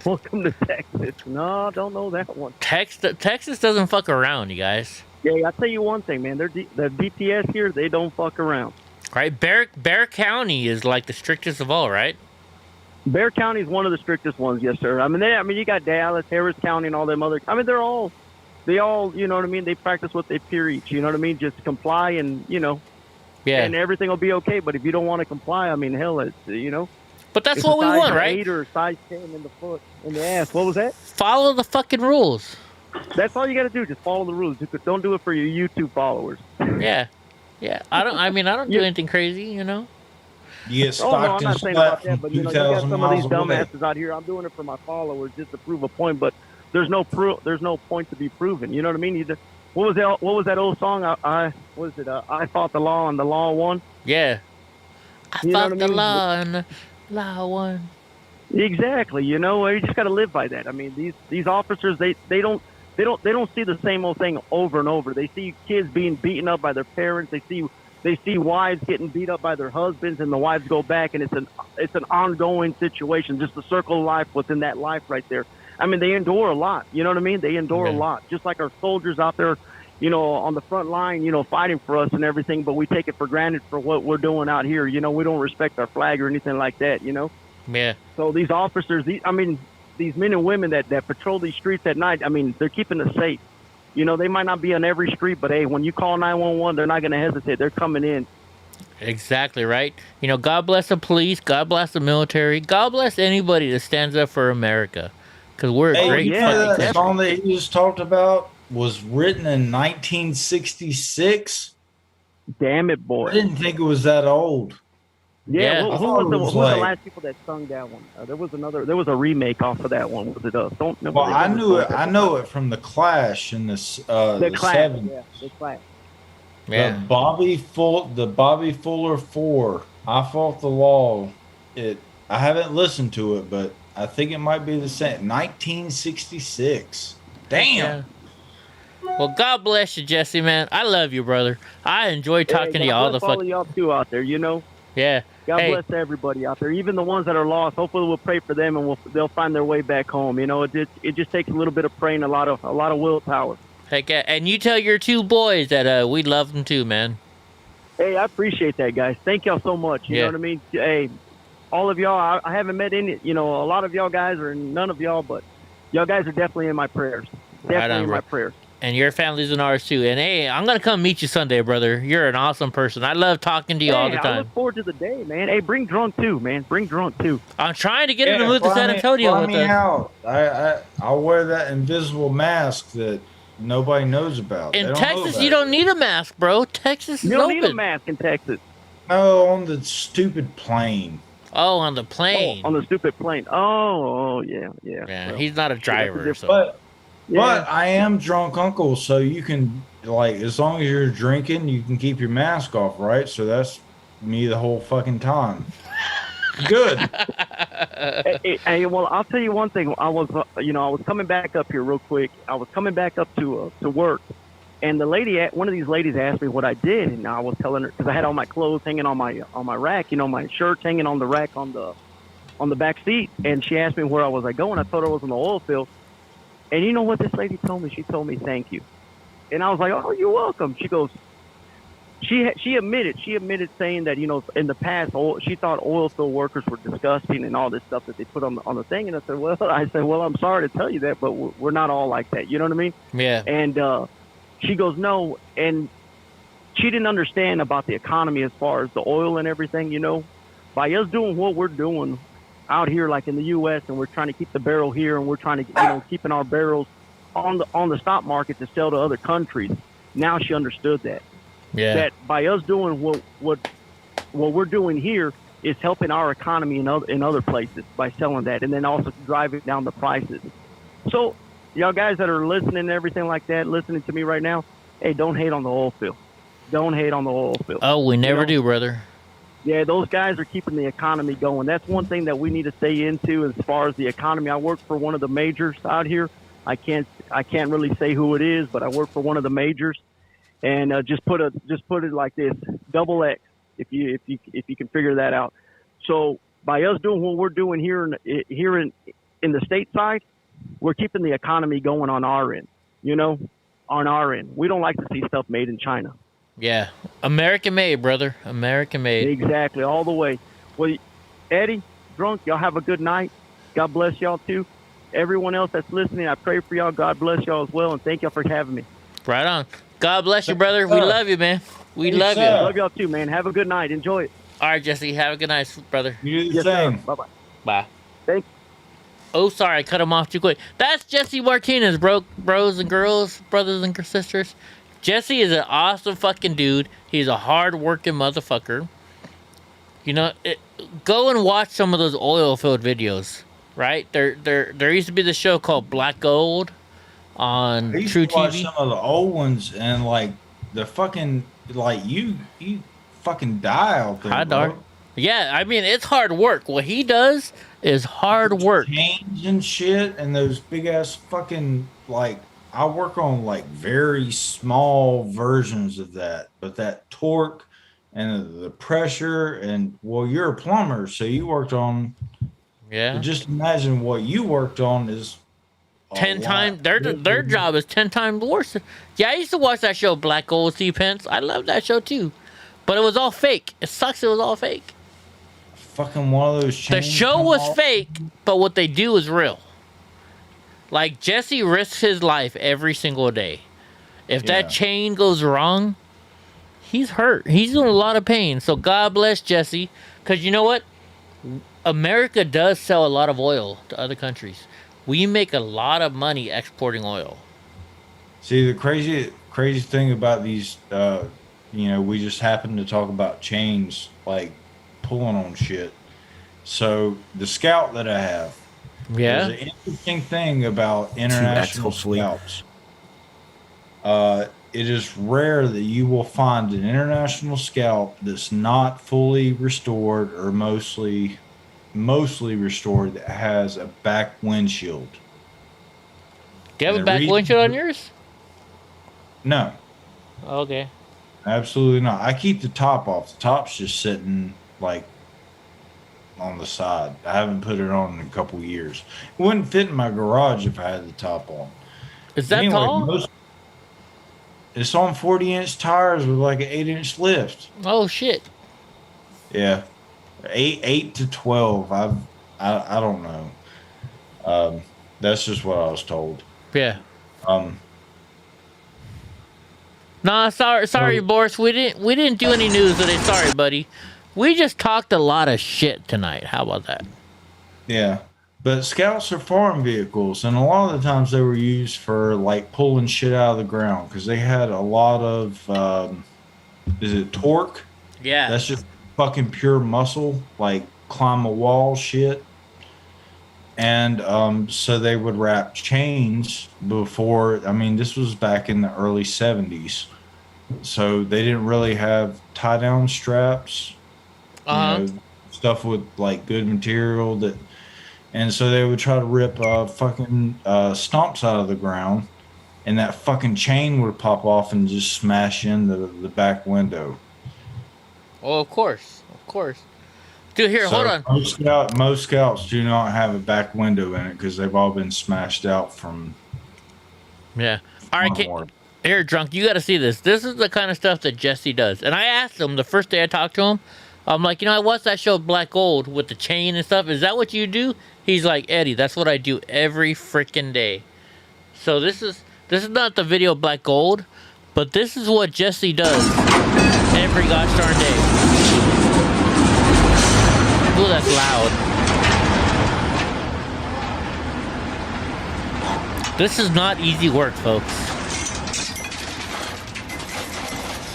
Welcome to Texas. No, I don't know that one. Texas doesn't fuck around, you guys. Yeah, I'll tell you one thing, man. The DPS here, they don't fuck around. Right? Bear County is like the strictest of all, right? Bear County is one of the strictest ones, yes, sir. I mean, you got Dallas, Harris County, and all them other. I mean, they all, you know what I mean. They practice what they preach. You know what I mean. Just comply, and yeah, and everything will be okay. But if you don't want to comply, I mean, hell, it's But that's what we want, right? 8 or size 10 in the foot, in the ass. What was that? Follow the fucking rules. That's all you got to do. Just follow the rules. Don't do it for your YouTube followers. Yeah. I don't do anything crazy, You get no, stocked I'm not saying about that, but you got some of these dumbasses out here. I'm doing it for my followers just to prove a point, but there's no point to be proven. You know what I mean? What was that old song? I fought the law and the law won. Yeah. I fought the law and the law won. Exactly. You just got to live by that. I mean, these officers, they don't see the same old thing over and over. They see kids being beaten up by their parents. They see wives getting beat up by their husbands, and the wives go back, and it's an ongoing situation, just the circle of life within that life right there. I mean, they endure a lot. You know what I mean? They endure a lot, just like our soldiers out there, on the front line, fighting for us and everything. But we take it for granted for what we're doing out here. We don't respect our flag or anything like that. Yeah. So these officers, these men and women that patrol these streets at night, I mean, they're keeping us safe. They might not be on every street, but hey, when you call 911, they're not going to hesitate. They're coming in. Exactly right. God bless the police. God bless the military. God bless anybody that stands up for America, because we're a great. That song that you just talked about was written in 1966. Damn it, boy! I didn't think it was that old. Yeah, who was the last people that sung that one? There was a remake off of that one. Was it? Don't know. Well, I knew it. I know it from the Clash in the Clash. 70s. Yeah, the Clash. Yeah. The Bobby Fuller 4. I fought the law. I haven't listened to it, but I think it might be the same. 1966. Damn. Yeah. Well, God bless you, Jesse, man. I love you, brother. I enjoy talking to you all the fuck. Y'all too out there, Yeah. God bless everybody out there, even the ones that are lost. Hopefully, we'll pray for them, and they'll find their way back home. It just takes a little bit of praying, a lot of willpower. Heck yeah. And you tell your two boys that we love them too, man. Hey, I appreciate that, guys. Thank y'all so much. You know what I mean? Hey, all of y'all, I haven't met any, a lot of y'all guys, or none of y'all, but y'all guys are definitely in my prayers. Definitely in my prayers. And your family's in ours too. And hey, I'm gonna come meet you Sunday, brother. You're an awesome person. I love talking to you all the time. I look forward to the day, man. Hey, bring drunk too, man. Bring drunk too. I'm trying to get him to move to San Antonio with us. I'll wear that invisible mask that nobody knows about. In Texas, you don't need a mask, bro. Texas is open. You don't open. need a mask in Texas. No, on the stupid plane. Oh, on the plane. On the stupid plane. Oh, yeah. Yeah, well, he's not a driver, But I am drunk uncle, so you can, as long as you're drinking, you can keep your mask off, right? So that's me the whole fucking time. Good. Hey, well, I'll tell you one thing. I was coming back up here real quick. I was coming back up to work, and one of these ladies asked me what I did, and I was telling her, because I had all my clothes hanging on my rack, my shirts hanging on the rack on the back seat, and she asked me where I was going. I told her I was in the oil field. And you know what this lady told me? She told me, thank you. And I was like, oh, you're welcome. She goes, she admitted saying that, in the past, she thought oil field workers were disgusting and all this stuff that they put on the thing. And I said, well, I'm sorry to tell you that, but we're not all like that. You know what I mean? Yeah. And she goes, no. And she didn't understand about the economy as far as the oil and everything, By us doing what we're doing out here, like in the U.S., and we're trying to keep the barrel here, and we're trying to, keeping our barrels on the stock market to sell to other countries. Now she understood that. Yeah. That by us doing what we're doing here is helping our economy in other places by selling that, and then also driving down the prices. So, y'all guys that are listening and everything like that, listening to me right now, hey, don't hate on the oil field. Don't hate on the oil field. Oh, we never do, brother. Yeah, those guys are keeping the economy going. That's one thing that we need to stay into as far as the economy. I work for one of the majors out here. I can't really say who it is, but I work for one of the majors, and just put it like this: double X, if you can figure that out. So by us doing what we're doing here in the state side, we're keeping the economy going on our end. On our end, we don't like to see stuff made in China. Yeah, American made, brother. American made. Exactly, all the way. Well, Eddie, Drunk, y'all have a good night. God bless y'all too. Everyone else that's listening, I pray for y'all. God bless y'all as well, and thank y'all for having me. Right on. God bless you, brother. We love you, man. We love you. Love y'all too, man. Have a good night. Enjoy it. All right, Jesse. Have a good night, brother. You do the same. Bye-bye. Bye. Thank you. Oh, sorry, I cut him off too quick. That's Jesse Martinez, bros and girls, brothers and sisters. Jesse is an awesome fucking dude. He's a hard-working motherfucker. Go and watch some of those oil field videos, right? There used to be this show called Black Gold on I used True to watch TV. some of the old ones, and like the fucking you fucking die out there. Hi, bro. dog. Yeah, I mean, it's hard work. What he does is hard work. Chains and shit, and those big ass fucking I work on very small versions of that, but that torque and the pressure, and you're a plumber, so you worked on. Yeah. Just imagine what you worked on is 10 times. Their job is 10 times worse. Yeah, I used to watch that show, Black Gold Sea Pence. I love that show too, but it was all fake. It sucks. It was all fake. Fucking one of those chains. The show was fake, but what they do is real. Like, Jesse risks his life every single day. If that chain goes wrong, he's hurt. He's in a lot of pain. So God bless Jesse. Because you know what? America does sell a lot of oil to other countries. We make a lot of money exporting oil. See, the crazy thing about these, we just happen to talk about chains, pulling on shit. So the Scout that I have, yeah, there's an interesting thing about international scouts. It is rare that you will find an international scout that's not fully restored or mostly restored that has a back windshield. Do you have a back windshield on yours? No. Okay. Absolutely not. I keep the top off. The top's just sitting on the side. I haven't put it on in a couple years. It wouldn't fit in my garage if I had the top on. Is that tall? It's on 40-inch tires with an 8-inch lift. Oh shit. Yeah. 8 to 12. I don't know. That's just what I was told. Yeah. Nah, sorry, Boris. We didn't do any news today. Sorry, buddy. We just talked a lot of shit tonight. How about that? Yeah. But Scouts are farm vehicles, and a lot of the times they were used for pulling shit out of the ground because they had a lot of is it torque? Yeah. That's just fucking pure muscle, climb a wall shit. And so they would wrap chains before. I mean, this was back in the early 70s. So they didn't really have tie down straps. Stuff with good material and so they would try to rip fucking stumps out of the ground, and that fucking chain would pop off and just smash into the back window. Oh, of course. Dude, here, hold on. Most scouts do not have a back window in it because they've all been smashed out from. Yeah. All right, here, Drunk, you got to see this. This is the kind of stuff that Jesse does. And I asked him the first day I talked to him, I'm like, I watched that show Black Gold with the chain and stuff. Is that what you do? He's like, Eddie, that's what I do every freaking day. So this is not the video Black Gold, but this is what Jesse does every gosh darn day. Ooh, that's loud. This is not easy work, folks.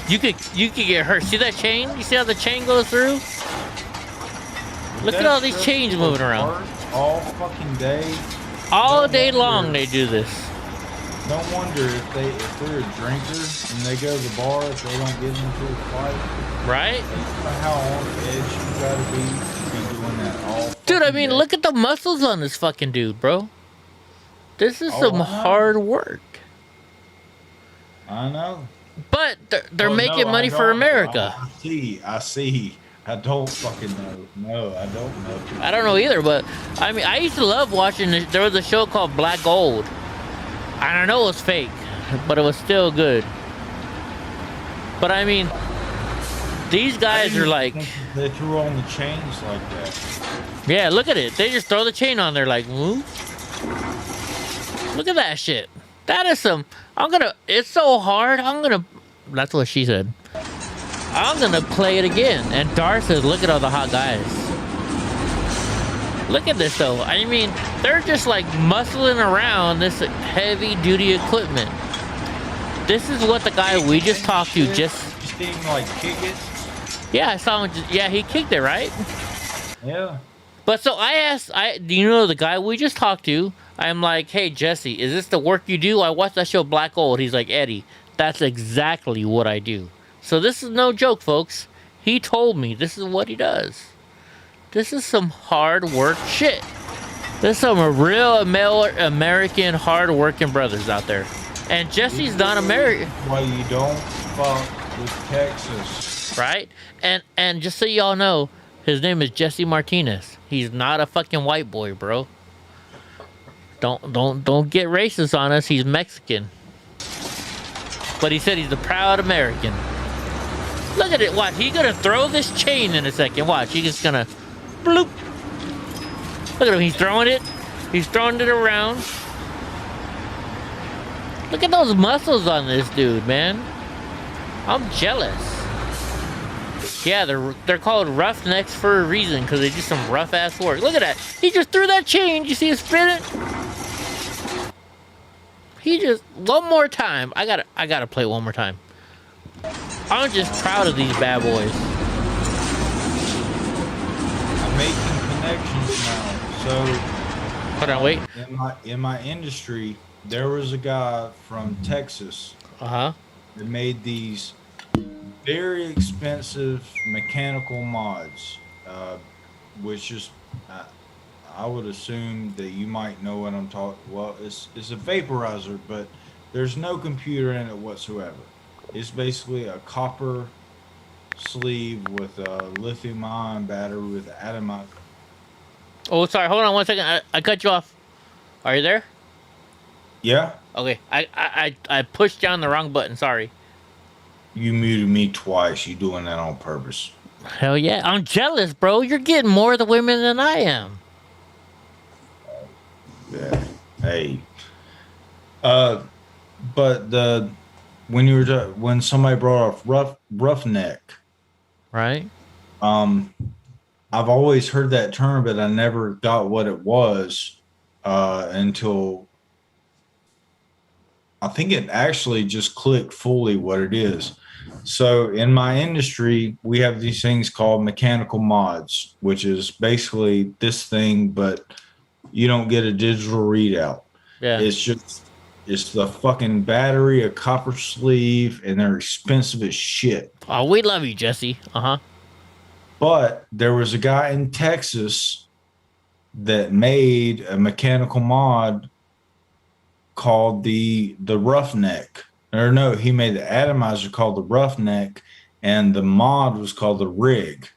You could get hurt. See that chain? You see how the chain goes through? Look at all these chains moving around. All fucking day. All day long they do this. No wonder if they're a drinker and they go to the bar, if they don't get into a fight. Right? How on edge you gotta be doing that all. Dude, I mean, look at the muscles on this fucking dude, bro. This is some hard work. I know. But they're making money for America. I see. I don't fucking know. No, I don't know. I don't know either, but I mean, I used to love watching this. There was a show called Black Gold. I don't know, it was fake, but it was still good. But I mean, these guys are like... They threw on the chains like that. Yeah, look at it. They just throw the chain on there like, whoop. Look at that shit. That is some... It's so hard. That's what she said. I'm gonna play it again. And Dar says, look at all the hot guys. Look at this though. I mean, they're just like muscling around this heavy duty equipment. This is what the guy we just talked to just... You seen like kick it? Yeah, I saw him yeah, he kicked it, right? Yeah. But so I asked, do you know the guy we just talked to? I'm like, hey, Jesse, is this the work you do? I watched that show Black Gold. He's like, Eddie, that's exactly what I do. So this is no joke, folks. He told me this is what he does. This is some hard work shit. There's some real American hard working brothers out there. And Jesse's not American. Why you don't fuck with Texas. Right? And just so y'all know, his name is Jesse Martinez. He's not a fucking white boy, bro. Don't get racist on us. He's Mexican. But he said he's a proud American. Look at it. Watch. He's gonna throw this chain in a second. Watch. He's just gonna bloop. Look at him. He's throwing it. He's throwing it around. Look at those muscles on this dude, man. I'm jealous. Yeah, they're called roughnecks for a reason, because they do some rough ass work. Look at that. He just threw that chain. You see him spin it? He just one more time. I gotta play it one more time. I'm just proud of these bad boys. I'm making connections now. So hold on, wait. In my industry, there was a guy from Texas. Uh-huh. That made these very expensive mechanical mods, which is I would assume that you might know what I'm talking. Well, it's a vaporizer, but there's no computer in it whatsoever. It's basically a copper sleeve with a lithium-ion battery with atomic. Oh, sorry. Hold on one second. I cut you off. Are you there? Yeah. Okay. I pushed down the wrong button. Sorry. You muted me twice. You doing that on purpose? Hell yeah. I'm jealous, bro. You're getting more of the women than I am. Yeah. Hey. But when somebody brought up roughneck, right? I've always heard that term, but I never got what it was until I think it actually just clicked fully what it is. So in my industry, we have these things called mechanical mods, which is basically this thing, but you don't get a digital readout. Yeah. It's the fucking battery, a copper sleeve, and they're expensive as shit. Oh, we love you, Jesse. Uh-huh. But there was a guy in Texas that made a mechanical mod called the Roughneck. Or no, he made the atomizer called the Roughneck, and the mod was called the Rig.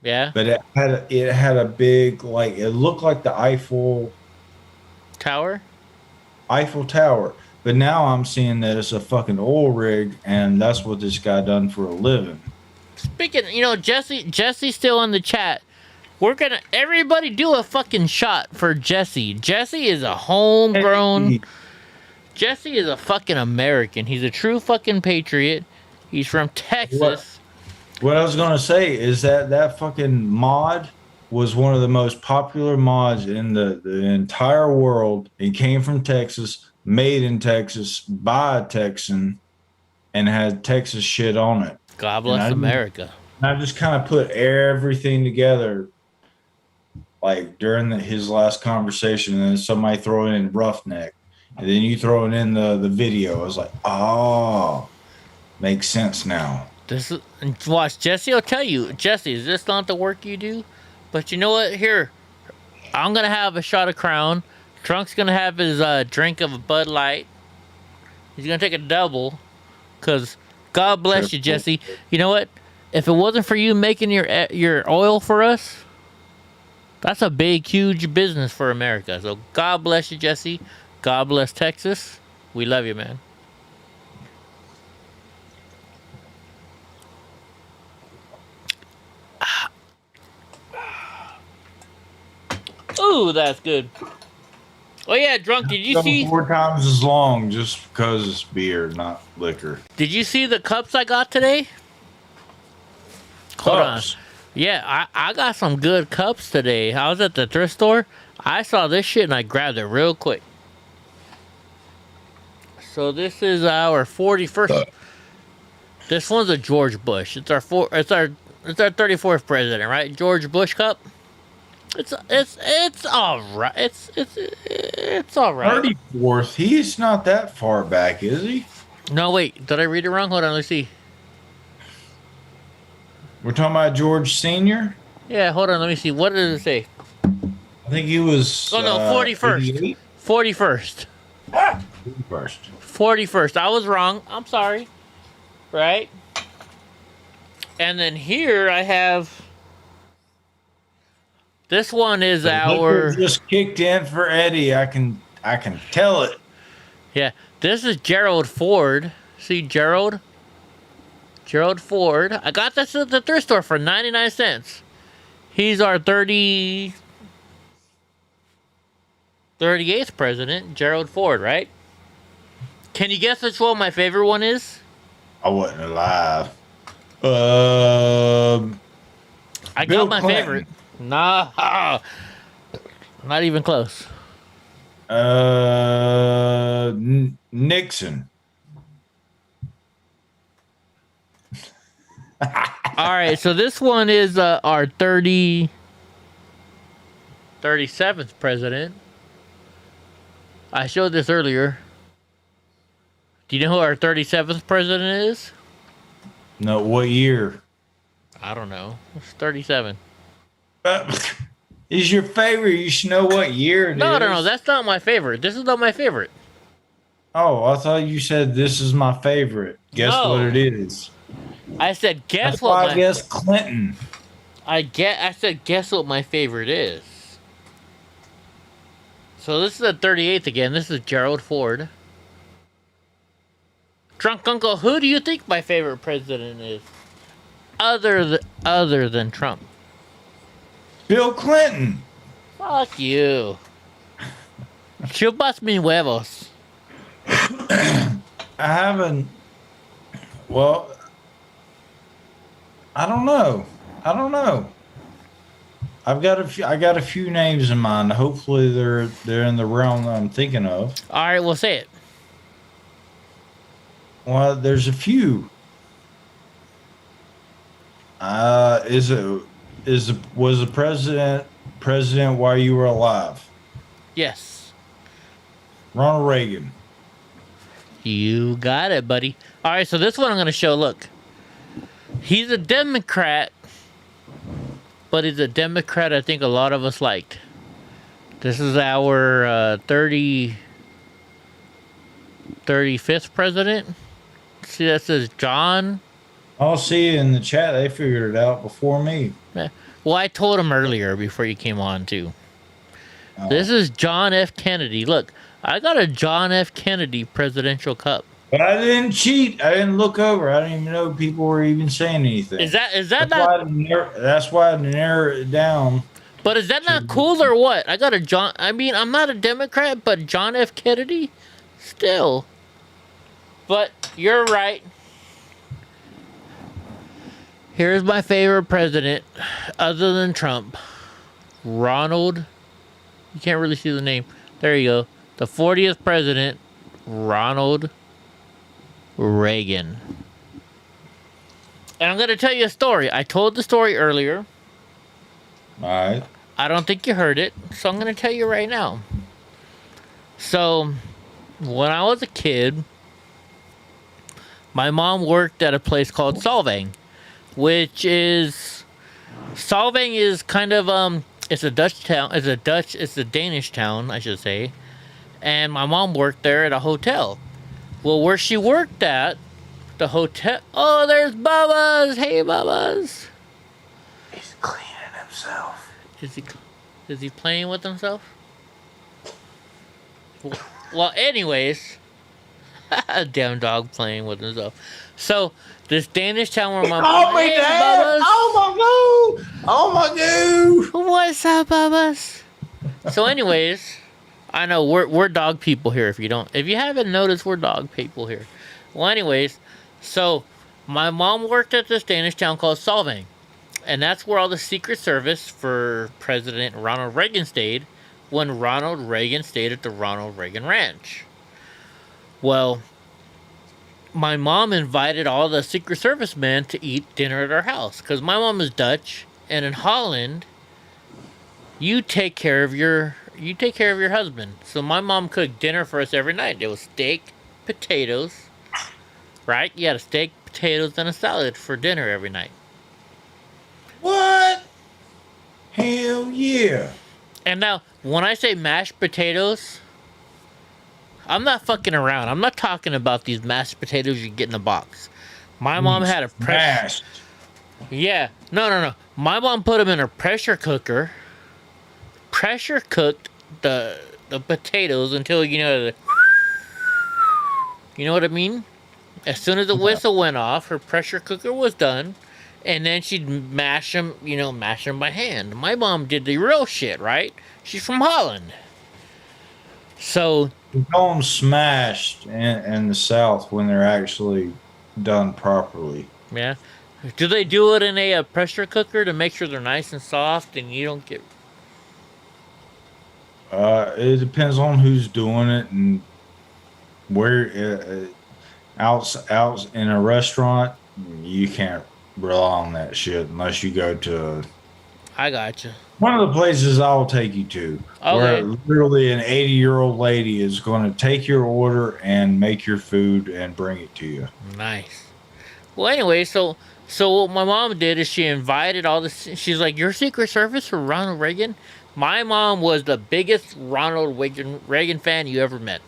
Yeah. But it had a big, like, it looked like the Eiffel Tower. But now I'm seeing that it's a fucking oil rig, and that's what this guy done for a living. Speaking, Jesse's still in the chat. We're gonna everybody do a fucking shot for Jesse. Jesse is a homegrown. Hey. Jesse is a fucking American. He's a true fucking patriot. He's from Texas. What I was gonna say is that fucking mod was one of the most popular mods in the entire world. It came from Texas, made in Texas, by a Texan, and had Texas shit on it. God bless America. I just kind of put everything together, like during his last conversation, and then somebody throw in Roughneck, and then you throw it in the video. I was like, oh, makes sense now. This is, watch, Jesse will tell you, Jesse, is this not the work you do? But you know what? Here, I'm gonna have a shot of Crown. Trunk's gonna have his drink of a Bud Light. He's gonna take a double, cause God bless you, Jesse. You know what? If it wasn't for you making your oil for us, that's a big, huge business for America. So God bless you, Jesse. God bless Texas. We love you, man. Ooh, that's good. Oh yeah, Drunk, did you see 4 times as long just because it's beer, not liquor. Did you see the cups I got today? Hold on. Yeah, I got some good cups today. I was at the thrift store. I saw this shit and I grabbed it real quick. So this is our 41st. This one's a George Bush. It's our 34th president, right? George Bush cup. It's all right. It's all right. 34th. He's not that far back, is he? No, wait. Did I read it wrong? Hold on. Let's see. We're talking about George Senior. Yeah. Hold on. Let me see. What did it say? I think he was. Oh no, 41st. 41st. 41st. 41st. I was wrong. I'm sorry. Right. And then here I have. This one is our. Just kicked in for Eddie. I can tell it. Yeah, this is Gerald Ford. See Gerald? Gerald Ford. I got this at the thrift store for 99 cents. He's our 38th president, Gerald Ford, right? Can you guess which one my favorite one is? I wasn't alive. I Bill got my Clinton. favorite. Nah, not even close. Nixon. All right, so this one is our 37th president. I showed this earlier. Do you know who our 37th president is? No, what year? I don't know. It's 37. Is your favorite? You should know what year it is. No. That's not my favorite. This is not my favorite. Oh, I thought you said this is my favorite. Guess what it is. I said guess That's what why my. I guess Clinton. I said guess what my favorite is. So this is the 38th again. This is Gerald Ford. Drunk Uncle, who do you think my favorite president is? Other than Trump. Bill Clinton. Fuck you. Chupas mis huevos. I haven't. Well, I don't know. I got a few names in mind. Hopefully they're in the realm that I'm thinking of. All right, we'll say it. Well, there's a few. Was the president while you were alive? Yes. Ronald Reagan. You got it, buddy. All right, so this one I'm going to show. Look. He's a Democrat, but he's a Democrat I think a lot of us liked. This is our 35th president. See, that says John. I'll see you in the chat. They figured it out before me. Yeah. Well, I told him earlier before you came on, too. Oh. This is John F. Kennedy. Look, I got a John F. Kennedy presidential cup. But I didn't cheat. I didn't look over. I didn't even know people were even saying anything. Is that that's why I narrowed it down. But is that not cool or what? I got a John. I mean, I'm not a Democrat, but John F. Kennedy, still. But you're right. Here's my favorite president, other than Trump. Ronald. You can't really see the name. There you go. The 40th president, Ronald Reagan. And I'm going to tell you a story. I told the story earlier. All right. I don't think you heard it, so I'm going to tell you right now. So, when I was a kid, my mom worked at a place called Solvang, which is... Solvang is kind of, it's a Dutch town, it's a Danish town, I should say. And my mom worked there at a hotel. Well, where she worked at, the hotel... Oh, there's Bubba's! Hey, Bubba's! He's cleaning himself. Is he playing with himself? Well, anyways... Damn dog playing with himself. So, this Danish town where my mom... Oh, hey, Dad! Oh, my God! Oh, my God! What's up, Bubba's? So, anyways... I know we're dog people here. If you haven't noticed, we're dog people here. Well, anyways, so my mom worked at this Danish town called Solvang, and that's where all the Secret Service for President Ronald Reagan stayed when Ronald Reagan stayed at the Ronald Reagan Ranch. Well, my mom invited all the Secret Service men to eat dinner at our house because my mom is Dutch, and in Holland, you take care of your husband. So my mom cooked dinner for us every night. It was steak, potatoes, right? You had a steak, potatoes, and a salad for dinner every night. What? Hell yeah. And now, when I say mashed potatoes, I'm not fucking around. I'm not talking about these mashed potatoes you get in a box. My mom had a pressure. Yeah. No. My mom put them in a pressure cooker. Pressure cooked the potatoes until you know what I mean. As soon as the whistle went off, her pressure cooker was done, and then she'd mash them by hand. My mom did the real shit, right? She's from Holland, so we call them smashed in the South when they're actually done properly. Yeah. Do they do it in a pressure cooker to make sure they're nice and soft and you don't get? It depends on who's doing it and where. Out in a restaurant, you can't rely on that shit unless you go to. I gotcha. One of the places I'll take you to, where literally an 80-year-old lady is going to take your order and make your food and bring it to you. Nice. Well, anyway, so what my mom did is she invited all the. She's like, "Your Secret Service for Ronald Reagan." My mom was the biggest Ronald Reagan fan you ever met.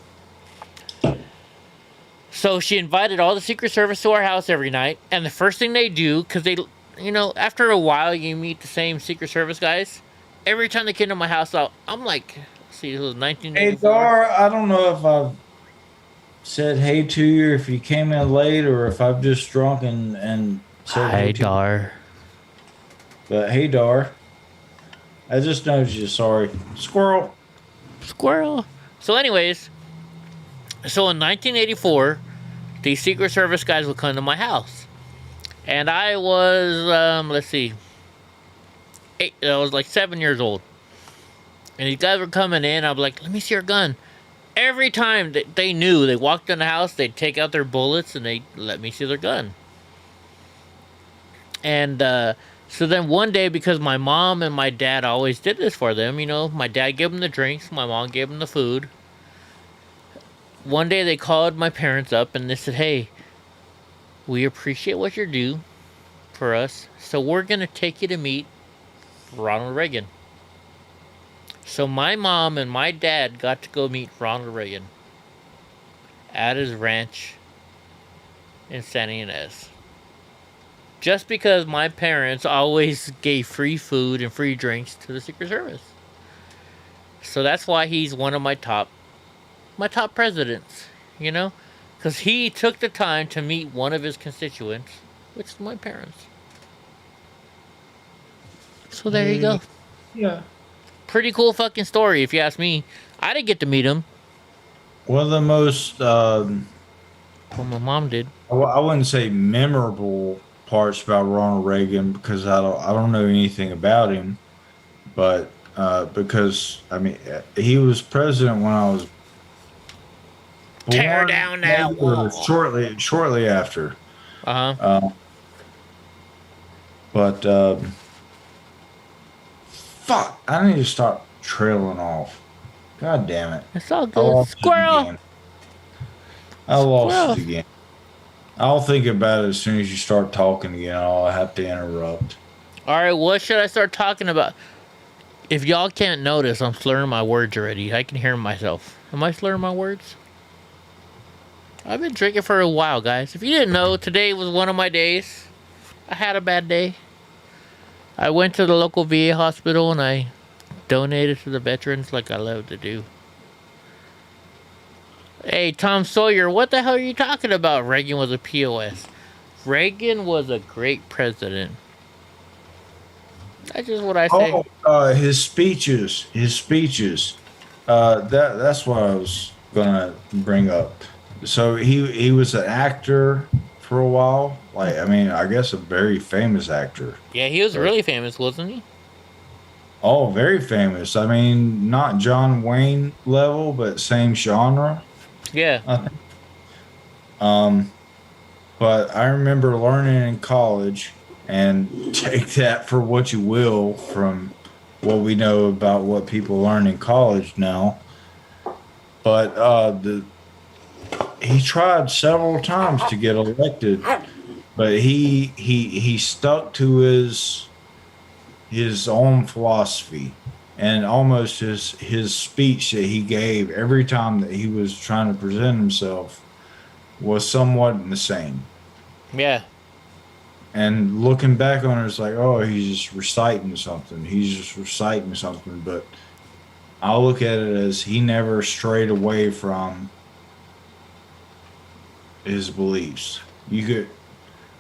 So she invited all the Secret Service to our house every night, and the first thing they do, because they, after a while you meet the same Secret Service guys. Every time they came to my house, I'm like, see, it was 1984. Hey, Dar, I don't know if I've said hey to you, if you came in late, or if I've just drunk and said hey to Dar. You. But hey, Dar. I just noticed you. Sorry. Squirrel. So anyways, so in 1984, the Secret Service guys would come to my house. And I was, I was like 7 years old. And these guys were coming in. I'm like, let me see your gun. Every time they knew, they walked in the house, they'd take out their bullets and they'd let me see their gun. And so then one day, because my mom and my dad always did this for them, my dad gave them the drinks, my mom gave them the food. One day they called my parents up and they said, "Hey, we appreciate what you do for us, so we're going to take you to meet Ronald Reagan." So my mom and my dad got to go meet Ronald Reagan at his ranch in Santa Ynez. Just because my parents always gave free food and free drinks to the Secret Service. So that's why he's one of my top presidents, because he took the time to meet one of his constituents, which is my parents. So there you go. Yeah. Pretty cool fucking story, if you ask me. I didn't get to meet him. One of the most, well, my mom did. I wouldn't say memorable parts about Ronald Reagan because I don't know anything about him, but because I mean he was president when I was born. Tear down that wall. Shortly after. Uh-huh. But fuck, I need to stop trailing off. God damn it. It's all good. Squirrel. I lost it again. I'll think about it as soon as you start talking again. I'll have to interrupt. All right, what should I start talking about? If y'all can't notice, I'm slurring my words already. I can hear myself. Am I slurring my words? I've been drinking for a while, guys. If you didn't know, today was one of my days. I had a bad day. I went to the local VA hospital and I donated to the veterans like I love to do. Hey, Tom Sawyer, what the hell are you talking about? Reagan was a POS. Reagan was a great president. That's just what I say. Oh, his speeches. That's what I was gonna bring up. So he was an actor for a while. Like, I mean, I guess a very famous actor. Yeah, he was really famous, wasn't he? Oh, very famous. I mean, not John Wayne level, but same genre. Yeah. But I remember learning in college, and take that for what you will from what we know about what people learn in college now. But he tried several times to get elected, but he stuck to his own philosophy, and almost his speech that he gave every time that he was trying to present himself was somewhat the same. Yeah. And looking back on it, it's like, oh, he's just reciting something. But I'll look at it as he never strayed away from his beliefs. You could,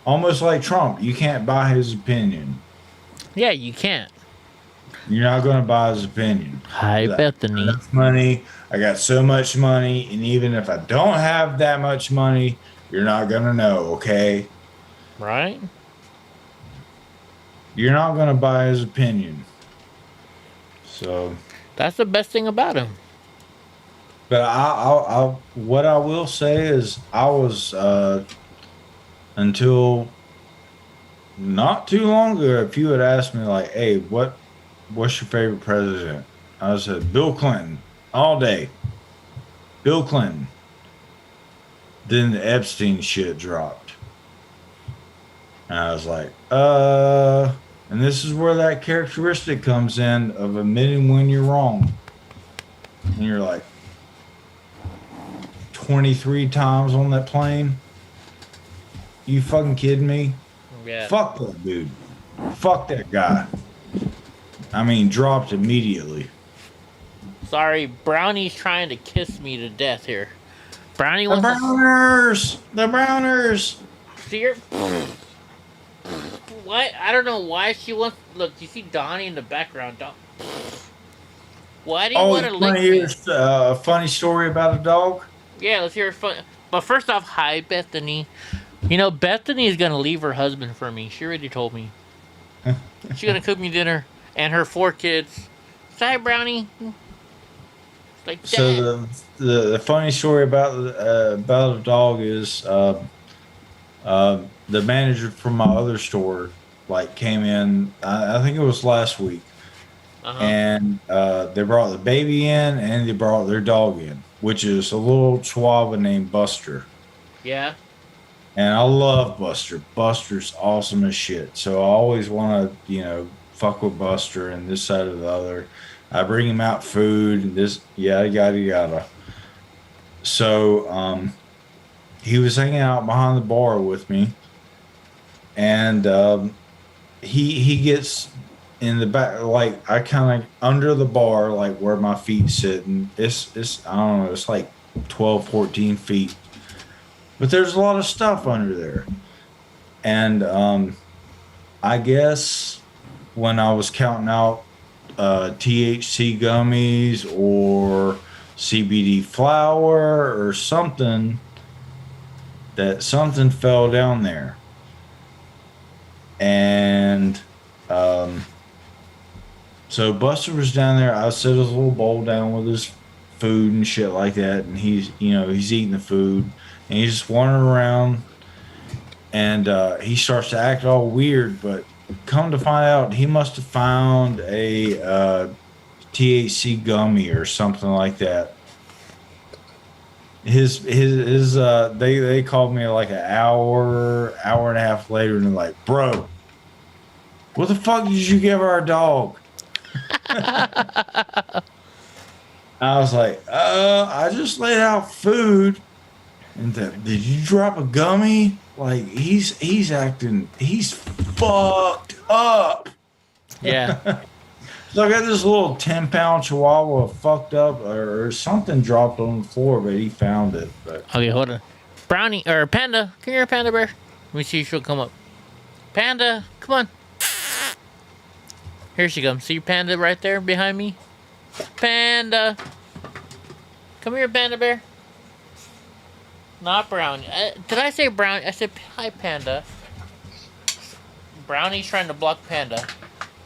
almost like Trump, you can't buy his opinion. Yeah, you can't. You're not going to buy his opinion. Hi, Bethany. Money. I got so much money, and even if I don't have that much money, you're not going to know, okay? Right? You're not going to buy his opinion. So that's the best thing about him. But I what I will say is I was until not too long ago, if you had asked me like, hey, what's your favorite president? I said Bill Clinton all day. Bill Clinton. Then the Epstein shit dropped. And I was like, and this is where that characteristic comes in of admitting when you're wrong. And you're like, 23 times on that plane? You fucking kidding me? Yeah. Fuck that dude. Fuck that guy. I mean, dropped immediately. Sorry, Brownie's trying to kiss me to death here. Brownie The wants Browners! The Browners! See her? What? I don't know why she wants. Look, you see Donnie in the background. Why do you want to lick me? Hear a funny story about a dog? Yeah, let's hear it. But first off, hi, Bethany. You know, Bethany is going to leave her husband for me. She already told me. She's going to cook me dinner and her 4 kids. Say hi, Brownie. Like that. So the funny story about a dog is the manager from my other store came in. I think it was last week, and they brought the baby in and they brought their dog in, which is a little Chihuahua named Buster. Yeah. And I love Buster. Buster's awesome as shit. So I always want to, fuck with Buster and this side or the other. I bring him out food and this, yada, yada, yada. So he was hanging out behind the bar with me. And he gets in the back, I kind of under the bar, where my feet sit. And it's I don't know, it's 12, 14 feet. But there's a lot of stuff under there. And I guess when I was counting out THC gummies or CBD flower or something, that something fell down there. So Buster was down there. I set his little bowl down with his food and shit like that, and he's eating the food, and he's just wandering around, and he starts to act all weird. But come to find out, he must have found a THC gummy or something like that. They called me like an hour and a half later, and they're like, bro, what the fuck did you give our dog? I was like, I just laid out food. And did you drop a gummy? Like he's fucked up. Yeah. So I got this little 10-pound chihuahua fucked up or something dropped on the floor, but he found it. But Okay, hold on. Brownie or Panda, come here, Panda Bear. Let me see if she'll come up. Panda, come on. Here she comes. See Panda right there behind me? Panda. Come here, Panda Bear. Not Brownie. Did I say Brownie? I said hi, Panda. Brownie's trying to block Panda.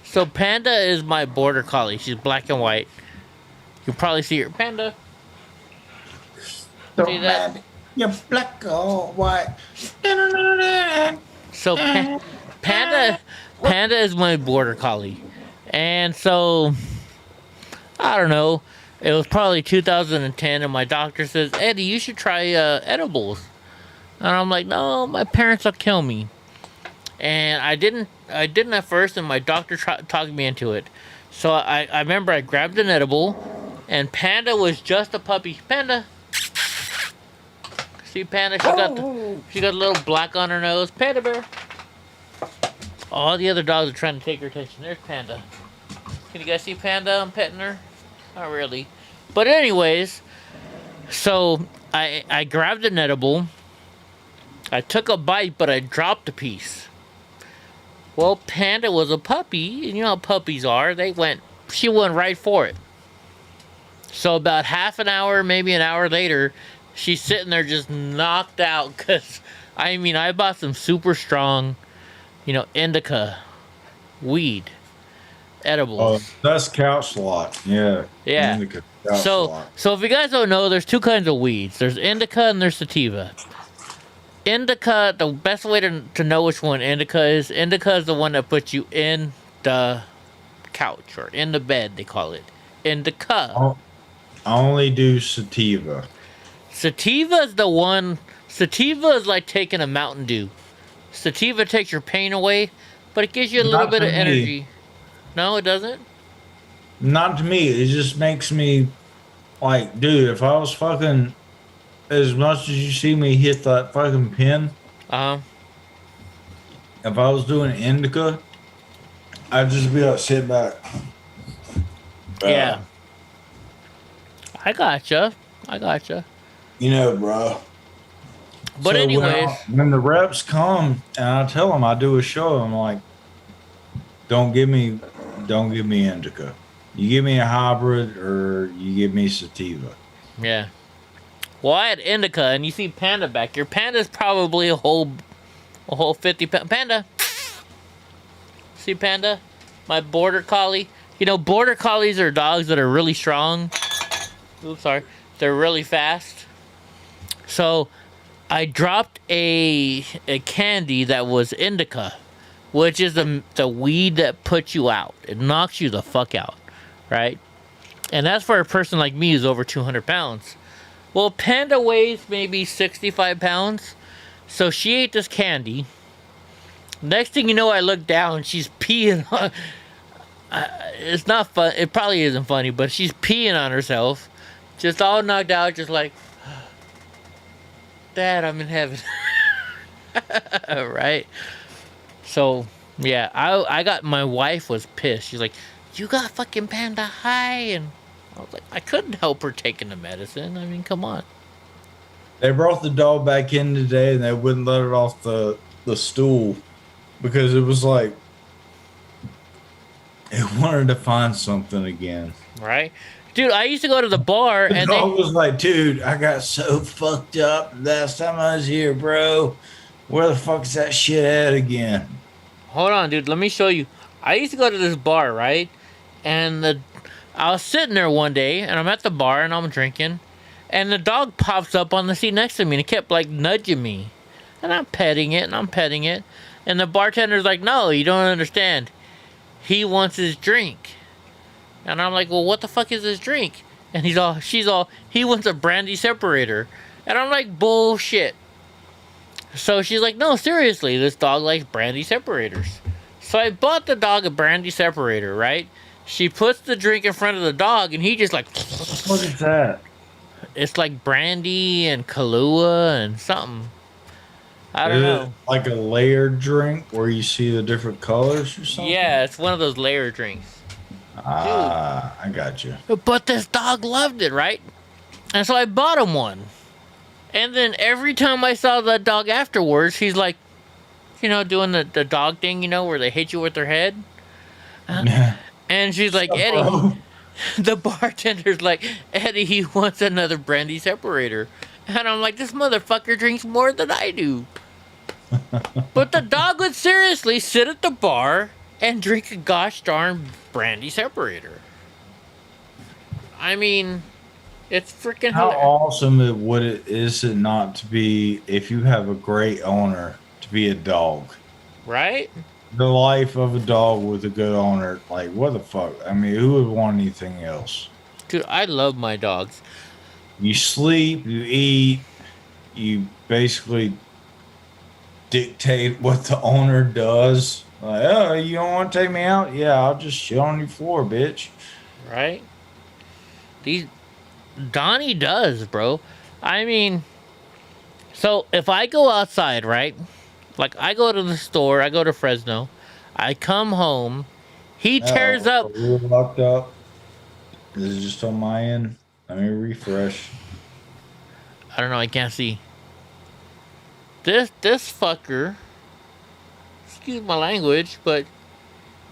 So Panda is my border collie. She's black and white. You'll probably see her. Panda. See that? You're black or white. So Panda is my border collie. And so, I don't know. It was probably 2010, and my doctor says, Eddie, you should try edibles. And I'm like, no, my parents will kill me. And I didn't at first, and my doctor talked me into it. So I remember I grabbed an edible, and Panda was just a puppy. Panda. See Panda? She got a little black on her nose. Panda Bear. All the other dogs are trying to take her attention. There's Panda. Can you guys see Panda? I'm petting her. Not really. But anyways, so I grabbed an edible. I took a bite, but I dropped a piece. Well, Panda was a puppy, and you know how puppies are. She went right for it. So about half an hour, maybe an hour later, she's sitting there just knocked out. Because, I bought some super strong, indica weed edibles. Oh, that's couch lot. Yeah. Yeah. Indica couch So lot. if you guys don't know, there's two kinds of weeds. There's indica and there's sativa. Indica, the best way to know which one indica is the one that puts you in the couch or in the bed, they call it. Indica. I only do sativa. Sativa is like taking a Mountain Dew. Sativa takes your pain away, but it gives you a little bit of energy. No, it doesn't? Not to me. It just makes me like, dude, if I was fucking as much as you see me hit that fucking pin, if I was doing indica, I'd just be like, sit back. Yeah. I gotcha. Bro. But so anyways. when the reps come and I tell them I do a show, I'm like, don't give me indica. You give me a hybrid or you give me sativa. Yeah. Well, I had indica, and you see Panda back here. Panda's probably a whole 50 pound. Panda. See Panda? My border collie. Border collies are dogs that are really strong. Oops, sorry. They're really fast. So, I dropped a candy that was indica, which is the weed that puts you out. It knocks you the fuck out, right? And that's for a person like me who's over 200 pounds. Well, Panda weighs maybe 65 pounds, so she ate this candy. Next thing you know, I look down, she's peeing on... it's not fun. It probably isn't funny, but she's peeing on herself. Just all knocked out, just like... Dad, I'm in heaven. Right? So, yeah, I got... My wife was pissed. She's like, you got fucking Panda high, and... I was like, I couldn't help her taking the medicine. Come on. They brought the dog back in today, and they wouldn't let it off the stool because it was like it wanted to find something again. Right? Dude, I used to go to the bar, the and dog was like, dude, I got so fucked up last time I was here, bro. Where the fuck is that shit at again? Hold on, dude. Let me show you. I used to go to this bar, right? And I was sitting there one day, and I'm at the bar, and I'm drinking, and the dog pops up on the seat next to me, and it kept like nudging me, and I'm petting it, and the bartender's like, "No, you don't understand. He wants his drink." And I'm like, "Well, what the fuck is his drink?" And she's all, "He wants a brandy separator." And I'm like, "Bullshit." So she's like, "No, seriously, this dog likes brandy separators." So I bought the dog a brandy separator, right? She puts the drink in front of the dog, and he just like... What is that? It's like brandy and Kahlua and something. I don't Is know. it like a layered drink where you see the different colors or something? Yeah, it's one of those layer drinks. Ah, I got you. But this dog loved it, right? And so I bought him one. And then every time I saw that dog afterwards, he's like, you know, doing the dog thing, you know, where they hit you with their head. And she's like, "Eddie," the bartender's like, "Eddie, he wants another brandy separator." And I'm like, "This motherfucker drinks more than I do." But the dog would seriously sit at the bar and drink a gosh darn brandy separator. I mean, it's freaking How hilarious. awesome is it not to be, if you have a great owner, to be a dog? Right? The life of a dog with a good owner, like, what the fuck? I mean, who would want anything else? Dude, I love my dogs. You sleep, you eat, you basically dictate what the owner does. Like, "Oh, you don't want to take me out? Yeah, I'll just shit on your floor, bitch." Right? Donnie does, bro. I mean, so if I go outside, right? Like, I go to the store, I go to Fresno, I come home, he tears up. We're locked up. This is just on my end. Let me refresh. I don't know, I can't see. This fucker, excuse my language, but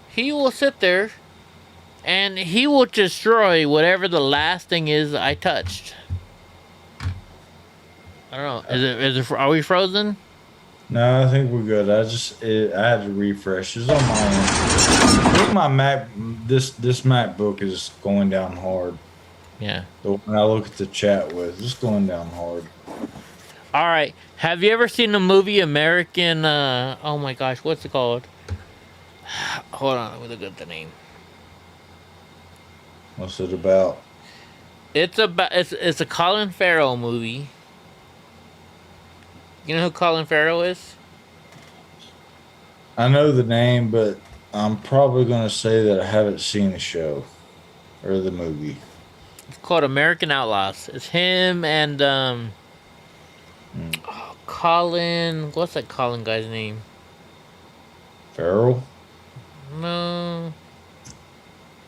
he will sit there and he will destroy whatever the last thing is I touched. I don't know. Are we frozen? No, I think we're good. I had to refresh. It's on my end. I think my Mac, this MacBook is going down hard. Yeah. The one I look at the chat with, it's going down hard. All right. Have you ever seen the movie American? Oh my gosh, what's it called? Hold on, let me look at the name. What's it about? It's a Colin Farrell movie. You know who Colin Farrell is? I know the name, but I'm probably going to say that I haven't seen the show or the movie. It's called American Outlaws. It's him and Colin. What's that Colin guy's name? Farrell? No.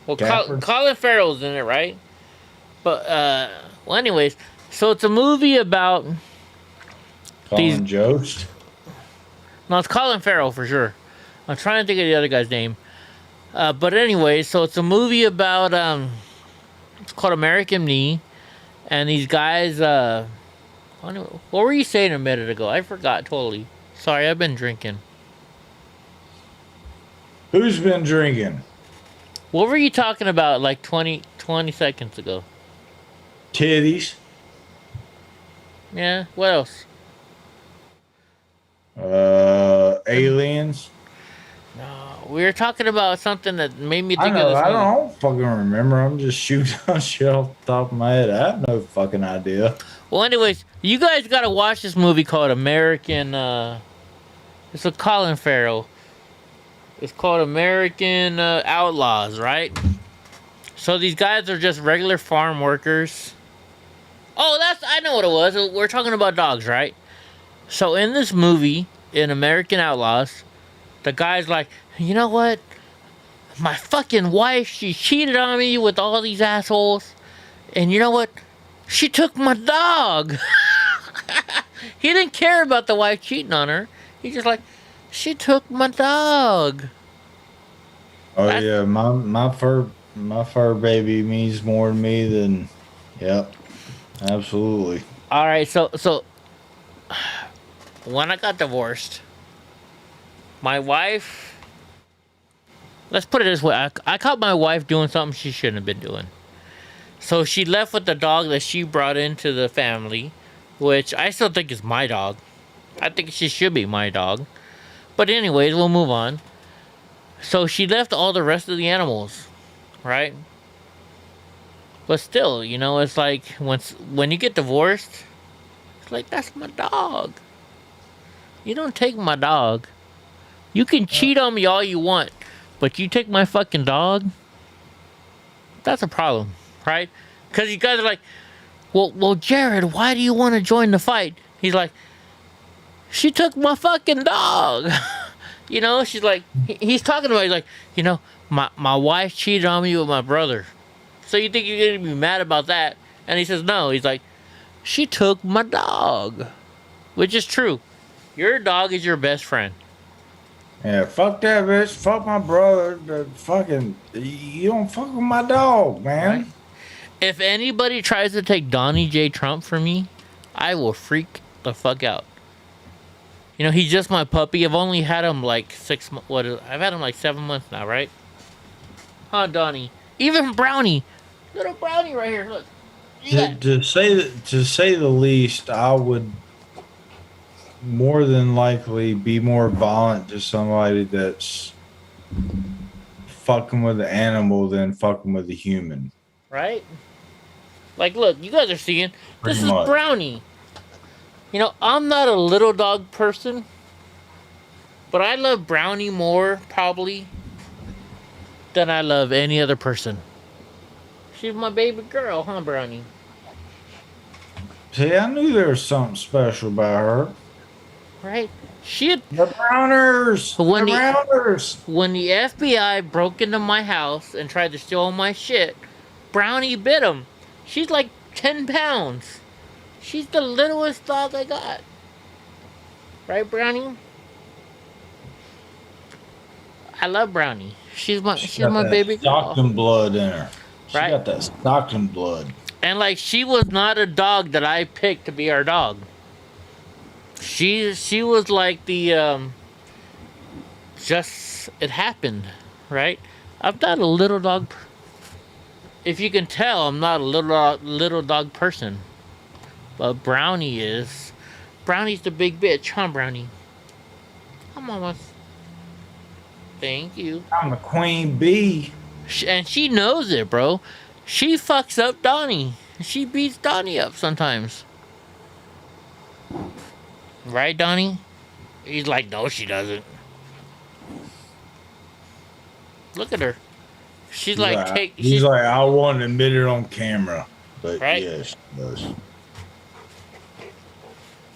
Well, Gafford? Colin Farrell's in it, right? But well, anyways, so it's a movie about Colin Jost? No, it's Colin Farrell for sure. I'm trying to think of the other guy's name. But anyway, so it's a movie about it's called American Me, and these guys. What were you saying a minute ago? I forgot totally. Sorry, I've been drinking. Who's been drinking? What were you talking about like 20 seconds ago? Titties. Yeah. What else? Aliens. No, we were talking about something that made me think I know, of this I movie. don't fucking remember. I'm just shooting on shit off the top of my head. I have no fucking idea. Well, anyways, you guys gotta watch this movie called American. It's a Colin Farrell. It's called American Outlaws, right? So these guys are just regular farm workers. Oh, I know what it was. We're talking about dogs, right? So in this movie, in American Outlaws, the guy's like, "You know what? My fucking wife, she cheated on me with all these assholes. And you know what? She took my dog." He didn't care about the wife cheating on her. He's just like, "She took my dog." Oh yeah, my fur baby means more to me than, yep, absolutely. All right, so when I got divorced, my wife let's put it this way. I caught my wife doing something she shouldn't have been doing. So she left with the dog that she brought into the family, which I still think is my dog. I think she should be my dog. But anyways, we'll move on. So she left all the rest of the animals, right? But still, you know, it's like when you get divorced, it's like, that's my dog. You don't take my dog. You can cheat on me all you want, but you take my fucking dog, that's a problem, right? Because you guys are like, well, Jared, why do you want to join the fight? He's like, she took my fucking dog. You know, she's like, he's talking about, he's like, you know, my wife cheated on me with my brother. So you think you're going to be mad about that? And he says, no. He's like, she took my dog. Which is true. Your dog is your best friend. Yeah, fuck that bitch. Fuck my brother. You don't fuck with my dog, man. Right? If anybody tries to take Donnie J. Trump from me, I will freak the fuck out. You know, he's just my puppy. I've only had him like 6 months. I've had him like 7 months now, right? Huh, Donnie? Even Brownie. Little Brownie right here, look. To say the least, I would more than likely be more violent to somebody that's fucking with the animal than fucking with the human. Right? Like, look, you guys are seeing. This is Brownie. You know, I'm not a little dog person, but I love Brownie more, probably, than I love any other person. She's my baby girl, huh, Brownie? See, I knew there was something special about her. Right? The Browners! When the Browners! When the FBI broke into my house and tried to steal all my shit, Brownie bit him. She's like 10 pounds. She's the littlest dog I got. Right, Brownie? I love Brownie. She's my baby girl. Stockton blood in her. She Right? got that Stockton blood. And like, she was not a dog that I picked to be our dog. She was like the just it happened, right? I'm not a little dog. If you can tell, I'm not a little dog person. But Brownie is. Brownie's the big bitch, huh, Brownie? Come on, thank you. I'm the queen bee. And she knows it, bro. She fucks up Donnie. She beats Donnie up sometimes. Right, Donnie? He's like, no, she doesn't. Look at her. She's like, He's like, I won't admit it on camera. But right? yeah, she does.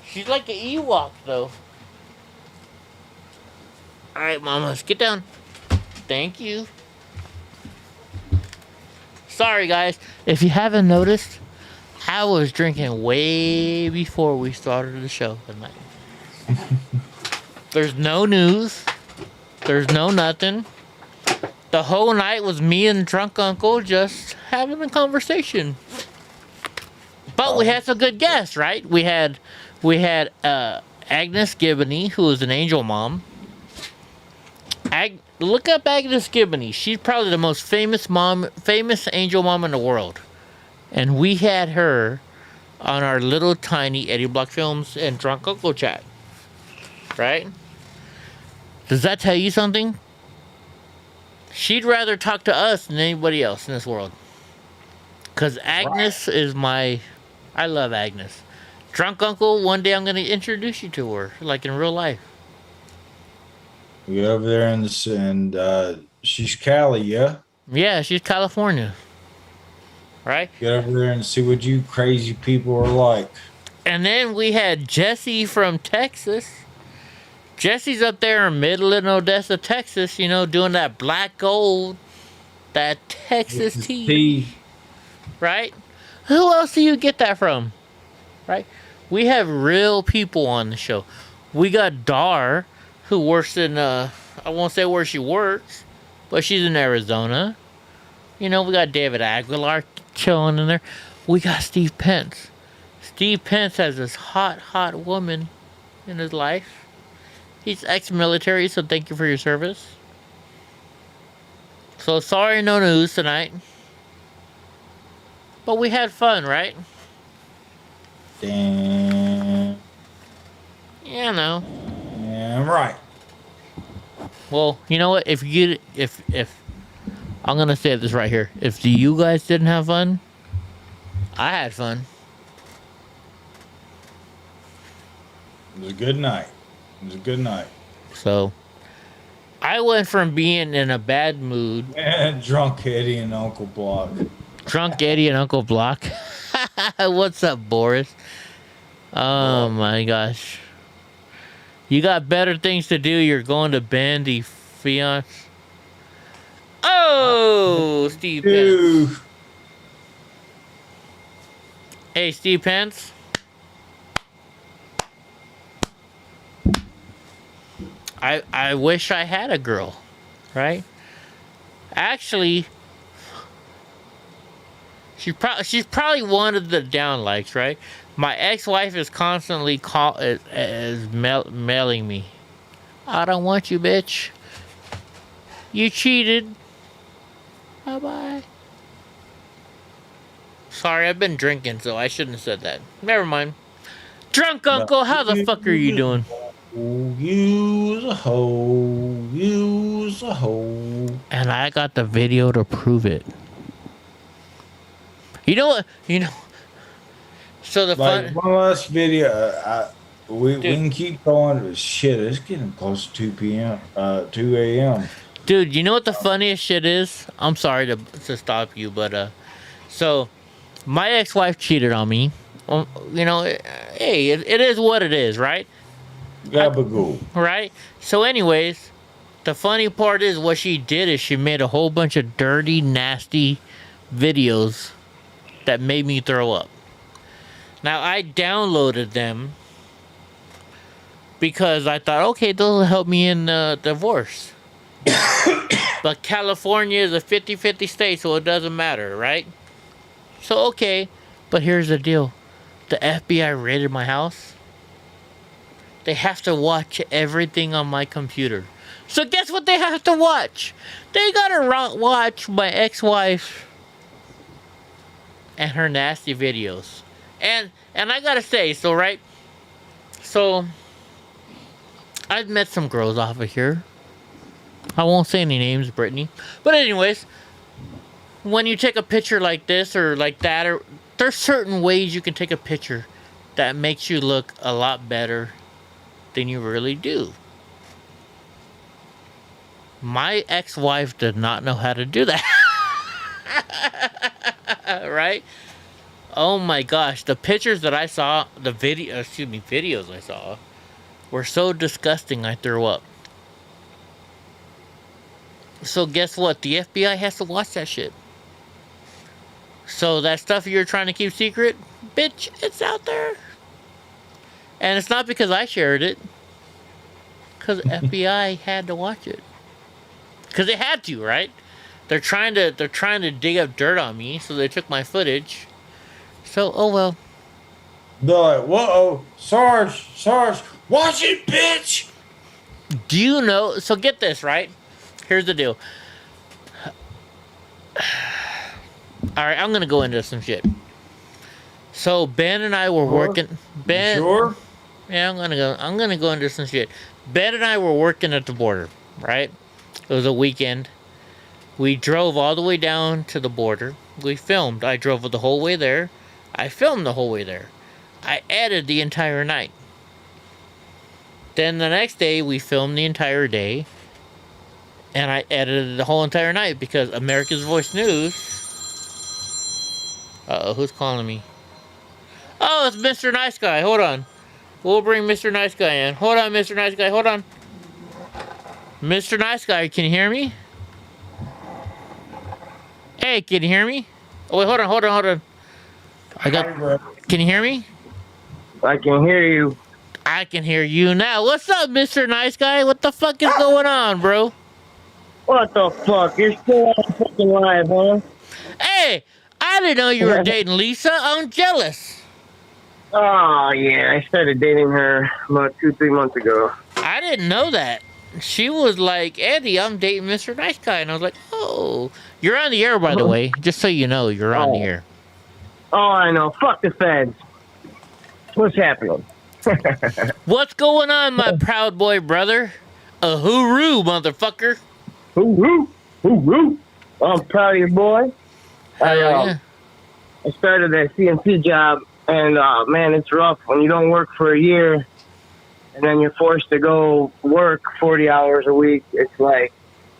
She's like an Ewok, though. Alright, mamas, get down. Thank you. Sorry, guys. If you haven't noticed, I was drinking way before we started the show tonight. There's no news. There's no nothing. The whole night was me and drunk uncle just having a conversation. But we had some good guests, right? We had Agnes Gibney, who is an angel mom. Look up Agnes Gibney. She's probably the most famous angel mom in the world. And we had her on our little tiny EddieBlockFilms and Drunk Uncle chat. Right? Does that tell you something? She'd rather talk to us than anybody else in this world. Because Agnes is I love Agnes. Drunk Uncle, one day I'm going to introduce you to her, like in real life. We get over there and she's Cali, yeah? Yeah, she's California. Right? Get over there and see what you crazy people are like. And then we had Jesse from Texas. Jesse's up there in Midland, Odessa, Texas, you know, doing that black gold, that Texas tea. Right? Who else do you get that from? Right? We have real people on the show. We got Dar, who works in, I won't say where she works, but she's in Arizona. You know, we got David Aguilar chilling in there. We got Steve Pence. Steve Pence has this hot woman in his life. He's ex-military, so thank you for your service. So sorry, no news tonight. But we had fun, right? Damn. Yeah, no. Damn right. Well, you know what? If I'm gonna say this right here. If you guys didn't have fun, I had fun. It was a good night. It was a good night. So I went from being in a bad mood. And drunk Eddie and Uncle Block. Drunk Eddie and Uncle Block. What's up, Boris? Oh my gosh. You got better things to do. You're going to Bandy Fiance. Oh, Steve Pence. Hey, Steve Pence. I wish I had a girl, right? Actually, she's probably one of the downlikes, right? My ex-wife is constantly mailing me. I don't want you, bitch. You cheated. Bye-bye. Sorry, I've been drinking, so I shouldn't have said that. Never mind. Drunk uncle, how the fuck are you doing? Use a hoe. Use a hoe. And I got the video to prove it. You know what? So the like fun. one last video. We can keep going. Shit, it's getting close to 2 p.m. 2 a.m. Dude, you know what the funniest shit is? I'm sorry to stop you, but so my ex-wife cheated on me. Hey, it is what it is, right? Gabagool. Right? So anyways, the funny part is what she did is she made a whole bunch of dirty, nasty videos that made me throw up. Now, I downloaded them because I thought, okay, they'll help me in divorce. But California is a 50-50 state, so it doesn't matter, right? So, okay, but here's the deal. The FBI raided my house. They have to watch everything on my computer. So guess what they have to watch? They gotta watch my ex-wife and her nasty videos. And I gotta say, so I've met some girls off of here. I won't say any names, Brittany. But anyways, when you take a picture like this or like that, there's certain ways you can take a picture that makes you look a lot better than you really do. My ex-wife did not know how to do that. Right? Oh my gosh, the pictures that I saw, videos I saw were so disgusting I threw up. So guess what? The FBI has to watch that shit. So that stuff you're trying to keep secret, bitch, it's out there. And it's not because I shared it. Because FBI had to watch it. Because they had to, right? They're trying to dig up dirt on me, so they took my footage. So, oh well. They're like, whoa, Sarge, watch it, bitch! Do you know? So get this, right? Here's the deal. Alright, I'm gonna go into some shit. So Ben and I were working. Ben, sure? Yeah, I'm gonna go into some shit. Ben and I were working at the border, right? It was a weekend. We drove all the way down to the border. We filmed. I drove the whole way there. I filmed the whole way there. I edited the entire night. Then the next day, we filmed the entire day. And I edited the whole entire night because America's Voice News. Uh-oh, who's calling me? Oh, it's Mr. Nice Guy. Hold on. We'll bring Mr. Nice Guy in. Hold on, Mr. Nice Guy. Hold on. Mr. Nice Guy, can you hear me? Hey, can you hear me? Oh, wait, hold on. Can you hear me? I can hear you. I can hear you now. What's up, Mr. Nice Guy? What the fuck is going on, bro? What the fuck? You're still on fucking live, huh? Hey, I didn't know you were dating Lisa. I'm jealous. Oh, yeah. I started dating her about 2-3 months ago. I didn't know that. she was like, Eddie, I'm dating Mr. Nice Guy. And I was like, oh, you're on the air, by the way. Just so you know, you're on the air. Oh, I know. Fuck the feds. What's happening? What's going on, my proud boy brother? A hooroo, motherfucker. Hooroo. Hooroo. I'm proud of you, boy. Yeah. I started that CNC job, and man, it's rough when you don't work for a year, and then you're forced to go work 40 hours a week. It's like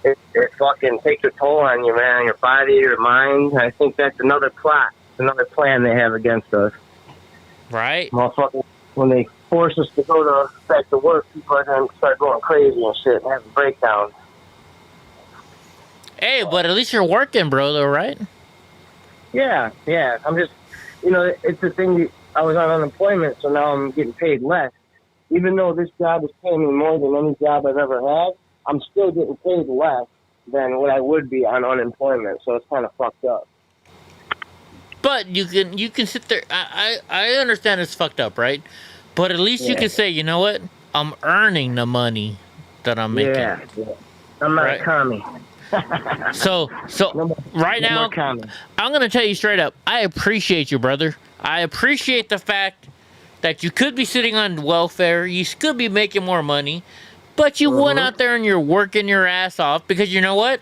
it fucking takes a toll on you, man, your body, your mind. I think that's another plot, another plan they have against us. Right. Motherfucker, when they force us to go back to work, people are going to start going crazy and shit and having breakdowns. Hey, but at least you're working, bro, though, right? Yeah. I'm just, it's the thing. I was on unemployment, so now I'm getting paid less. Even though this job is paying me more than any job I've ever had, I'm still getting paid less than what I would be on unemployment. So it's kind of fucked up. But you can sit there. I understand it's fucked up, right? But at least you can say, you know what? I'm earning the money that I'm making. Yeah. I'm not a commie. So right now, I'm gonna tell you straight up. I appreciate you, brother. I appreciate the fact that you could be sitting on welfare. You could be making more money, but you went out there and you're working your ass off because you know what?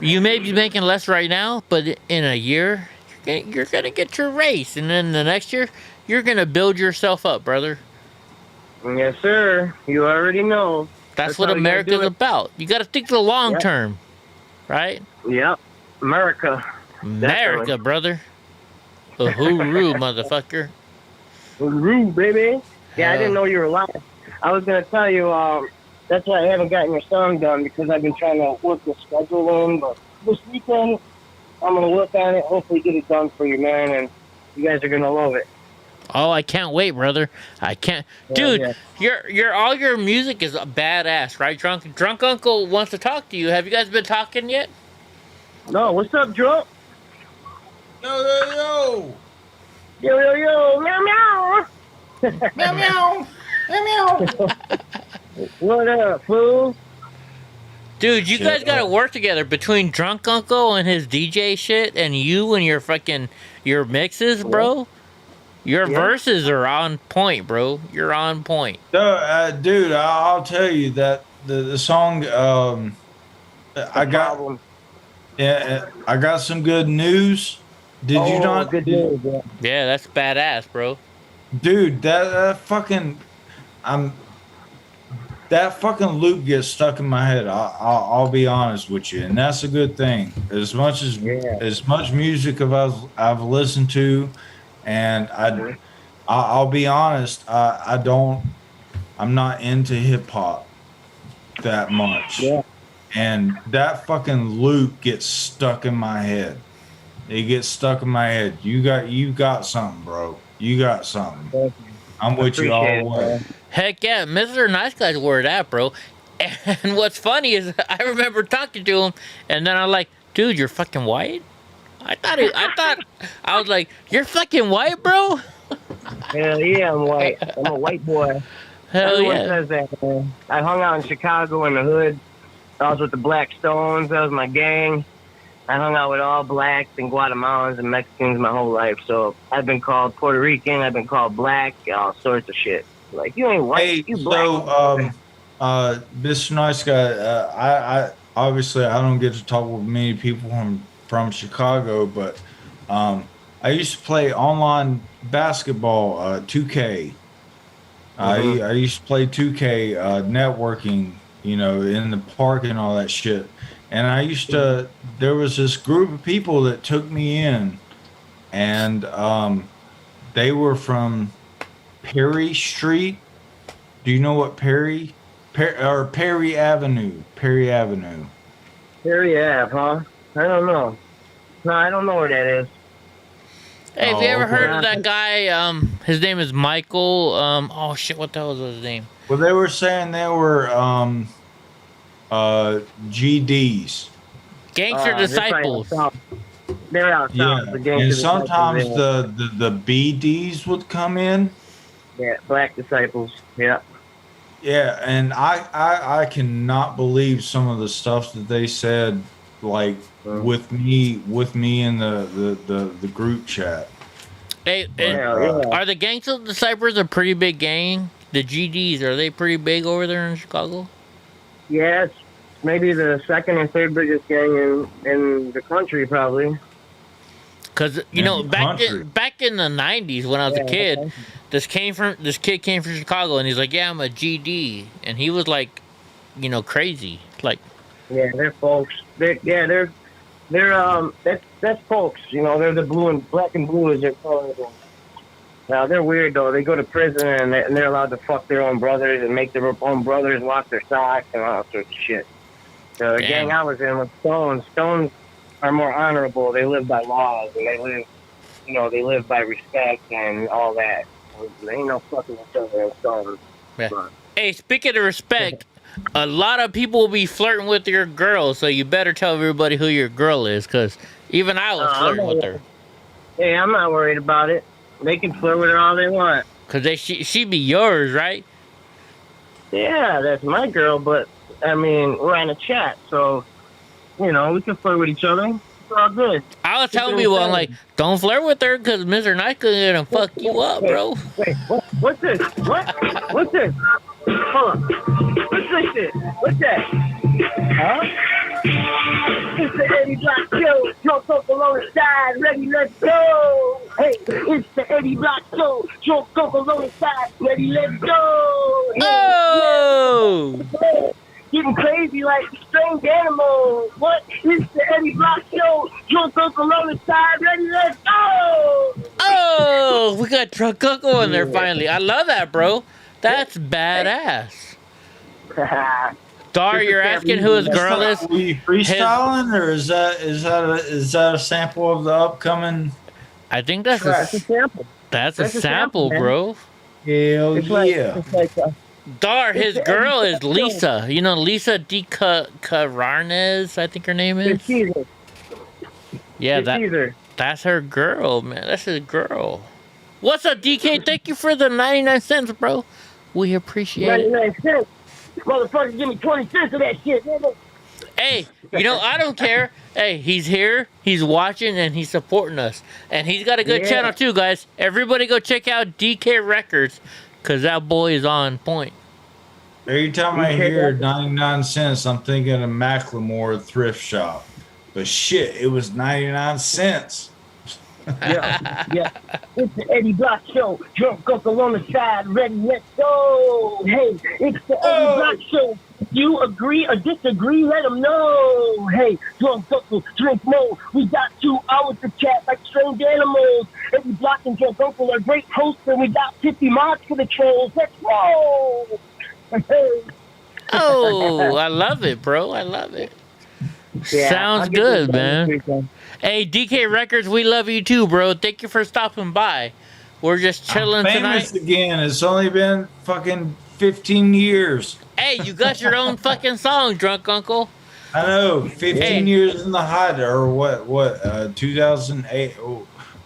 You may be making less right now, but in a year, you're gonna get your raise, and then the next year, you're gonna build yourself up, brother. Yes, sir. You already know. That's what America's about. You got to think the long term, right? Yep. America, definitely. Brother. A hooroo, motherfucker. Hooroo, baby. Yeah, I didn't know you were live. I was going to tell you, that's why I haven't gotten your song done, because I've been trying to work the schedule in. But this weekend, I'm going to work on it, hopefully get it done for you, man, and you guys are going to love it. Oh, I can't wait, brother. I can't. Dude, your all your music is badass, right? Drunk Uncle wants to talk to you. Have you guys been talking yet? No, what's up, Drunk? Yo. Meow, meow. Meow, meow. What up, fool? Dude, you guys gotta work together between Drunk Uncle and his DJ shit and you and your mixes, bro. Your verses are on point, bro. You're on point. Dude, I'll tell you that the song I got some good news. Did you not? Good news, yeah, that's badass, bro. Dude, that fucking loop gets stuck in my head. I'll be honest with you, and that's a good thing. As much music I've listened to. And I'll be honest, I'm not into hip hop that much. Yeah. And that fucking loop gets stuck in my head. It gets stuck in my head. You got something, bro. You got something. I'm with you all the way. Heck yeah, Mr. Nice Guy's where it at, bro. And what's funny is I remember talking to him, and then I'm like, dude, you're fucking white? I was like, you're fucking white, bro? Hell yeah, I'm white. I'm a white boy. Everyone says that, man. I hung out in Chicago in the hood. I was with the Black Stones. That was my gang. I hung out with all blacks and Guatemalans and Mexicans my whole life. So I've been called Puerto Rican. I've been called black. All sorts of shit. Like, you ain't white. You black. So, Mr. Nice Guy, I obviously I don't get to talk with many people from Chicago, but I used to play online basketball, 2K. I used to play 2K networking, in the park and all that shit. And there was this group of people that took me in, and they were from Perry Street. Do you know what Perry Avenue? Perry Avenue. Perry Ave, huh? I don't know. No, I don't know where that is. Hey, have you ever heard of that guy? His name is Michael. Oh shit, what the hell was his name? Well, they were saying they were GDs. Gangster Disciples. They're out south. Yeah, The gangster and sometimes disciples, the BDs would come in. Yeah, Black Disciples. Yeah. Yeah, and I cannot believe some of the stuff that they said, like with me in the group chat. Hey, But, are the Gangster Disciples a pretty big gang? The GDs, are they pretty big over there in Chicago? Yeah, it's maybe the second or third biggest gang in the country, probably. Cause you know, back in the '90s when I was a kid, this kid came from Chicago, and he's like, "Yeah, I'm a GD," and he was like, you know, crazy, like. Yeah, they're folks. They're that's folks. You know, they're the black and blue as they're called. Now they're weird though. They go to prison and they're allowed to fuck their own brothers and make their own brothers wash their socks and all sorts of shit. So the gang I was in was Stones. Stones are more honorable. They live by laws and they live by respect and all that. There ain't no fucking each other in Stones. Yeah. Hey, speaking of respect, a lot of people will be flirting with your girl, so you better tell everybody who your girl is, because even I was flirting with her. Hey, I'm not worried about it. They can flirt with her all they want. Because she be yours, right? Yeah, that's my girl, but, I mean, we're on a chat, so, you know, we can flirt with each other. It's all good. I was telling people, I'm like, don't flirt with her, because Mr. Nice is going to fuck you up, bro. Wait, what's this? What's this? Hold on. What's this shit? What's that? Huh? It's the Eddie Block Show. Drunk Uncle on the side. Ready, let's go. Hey, it's the Eddie Block Show. Drunk Uncle on the side. Ready, let's go. Hey, oh! Yeah. Getting crazy like strange animals. What? It's the Eddie Block Show. Drunk Uncle on the side. Ready, let's go. Oh, we got Drunk Uncle in there finally. I love that, bro. That's badass. Dar, you're asking who his girl is? Were you freestyling, or is that a sample of the upcoming? I think that's a sample. That's a sample, bro. Hell yeah! Dar, his girl is Lisa. You know Lisa D. Cararnez, I think her name is. Yeah, that's her girl, man. That's his girl. What's up, DK? Thank you for the 99 cents, bro. We appreciate it. 99 cents. Motherfucker, give me 20 cents of that shit, nigga. Hey, you know, I don't care. Hey, he's here, he's watching, and he's supporting us. And he's got a good channel, too, guys. Everybody go check out DK Records, because that boy is on point. Every time I hear 99 cents, I'm thinking of Macklemore thrift shop. But shit, it was 99 cents. Yeah. It's the Eddie Block Show. Drunk Uncle on the side. Ready, let's go. Hey, it's the Eddie Block Show. You agree or disagree? Let them know. Hey, Drunk Uncle, drink more. We got 2 hours to chat like strange animals. Eddie Block and Drunk Uncle are great hosts, and we got 50 mods for the trolls. Let's roll. Oh, I love it, bro. I love it. Yeah, sounds good, man. Hey, DK Records, we love you too, bro. Thank you for stopping by. We're just chilling famous tonight. Again, it's only been fucking 15 years. Hey, you got your own fucking song, Drunk Uncle. I know, 15 years in the hot, or what, 2008,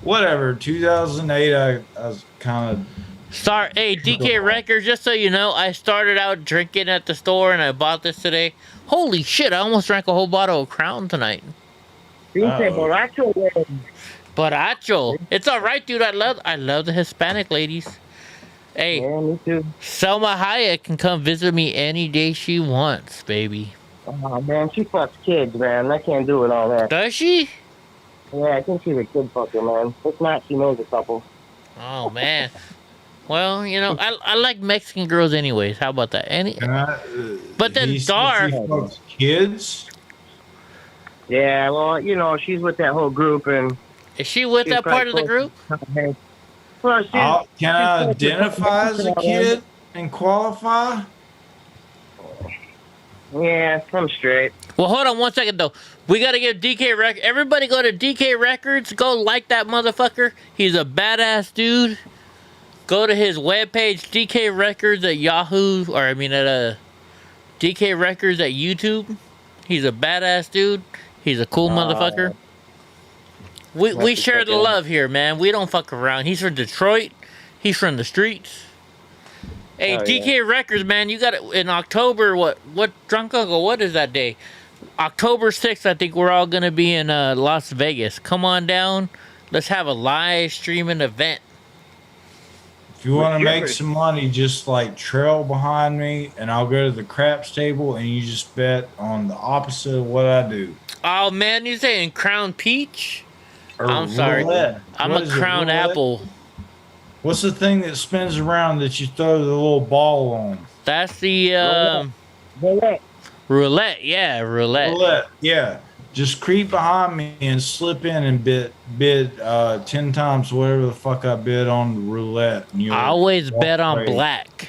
whatever, 2008, I was kind of... Sorry, hey, DK Records, just so you know, I started out drinking at the store, and I bought this today. Holy shit, I almost drank a whole bottle of Crown tonight. Borracho. It's all right, dude. I love the Hispanic ladies. Hey, yeah, me too. Selma Hayek can come visit me any day she wants, baby. Oh, man, she fucks kids, man. I can't do it all that. Does she? Yeah, I think she's a kid fucker, man. If not, she knows a couple. Oh, man. Well, you know, I like Mexican girls anyways. How about that? But then Dar... Kids? Yeah, well, you know, she's with that whole group, and... Is she with that part of the group? Well, can I identify as a kid and qualify? Yeah, I'm straight. Well, hold on 1 second, though. We got to give DK Records... Everybody go to DK Records. Go like that motherfucker. He's a badass dude. Go to his webpage, DK Records at Yahoo, or I mean at DK Records at YouTube. He's a badass dude. He's a cool motherfucker. We share the love here, man. We don't fuck around. He's from Detroit. He's from the streets. Hey, Hell DK Records, man, you got it in October. What Drunk Uncle? What is that day? October 6th, I think we're all gonna be in Las Vegas. Come on down. Let's have a live streaming event. If you want to make some money, just like trail behind me, and I'll go to the craps table, and you just bet on the opposite of what I do. Oh man, you saying Crown Peach? Or I'm sorry, roulette. I'm What a is it, Crown roulette? Apple. What's the thing that spins around that you throw the little ball on? That's the roulette. Yeah, roulette. Roulette. Yeah. Just creep behind me and slip in and bid 10 times whatever the fuck I bid on the roulette. And I always bet on away. black.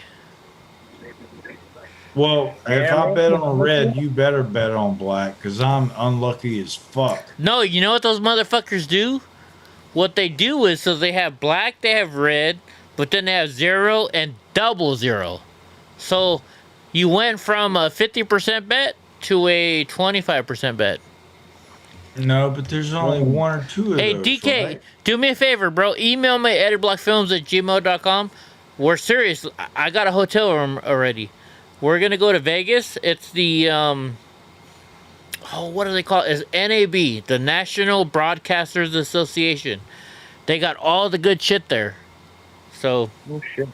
Well, if I bet on red, you better bet on black, because I'm unlucky as fuck. No, you know what those motherfuckers do? What they do is, so they have black, they have red, but then they have 0 and double 0. So you went from a 50% bet to a 25% bet. No, but there's only one or two of Hey, those. DK, right? do me a favor, bro. Email me at EddieBlockFilms@gmail.com. We're serious. I got a hotel room already. We're going to go to Vegas. It's the, what do they call it? It's NAB, the National Broadcasters Association. They got all the good shit there. So. Oh, shit.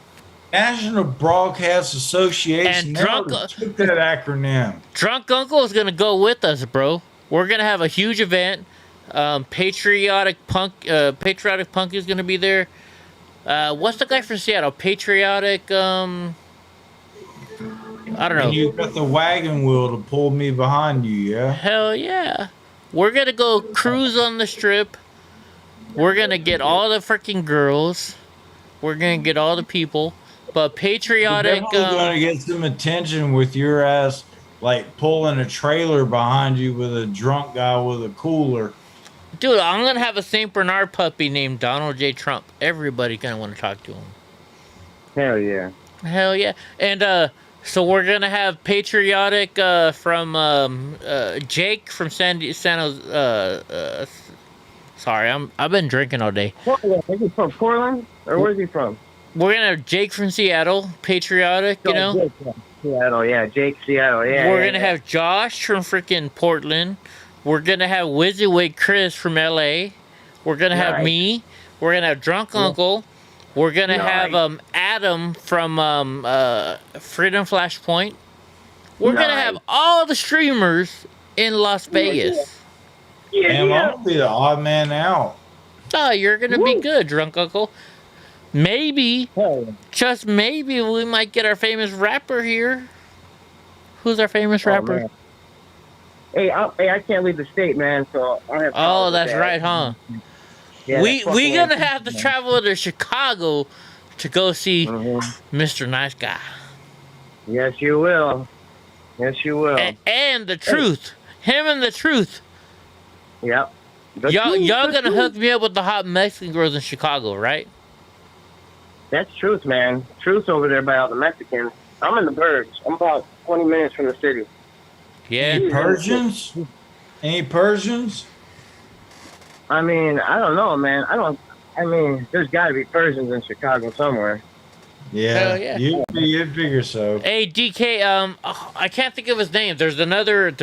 National Broadcast Association. And took that acronym. Drunk Uncle is going to go with us, bro. We're going to have a huge event. Patriotic Punk is going to be there. What's the guy from Seattle? Patriotic, I don't know. And you got the wagon wheel to pull me behind you, yeah? Hell yeah. We're going to go cruise on the strip. We're going to get all the freaking girls. We're going to get all the people. But patriotic... We're going to get some attention with your ass, like, pulling a trailer behind you with a drunk guy with a cooler. Dude, I'm going to have a St. Bernard puppy named Donald J. Trump. Everybody going to want to talk to him. Hell yeah. Hell yeah. And, so we're going to have patriotic from Jake from San Jose. Sorry, I've been drinking all day. Portland. Is he from Portland? Or where's he from? We're going to have Jake from Seattle, patriotic, you know? Jake, yeah. Seattle, yeah. Jake, Seattle, yeah. We're going to have Josh from freaking Portland. We're going to have WYSIWYG Chris from LA. We're going to have me. We're going to have Drunk Uncle. We're going to have Adam from Freedom Flashpoint. We're going to have all the streamers in Las Vegas. I'm going to be the odd man out. Oh, you're going to be good, Drunk Uncle. Maybe, just maybe, we might get our famous rapper here. Who's our famous rapper? Man. Hey, I can't leave the state, man, so I have. Oh, that's right, huh? Yeah, we gonna have to travel to Chicago to go see Mr. Nice Guy. Yes, you will. Yes, you will. And the truth, him and the truth. Yep. Y'all gonna hook me up with the hot Mexican girls in Chicago, right? That's truth, man. Truth over there by all the Mexicans. I'm in the burbs. I'm about 20 minutes from the city. Yeah. Any Persians? Any Persians? I mean, I don't know, man. I mean, there's got to be Persians in Chicago somewhere. Yeah. Yeah. You'd figure so. Hey, DK, I can't think of his name. There's another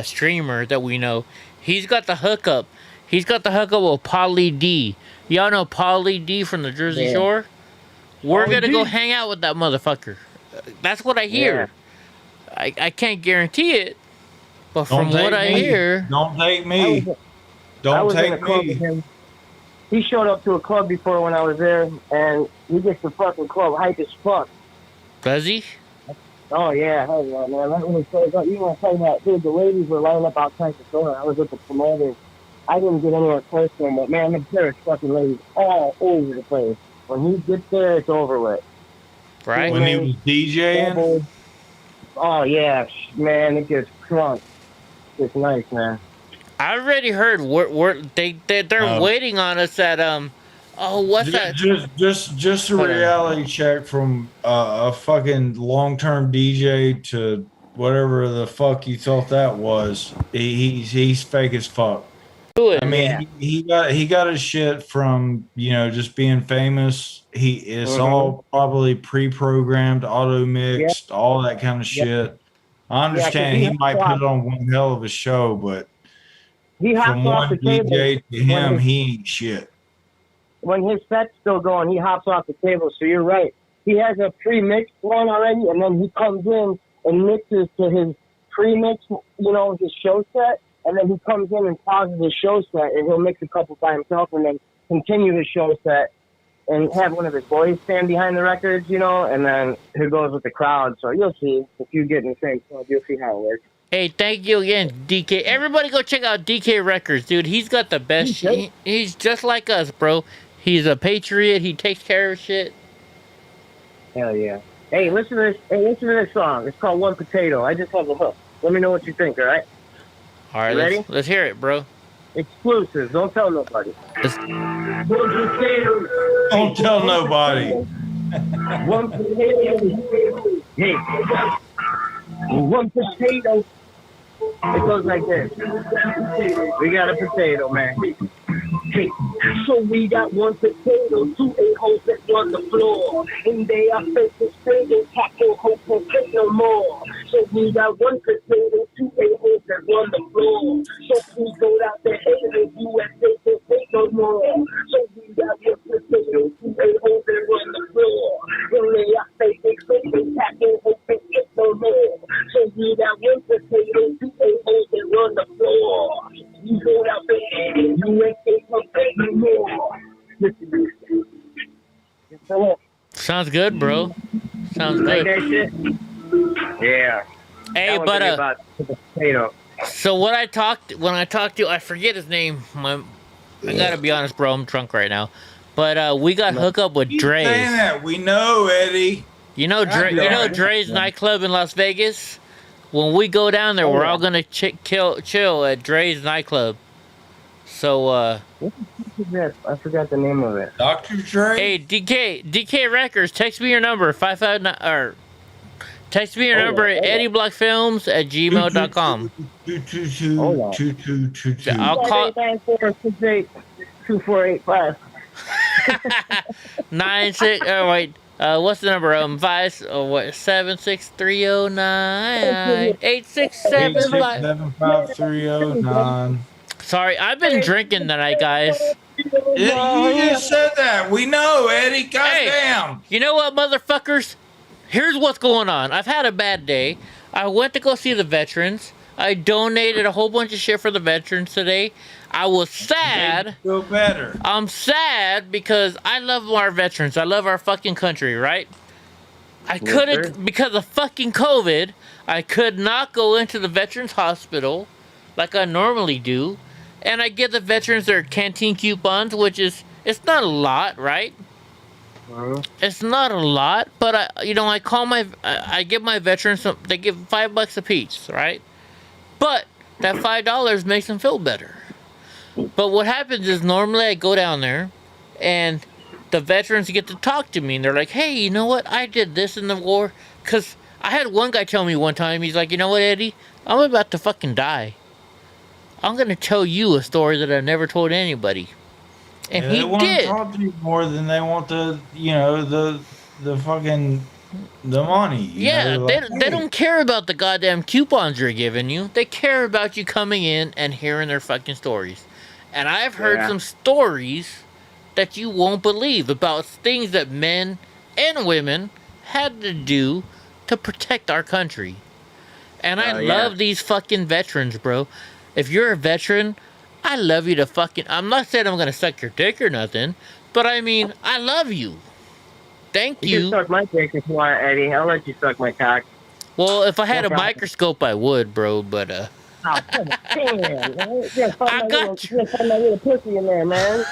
streamer that we know. He's got the hookup. He's got the hookup with Pauly D. Y'all know Pauly D from the Jersey Shore? We're going to go hang out with that motherfucker. That's what I hear. Yeah. I can't guarantee it, but from what I hear... Don't take me. Don't take me. He showed up to a club before when I was there, and he gets the fucking club hype as fuck. Does he? Oh, yeah. Hell yeah, man. Right when he shows up, you want to tell you that, dude, the ladies were lining up outside the store. I was with the promoter. I didn't get anywhere close to him, but man, there's fucking ladies all over the place. When he gets there, it's over with. Right? When he was DJing? Oh, yeah, man, it gets crunk. It's nice, man. I already heard they're waiting on us at what's that? Just a reality check from a fucking long-term DJ to whatever the fuck you thought that was. He's fake as fuck. Do it. I mean, he got his shit from, you know, just being famous. It's all probably pre-programmed, auto mixed, all that kind of shit. I understand he might put on one hell of a show, but He hops from off one the table. DJ to him, he ain't shit. When his set's still going, he hops off the table. So you're right. He has a pre-mixed one already, and then he comes in and mixes to his pre-mix, you know, his show set, and then he comes in and pauses his show set, and he'll mix a couple by himself, and then continue his show set, and have one of his boys stand behind the records, you know, and then he goes with the crowd. So you'll see, if you get in the same club, you'll see how it works. Hey, thank you again, DK. Everybody go check out DK Records, dude. He's got the best shit. He's just like us, bro. He's a patriot. He takes care of shit. Hell yeah. Hey, listen to this. Hey, listen to this song. It's called One Potato. I just have a hook. Let me know what you think, all right? All right, ready? Let's hear it, bro. Exclusive. Don't tell nobody. One potato. Don't tell nobody. One potato. Hey. One potato. It goes like this. We got a potato, man. Hey, so we got one potato, two a-holes that run the floor. And they are faking singing, tackle, hope, and take no more. So we got one potato, two a-holes that run the floor. So please go out there, haters, USA can't take no more. So we got one potato, two a-holes that run the floor. And they are faking singing, tackle, hope, and take no more. So we got one potato, two a-holes that run the floor. You go out there, USA can't take no more. Sounds good, bro. Sounds Like good. that shit? Yeah. Hey, That but was about the potato. so when I talked to, I forget his name. I gotta be honest, bro. I'm drunk right now. But we got hooked up with Keep saying Dre's. that. We know, Eddie. You know Dre's nightclub in Las Vegas. When we go down there, we're all gonna chill at Dre's nightclub. So I forgot the name of it. Dr. Dre. Hey, DK Records, text me your number 559 or text me your number at EddieBlockFilms@gmail.com. 222. I'll call 946824885. 96. Oh wait, what's the number? 76309 867. 8675309. Sorry, I've been drinking tonight, guys. You just said that. We know, Eddie. Goddamn. You know what, motherfuckers? Here's what's going on. I've had a bad day. I went to go see the veterans. I donated a whole bunch of shit for the veterans today. I was sad. Feel better. I'm sad because I love our veterans. I love our fucking country, right? I couldn't, because of fucking COVID, I could not go into the veterans hospital like I normally do. And I give the veterans their canteen coupons, which is, it's not a lot, right? It's not a lot, but I call I give my veterans some, they give $5 a piece, right? But that $5 makes them feel better. But what happens is normally I go down there and the veterans get to talk to me and they're like, hey, you know what? I did this in the war. Because I had one guy tell me one time, he's like, you know what, Eddie? I'm about to fucking die. I'm going to tell you a story that I never told anybody. And he they want did. to talk to you more than they want the fucking the money. Yeah, they don't care about the goddamn coupons you're giving you. They care about you coming in and hearing their fucking stories. And I've heard some stories that you won't believe about things that men and women had to do to protect our country. And I love these fucking veterans, bro. If you're a veteran, I love you to fucking... I'm not saying I'm going to suck your dick or nothing, but I mean, I love you. Thank you. You can suck my dick if you want, Eddie. I'll let you suck my cock. Well, if I had a microscope, I would, bro, but, Oh, come on. Damn, man. I got you. Find my little pussy in there, man.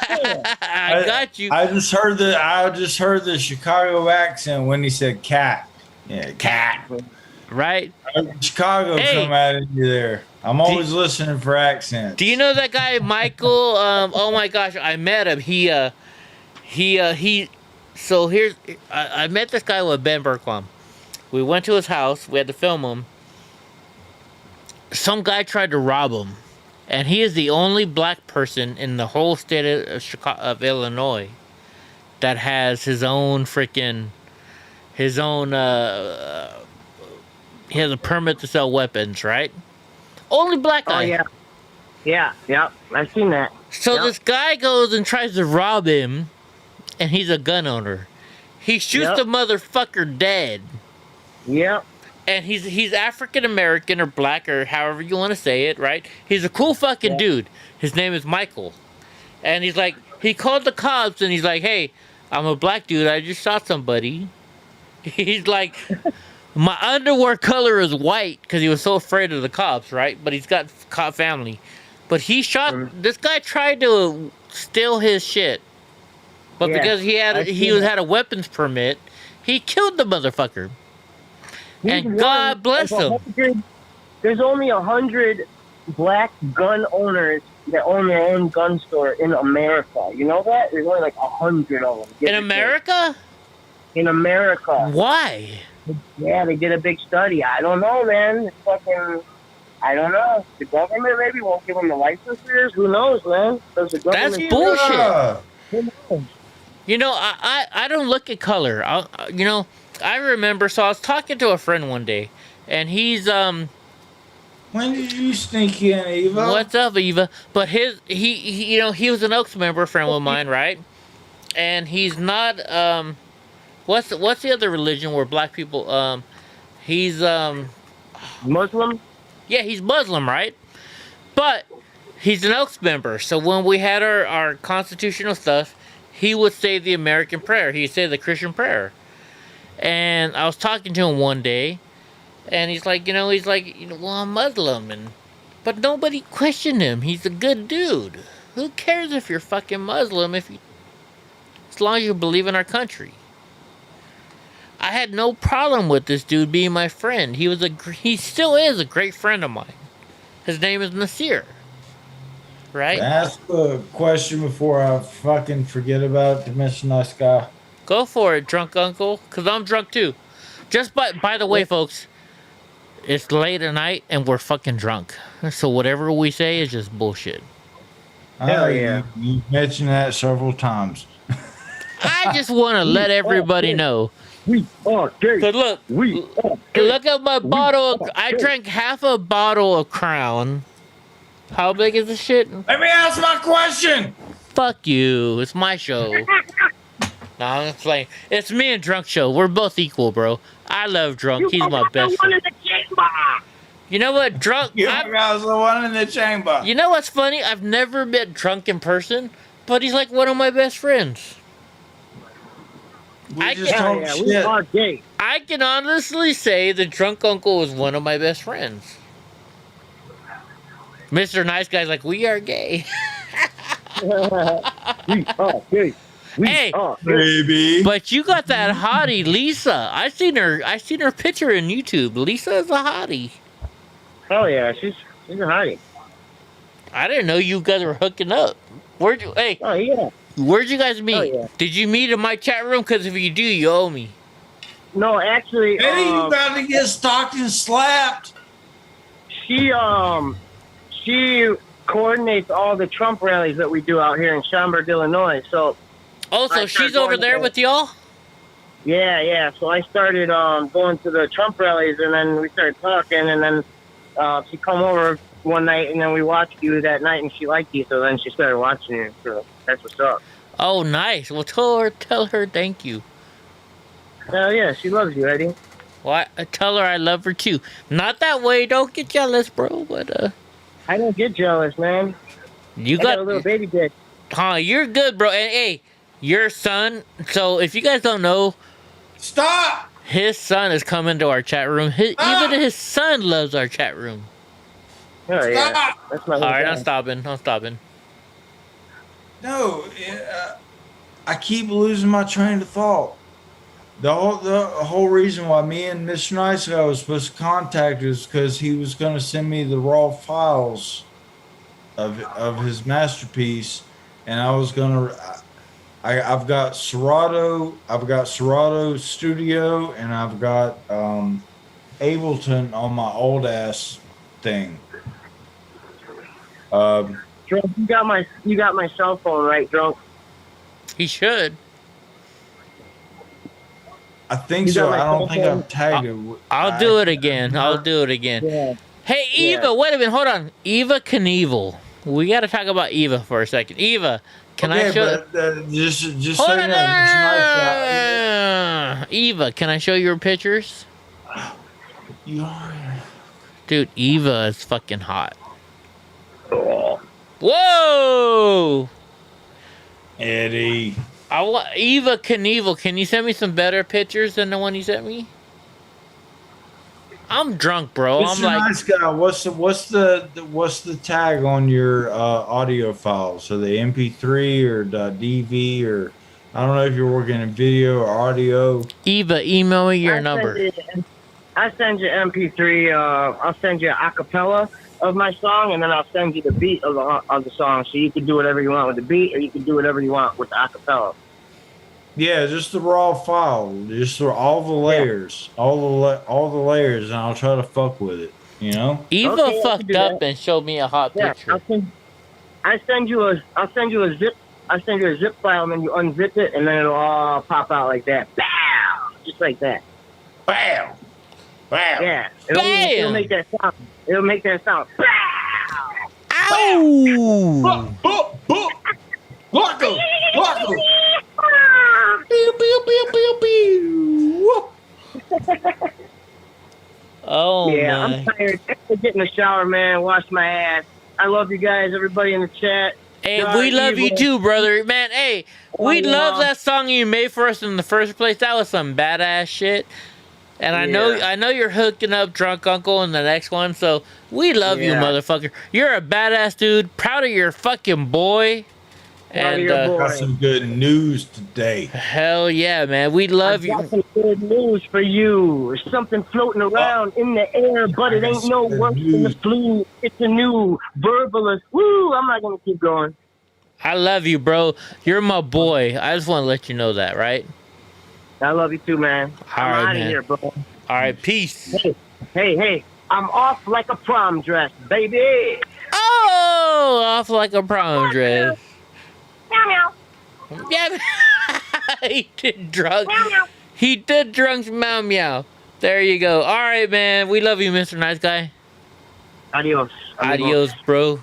I got you. I just heard the Chicago accent when he said cat. Yeah, cat. Right? Chicago come out of you there. I'm always listening for accents. Do you know that guy, Michael? Oh my gosh, I met him. So here's, I met this guy with Ben Berquam. We went to his house. We had to film him. Some guy tried to rob him. And he is the only black person in the whole state of Chicago, of Illinois, that has his own freaking, his own, he has a permit to sell weapons, right? Only black guy. Oh, yeah. Yeah, I've seen that. So Yep. this guy goes and tries to rob him, and he's a gun owner. He shoots Yep. the motherfucker dead. Yep. And he's African American or black or however you want to say it, right? He's a cool fucking dude. His name is Michael. And he's like, he called the cops and he's like, hey, I'm a black dude. I just shot somebody. He's like, my underwear color is white because he was so afraid of the cops, right? But he's got cop family. But he shot, this guy tried to steal his shit. But Yeah, because he I've seen that. had a weapons permit, he killed the motherfucker. He's And one God bless of him. 100 There's only 100 black gun owners that own their own gun store in America. You know that? There's only like 100 of them. In America? In America. Why? Yeah, they did a big study. I don't know, man. It's fucking, I don't know. The government maybe won't give them the licenses. Who knows, man? Does the That's government bullshit. Who knows? You know, I don't look at color. You know, I remember, so I was talking to a friend one day, and he's, When did you sneak in, Eva? What's up, Eva? But he you know, he was an Oaks member, friend of mine, right? And he's not, what's the other religion where black people, he's, Muslim? Yeah, he's Muslim, right? But he's an Oaks member, so when we had our constitutional stuff, he would say the American prayer. He'd say the Christian prayer. And I was talking to him one day, and he's like, well, I'm Muslim, but nobody questioned him. He's a good dude. Who cares if you're fucking Muslim as long as you believe in our country? I had no problem with this dude being my friend. He still is a great friend of mine. His name is Nasir. Right? Ask the question before I fucking forget about it to mention nice guy. Go for it, drunk uncle, because I'm drunk too. Just by the way, folks, it's late at night and we're fucking drunk. So whatever we say is just bullshit. Hell yeah. You mentioned that several times. I just want to let everybody know. We are gay. Look, look at my bottle. I drank half a bottle of Crown. How big is this shit? Let me ask my question. Fuck you. It's my show. No, I'm just playing. It's me and Drunk Show. We're both equal, bro. I love Drunk. He's my best friend. You know what? Drunk. I was the one in the chamber. You know what's funny? I've never met Drunk in person, but he's like one of my best friends. I can honestly say the Drunk Uncle is one of my best friends. Mr. Nice Guy's like, we are gay. We are gay. Hey, baby. But you got that hottie, Lisa. I seen her picture in YouTube. Lisa is a hottie. Oh yeah, she's a hottie. I didn't know you guys were hooking up. Where'd you guys meet? Oh, yeah. Did you meet in my chat room? Because if you do, you owe me. No, actually, Eddie, you about to get stalked and slapped. She coordinates all the Trump rallies that we do out here in Schaumburg, Illinois. So. Oh, so she's over there with y'all? Yeah. So I started going to the Trump rallies, and then we started talking, and then she come over one night, and then we watched you that night, and she liked you, so then she started watching you. So that's what's up. Oh, nice. Well, tell her thank you. Hell yeah, she loves you, Eddie. Well, I tell her I love her too. Not that way. Don't get jealous, bro. But I don't get jealous, man. You got a little baby dick. Huh? You're good, bro. And hey. Your son, so if you guys don't know, stop. His son is coming to our chat room. Even his son loves our chat room. Oh, yeah. That's my all right, I'm stopping. No, I keep losing my train of thought. The whole reason why me and Mr. Nice Guy was supposed to contact is because he was going to send me the raw files of his masterpiece, and I was going to. I've got Serato Studio, and I've got Ableton on my old ass thing. Drunk, you got my cell phone, right, Drunk? He should. I think You so. got my I don't cell think phone? I've tagged it. I'll do it again. I'll do it again. Yeah. Hey, Yeah. Eva, wait a minute. Hold on. Eva Knievel. We got to talk about Eva for a second. Eva, can I show... But, just Hold so on. you know, it's nice. Eva, can I show your pictures? You are. Dude, Eva is fucking hot. Whoa! Eddie. Eva Knievel, can you send me some better pictures than the one you sent me? I'm drunk, bro. Mr. I'm like, Nice Guy, what's the tag on your audio files? So the MP3 or the DV, or I don't know if you're working in video or audio. Eva, email me your number. I send you MP3. I'll send you an acapella of my song, and then I'll send you the beat of the song, so you can do whatever you want with the beat, or you can do whatever you want with the acapella. Yeah, just the raw file, just all the layers, all the layers, and I'll try to fuck with it. You know. Eva fucked up and showed me a hot picture. I'll send you a zip file, and then you unzip it, and then it'll all pop out like that. Bow! Just like that. Bow! Bow! Yeah. It'll make that sound. It'll make that sound. Bow! Ow! Blocko! Blocko! Oh, yeah, my. I'm tired. I have to get in the shower, man. Wash my ass. I love you guys, everybody in the chat. Hey, we love you too, brother. Man, hey, we love that song you made for us in the first place. That was some badass shit. And I know you're hooking up Drunk Uncle in the next one, so we love you, motherfucker. You're a badass dude. Proud of your fucking boy. And got some good news today. Hell yeah, man. We love you. Got some good news for you. There's something floating around in the air, but it ain't no worse than the flu. It's a new verbalist. Woo! I'm not gonna keep going. I love you, bro. You're my boy. I just want to let you know that, right? I love you too, man. I'm out of here, bro. All right, peace. Hey. I'm off like a prom dress, baby. Oh, off like a prom dress. Meow, meow. Yeah, he did drunk. Meow, meow. He did drunk meow meow. There you go. All right, man. We love you, Mr. Nice Guy. Adios. Adios, bro.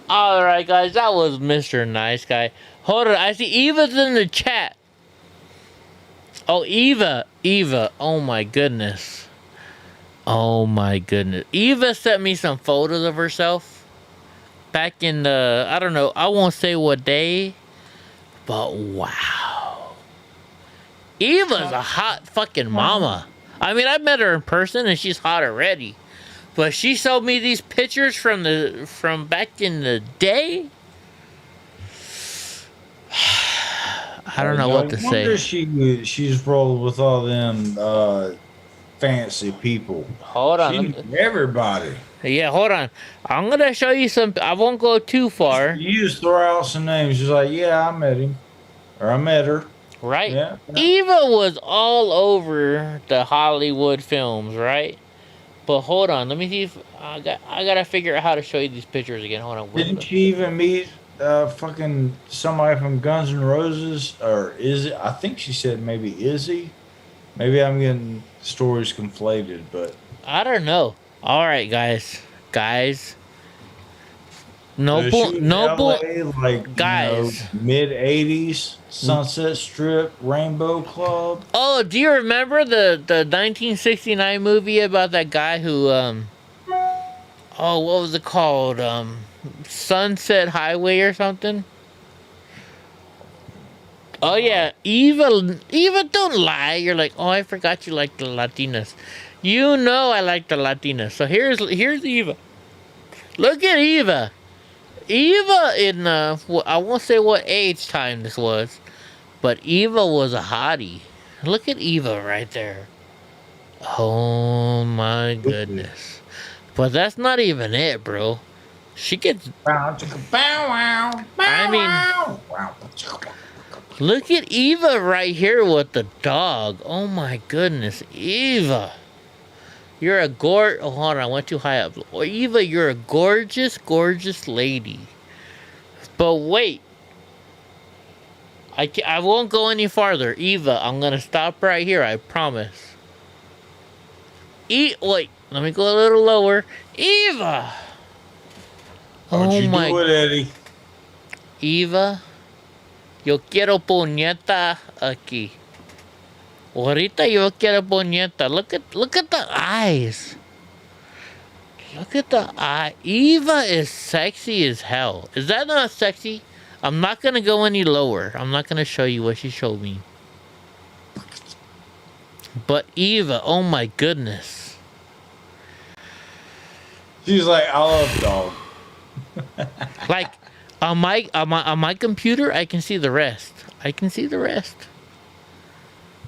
All right, guys. That was Mr. Nice Guy. Hold on. I see Eva's in the chat. Oh, Eva. Oh, my goodness. Oh, my goodness. Eva sent me some photos of herself. Back in the, I don't know, I won't say what day, but wow. Eva's a hot fucking mama. I mean, I met her in person and she's hot already. But she showed me these pictures from back in the day. I don't know what to say. She's rolled with all them fancy people. Hold on. Everybody. Yeah, hold on. I'm going to show you some. I won't go too far. You just throw out some names. She's like, yeah, I met him. Or I met her. Right? Yeah. Eva was all over the Hollywood films, right? But hold on. Let me see if I got to figure out how to show you these pictures again. Hold on. Didn't she even meet fucking somebody from Guns N' Roses? Or is it? I think she said maybe Izzy. Maybe I'm getting stories conflated, but I don't know. All right, guys. No like guys. Mid '80s Sunset Strip Rainbow Club. Oh, do you remember the 1969 movie about that guy who what was it called? Sunset Highway or something? Oh yeah, Eva, don't lie. You're like, oh, I forgot you like the Latinas. You know I like the Latinas. So here's Eva. Look at Eva. Eva in I won't say what age time this was, but Eva was a hottie. Look at Eva right there. Oh my goodness. But that's not even it, bro. She gets. I mean, look at Eva right here with the dog. Oh my goodness, Eva. You're a oh, hold on, I went too high up. Or Eva, you're a gorgeous, gorgeous lady. But wait. I won't go any farther. Eva, I'm gonna stop right here, I promise. Wait, let me go a little lower. Eva! Don't you do it, Eddie. Eva, yo quiero puñeta aquí. Ahorita yo quiero puñeta. Look at the eyes. Look at the eye. Eva is sexy as hell. Is that not sexy? I'm not gonna go any lower. I'm not gonna show you what she showed me. But Eva, oh my goodness. She's like, I love dog. Like on my computer, I can see the rest. I can see the rest.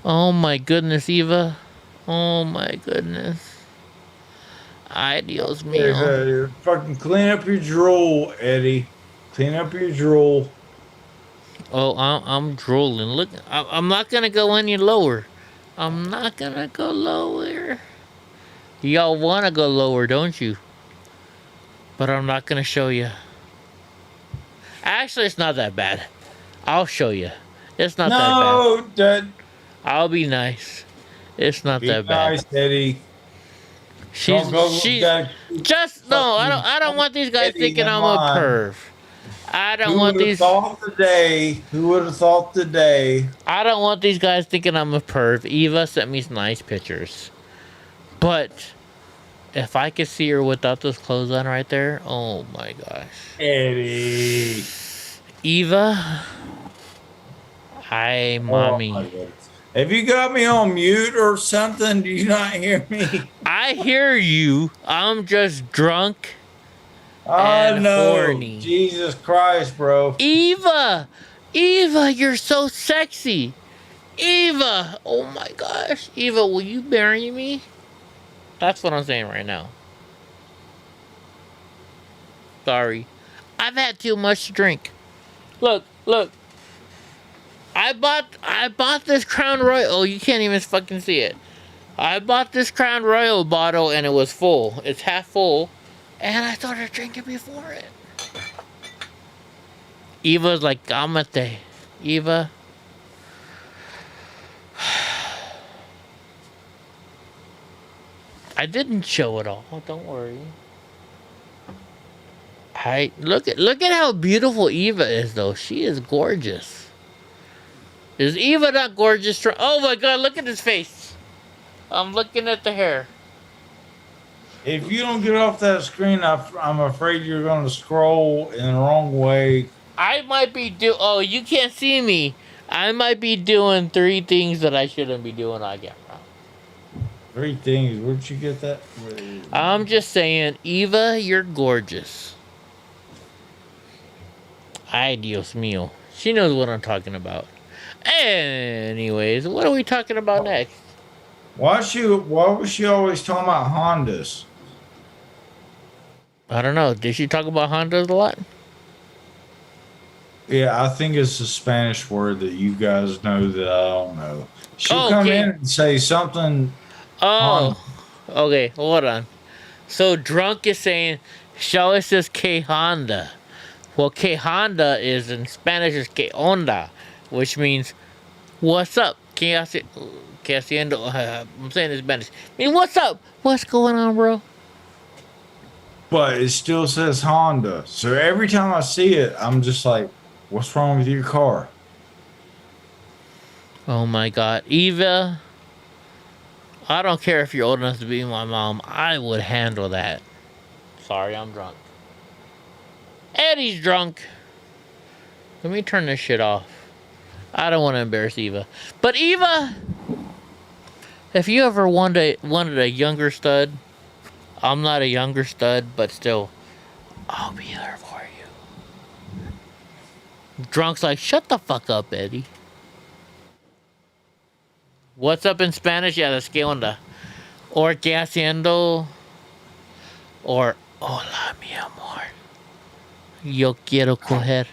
Oh my goodness, Eva. Oh my goodness. Ay, Dios mío. Fucking clean up your drool, Eddie. Clean up your drool. Oh, I'm drooling. Look, I'm not gonna go any lower. I'm not gonna go lower. Y'all wanna go lower, don't you? But I'm not gonna show you. Actually, it's not that bad. I'll show you. It's not that bad. No, I'll be nice. It's not that bad. Nice, Eddie. She's just no. I don't want these guys thinking I'm a perv. I don't want these. Who would have thought today? I don't want these guys thinking I'm a perv. Eva sent me some nice pictures, but if I could see her without those clothes on right there, oh my gosh. Eddie. Eva. Hi, mommy. Oh, have you got me on mute or something? Do you not hear me? I hear you. I'm just drunk. I know. Horny. Jesus Christ, bro. Eva, you're so sexy. Eva, oh my gosh. Eva, will you marry me? That's what I'm saying right now. Sorry. I've had too much to drink. Look. I bought this Crown Royal. Oh, you can't even fucking see it. I bought this Crown Royal bottle and it was full. It's half full. And I started drinking before it. Eva's like, Gamate. Eva. I didn't show it all. Don't worry. Look at how beautiful Eva is, though. She is gorgeous. Is Eva not gorgeous? Oh my God! Look at his face. I'm looking at the hair. If you don't get off that screen, I'm afraid you're going to scroll in the wrong way. I might be oh, you can't see me. I might be doing 3 things that I shouldn't be doing on camera. 3 things. Where'd you get that? I'm just saying, Eva, you're gorgeous. Ay, Dios mío. She knows what I'm talking about. Anyways, what are we talking about next? Why was she always talking about Hondas? I don't know. Did she talk about Hondas a lot? Yeah, I think it's a Spanish word that you guys know that I don't know. She'll come in and say something. Oh, okay. Hold on. So drunk is saying, show us this que Honda. Well, que Honda is in Spanish is que onda, which means what's up? Que haciendo? I'm saying it in Spanish. I mean, what's up? What's going on, bro? But it still says Honda. So every time I see it, I'm just like, what's wrong with your car? Oh my God. Eva, I don't care if you're old enough to be my mom. I would handle that. Sorry, I'm drunk. Eddie's drunk. Let me turn this shit off. I don't want to embarrass Eva. But Eva, if you ever wanted a younger stud, I'm not a younger stud, but still, I'll be there for you. Drunk's like, shut the fuck up, Eddie. What's up in Spanish? Yeah, that's que onda. Or que haciendo. Or hola, mi amor. Yo quiero coger.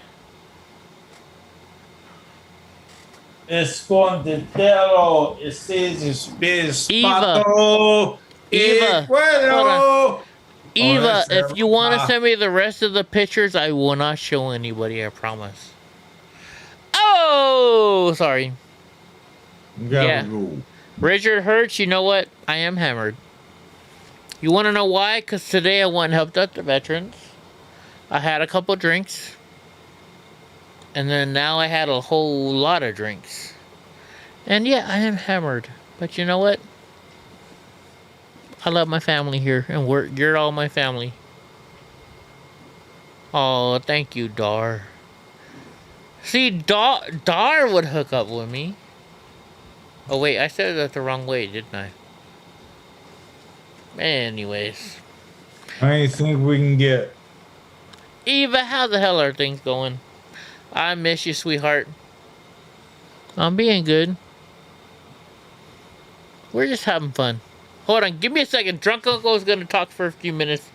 Escondetelo, ese es Eva, Eva, hold on. Eva, that's if you want to terrible. send me the rest of the pictures, I will not show anybody, I promise. Oh, sorry. Gotta go. Richard Hurts, you know what? I am hammered. You want to know why? Because today I went and helped out the veterans. I had a couple drinks. And then now I had a whole lot of drinks. And yeah, I am hammered. But you know what? I love my family here. And you're all my family. Oh, thank you, Dar. See, Dar would hook up with me. Oh, wait, I said that the wrong way, didn't I? Anyways. How do you think we can get? Eva, how the hell are things going? I miss you, sweetheart. I'm being good. We're just having fun. Hold on, give me a second. Drunk Uncle is going to talk for a few minutes.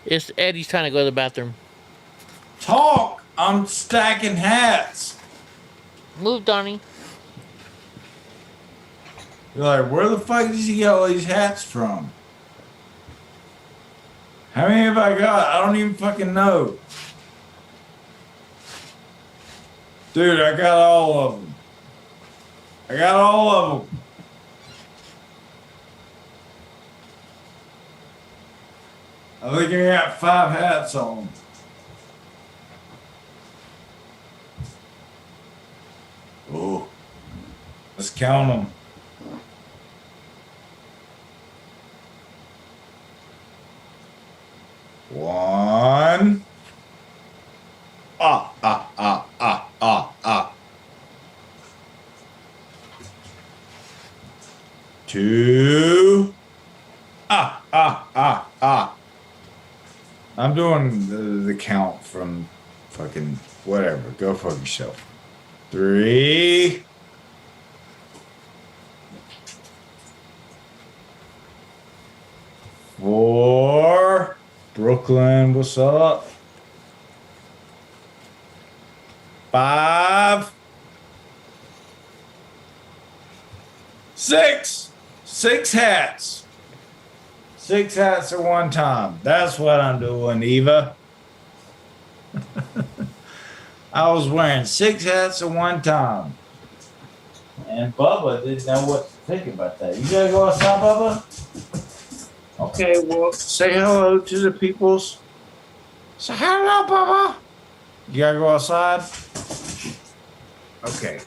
It's Eddie's trying to go to the bathroom. Talk! I'm stacking hats. Move, Donnie. You're like, where the fuck does he get all these hats from? How many have I got? I don't even fucking know. Dude, I got all of them. I got all of them. I think I got 5 hats on. Oh, let's count them. One. Two. I'm doing the count from fucking whatever. Go fuck yourself. 3. 4. Brooklyn, what's up? 5. 6. 6 hats. 6 hats at one time. That's what I'm doing, Eva. I was wearing 6 hats at one time. And Bubba didn't know what to think about that. You gotta go outside, Bubba? Okay, well, say hello to the peoples. Say hello, Bubba. You gotta go outside? Okay.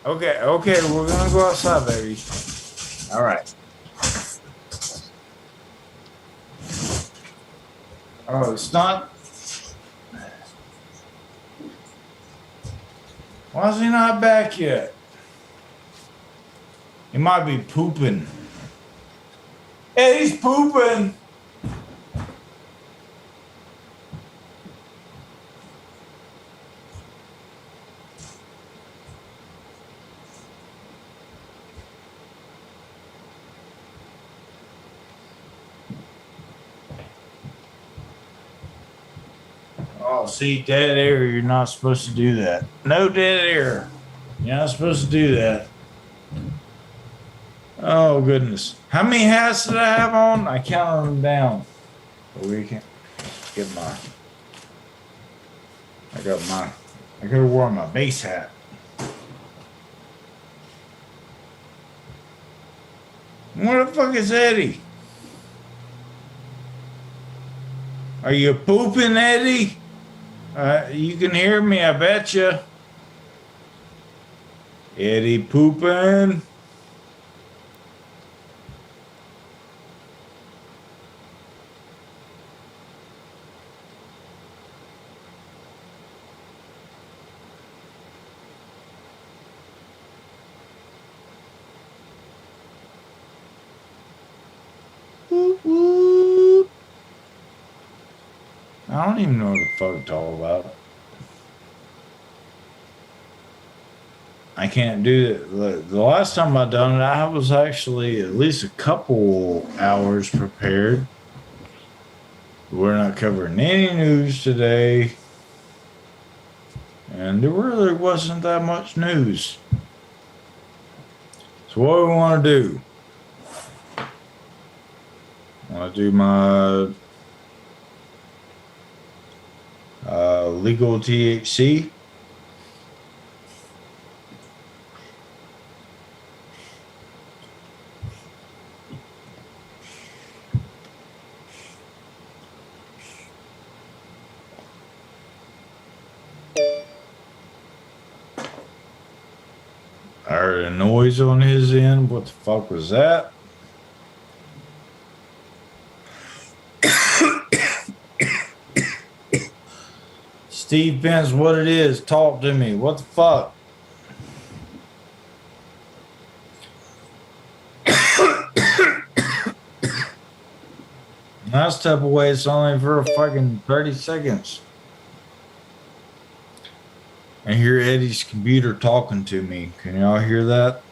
Okay, we're gonna go outside, baby. All right. Oh, it's not. Why is he not back yet? He might be pooping. Hey, he's pooping. Oh, see, dead air, you're not supposed to do that. No dead air. You're not supposed to do that. Oh, goodness. How many hats did I have on? I counted them down. But we can get my... I could have worn my base hat. Where the fuck is Eddie? Are you pooping, Eddie? You can hear me, I betcha. Eddie pooping. I don't even know what the fuck it's all about. I can't do it. The last time I done it, I was actually at least a couple hours prepared. We're not covering any news today. And there really wasn't that much news. So what do we want to do? Want to do my legal THC. I heard a noise on his end. What the fuck was that? Steve Benz, what it is? Talk to me. What the fuck? Nice step away. It's only for a fucking 30 seconds. I hear Eddie's computer talking to me. Can y'all hear that?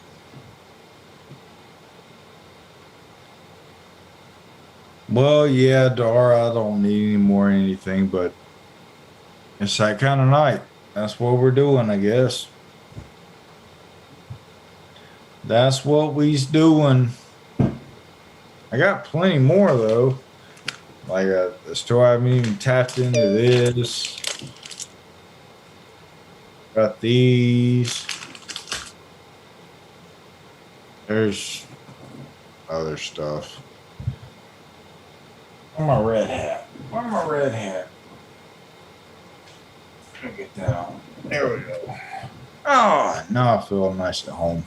Well, yeah, Dara, I don't need any more anything, but it's that kind of night. That's what we're doing, I guess. That's what we's doing. I got plenty more, though. Like, I still haven't even tapped into this. Got these. There's other stuff. Where's my red hat? Where's my red hat? Let me get that on. There we go. Oh, now I feel nice at home.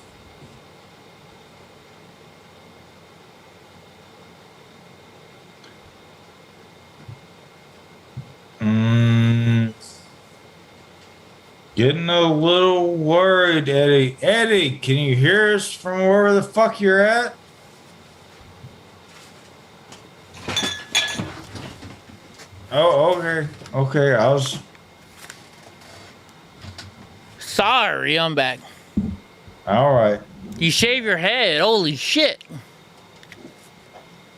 Getting a little worried, Eddie. Eddie, can you hear us from wherever the fuck you're at? Oh, okay. Okay, I was... Sorry, I'm back. All right. You shave your head. Holy shit.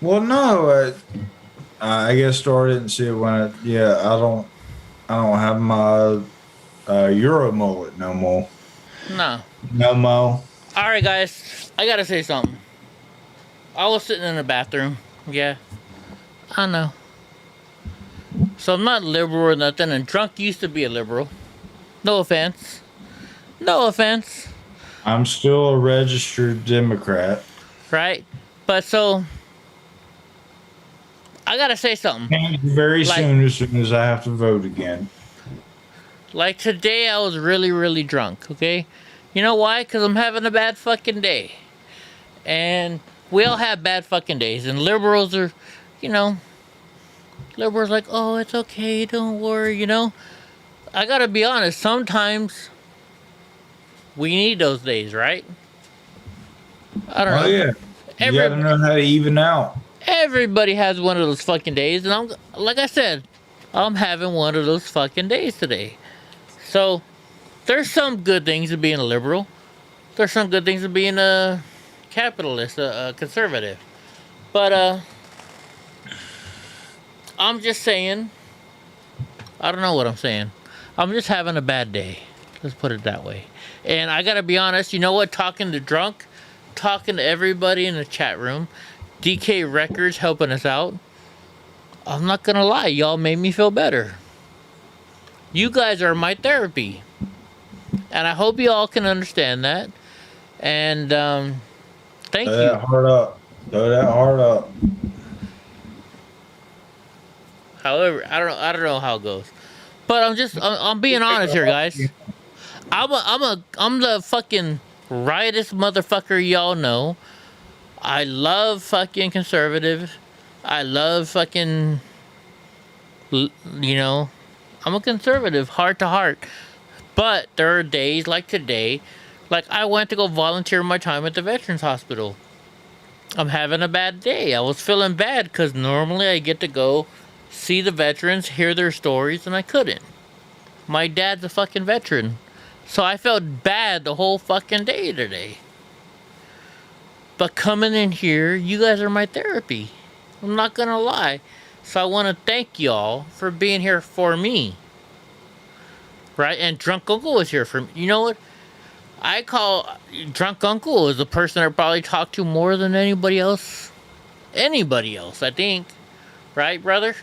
Well, no, I guess Star didn't see it when I don't have my Euro mullet no more. No. No more. All right, guys. I gotta say something. I was sitting in the bathroom. Yeah. I know. So I'm not liberal or nothing, and drunk used to be a liberal. No offense. No offense. I'm still a registered Democrat. Right? But so... I gotta say something. Very soon as I have to vote again. Like today, I was really, really drunk, okay? You know why? Because I'm having a bad fucking day. And we all have bad fucking days. And liberals are, you know... Liberals like, oh, it's okay, don't worry, you know? I gotta be honest, sometimes... we need those days, right? I don't know. Oh, yeah. You gotta know how to even out. Everybody has one of those fucking days, and I'm like I said, I'm having one of those fucking days today. So there's some good things of being a liberal. There's some good things of being a capitalist, a conservative. But I'm just saying, I don't know what I'm saying. I'm just having a bad day. Let's put it that way. And I gotta be honest, you know what? Talking to everybody in the chat room, DK Records helping us out. I'm not gonna lie, y'all made me feel better. You guys are my therapy. And I hope you all can understand that. And thank you. Throw that heart up. Throw that heart up. However, I don't know how it goes. But I'm being honest here, guys. I'm the fucking rightest motherfucker y'all know. I love fucking conservative. I love fucking, you know, I'm a conservative, heart to heart. But there are days like today, like I went to go volunteer my time at the Veterans Hospital. I'm having a bad day. I was feeling bad because normally I get to go see the veterans, hear their stories, and I couldn't. My dad's a fucking veteran. So I felt bad the whole fucking day today. But coming in here, you guys are my therapy. I'm not gonna lie. So I want to thank y'all for being here for me. Right? And Drunk Uncle was here for me. You know what? I call Drunk Uncle is the person I probably talk to more than anybody else anybody else, I think. Right, brother?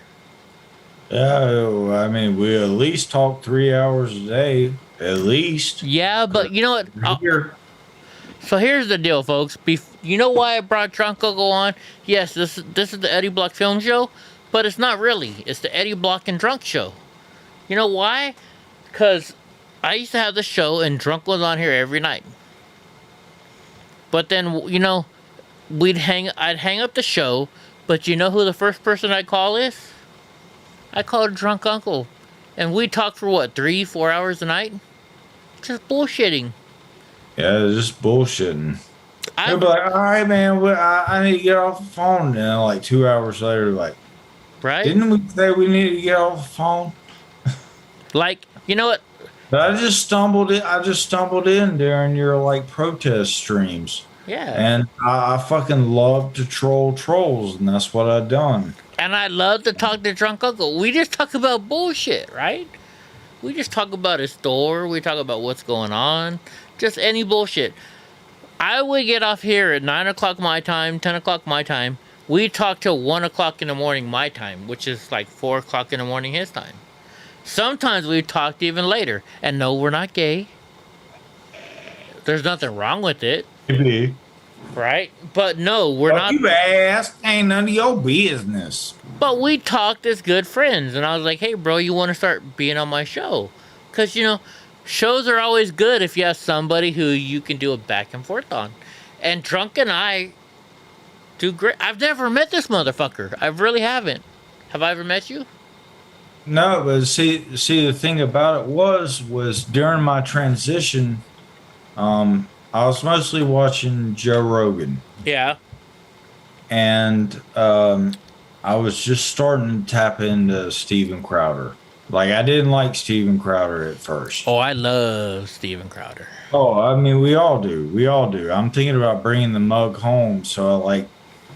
Yeah, I mean, we at least talk 3 hours a day, at least. Yeah, but you know what? So here's the deal, folks. You know why I brought Drunk Uncle on? Yes, this is the Eddie Block Film Show, but it's not really. It's the Eddie Block and Drunk Show. You know why? Because I used to have the show, and Drunk was on here every night. But then, you know, I'd hang up the show, but you know who the first person I'd call is? I called Drunk Uncle. And we talked for what, 3-4 hours a night? Just bullshitting. Yeah, just bullshitting. They'll be like, all right, man, I need to get off the phone. And then like 2 hours later, like, right? Didn't we say we needed to get off the phone? Like, you know what? But I just stumbled in during your like protest streams. Yeah. And I fucking love to troll trolls, and that's what I've done. And I love to talk to Drunk Uncle. We just talk about bullshit, right? We just talk about his store. We talk about what's going on. Just any bullshit. I would get off here at 9 o'clock my time, 10 o'clock my time. We talk till 1 o'clock in the morning my time, which is like 4 o'clock in the morning his time. Sometimes we talked even later. And no, we're not gay. There's nothing wrong with it. Maybe. Right? But no, we're not. You asked, ain't none of your business. But we talked as good friends. And I was like, hey, bro, you want to start being on my show? Because, you know, shows are always good if you have somebody who you can do a back and forth on. And Drunk and I do great. I've never met this motherfucker. I really haven't. Have I ever met you? No, but see, the thing about it was during my transition, I was mostly watching Joe Rogan. Yeah. And I was just starting to tap into Steven Crowder. Like, I didn't like Steven Crowder at first. Oh, I love Steven Crowder. Oh, I mean, we all do. We all do. I'm thinking about bringing the mug home. So, I like,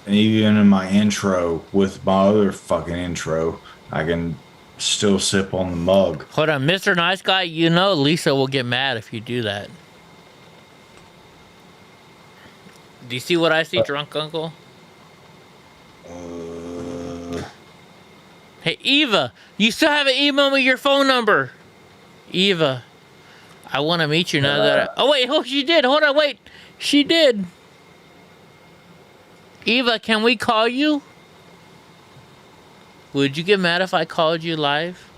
and even in my intro with my other fucking intro, I can still sip on the mug. Hold on, Mr. Nice Guy, you know Lisa will get mad if you do that. Do you see what I see, Drunk Uncle? Hey, Eva, you still haven't emailed me your phone number. Eva, I want to meet you now that oh, wait, she did. Hold on, wait. She did. Eva, can we call you? Would you get mad if I called you live?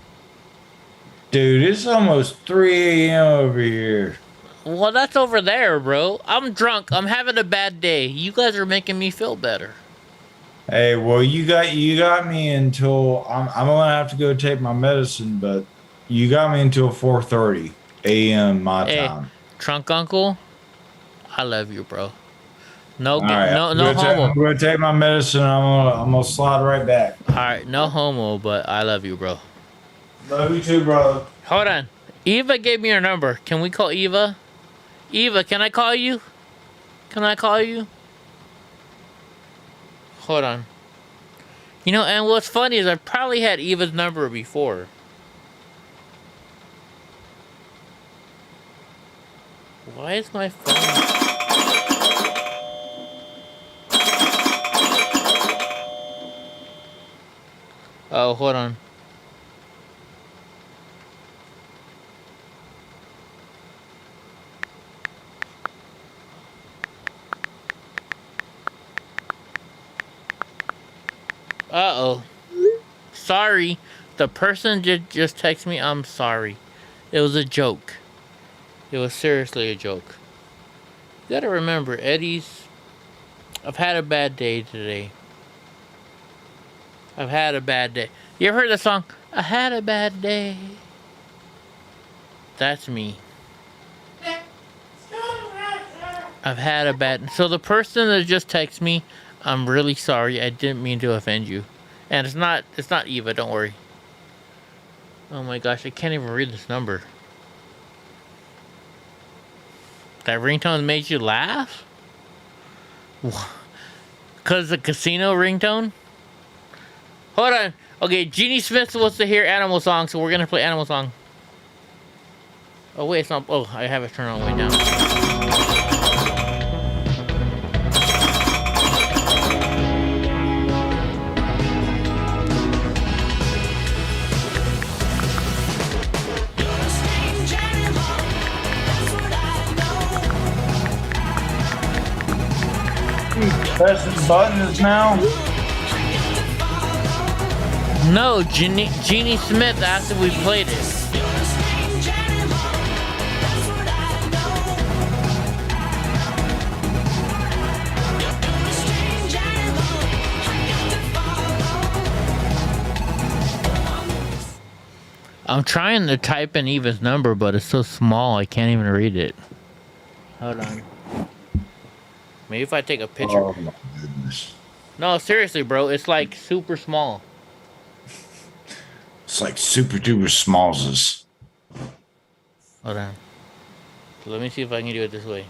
Dude, it's almost 3 a.m. over here. Well, that's over there, bro. I'm drunk. I'm having a bad day. You guys are making me feel better. Hey, well, you got me until I'm gonna have to go take my medicine, but you got me until 4:30 a.m. my time. Drunk Uncle, I love you, bro. No, right, no homo. I'm gonna take my medicine. I'm gonna slide right back. All right, no homo, but I love you, bro. Love you too, brother. Hold on. Eva gave me her number. Can we call Eva? Eva, can I call you? Can I call you? Hold on. You know, and what's funny is I probably had Eva's number before. Why is my phone... Oh, hold on. Uh-oh. Sorry. The person just texted me, I'm sorry. It was a joke. It was seriously a joke. You gotta remember, I've had a bad day today. I've had a bad day. You ever heard the song, I had a bad day? That's me. I've had a bad... So the person that just texted me, I'm really sorry. I didn't mean to offend you. And it's not Eva, don't worry. Oh my gosh, I can't even read this number. That ringtone made you laugh? Because the casino ringtone? Hold on. Okay, Jeannie Smith wants to hear Animal Song, so we're going to play Animal Song. Oh wait, it's not... Oh, I have it turned all the way down. she pressing buttons now? No, Jeannie Smith asked if we played it. I'm trying to type in Eva's number, but it's so small I can't even read it. Hold on. Maybe if I take a picture. Oh my goodness. No, seriously, bro. It's like super small. It's like super duper smallses. Hold on. Let me see if I can do it this way.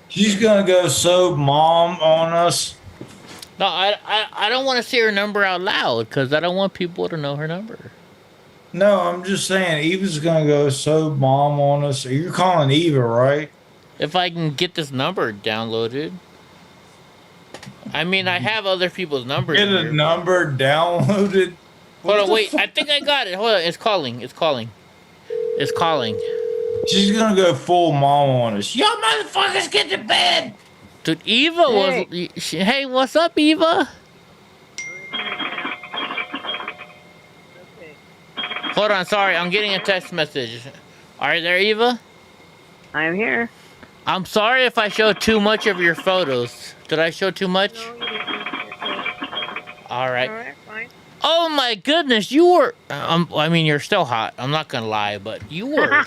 She's gonna go so mom on us. No, I don't want to say her number out loud because I don't want people to know her number. No, I'm just saying Eva's gonna go so mom on us. You're calling Eva, right? If I can get this number downloaded. I mean, I have other people's numbers. Get a number downloaded. Hold on, wait. I think I got it. Hold on. It's calling. It's calling. It's calling. She's gonna go full mom on us. Y'all motherfuckers get to bed. Dude, Eva was. Hey, what's up, Eva? Hold on, sorry. I'm getting a text message. Are you there, Eva? I'm here. I'm sorry if I showed too much of your photos. Did I show too much? No, you didn't. All right. All right, fine. Oh my goodness, you were. I mean, you're still hot. I'm not gonna lie, but you were.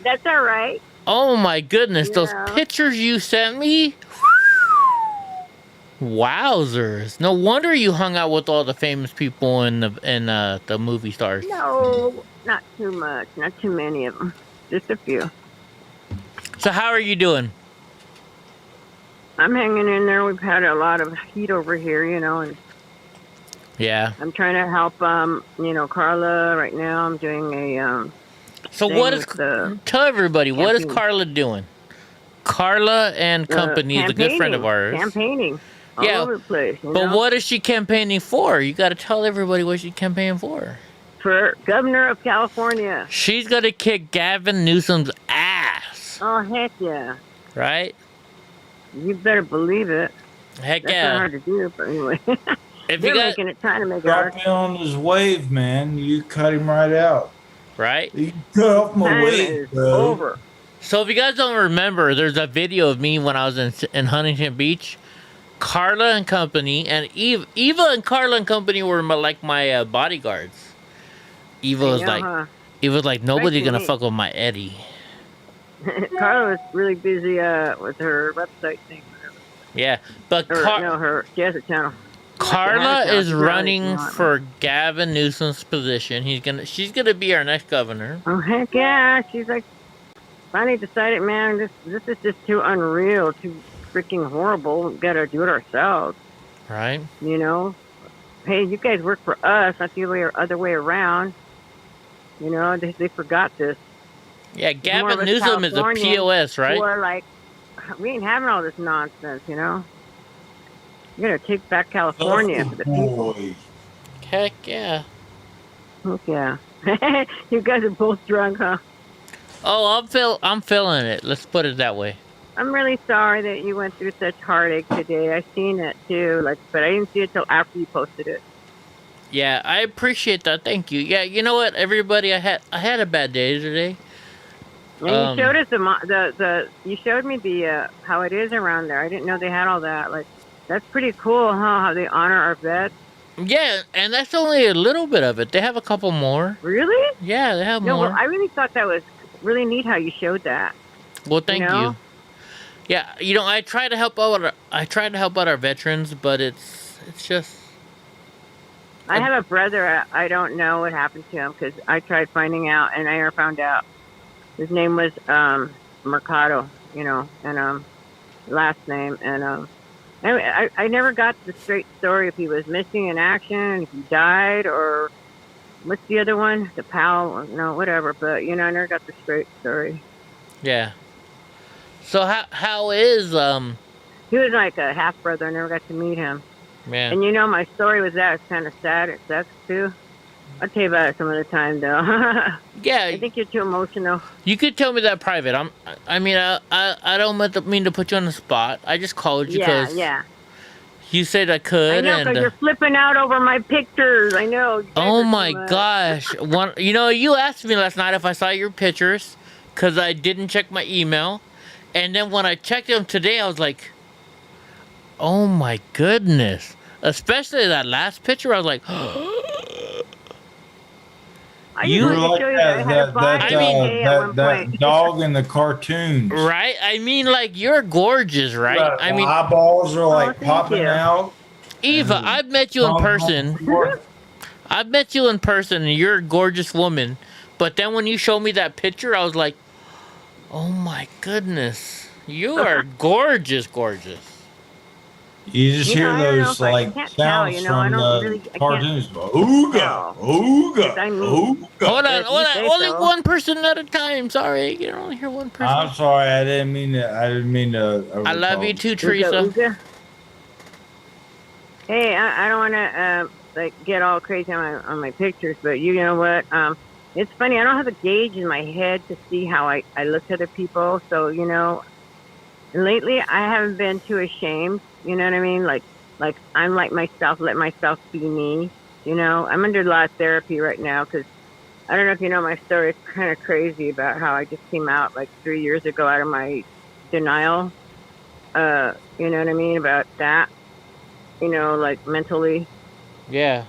That's all right. Oh my goodness, those Yeah. pictures you sent me. Wowzers! No wonder you hung out with all the famous people and the movie stars. No, not too much. Not too many of them. Just a few. So how are you doing? I'm hanging in there. We've had a lot of heat over here, you know, and Yeah. I'm trying to help, you know, Carla right now. I'm doing a, So thing what is? with the Tell everybody what is campaign. Carla doing? Carla and Company is a good friend of ours. Campaigning. All Yeah, over the place. You But know? what is she campaigning for? You got to tell everybody what she's campaigning for. For Governor of California. She's gonna kick Gavin Newsom's ass, Oh, heck yeah. right? You better believe it. Heck That's yeah. not hard to do, but anyway. If They're you got making it, trying to make it Drop hard. in on his wave, man. You cut him right out. right. You cut off my Time wave, is bro. over. So if you guys don't remember, there's a video of me when I was in Huntington Beach. Carla and Company and Eva and Carla and Company were my bodyguards. Eva was like, Eva was like, nobody's gonna fuck with my Eddie. Carla was really busy with her website thing. Yeah, but She has a channel. Carla is She's running not. for Gavin Newsom's position. She's gonna be our next governor. Oh heck yeah! She's like, finally decided, man, this is just too unreal, too freaking horrible. We gotta do it ourselves. Right. You know, hey, you guys work for us, not the other way around. You know, they forgot this. Yeah, More Gavin of us Newsom is a Californians POS, right? who are like, we ain't having all this nonsense, you know. You gotta take back California for the people. Heck yeah. Heck yeah. You guys are both drunk, huh? Oh, I'm feeling it. Let's put it that way. I'm really sorry that you went through such heartache today. I seen it too, but I didn't see it till after you posted it. Yeah, I appreciate that. Thank you. Yeah, you know what, everybody, I had a bad day today. And you showed us you showed me the how it is around there. I didn't know they had all that. Like, that's pretty cool, huh? How they honor our vets. Yeah, and that's only a little bit of it. They have a couple more. Really? Yeah, they have No, more. well, I really thought that was really neat how you showed that. Well, thank you. know? Yeah, you know, I try to help out. I try to help out our veterans, but it's just. I have a brother. I don't know what happened to him because I tried finding out and I never found out. His name was Mercado, you know, and last name, and I never got the straight story if he was missing in action, if he died, or what's the other one? The pal, no, whatever. But you know, I never got the straight story. Yeah. So how is He was like a half brother. I never got to meet him. Yeah. And you know, my story was that it's kind of sad. It sucks too. I'll tell you about it some other time, though. Yeah. I think you're too emotional. You could tell me that private. I mean, I don't mean to put you on the spot. I just called you because you said I could. I know, because you're flipping out over my pictures. I know. Oh my gosh! You asked me last night if I saw your pictures, because I didn't check my email, and then when I checked them today, I was like, oh my goodness! Especially that last picture, I was like. You were like that dog in the cartoons. Right? I mean, like, you're gorgeous, right? I mean, eyeballs are like popping out. Eva, I've met you in person. I've met you in person, and you're a gorgeous woman. But then when you showed me that picture, I was like, oh my goodness. You are gorgeous, gorgeous. You just hear those like sounds from the cartoons. Ooga, ooga, ooga. Hold on. Only one person at a time. Sorry, you can only hear one person. I'm sorry. I didn't mean to. I love you too, Teresa. Hey, I don't want to like get all crazy on my pictures, but you know what? It's funny. I don't have a gauge in my head to see how I look to other people. So lately I haven't been too ashamed. You know what I mean? Like I'm like myself, let myself be me. I'm under a lot of therapy right now because I don't know if you know my story. It's kind of crazy about how I just came out like 3 years ago out of my denial. You know what I mean about that? Like mentally. Yeah.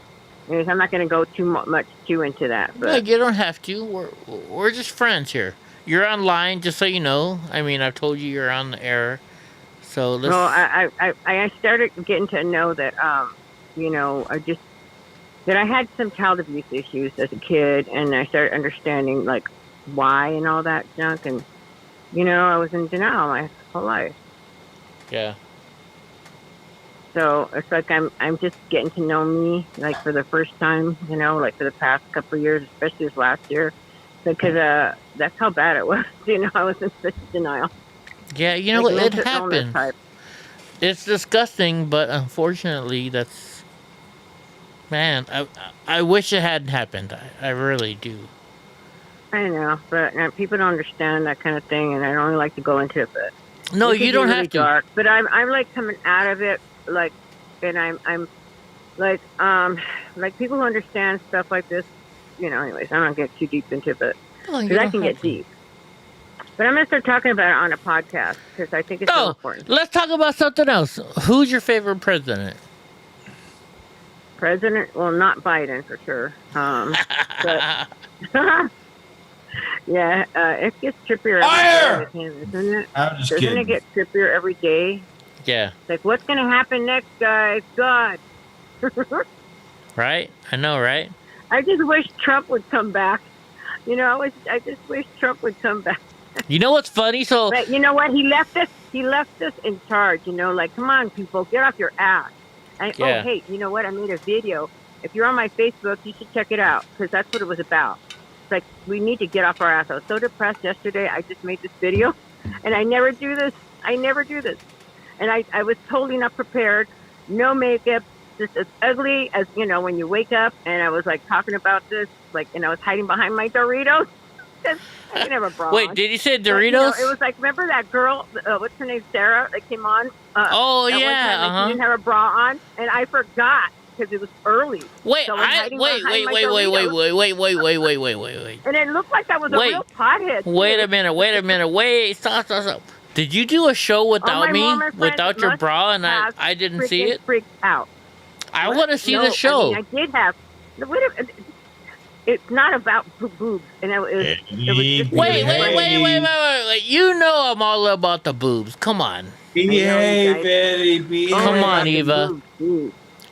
Anyways, I'm not going to go too much into that. But Like, you don't have to. We're just friends here. You're online, just so you know. I mean, I've told you you're on the air. So let's... Well, I started getting to know that, that I had some child abuse issues as a kid, and I started understanding, like, why and all that junk, and, I was in denial my whole life. Yeah. So it's like I'm just getting to know me, like, for the first time, like, for the past couple of years, especially this last year, because that's how bad it was, I was in such denial. Yeah, it happens. It's disgusting, but unfortunately, that's... Man, I wish it hadn't happened. I really do. I know, but people don't understand that kind of thing, and I don't really like to go into it. But no, you don't have to. Dark, but I'm like coming out of it, like, and I'm like people who understand stuff like this. Anyways, I don't get too deep into it, because I can get deep. But I'm going to start talking about it on a podcast because I think it's so important. Let's talk about something else. Who's your favorite president? President? Well, not Biden for sure. But yeah, it gets trippier every day, isn't it? Doesn't it get trippier every day? Yeah. It's like, what's going to happen next, guys? God. Right? I know, right? I just wish Trump would come back. I just wish Trump would come back. You know what's funny? So, but you know what? He left us in charge. Like, come on, people, get off your ass. And oh, hey, you know what? I made a video. If you're on my Facebook, you should check it out because that's what it was about. It's like we need to get off our ass. I was so depressed yesterday. I just made this video, and I never do this. And I was totally not prepared. No makeup, just as ugly as when you wake up. And I was like talking about this, like, and I was hiding behind my Doritos. I didn't have a bra. Wait, did you say Doritos? But, it was like, remember that girl, what's her name, Sarah, that came on? Oh, yeah. She didn't have a bra on, and I forgot because it was early. Wait, so wait. And it looked like that was a real pothead. Wait a minute. Stop. Did you do a show without me, without your bra, and I didn't see it? Freaked out. I want to see the show. I did have. It's not about boobs, and it was just wait. You know I'm all about the boobs. Come on. Behave, Eddie. Behave. Come on, Eva.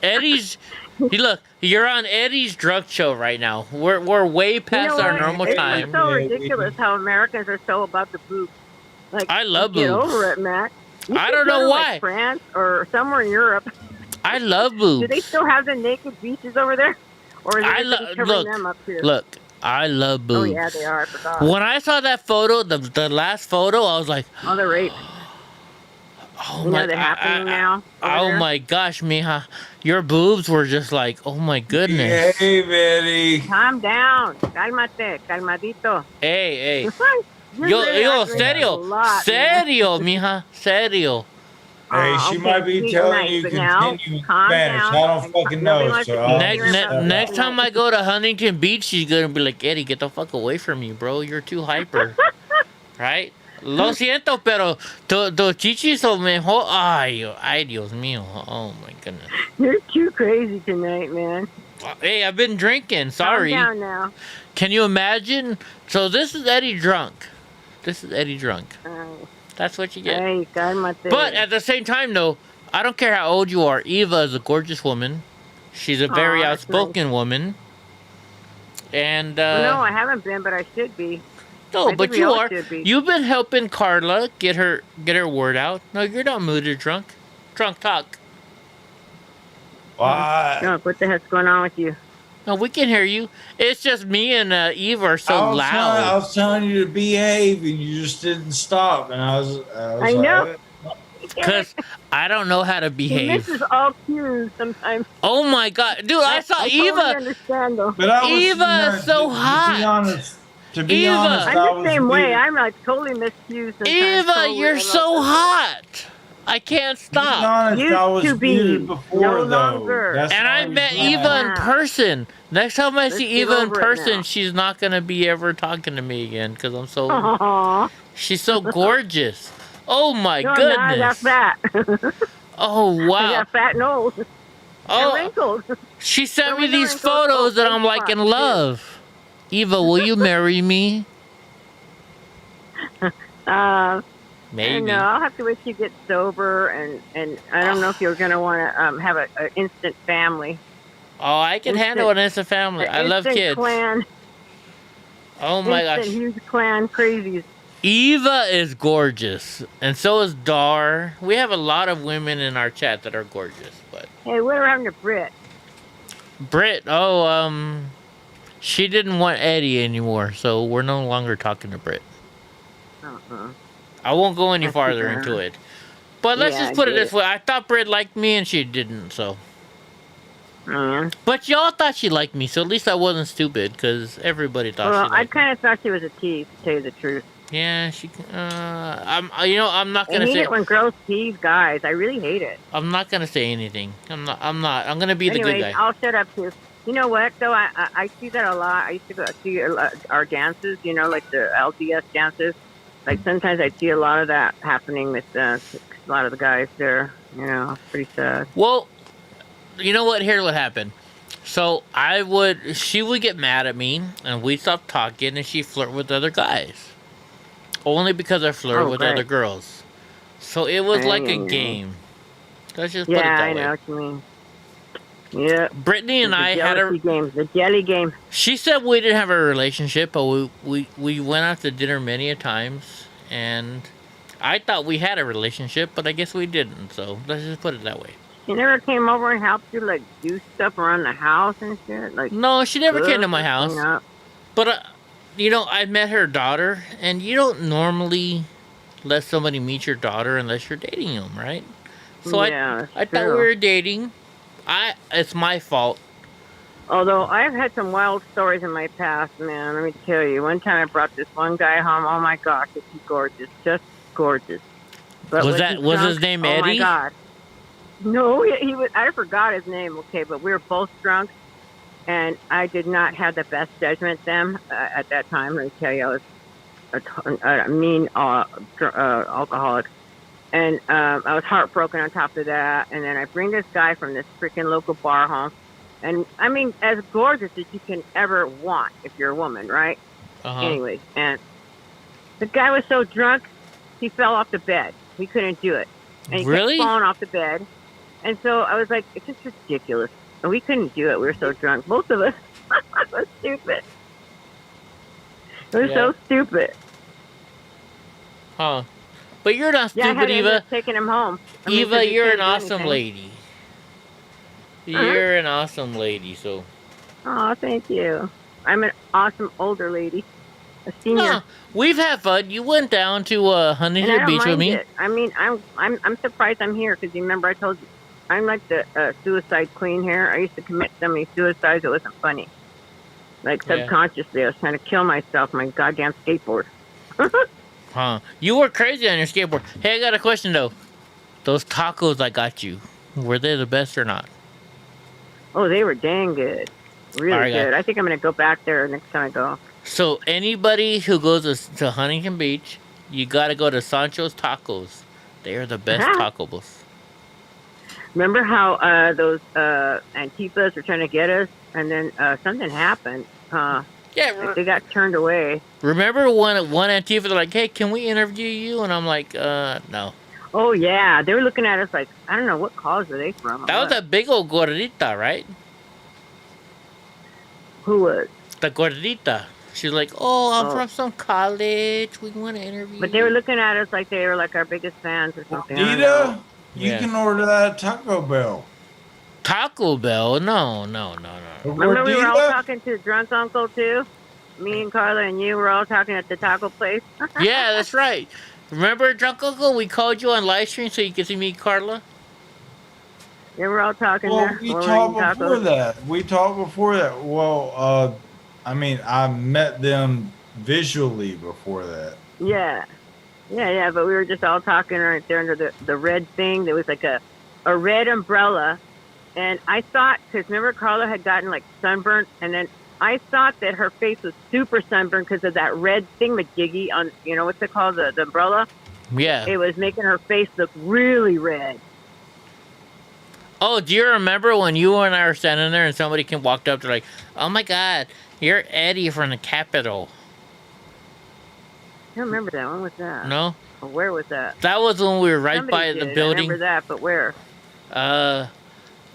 Eddie's. Look, you're on Eddie's drunk show right now. We're way past our normal time. It's so ridiculous how Americans are so about the boobs. Like, I love boobs. Get over it, Matt. I don't know why. Like France or somewhere in Europe. I love boobs. Do they still have the naked beaches over there? Or is it covering them up here? Look, I love boobs. Oh, yeah, they are. I forgot. When I saw that photo, the last photo, I was like... Oh, they're rape. Oh, they're happening now? Oh, my gosh, mija. Your boobs were just like, oh my goodness. Hey, Betty. Calm down. Cálmate. Calmadito. Hey. You're Yo, really yo, aggravating serio. a lot, man. Serio, mija. Serio. Hey, she Okay, might be sweet telling night, you but now, continue in calm Spanish. down I don't and fucking nobody know. wants So to I'll hear just, about Next tonight. time I go to Huntington Beach, she's gonna be like, Eddie, get the fuck away from me, bro. You're too hyper. Right? Lo siento, pero tu chichis son mejor. Ay, Dios mío. Oh my goodness. You're too crazy tonight, man. Hey, I've been drinking. Sorry. Calm down now. Can you imagine? So this is Eddie drunk. This is Eddie drunk. That's what you get. Hey, cálmate. But at the same time, though, I don't care how old you are. Eva is a gorgeous woman. She's a very Aw, that's outspoken woman. And Well, no, I haven't been, but I should be. no, I but think we you all are. should be. You've been helping Carla get her word out. No, you're not mood or drunk. Drunk talk. Why? No, what the heck's going on with you? No, we can hear you. It's just me and Eva are so I loud. was telling you to behave, and you just didn't stop. And I was I know. Because I don't know how to He behave. misses all cues sometimes. Oh my god. Dude, I saw I totally Eva. understand, though. But I was, Eva is so hot. To be Eva. honest, I'm I the was same way. weird. I'm like totally miscued sometimes. Eva, totally you're about so that. hot. I can't To be stop. honest, Used I was to be, muted before, no though. longer. That's And why I met was Eva mad. in person. Next time I Let's see get Eva in over it person, now. she's not going to be ever talking to me again because I'm so. Aww. She's so gorgeous. Oh my No, no, I got goodness. fat. Oh I wow. got fat nose. And Oh, wrinkles. she sent There me were no these wrinkles, photos no and I'm face like in spots, too. love. Eva, will you marry me? I Maybe. don't know. I'll have to wait till you get sober, and I don't know if you're gonna want to have an instant family. Oh, I can handle an instant family. I love Instant kids. Clan, Oh my instant gosh. huge clan crazies. Eva is gorgeous, and so is Dar. We have a lot of women in our chat that are gorgeous, but Hey, what happened to Brit? Britt, she didn't want Eddie anymore, so we're no longer talking to Britt. I won't go any farther into it. But let's Yeah, just put I it get this way. I thought Britt liked me and she didn't, so. Mm. But y'all thought she liked me, so at least I wasn't stupid, because everybody thought Well, she I liked me. kind of thought she was a tease, to tell you the truth. Yeah, I'm not I gonna hate say. it when girls tease guys. I really hate it. I'm not gonna say anything. I'm gonna be the Anyways, good guy. I'll shut up too. You know what, though? I see that a lot. I used to go see our dances, like the LDS dances. Like, sometimes I see a lot of that happening with a lot of the guys there. Pretty sad. Well, you know what? Here's what happened. So she would get mad at me, and we'd stop talking, and she'd flirt with other guys. Only because I flirted with right. other girls. So it was like a game. Let's just put it that I way. know what you mean. Yeah. Brittany and I had jealousy game, the jelly game. She said we didn't have a relationship, but we went out to dinner many a times, and I thought we had a relationship, but I guess we didn't. So let's just put it that way. She never came over and helped you, like, do stuff around the house and shit? Like, No, she never came to cook my or house. clean up? But I met her daughter, and you don't normally let somebody meet your daughter unless you're dating them, right? So Yeah, I that's thought we true. were dating. It's my fault. Although I've had some wild stories in my past, man. Let me tell you. One time I brought this one guy home. Oh my gosh, is he gorgeous? Just gorgeous. But Was he his drunk? name Oh my Eddie? God. No, he was. I forgot his name. Okay, but we were both drunk, and I did not have the best judgment then at that time. Let me tell you, I was a mean alcoholic. And I was heartbroken on top of that. And then I bring this guy from this freaking local bar home. And, I mean, as gorgeous as you can ever want if you're a woman, right? Uh-huh. Anyways, and the guy was so drunk, he fell off the bed. He couldn't do it. And he Really? kept falling off the bed. And so I was like, it's just ridiculous. And we couldn't do it. We were so drunk. Both of us. It was stupid. It was so stupid. Huh. But you're not Yeah, I had stupid, to end Eva. up taking him home. I mean, 'cause Eva, he you're an couldn't do awesome anything. lady. Uh-huh. You're an awesome lady, so. Oh, thank you. I'm an awesome older lady. A senior. No, we've had fun. You went down to And I Huntington don't Beach with mind me. it. I mean, I'm surprised I'm here because remember I told you I'm like the suicide queen here. I used to commit so many suicides, it wasn't funny. Like, subconsciously, I was trying to kill myself on my goddamn skateboard. Huh. You were crazy on your skateboard. Hey, I got a question, though. Those tacos I got you, were they the best or not? Oh, they were dang good. Really right, good. I think I'm going to go back there next time I go. So, anybody who goes to Huntington Beach, you got to go to Sancho's Tacos. They are the best tacos. Remember how those Antifas were trying to get us, and then something happened? Yeah, like they got turned away. Remember one Antifa, they're like, hey, can we interview you? And I'm like, no. Oh, yeah. They were looking at us like, I don't know, what college are they from? That was that big old gordita, right? Who was? The gordita. She's like, I'm from some college. We want to interview. But they were looking at us like they were like our biggest fans or something. Gordita? You can order that at Taco Bell. Taco Bell? No. Remember we were all talking to Drunk Uncle, too? Me and Carla and you were all talking at the taco place. Yeah, that's right. Remember, Drunk Uncle? We called you on live stream so you could see me, Carla. Yeah, we're all talking there. We talked before that. Well, I mean, I met them visually before that. Yeah, but we were just all talking right there under the red thing. There was like a red umbrella. And I thought, because remember Carla had gotten like sunburnt, and then I thought that her face was super sunburned because of that red thingamajiggy on, what's it called, the umbrella? Yeah. It was making her face look really red. Oh, do you remember when you and I were standing there and somebody walked up to like, oh my God, you're Eddie from the Capitol. I don't remember that. When was that? No? Or where was that? That was when we were right Somebody by the did. building. I remember that, but where?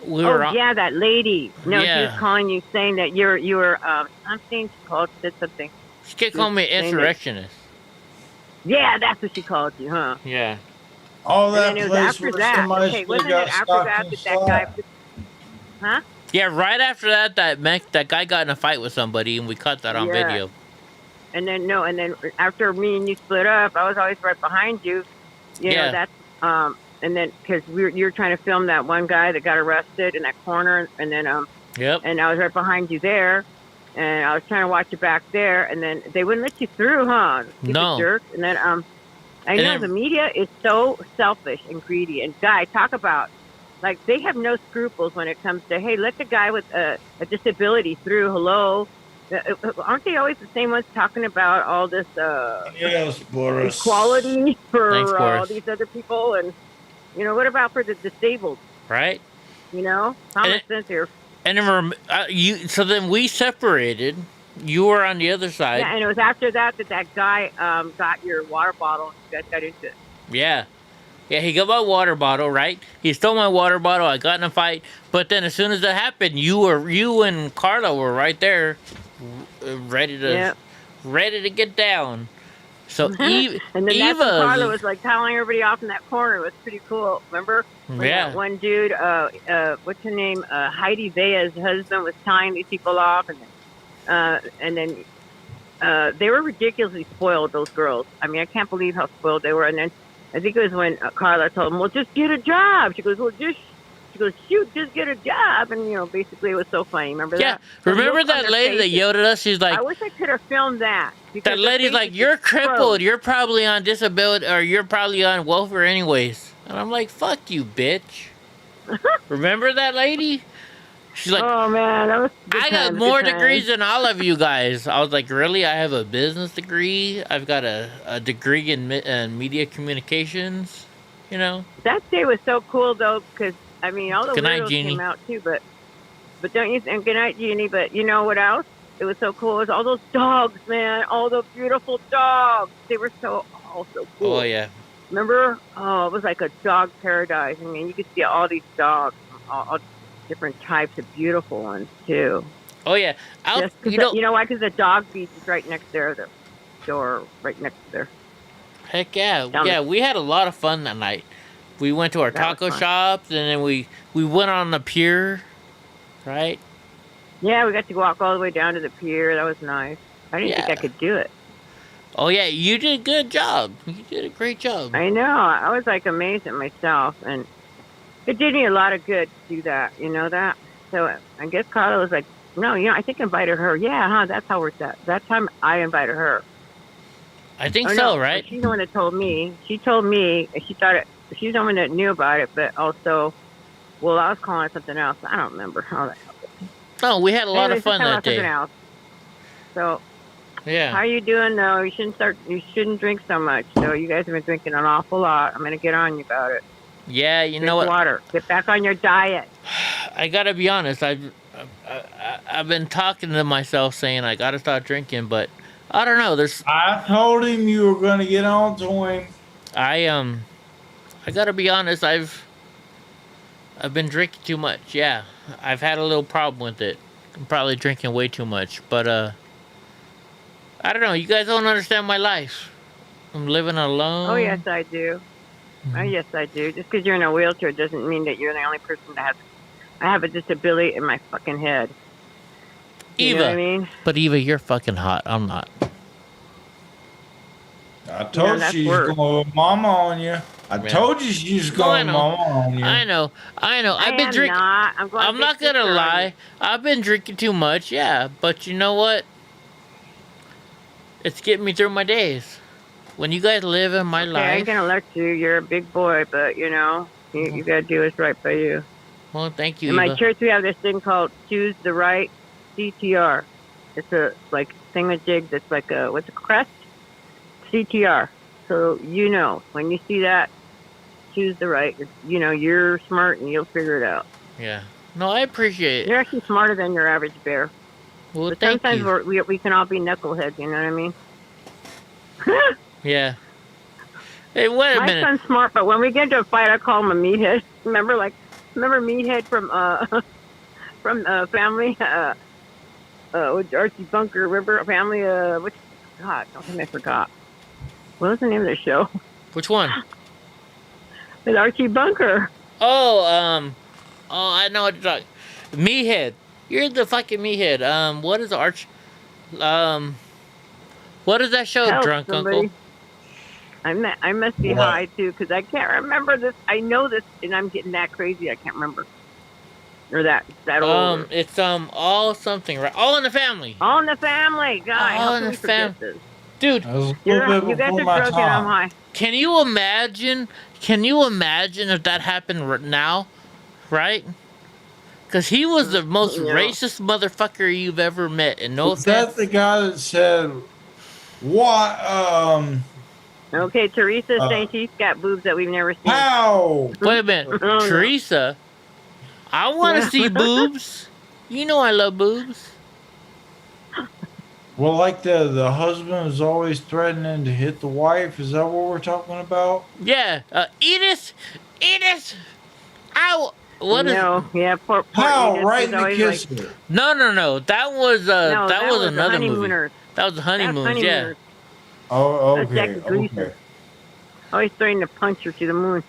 We were yeah, that lady. No, yeah. she was calling you, saying that you were something. She said something. She kept calling me insurrectionist. Yeah, that's what she called you, huh? Yeah. All that place after that. Okay, wasn't it after that that guy? Huh? Yeah, right after that guy got in a fight with somebody, and we caught that on video. And then after me and you split up, I was always right behind you. You know, that's and then because you were trying to film that one guy that got arrested in that corner, and then and I was right behind you there, and I was trying to watch you back there, and then they wouldn't let you through, huh? No. Jerk. And then I know the media is so selfish and greedy, and guy, talk about like they have no scruples when it comes to, hey, let the guy with a disability through. Hello. Aren't they always the same ones talking about all this equality for all these other people? And, what about for the disabled? Right. Common sense here. And so then we separated. You were on the other side. Yeah, and it was after that guy got your water bottle. You guys got into it. Yeah. Yeah, he got my water bottle, right? He stole my water bottle. I got in a fight. But then as soon as that happened, you and Carla were right there, ready to get down. So and then that's when Carla was like telling everybody off in that corner. It was pretty cool. Remember? When that one dude, what's her name? Heidi Vea's husband was tying these people off, and then they were ridiculously spoiled. Those girls. I mean, I can't believe how spoiled they were. And then I think it was when Carla told him, "Well, just get a job." She goes, "Shoot, just get a job." And basically, it was so funny. Remember that? Yeah. Remember that lady that yelled at us? She's like, "I wish I could have filmed that." That lady's like, "You're crippled. You're probably on disability, or you're probably on welfare anyways." And I'm like, "Fuck you, bitch." Remember that lady? She's like, "Oh man, that was I got more degrees than all of you guys." I was like, "Really? I have a business degree. I've got a degree in media communications." That day was so cool though, because I mean, all the weirdos came out too. But don't you think? Good night, Jeannie. But you know what else? It was so cool. It was all those dogs, man. All the beautiful dogs. They were so cool. Oh yeah. Remember? Oh, it was like a dog paradise. I mean, you could see all these dogs, all different types of beautiful ones too. Oh yeah. You know why? Because the dog beach is right next there. The store right next there. Heck yeah. Yeah, we had a lot of fun that night. We went to our taco shops, and then we went on the pier, right? Yeah, we got to walk all the way down to the pier. That was nice. I didn't think I could do it. Oh yeah, you did a good job. You did a great job. I know. I was like amazed at myself, and It did me a lot of good to do that. You know that. So I guess Carla was like, no, I think I invited her. Yeah, huh? That's how we're set. That time I invited her. I think Oh, so, no, right? She's the one that told me. She told me. She thought it. She's the one that knew about it, but also, well, I was calling it something else. I don't remember how that happened. No, we had a lot Anyways, of fun just that day. something else. So, Yeah. how you doing though? You shouldn't drink so much. So you guys have been drinking an awful lot. I'm gonna get on you about it. Yeah, you know what? Water. Get back on your diet. I gotta be honest. I've been talking to myself saying I gotta stop drinking, but I don't know. I told him you were gonna get on to him. I gotta be honest. I've been drinking too much. Yeah, I've had a little problem with it. I'm probably drinking way too much, but I don't know. You guys don't understand my life. I'm living alone. Oh yes, I do. Oh yes, I do. Just because you're in a wheelchair doesn't mean that you're the only person that has. I have a disability in my fucking head. You know what I mean? But Eva, you're fucking hot. I'm not. I told you she's going to go mama on you. I told you she's going to mama on you. I know. I've been drinking. I'm not gonna lie. I've been drinking too much. Yeah, but you know what? It's getting me through my days. When you guys live in my life. I ain't gonna let you. You're a big boy, but you gotta do what's right by you. Well, thank you. In my Eva. church, we have this thing called Choose the Right CTR. It's a thingamajig that's like a what's a crest CTR. So when you see that, choose the right. You're smart and you'll figure it out. Yeah. No, I appreciate it. You're actually smarter than your average bear. Well, but thank sometimes you. we can all be knuckleheads. You know what I mean? Yeah. Hey, wait a My minute. son's smart, but when we get into a fight, I call him a meathead. Remember Meathead from Family? With Archie Bunker, River Family. God, don't think I forgot. What was the name of the show? Which one? With Archie Bunker. Oh, I know what you're talking. Meathead. You're the fucking meathead. What is what is that show, Help Drunk somebody. Uncle? I must be high too, because I can't remember this. I know this, and I'm getting that crazy. I can't remember. Or that old. It's All Something, right? All in the Family. All in the Family, guy. All How in can the we forget Family. this? Dude, you guys are drunk and I'm high. Can you imagine? If that happened now, right? Because he was the most racist motherfucker you've ever met, and no Is that the guy that said what? Okay, Teresa's saying she's got boobs that we've never seen. How? Wait a minute, Teresa. I want to see boobs. You know I love boobs. Well, like the husband is always threatening to hit the wife. Is that what we're talking about? Yeah, Edith. Ow. What is? Yeah, poor How? Edith Right is in the always kisser. No. That was that was another movie. Honeymooners. That was the Honeymoons. That's Yeah. Honeymooners. Oh, That's okay. Jackie Gleason. Always threatening to punch her to the moon.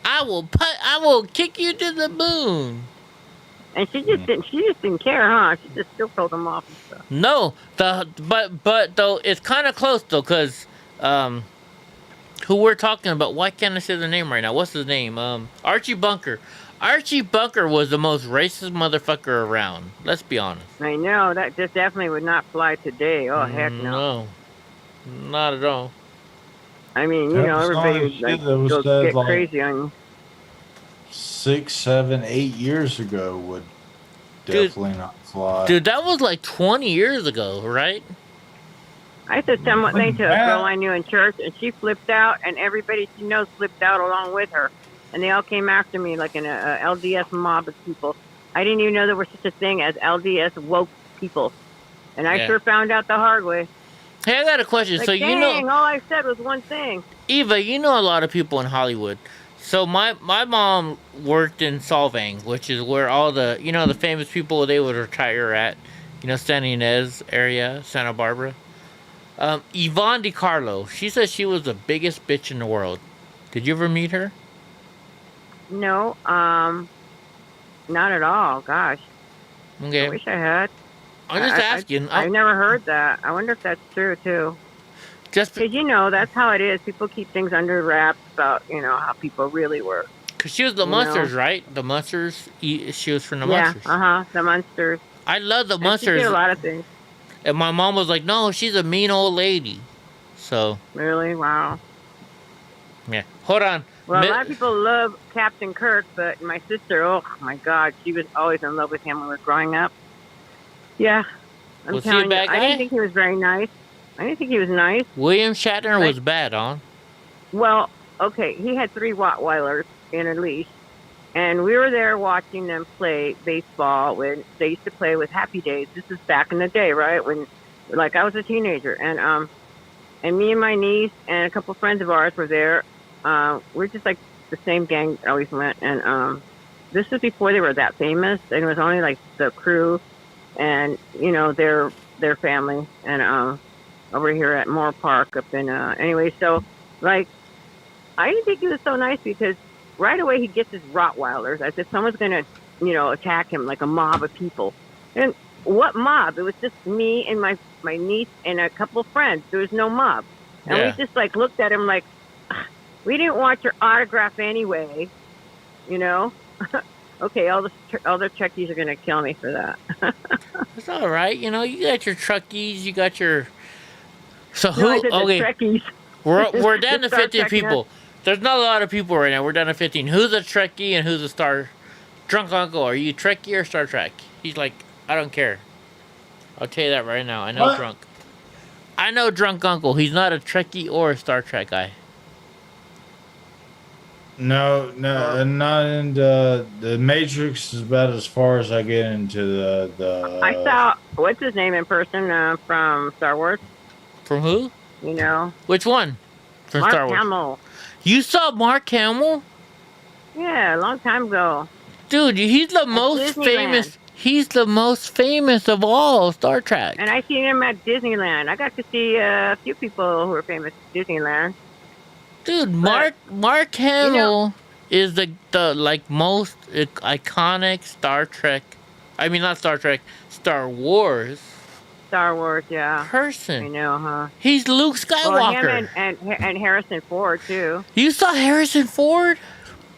I will kick you to the moon. And she just didn't care, huh? She just still told him off and stuff. No, but though it's kind of close though, cause who we're talking about? Why can't I say the name right now? What's his name? Archie Bunker. Archie Bunker was the most racist motherfucker around. Let's be honest. I know that just definitely would not fly today. Oh heck no. No, not at all. I mean, everybody would get crazy on you. 6, 7, 8 years ago would definitely not fly. Dude, that was like 20 years ago, right? I said something to a girl I knew in church, and she flipped out, and everybody she knows flipped out along with her. And they all came after me like an LDS mob of people. I didn't even know there was such a thing as LDS woke people. And I sure found out the hard way. Hey, I got a question. Like, So dang, all I said was one thing. Eva, you know a lot of people in Hollywood. So my mom worked in Solvang, which is where all the the famous people they would retire at, San Ynez area, Santa Barbara. Yvonne DiCarlo, she said she was the biggest bitch in the world. Did you ever meet her? No, not at all. Gosh. Okay. I wish I had. I'm just asking. I've never heard that. I wonder if that's true too. Just because that's how it is. People keep things under wraps about how people really work. Cause she was the Munsters, right? The Munsters. She was from the Munsters. The Munsters. I love the And Munsters. she did a lot of things. And my mom was like, "No, she's a mean old lady." So. Really? Wow. Yeah. Hold on. Well, a lot of people love Captain Kirk, but my sister, oh my God, she was always in love with him when we were growing up. Yeah. I'm Was he a telling you, bad I guy? didn't think he was very nice. I didn't think he was nice. William Shatner was bad, huh? Well, okay, he had 3 Rottweilers in a leash, and we were there watching them play baseball when they used to play with Happy Days. This is back in the day, right? When, like, I was a teenager, and me and my niece and a couple friends of ours were there. We're just like the same gang that always went, and this was before they were that famous, and it was only like the crew and their family, and over here at Moore Park up in anyway. So like, I didn't think he was so nice because right away he gets his Rottweilers as if someone's gonna attack him, like a mob of people. And what mob? It was just me and my niece and a couple of friends. There was no mob, and we just like looked at him like, we didn't want your autograph anyway, Okay, all the Trekkies are gonna kill me for that. It's all right. You got your Trekkies. You got your. So No, who? I said the Okay. Trekkies. We're down to Star 15 Trek people. There's not a lot of people right now. We're down to 15. Who's a Trekkie and who's a Star? Drunk Uncle, are you Trekkie or Star Trek? He's like, I don't care. I'll tell you that right now. I know What? Drunk. I know Drunk Uncle. He's not a Trekkie or a Star Trek guy. No, not into the Matrix is about as far as I get into the. I saw what's his name in person from Star Wars. From who? Which one? From Mark Star Wars. Hamill. You saw Mark Hamill? Yeah, a long time ago. Dude, he's the most Disneyland. famous. He's the most famous of all Star Trek. And I seen him at Disneyland. I got to see a few people who are famous at Disneyland. Dude, Mark Hamill is the like most iconic Star Trek. I mean, not Star Trek. Star Wars. Star Wars, yeah. Person. I know, huh? He's Luke Skywalker. Well, him and Harrison Ford too. You saw Harrison Ford?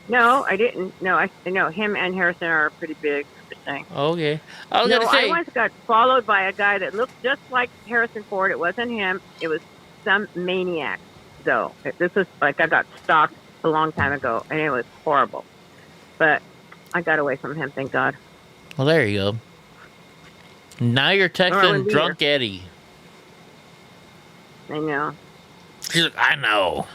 No, I didn't. No, I know him and Harrison are pretty big. I'm just saying. Okay. I was gonna say. I once got followed by a guy that looked just like Harrison Ford. It wasn't him. It was some maniac. So this was like I got stalked a long time ago, and it was horrible. But I got away from him, thank God. Well, there you go. Now you're texting Drunk Eddie. I know. She's like, I know.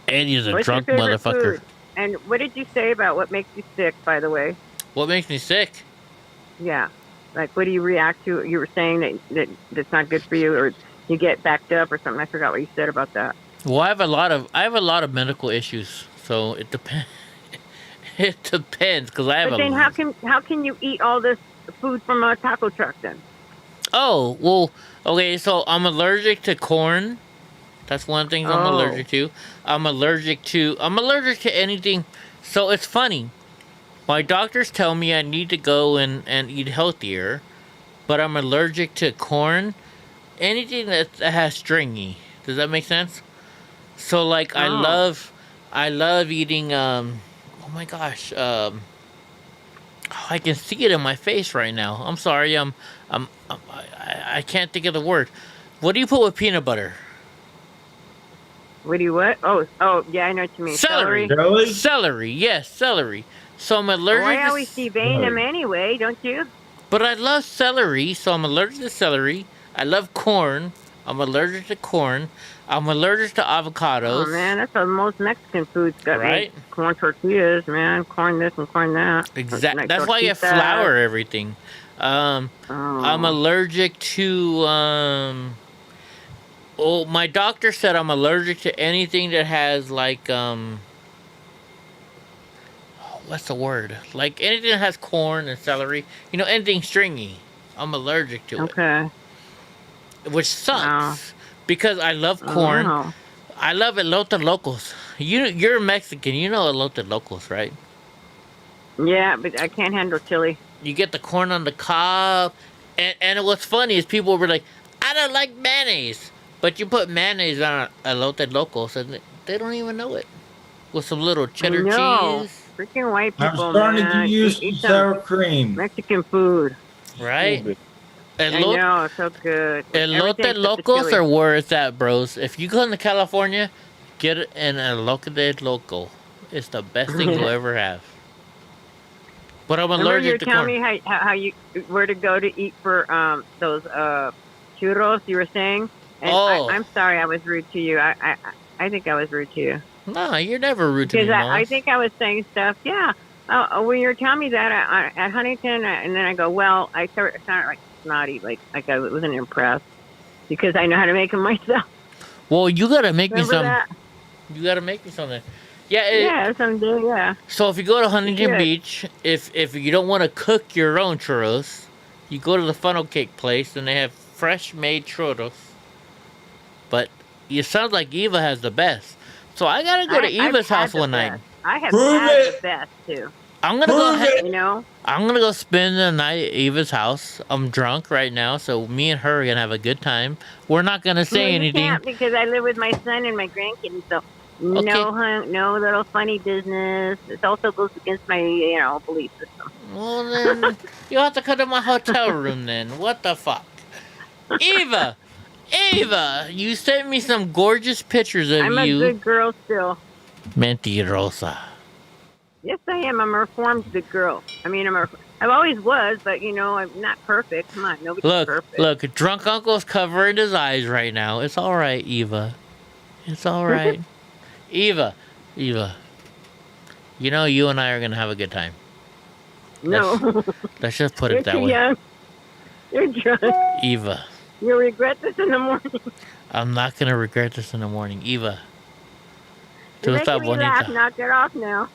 Eddie's a What's your drunk favorite motherfucker. food? And what did you say about what makes you sick, by the way? What makes me sick? Yeah. Like, what do you react to? You were saying that's not good for you, or you get backed up or something. I forgot what you said about that. Well, I have a lot of medical issues, so it depends. It depends because I have But then how can you eat all this food from a taco truck then? Oh, well, okay, so I'm allergic to corn. That's one thing I'm allergic to. I'm allergic to anything. So it's funny. My doctors tell me I need to go and eat healthier, but I'm allergic to corn. Anything that has stringy. Does that make sense? So like I love eating oh my gosh, I can see it in my face right now. I'm sorry, I can't think of the word. What do you put with peanut butter? What do you what? Oh, yeah, I know what you mean. Celery. Celery, yes, celery. So I'm allergic. I always see them anyway, don't you? But I love celery, so I'm allergic to celery. I love corn. I'm allergic to corn. I'm allergic to avocados. Oh man, that's the most Mexican food's got right? Corn tortillas, man. Corn this and corn that. Exactly. That's why you flour everything. I'm allergic to well, my doctor said I'm allergic to anything that has like what's the word? Like anything that has corn and celery. Anything stringy. I'm allergic to it. Okay. Which sucks because I love corn. I love elote locos. You're Mexican. You know elote locos, right? Yeah, but I can't handle chili. You get the corn on the cob, and what's funny is people were like, I don't like mayonnaise, but you put mayonnaise on elote locos, and they don't even know it. With some little cheddar cheese. Freaking white I'm people, starting man. to use Eat some sour cream. Mexican food. Right? I know, it's so good. Elote Everything's locos chili. are where it's at, bros. If you go into California, get an elote de loco. It's the best thing you'll ever have. But I'm Remember you were allergic to telling corn. me how you where to go to eat for those churros you were saying, and Oh. I'm sorry I was rude to you. I think I was rude to you. No, you're never rude to me, Because Mama. I think I was saying stuff. Yeah. When you were telling me that at Huntington, and then I go, well, I sounded like snotty, like I wasn't impressed because I know how to make them myself. Well, you gotta make Remember me some. that? You gotta make me something. Yeah. Yeah, someday. Yeah. So if you go to Huntington Good. Beach, if you don't want to cook your own churros, you go to the funnel cake place and they have fresh made churros. But it sounds like Eva has the best. So I gotta go to Eva's house one night. I have Prove had it. the best too. I'm gonna go. You know. I'm gonna go spend the night at Eva's house. I'm drunk right now, so me and her are gonna have a good time. We're not gonna say You anything. can't because I live with my son and my grandkids, so Okay. no little funny business. It also goes against my belief system. Well then, you have to come to my hotel room then. What the fuck, Eva? Eva, you sent me some gorgeous pictures of I'm you. a good girl still. Mentirosa. Yes, I am. I'm a reformed good girl. I mean, I've always was, but I'm not perfect. Come on, nobody's perfect. Look, drunk uncle's covering his eyes right now. It's all right, Eva. It's all right. Eva. You and I are gonna have a good time. No. Let's just put You're it that too way. young. You're drunk. Eva. You'll regret this in the morning. I'm not gonna regret this in the morning. Eva. You're Tú estás making me laugh. bonita. Knock it off now.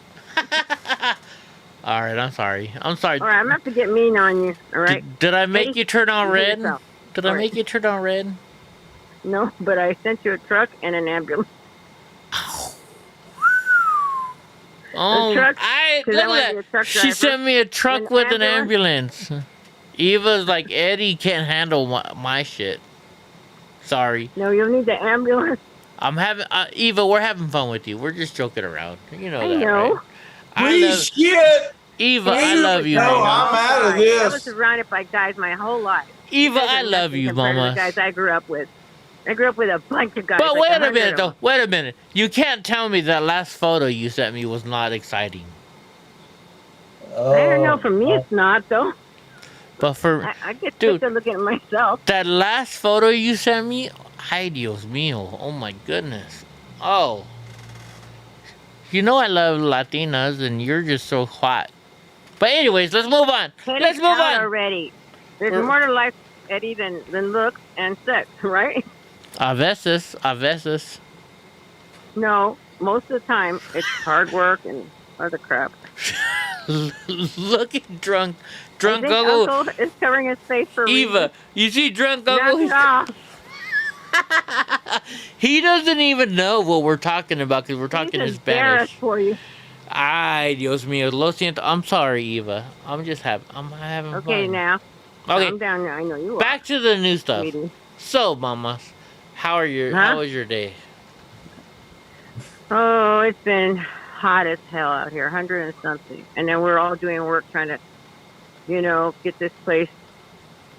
All right, I'm sorry. I'm sorry. All right, I'm gonna have to get mean on you. All right. Did I make you turn on You red? yourself. Did All I right. make you turn on red? No, but I sent you a truck and an ambulance. Oh, truck, look 'cause I wanna at be a that. truck She driver. sent me a truck An with an ambulance. Eva's like, Eddie can't handle my shit. Sorry. No, you'll need the ambulance. I'm having Eva. We're having fun with you. We're just joking around. You know I that, know. right? I love Shit. Eva. I love you, No, Mama. I'm out of I was this. surrounded by guys my whole life. Eva, You guys I are love nothing you, compared to Mama. the guys I grew up with. I grew up with a bunch of guys. But like wait a 100 minute, of though. them. Wait a minute. You can't tell me that last photo you sent me was not exciting. I don't know. For me, it's not though. But for I get dude, sick of looking at myself. that last photo you sent me, ay Dios mío, oh my goodness. Oh. You know I love Latinas and you're just so hot. But anyways, let's move on. Cut Let's it move out on. already. There's We're- more to life, Eddie, than looks and sex, right? A veces. No, most of the time it's hard work and other crap. Look at drunk I think uncle. Uncle is covering his face for a Eva, reason. you see drunk Knock uncle? it off. He doesn't even know what we're talking about because we're talking in He's Spanish. embarrassed for you. Ay, Dios mío, lo siento. I'm sorry, Eva. I'm having Okay, fun. now. Okay, Calm down now. I know you are. back to the new stuff. Sweetie. So, mamas, how was your day? Oh, it's been hot as hell out here, 100 and something. And then we're all doing work trying to, get this place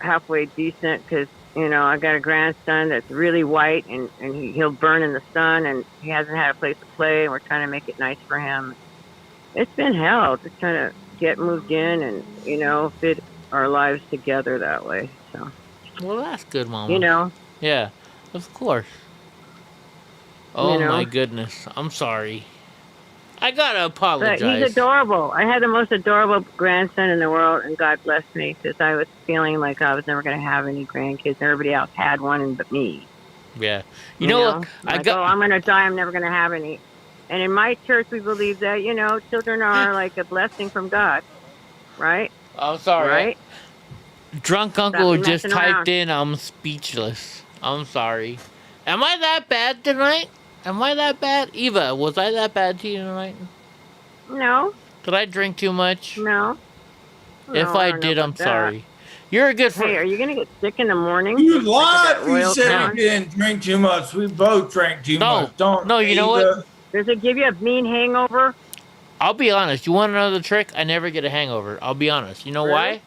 halfway decent because, I got a grandson that's really white and he'll burn in the sun and he hasn't had a place to play and we're trying to make it nice for him. It's been hell just trying to get moved in and, fit our lives together that way. So, Well, that's good, mama. Yeah, of course. Oh my goodness, I'm sorry. I gotta apologize. But he's adorable. I had the most adorable grandson in the world, and God bless me, because I was feeling like I was never going to have any grandkids. Everybody else had one, but me. Yeah. You know what? I'm going to die. I'm never going to have any. And in my church, we believe that, children are like a blessing from God. Right? I'm sorry. Right? Drunk uncle Stop just messing typed around. in, I'm speechless. I'm sorry. Am I that bad tonight? Am I that bad? Eva, was I that bad to you tonight? No. Did I drink too much? No. If No, I don't know did, about I'm that. sorry. You're a good friend. Hey, are you going to get sick in the morning? You Like lied. with that You Royal said Crown? you didn't drink too much. We both drank too much. Don't. No, you know Eva. what? Does it give you a mean hangover? I'll be honest. You want to know the trick? I never get a hangover. I'll be honest. You know why?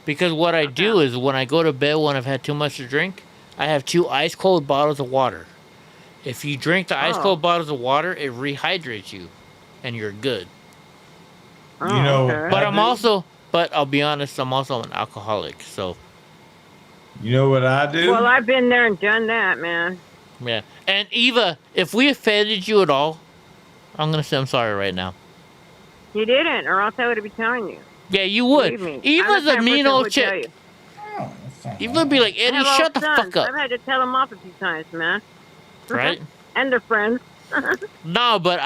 Because what I do is when I go to bed when I've had too much to drink, I have 2 ice cold bottles of water. If you drink the ice cold bottles of water, it rehydrates you, and you're good. You know, but I'll be honest, I'm also an alcoholic, so. You know what I do? Well, I've been there and done that, man. Yeah. And Eva, if we offended you at all, I'm going to say I'm sorry right now. You didn't, or else I would be telling you. Yeah, you would. Believe me. Eva's a mean old chick. Eva would be like, Eddie, shut the fuck up. I've had to tell them off a few times, man. Right? And their friends. No, but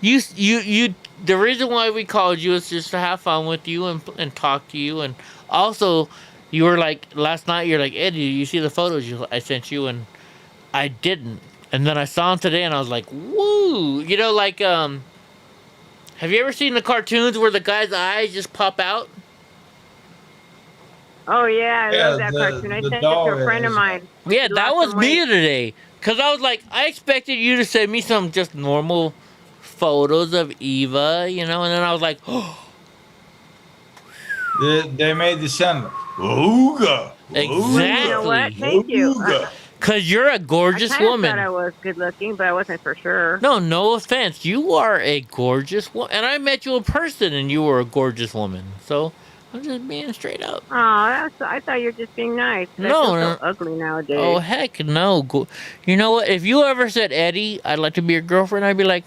the reason why we called you is just to have fun with you and talk to you. And also, you were like, last night, you're like, Eddie, you see the photos I sent you? And I didn't. And then I saw them today and I was like, woo. You know, like, have you ever seen the cartoons where the guy's eyes just pop out? Oh, yeah, I love that cartoon. I sent it to a friend of mine. Yeah, that was me today. Because I was like, I expected you to send me some just normal photos of Eva, you know, and then I was like, oh. They made the sound. Ooga. Exactly. You know what? Thank you. Because you're a gorgeous woman. I thought I was good looking, but I wasn't for sure. No offense. You are a gorgeous woman. And I met you in person and you were a gorgeous woman. So I'm just being straight up. Oh, I thought you were just being nice. No, so ugly nowadays. Oh, heck no. You know what? If you ever said, Eddie, I'd like to be your girlfriend, I'd be like,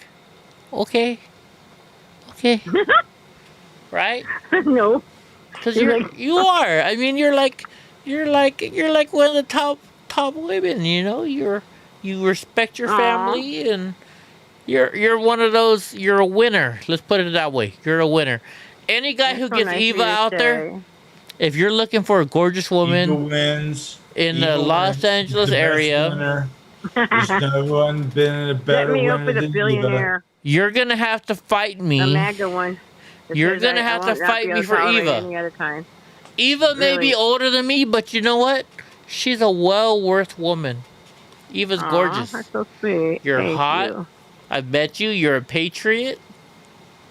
okay. Right? No. Because you are. I mean, you're like one of the top women. You know, you respect your family, and you're one of those. You're a winner. Let's put it that way. You're a winner. Any guy who gets Eva out there, if you're looking for a gorgeous woman in the Los Angeles area, there's no one been a better winner than billionaire. You're gonna have to fight me. A MAGA one. You're gonna have to fight me for Eva. Any other time. Eva may be older than me, but you know what? She's a well-worth woman. Eva's gorgeous. That's so sweet. You're Thank hot. you. I bet you. You're a patriot,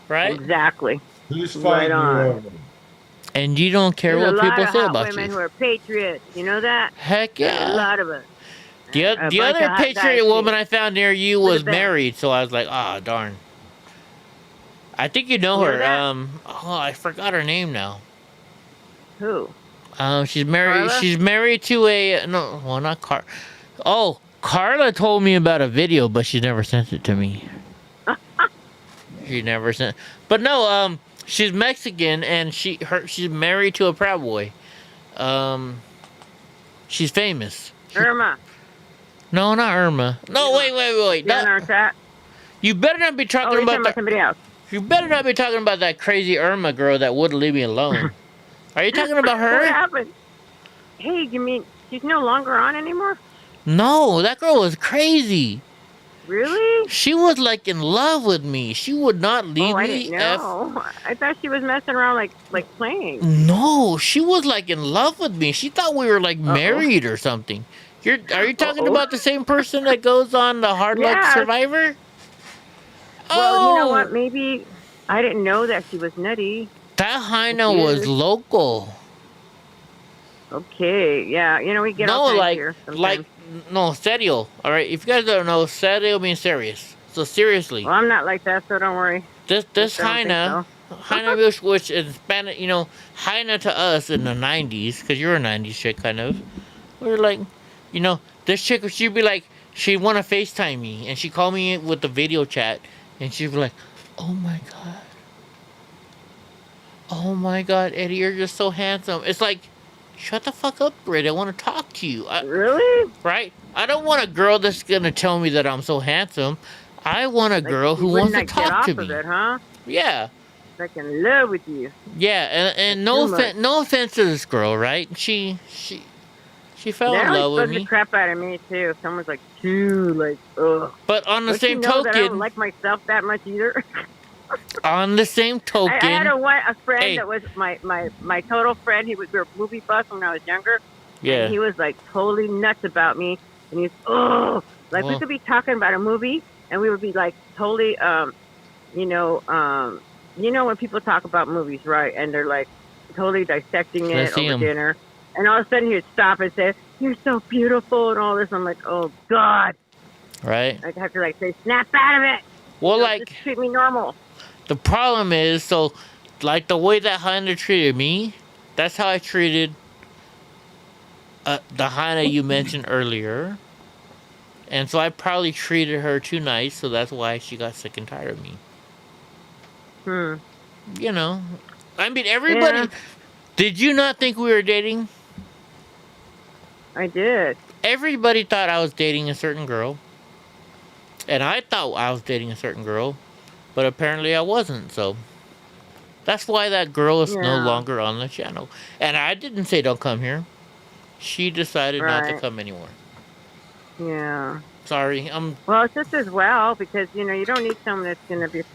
right? Exactly. Who's fighting you over? And you don't care There's what people say about women you. Who are patriots. You know that? Heck yeah. A lot of us. The other patriot woman I found near you was married, so I was like, darn. I think you know her. I forgot her name now. Who? She's married. Carla? She's married to not Carla. Oh, Carla told me about a video, but she never sent it to me. She never sent. But no, she's Mexican and she's married to a Proud Boy. She's famous. Irma. No, not Irma. No, wait. You better not be talking about somebody else. You better not be talking about that crazy Irma girl that wouldn't leave me alone. Are you talking about her? What happened? Hey, you mean she's no longer on anymore? No, that girl was crazy. Really? She was like in love with me. She would not leave me. I didn't know. I thought she was messing around like playing. No, she was like in love with me. She thought we were like married or something. Are you talking about the same person that goes on the Hard Luck Survivor? Well, you know what? Maybe I didn't know that she was nutty. That Heina was local. Okay, yeah. You know, we get all kinds here sometimes. Serio. All right, if you guys don't know, serio means serious. So seriously. Well, I'm not like that, so don't worry. This Heina, which in Spanish, you know, Heina to us in the 90s, because you're a 90s chick, kind of. We were like, you know, this chick, she'd be like, she'd want to FaceTime me, and she'd call me with the video chat, and she'd be like, oh my God, Eddie, you're just so handsome. It's like, shut the fuck up, Britt. I want to talk to you. Really? Right? I don't want a girl that's going to tell me that I'm so handsome. I want a girl who wants to talk to me. It, huh? Yeah. Like in love with you. Yeah, and no offense to this girl, right? She fell in love with me. The crap out of me too. Someone's like, ugh. But on the same token, I don't like myself that much either. On the same token, I had a friend that was my total friend. We were movie buffs when I was younger. Yeah. And he was like totally nuts about me. And he's we could be talking about a movie and we would be like totally you know when people talk about movies, right? And they're like totally dissecting Let's it see over 'em. dinner, and all of a sudden he'd stop and say, "You're so beautiful," and all this. I'm like, "Oh God!" Right? I have to like say, "Snap out of it." Well, You know, like just treat me normal. the problem is, so like the way that Hannah treated me, that's how I treated the Hannah you mentioned earlier. And so I probably treated her too nice, so that's why she got sick and tired of me. You know, I mean, everybody. Yeah. Did you not think we were dating? I did. Everybody thought I was dating a certain girl. And I thought I was dating a certain girl. But apparently I wasn't, so. That's why that girl is no Yeah. longer on the channel. And I didn't say don't come here. She decided not to Right. come anymore. Yeah. Sorry, Well, it's just as well because you don't need someone that's gonna just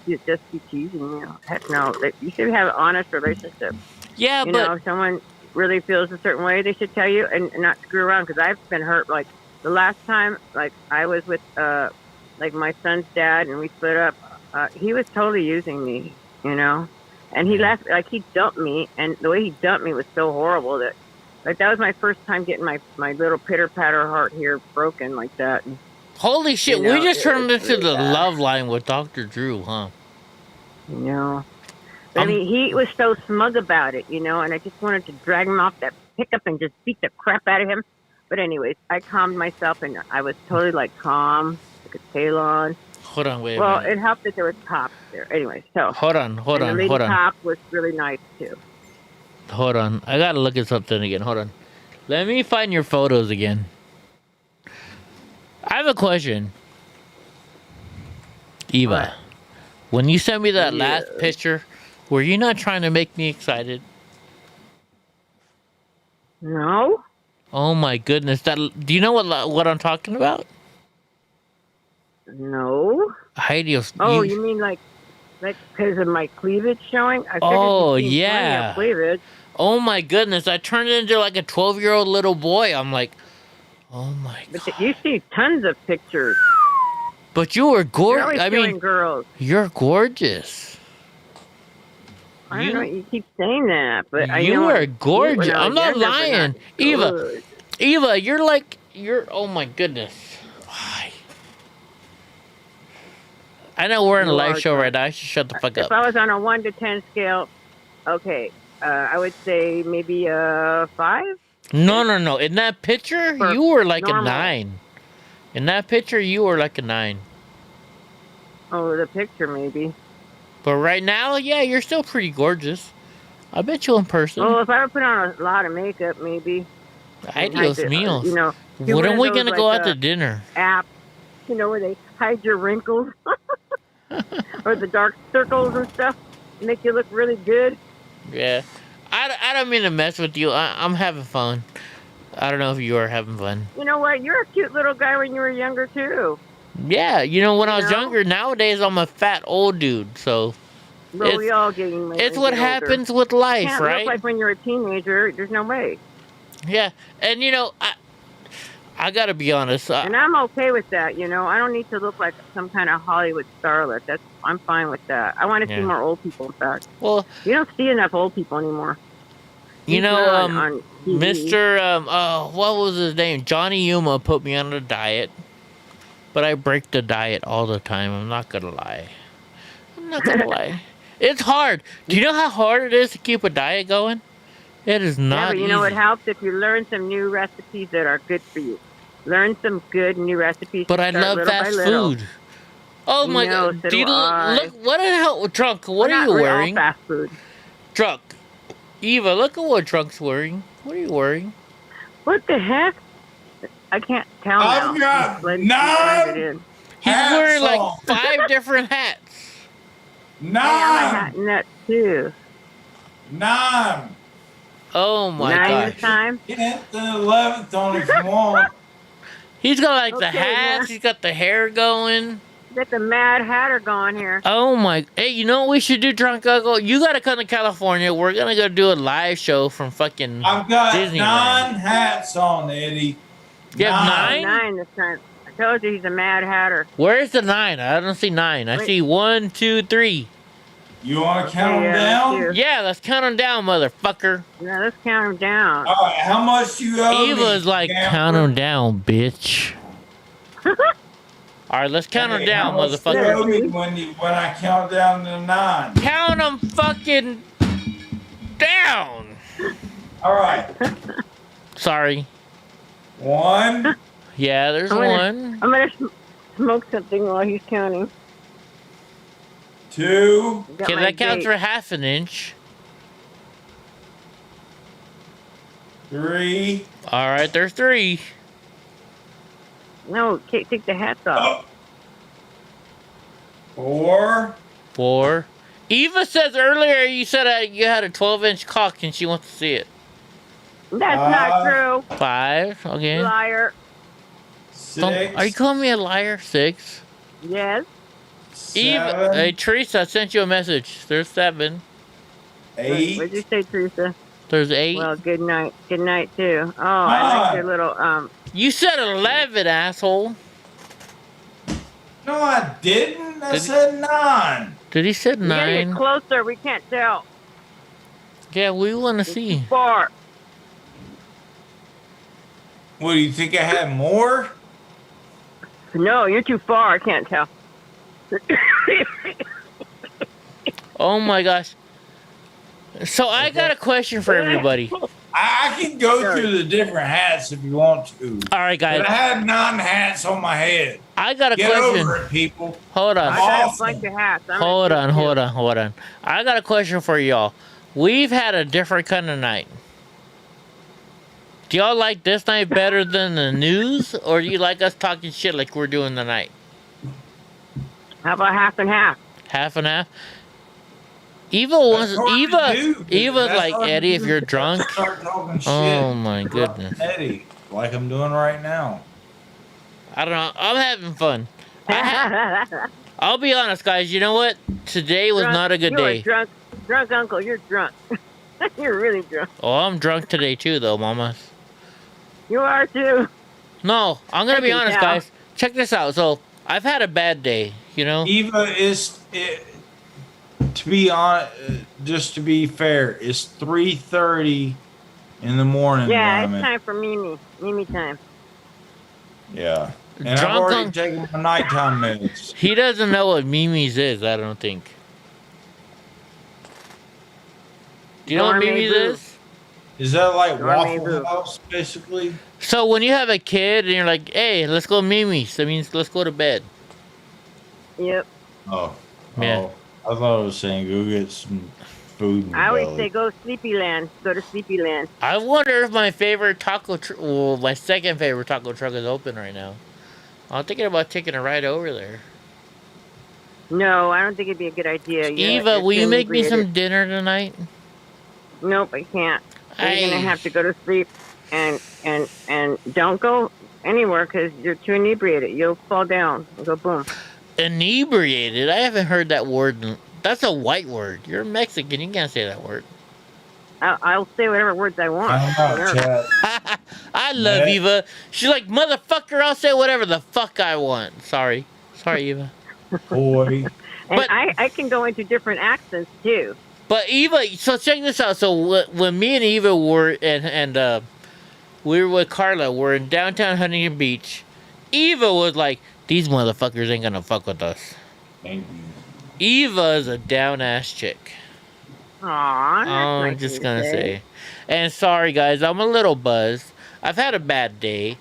be teasing you. Heck no, you should have an honest relationship. Yeah, but if someone really feels a certain way, they should tell you and not screw around. Because I've been hurt. Like the last time, like I was with like my son's dad, and we split up. He was totally using me, and he left. Like he dumped me, and the way he dumped me was so horrible that. Like that was my first time getting my little pitter patter heart here broken like that. And, holy shit, we just turned into really the bad. love line with Dr. Drew, huh? I mean, he was so smug about it, and I just wanted to drag him off that pickup and just beat the crap out of him. But anyways, I calmed myself and I was totally like calm, like a tail on. Hold on, wait a Well, minute. it helped that there was cops there. Anyway, so. Hold on. The lady cop was really nice too. Hold on. I gotta look at something again. Hold on. Let me find your photos again. I have a question. Eva, when you sent me that last picture, were you not trying to make me excited? No. Oh my goodness. Do you know what I'm talking about? No. Heidi, Oh, you mean like because of my cleavage showing? I figured oh, you'd seen plenty yeah. of cleavage. Oh my goodness. I turned into like a 12-year-old little boy. I'm like, oh my God. But you see tons of pictures. But you were gorgeous. You're always showing girls. You're gorgeous. I don't know. You keep saying that, but I You know are gorgeous. I'm not lying. Eva. Eva, you're, oh my goodness. Why? I know we're in a live show right now. I should shut the fuck If up. I was on a 1 to 10 scale, okay, I would say maybe 5. No. In that picture, you were like normal. a 9. In that picture, you were like a 9. Oh, the picture maybe. But right now, yeah, you're still pretty gorgeous. I bet you in person. Well, if I would put on a lot of makeup, maybe. Ideos meals. do When one are of we those, gonna go like, out to dinner? Apps, where they hide your wrinkles or the dark circles and stuff, make you look really good. Yeah. I don't mean to mess with you. I'm having fun. I don't know if you are having fun. You know what? You're a cute little guy when you were younger too. Yeah, when I was younger, nowadays I'm a fat old dude, so. Well, we all getting. It's what happens with life, Can't right? look like when you're a teenager. There's no way. Yeah, and I gotta be honest. And I'm okay with that. I don't need to look like some kind of Hollywood starlet. I'm fine with that. I want to see Yeah. more old people. In fact, well, you don't see enough old people anymore. On TV. Mr. What was his name? Johnny Yuma put me on a diet, but I break the diet all the time. I'm not gonna lie. It's hard. Do you know how hard it is to keep a diet going? It is not Yeah, but easy. it helps if you learn some new recipes that are good for you. Learn some good new recipes. But I Start love little by fast little. food. Oh my No, God! so Do you do I. look? What the hell, Drunk? What We're are not you really all wearing? fast food. Drunk. Eva, look at what Drunk's wearing. What are you wearing? What the heck? I can't tell I've now. got Let's 9 find it in. He's hats wearing like on. 5 different hats. 9. Hey, I'm a hat in that too. 9. Oh my 9 gosh. this time. 10th and 11th on if you want. He's got like the Okay, hats. man. He's got the hair going. Get the Mad Hatter going here. Oh my! Hey, you know what we should do, Drunk Uncle? You gotta come to California. We're gonna go do a live show from fucking I've got Disneyland. 9 hats on, Eddie. You have 9? 9 this time. told you he's a Mad Hatter. Where's the 9? I don't see 9. I Wait. see 1, 2, 3. You want to count them yeah, down? Yeah, let's count them down, motherfucker. Yeah, let's count him down. All right, how much do you owe me? Eva's like, count them down, bitch. All right, let's count them down, how much do you owe motherfucker. me when I count down to 9? Count them fucking down. All right. Sorry. 1. Yeah, there's I'm 1. gonna smoke something while he's counting. 2. Okay, that counts for half an inch. 3. All right, there's 3. No, take the hats off. 4. 4. Eva says earlier you said you had a 12-inch cock and she wants to see it. That's not true. 5. Okay. Liar. 6. Are you calling me a liar? 6. Yes. Eva, 7. hey Teresa, I sent you a message. There's 7. 8. What'd you say, Teresa? There's 8. Well, good night. Good night too. Oh, I like your little You said 11, asshole. No, I didn't. I said 9. Did he say You gotta get 9? closer. We can't tell. Yeah, we want to see. Far. What, do you think I had more? No, you're too far. I can't tell. Oh my gosh. So I got a question for everybody. I can go through the different hats if you want to. All right, guys. But I had 9 hats on my head. I got a Get question. over it, people. Hold on. I got a bunch of hats. Hold on. I got a question for y'all. We've had a different kind of night. Do y'all like this night better than the news, or do you like us talking shit like we're doing tonight? How about half and half? Half and half. Eva's like, Eddie, if you're drunk. Start talking shit. Oh my goodness. Eddie, like I'm doing right now. I don't know. I'm having fun. I'll be honest, guys. You know what? Today was not a good day. You're drunk, uncle. You're drunk. You're really drunk. Oh, I'm drunk today too, though, Mama. You are too. No, I'm gonna I be can honest, tell. guys. Check this out. So I've had a bad day. You know. Eva to be on, just to be fair, it's 3:30 in the morning. Yeah, it's time for Mimi time. Yeah. And Drunk I've already on- taken my nighttime meds. He doesn't know what Mimi's is. I don't think. Do you know what Mimi's is? Is that like Gourmet Waffle boo. House, basically? So when you have a kid and you're like, "Hey, let's go Mimi's," that means let's go to bed. Yep. Oh. Yeah. Oh, I thought it was saying go get some food. In I always belly. say go Sleepyland. Go to Sleepyland. I wonder if my favorite taco, well, my second favorite taco truck is open right now. I'm thinking about taking a ride over there. No, I don't think it'd be a good idea. Eva, will you make me some dinner tonight? Nope, I can't. You're gonna have to go to sleep and don't go anywhere because you're too inebriated. You'll fall down and go boom. Inebriated? I haven't heard that word. That's a white word. You're Mexican. You can't say that word. I'll say whatever words I want. I love Yeah. Eva. She's like, motherfucker, I'll say whatever the fuck I want. Sorry, Eva. Boy. And I can go into different accents too. But Eva, so check this out. So when me and Eva were and we were with Carla, we're in downtown Huntington Beach. Eva was like, "These motherfuckers ain't gonna fuck with us." Thank you. Eva is a down ass chick. Aww, that's I'm nice just of you gonna to say. And sorry guys, I'm a little buzzed. I've had a bad day.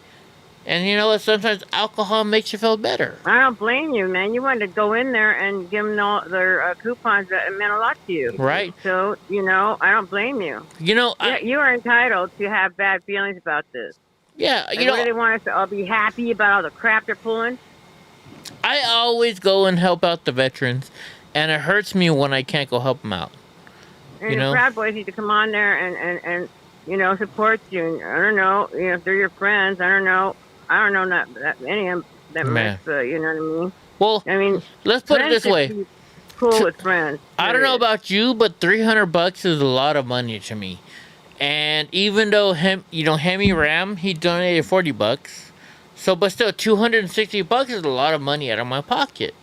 And you know what? Sometimes alcohol makes you feel better. I don't blame you, man. You wanted to go in there and give them all their coupons that meant a lot to you. Right. So, I don't blame you. You know, you are entitled to have bad feelings about this. Yeah, What do they want us to all be happy about all the crap they're pulling? I always go and help out the veterans, and it hurts me when I can't go help them out. And You your know? Proud Boys need to come on there and support you. And I don't know, if they're your friends, I don't know not that many of them that Man. much, but you know what I mean? Well, I mean, let's put it friends this should way. be cool with friends. I don't know period. about you, but $300 is a lot of money to me. And even though Hemi Ram, he donated $40. So, but still, $260 is a lot of money out of my pocket.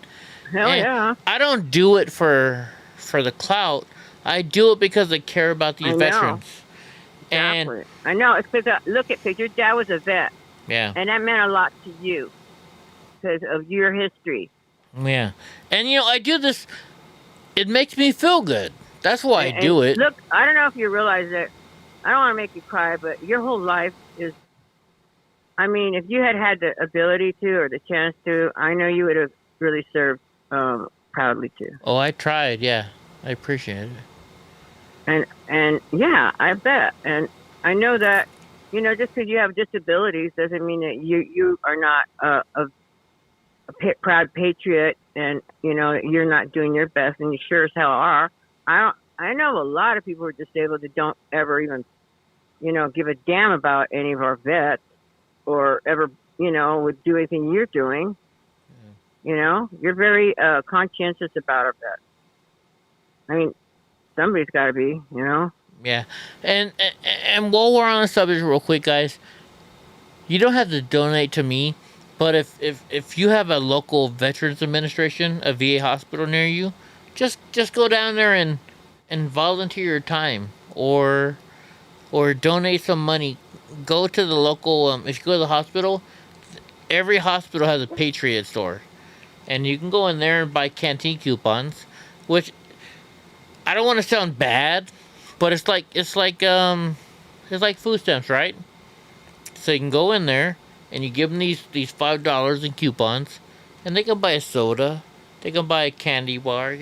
Hell And yeah. I don't do it for the clout. I do it because I care about these I know. veterans. Exactly. I know. It's because look at because your dad was a vet, Yeah. and that meant a lot to you because of your history. Yeah. And I do this. It makes me feel good. That's why I do it. Look, I don't know if you realize that. I don't want to make you cry, but your whole life is. I mean, if you had the ability to or the chance to, I know you would have really served proudly too. Oh, I tried. Yeah, I appreciate it. And yeah, I bet. And I know that just because you have disabilities doesn't mean that you are not a proud patriot, and you're not doing your best, and you sure as hell are. I know a lot of people who are disabled that don't ever even give a damn about any of our vets or ever would do anything you're doing. You're very conscientious about our vets. I mean, somebody's got to be, Yeah, and while we're on the subject, real quick, guys, you don't have to donate to me, but if you have a local Veterans Administration, a VA hospital near you, just go down there and volunteer your time or donate some money. Go to the local. If you go to the hospital, every hospital has a Patriot store, and you can go in there and buy canteen coupons, which I don't want to sound bad, but it's like food stamps, right? So you can go in there and you give them these $5 in coupons, and they can buy a soda, they can buy a candy bar.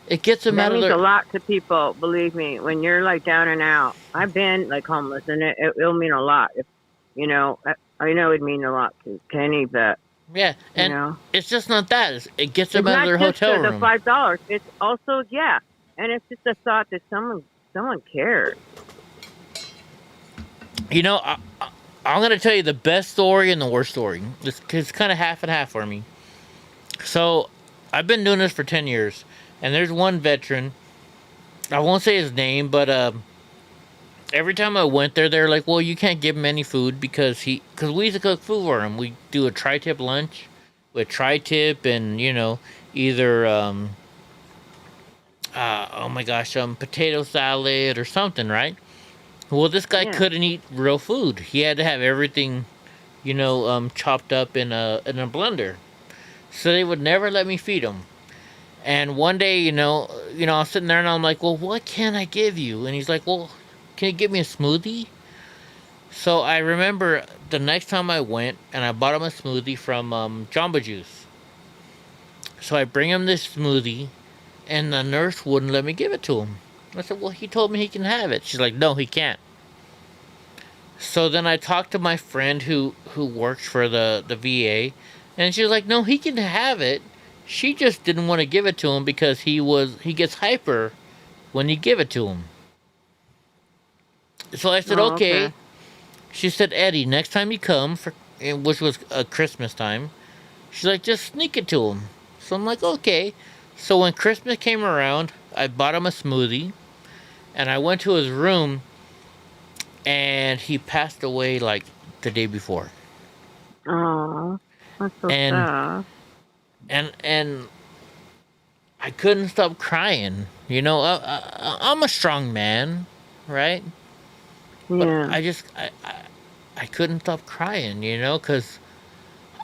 It gets them out of their. That means a lot to people. Believe me, when you're like down and out, I've been like homeless, and it'll mean a lot. If I know it'd mean a lot to any vet. Yeah, and it's just not that. It gets them out of their It's not hotel just room. the $5. It's also and it's just a thought that someone cares. I'm gonna tell you the best story and the worst story. It's kind of half and half for me. So, I've been doing this for 10 years, and there's one veteran. I won't say his name, but every time I went there, they're like, "Well, you can't give him any food because we used to cook food for him. We do a tri-tip lunch with tri-tip and either oh my gosh, potato salad or something, right?" Well, this guy couldn't eat real food. He had to have everything, chopped up in a blender. So they would never let me feed him. And one day, I was sitting there and I'm like, "Well, what can I give you?" And he's like, "Well, can you give me a smoothie?" So I remember the next time I went and I bought him a smoothie from Jamba Juice. So I bring him this smoothie, and the nurse wouldn't let me give it to him. I said, "Well, he told me he can have it." She's like, "No, he can't." So then I talked to my friend who works for the VA, and she's like, "No, he can have it. She just didn't want to give it to him because he gets hyper when you give it to him." So I said, okay. She said, "Eddie, next time you come, which was Christmas time," she's like, "just sneak it to him." So I'm like, okay. So when Christmas came around, I bought him a smoothie, and I went to his room, and he passed away like the day before. Oh, that's so sad. And I couldn't stop crying. I'm a strong man, right? Yeah. But I couldn't stop crying, because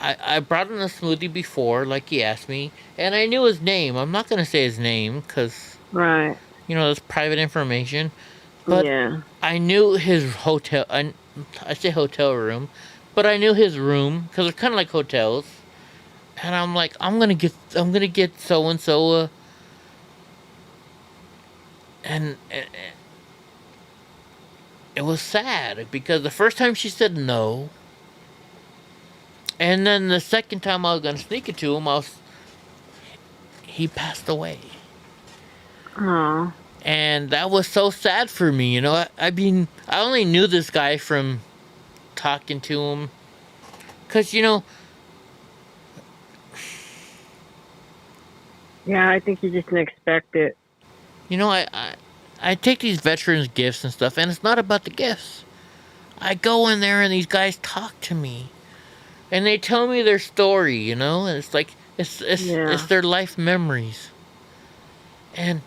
I brought him a smoothie before, like he asked me, and I knew his name. I'm not going to say his name because, right, that's private information. But I knew his hotel. I say hotel room, but I knew his room because they're kind of like hotels. And I'm like, I'm gonna get so and so, and it was sad because the first time she said no, and then the second time I was gonna sneak it to him, he passed away. Oh. And that was so sad for me, I mean, I only knew this guy from talking to him, cause yeah, I think you just didn't expect it. I take these veterans gifts and stuff, and it's not about the gifts. I go in there and these guys talk to me. and they tell me their story, you know, and it's like it's their life memories, and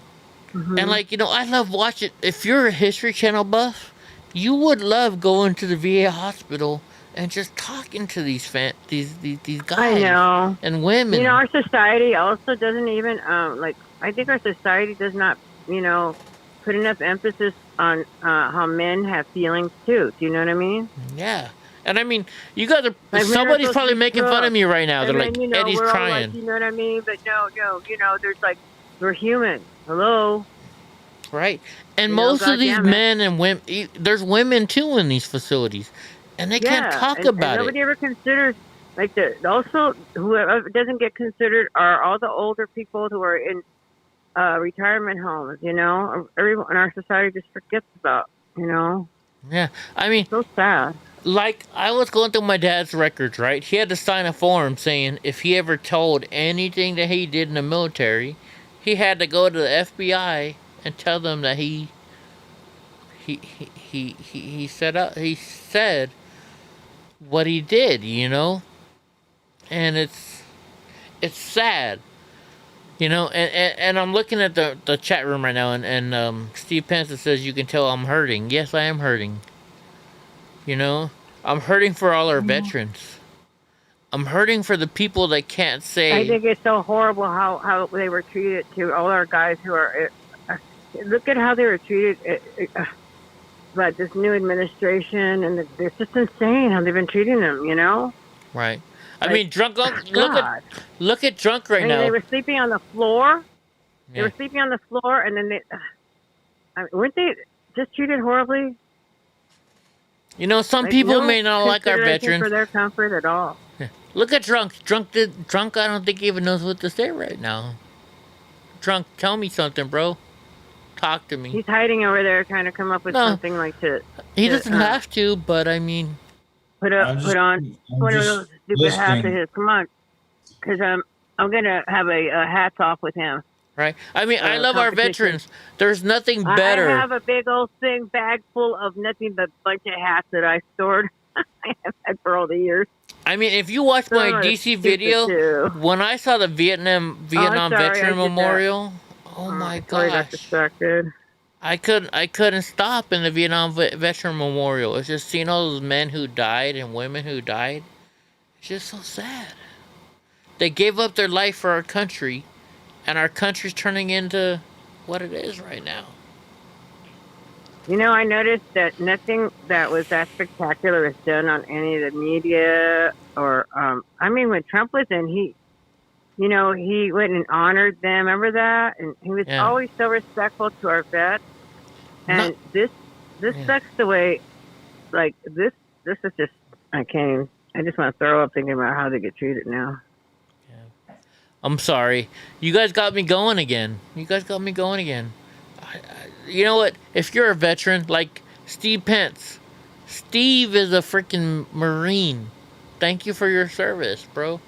like, you know, I love watching. If you're a History Channel buff, you would love going to the VA hospital and just talking to these these guys. I know. And women. You know, our society also doesn't even like. I think our society does not, you know, put enough emphasis on how men have feelings too. Do you know what I mean? Yeah. And I mean, you guys are. Like, somebody's probably making fun of me right now. They're and like, then, you know, Eddie's we're all crying. like, you know what I mean? But no, you know, there's like, we're human. Hello. Right. And You know, most of these goddamn it. men and women, there's women too in these facilities, and they can't talk about and it. nobody ever considers, like, also whoever doesn't get considered are all the older people who are in retirement homes. You know, everyone in our society just forgets about. You know. Yeah. I mean, so sad. Like, I was going through my dad's records, right? He had to sign a form saying if he ever told anything that he did in the military, he had to go to the FBI and tell them that he said what he did, you know? And it's sad. You know, and I'm looking at the chat room right now, and Steve Pence says you can tell I'm hurting. Yes, I am hurting. You know, I'm hurting for all our veterans. I'm hurting for the people that can't say. I think it's so horrible how they were treated to all our guys who are. Look at how they were treated by this new administration, and it's just insane how they've been treating them. You know. Right. I Like, mean, drunk. Look at drunk right now. They were sleeping on the floor. They Yeah. were sleeping on the floor, and then weren't they just treated horribly? You know, some Like, people no may not like our consideration veterans. for their comfort at all. Yeah. Look at drunk. Drunk. I don't think he even knows what to say right now. Drunk, tell me something, bro. Talk to me. He's hiding over there, trying to come up with No. something like to. He doesn't have to, but I mean. Put on one of those stupid hats of his. Come on, because I'm gonna have a hats off with him. Right. I mean, I love our competition. veterans. There's nothing better. I have a big old thing bag full of nothing but a bunch of hats that I stored. I have had for all the years. I mean, if you watch my Some are DC stupid, video, too. when I saw the Vietnam sorry, I Veteran did that. Memorial, oh my Sorry, I got gosh, distracted. I couldn't stop in the Vietnam Veteran Memorial. It's just seeing all those men who died and women who died. It's just so sad. They gave up their life for our country, and our country's turning into what it is right now. You know, I noticed that nothing that was that spectacular was done on any of the media or, I mean, when Trump was in, he went and honored them. Remember that? And he was always so respectful to our vets. And this sucks the way, like, this is just, I just want to throw up thinking about how they get treated now. I'm sorry. You guys got me going again. You know what? If you're a veteran, like Steve Pence, Steve is a freaking Marine. Thank you for your service, bro.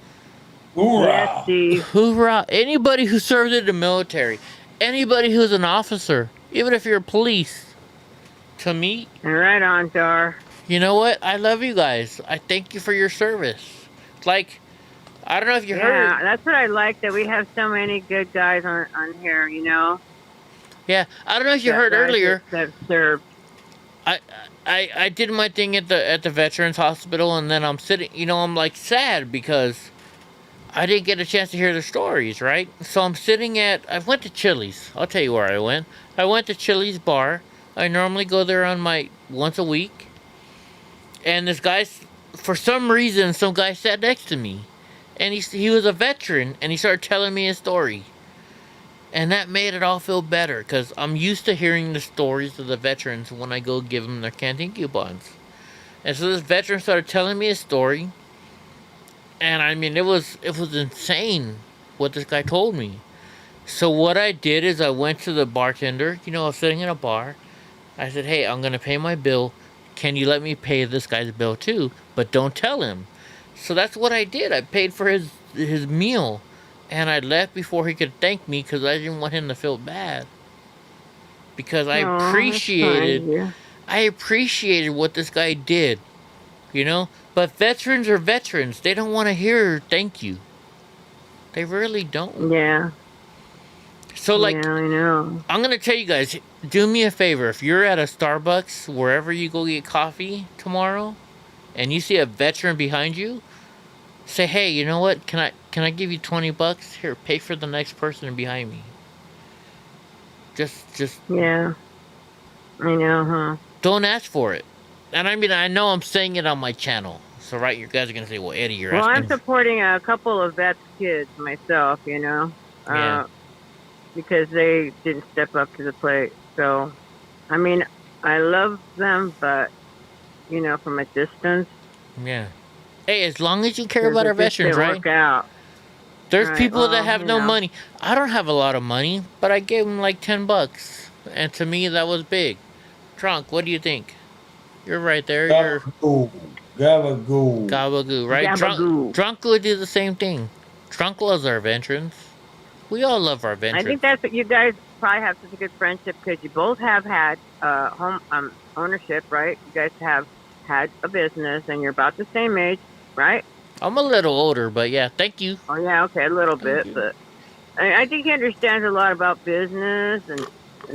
Hoorah! Yes, Steve. Hoorah! Anybody who served in the military, anybody who's an officer, even if you're police, to me. Right on, Dar. You know what? I love you guys. I thank you for your service. Like, I don't know if you heard. Yeah, that's what I like, that we have so many good guys on here, you know? Yeah, I don't know if you heard earlier. That served. I did my thing at the Veterans Hospital, and then I'm sitting, you know, I'm like sad because I didn't get a chance to hear the stories, right? So I'm sitting I went to Chili's. I'll tell you where I went. I went to Chili's bar. I normally go there on once a week. And this guy, for some reason, some guy sat next to me. And he was a veteran, and he started telling me his story. And that made it all feel better, because I'm used to hearing the stories of the veterans when I go give them their canteen coupons. And so this veteran started telling me his story. And I mean, it was insane what this guy told me. So what I did is I went to the bartender. You know, I was sitting in a bar. I said, hey, I'm going to pay my bill. Can you let me pay this guy's bill too? But don't tell him. So that's what I did. I paid for his meal. And I left before he could thank me because I didn't want him to feel bad. Because I appreciated what this guy did. you know. But veterans are veterans. They don't want to hear thank you. They really don't. Yeah. So like, Yeah, I know. I'm gonna tell you guys, do me a favor. If you're at a Starbucks, wherever you go get coffee tomorrow, and you see a veteran behind you, say, hey, you know what? Can I give you $20? Here, pay for the next person behind me. Just. Yeah. I know, huh? Don't ask for it. And I mean, I know I'm saying it on my channel. So, right, you guys are gonna say, well, Eddie, you're Well, I'm asking. supporting a couple of vets' kids myself, you know. Yeah. Because they didn't step up to the plate. So, I mean, I love them, but, you know, from a distance. Yeah. Hey, as long as you care about our it just veterans, didn't right? work out. There's Right, people that well, have you no know. money. I don't have a lot of money, but I gave them like $10. And to me, that was big. Trunk, what do you think? You're right there. You're Gabagoo. Gabagoo, right? Gabagoo. Drunk would do the same thing. Trunk loves our veterans. We all love our veterans. I think that's what you guys probably have such a good friendship because you both have had home ownership, right? You guys have had a business and you're about the same age, right? I'm a little older, but yeah, thank you. Oh, yeah, okay, a little bit. But I think he understands a lot about business and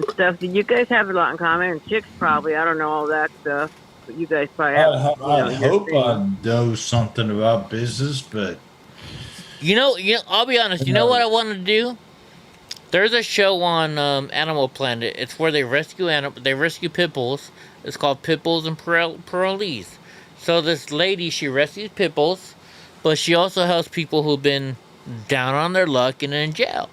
stuff. You guys have a lot in common. And chicks probably, I don't know all that stuff. But you guys probably have, I hope I know something about business, but You know, I'll be honest. You know what I want to do? There's a show on Animal Planet. It's where they rescue pit bulls. It's called Pit Bulls and Parolees. So this lady, she rescues pit bulls, but she also helps people who've been down on their luck and in jail.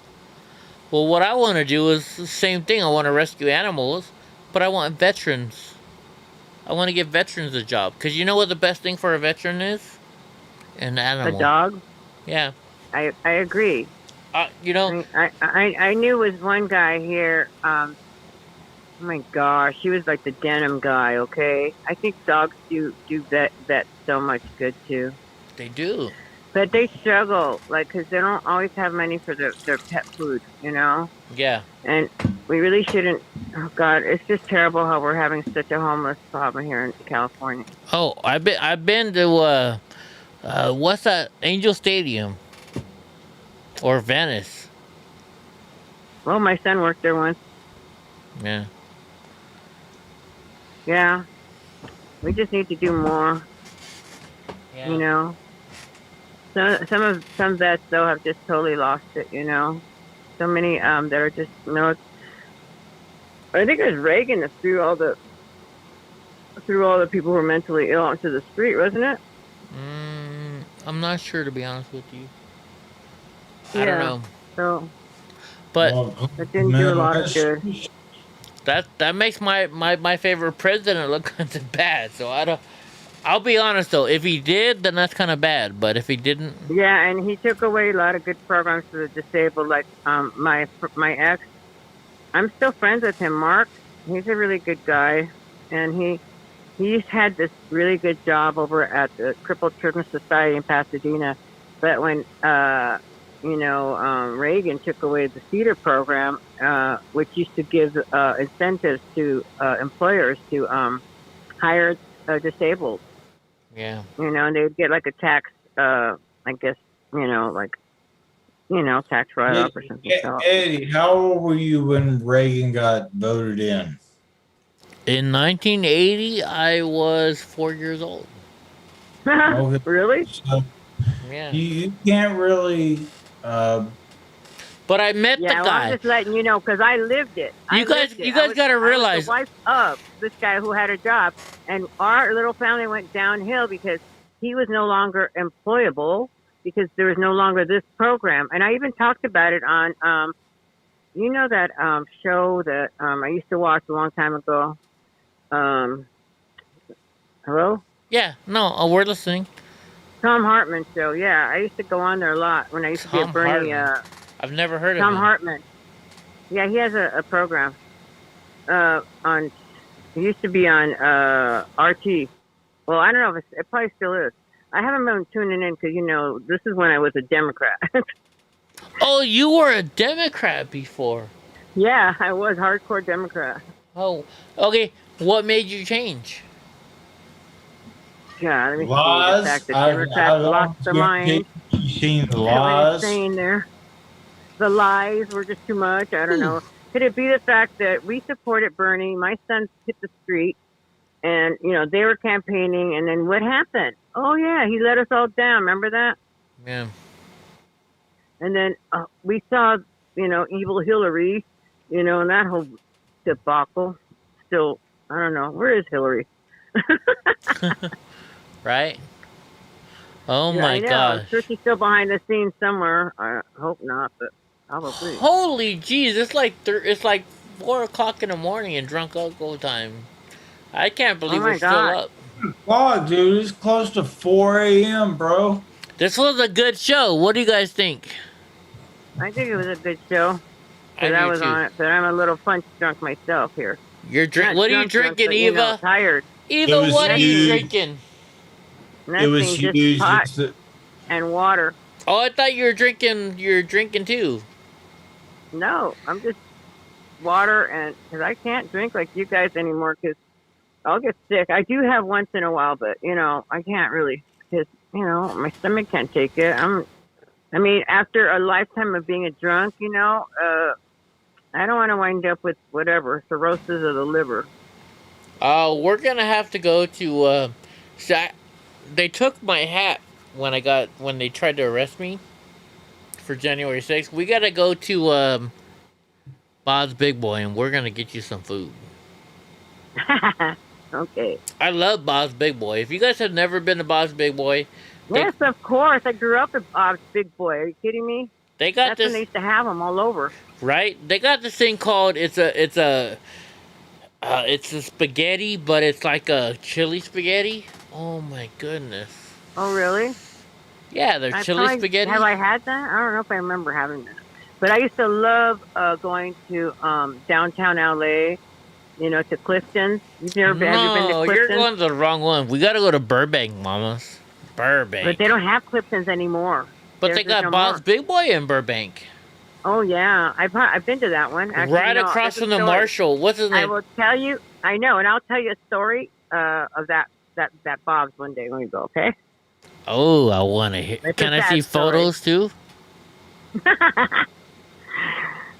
Well, what I want to do is the same thing. I want to rescue animals, but I want veterans. I want to give veterans a job. Because you know what the best thing for a veteran is? An animal. A dog? Yeah. I agree. You know, I knew was one guy here. Oh my gosh, he was like the denim guy. Okay, I think dogs do vet so much good too. They do, but they struggle, like, because they don't always have money for their pet food. You know. Yeah. And we really shouldn't. Oh God, it's just terrible how we're having such a homeless problem here in California. Oh, I've been to what's that? Angel Stadium. Or Venice. Well, my son worked there once. Yeah. Yeah. We just need to do more. Yeah. You know. Some vets though have just totally lost it. You know. So many that are just I think it was Reagan that threw all the people who were mentally ill onto the street, wasn't it? I'm not sure, to be honest with you. Yeah, I don't know. So, but that didn't do a lot of good. That makes my favorite president look kind of bad. So I'll be honest though. If he did, then that's kind of bad. But if he didn't, yeah, and he took away a lot of good programs for the disabled. Like my ex, I'm still friends with him, Mark. He's a really good guy, and he's had this really good job over at the Crippled Children's Society in Pasadena. But when Reagan took away the CEDAR program, which used to give incentives to employers to hire disabled. Yeah. You know, and they would get like a tax, I guess, tax write-off or something. Eddie, how old were you when Reagan got voted in? In 1980, I was 4 years old. Really? So yeah. You can't really. But I met the guy. I'm just letting you know because I lived it. You guys got to realize. I was the wife of this guy who had a job, and our little family went downhill because he was no longer employable because there was no longer this program. And I even talked about it on, that show that I used to watch a long time ago. Hello? Yeah. No, we're listening. Tom Hartman show. Yeah, I used to go on there a lot when I used to be at Bernie. I've never heard of Tom him. Hartman. Yeah, he has a program on. He used to be on RT. Well, I don't know if it probably still is. I haven't been tuning in because this is when I was a Democrat. Oh, you were a Democrat before. Yeah, I was hardcore Democrat. Oh, okay. What made you change? God, let me see the Lies. fact that I Democrats lost their mind. You've seen the What it's lies. saying there. The lies were just too much. I don't know. Could it be the fact that we supported Bernie? My son hit the street, and they were campaigning, and then what happened? Oh yeah, he let us all down. Remember that? Yeah. And then we saw, evil Hillary, and that whole debacle. Still, I don't know. Where is Hillary? Right? Oh Yeah, my I know. gosh. I'm sure she's still behind the scenes somewhere. I hope not, but probably. Holy jeez, it's like 4 o'clock in the morning in drunk uncle time. I can't believe my we're still God. up. God, dude, it's close to 4 a.m., bro. This was a good show. What do you guys think? I think it was a good show. I Because I do was too. on it, but I'm a little punch drunk myself here. You're Not what are you drunk, drinking, but, Eva? tired. Eva, was what are you huge. drinking? Nothing, It was just huge. hot It's the- and water. Oh, I thought you were drinking. You're drinking too. No, I'm just water, and because I can't drink like you guys anymore because I'll get sick. I do have once in a while, but I can't really because my stomach can't take it. I mean, after a lifetime of being a drunk, I don't want to wind up with whatever cirrhosis of the liver. We're gonna have to go to. They took my hat when they tried to arrest me for January 6th. We gotta go to Bob's Big Boy, and we're gonna get you some food. Okay. I love Bob's Big Boy. If you guys have never been to Bob's Big Boy, Yes, of course. I grew up at Bob's Big Boy. Are you kidding me? they got That's this when they used to have them all over. right. They got this thing called it's a spaghetti, but it's like a chili spaghetti. Oh my goodness. Oh, really? Yeah, they're chili spaghetti. Have I had that? I don't know if I remember having that. But I used to love going to downtown LA, to Clifton's. Have you been to No, Clifton's? you're going to the wrong one. We gotta go to Burbank, mamas. Burbank. But they don't have Clifton's anymore. But they got no Bob's more. Big Boy in Burbank. Oh yeah, I've been to that one. Actually, Right across from the story. Marshall. What's his I name? will tell you. I know, and I'll tell you a story of that Bob's one day when we go. Okay. Oh, I want to hear. It's Can a I sad see story. photos too?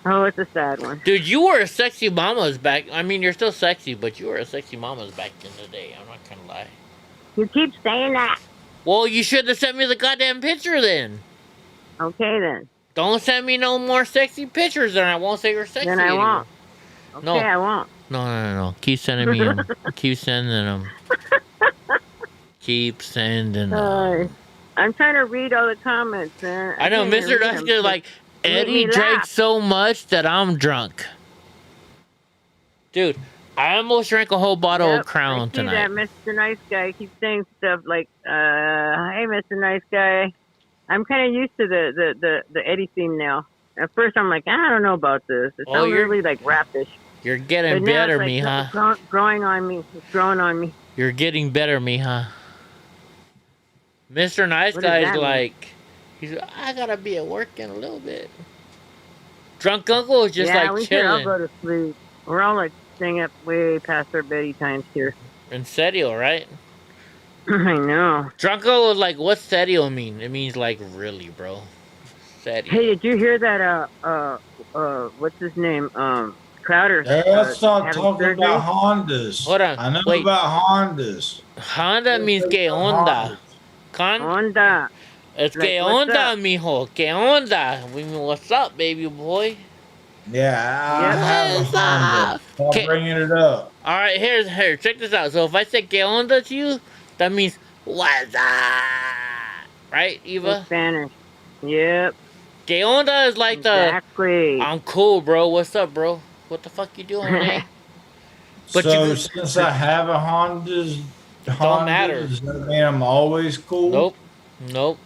Oh, it's a sad one. Dude, you were a sexy mama's back. I mean, you're still sexy, but you were a sexy mama's back in the day. I'm not gonna lie. You keep saying that. Well, you should have sent me the goddamn picture then. Okay then. Don't send me no more sexy pictures, and I won't say you're sexy Then I anymore. won't. Okay, No. I won't. No. Keep sending me them. Keep sending them. Keep sending them. I'm trying to read all the comments. I know, can't even Mr. read them. Dusker, like, They make Eddie me drank laugh. so much that I'm drunk. Dude, I almost drank a whole bottle Yep, of Crown I see tonight. that Mr. Nice Guy keeps saying stuff like, hey, Mr. Nice Guy. I'm kind of used to the Eddie theme now. At first, I'm like, I don't know about this. It Oh, sounds you're- really like rapish. You're getting But now better, it's like mija. growing on me. It's growing on me. You're getting better, mija. Mr. Nice What does Guy's that mean? like, I gotta be at work in a little bit. Drunk Uncle is just yeah, we like should all chilling. go to sleep. We're all like staying up way past our bedtime times here. In Serio, right? I know. Drunk Uncle was like, what's Serio mean? It means like really, bro. Serio. Hey, did you hear that? What's his name? Crowder. Let's start having talking surgery? about Hondas. Hold on, I know wait. about Hondas. Honda means que onda. Honda. It's Like, que what's onda, up? mijo. Que onda. We mean, what's up, baby boy? Yeah, I have a What's Honda. up? Stop Okay. bringing it up. All right, here, check this out. So if I say que onda to you, that means what's up, right, Eva? In Spanish. Yep. Que onda is like Exactly. I'm cool, bro. What's up, bro? What the fuck you doing, man? But so you- since I have a Honda, matter. does that mean I'm always cool? Nope.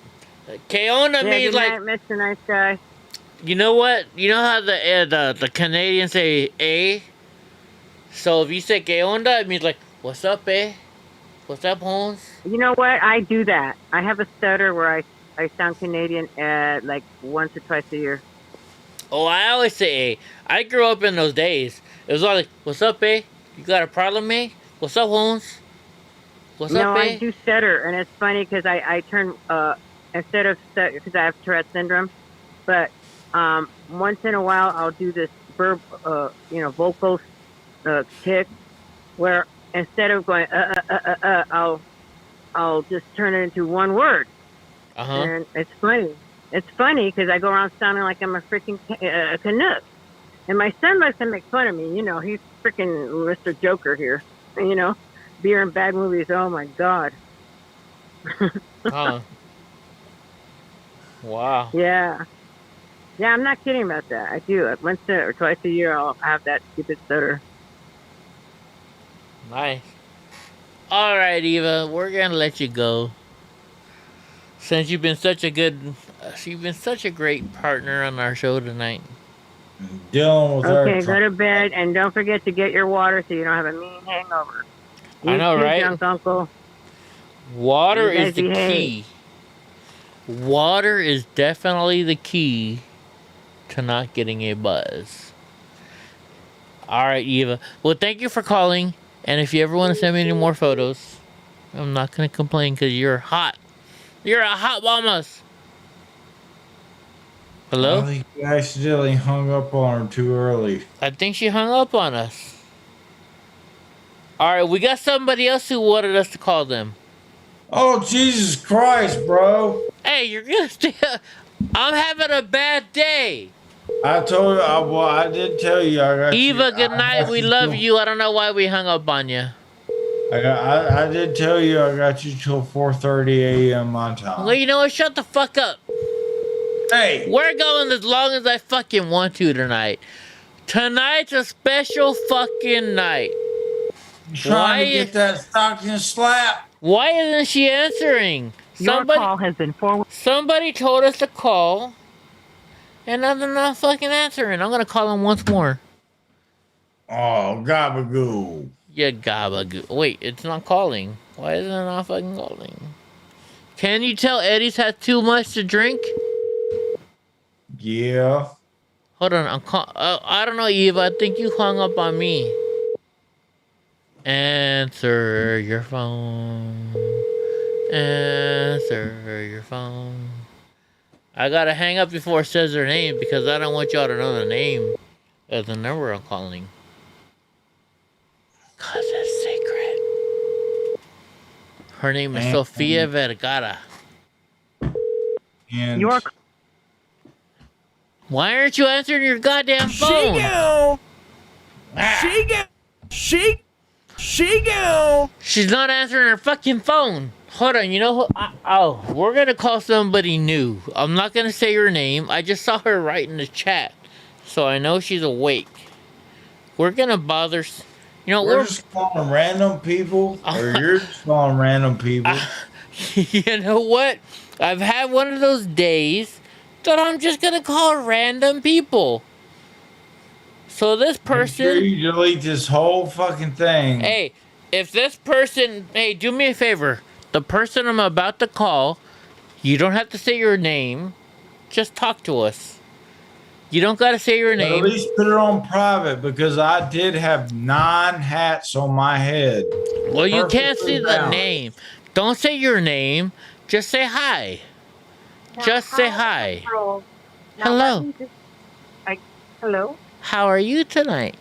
Que onda Yeah, means good like, night, Mr. Nice Guy. you know what? You know how the Canadians say "eh"? So if you say "que onda," it means like "what's up, eh? What's up, Holmes?" You know what? I do that. I have a stutter where I sound Canadian like once or twice a year. Oh, I always say "eh." I grew up in those days. It was all like, "What's up, eh? You got a problem, eh? What's up, Holmes?" What's no, up, I babe? do stutter, and it's funny because I turn instead of because I have Tourette syndrome, but once in a while I'll do this vocal tick where instead of going I'll just turn it into one word, and it's funny. It's funny because I go around sounding like I'm a freaking Canuck, and my son likes to make fun of me. You know, he's freaking Mr. Joker here. You know, beer and bad movies. Oh my God. Huh. Wow. Yeah. Yeah, I'm not kidding about that. I do. Once or twice a year, I'll have that stupid stutter. Nice. All right, Eva, we're gonna let you go. Since you've been such a great partner on our show tonight. Dealing with Okay, go to bed, and don't forget to get your water so you don't have a mean hangover. I know, right? Junk uncle. Water You guys is the behave. key. Water is definitely the key to not getting a buzz. All right, Eva. Well, thank you for calling. And if you ever want to send me any more photos, I'm not going to complain because you're hot. You're a hot bombas. Hello? I think you accidentally hung up on her too early. I think she hung up on us. All right, we got somebody else who wanted us to call them. Oh, Jesus Christ, bro. Hey, you're going to stay up. I'm having a bad day. I told you, I did tell you. I got Eva, you. good night. We love you. I don't know why we hung up on you. I did tell you I got you till 4:30 a.m. my time. Well, you know what? Shut the fuck up. Hey. We're going as long as I fucking want to tonight. Tonight's a special fucking night. Trying to get that stocking slap. Why isn't she answering? Your call has been forwarded. Somebody told us to call, and I'm not fucking answering. I'm gonna call him once more. Oh, gabagoo. Yeah, gabagoo. Wait, it's not calling. Why isn't it not fucking calling? Can you tell Eddie's had too much to drink? Yeah. Hold on, I don't know, Eva. I think you hung up on me. Answer your phone. Answer your phone. I gotta hang up before it says her name because I don't want y'all to know the name of the number I'm calling. Cause it's secret. Her name is Sofia Vergara. And why aren't you answering your goddamn phone? She's not answering her fucking phone. Hold on, you know who? We're gonna call somebody new. I'm not gonna say her name. I just saw her right in the chat, so I know she's awake. We're gonna bother. You know, we're just calling random people, or you're just calling random people. You know what? I've had one of those days that I'm just gonna call random people. So this person... Make sure you delete this whole fucking thing. Hey, if this person... Hey, do me a favor. The person I'm about to call, you don't have to say your name. Just talk to us. You don't gotta say your name. At least put it on private, because I did have 9 hats on my head. Well, you can't say the name. Don't say your name. Just say hi. Just say hi. Hello. Hello. How are you tonight?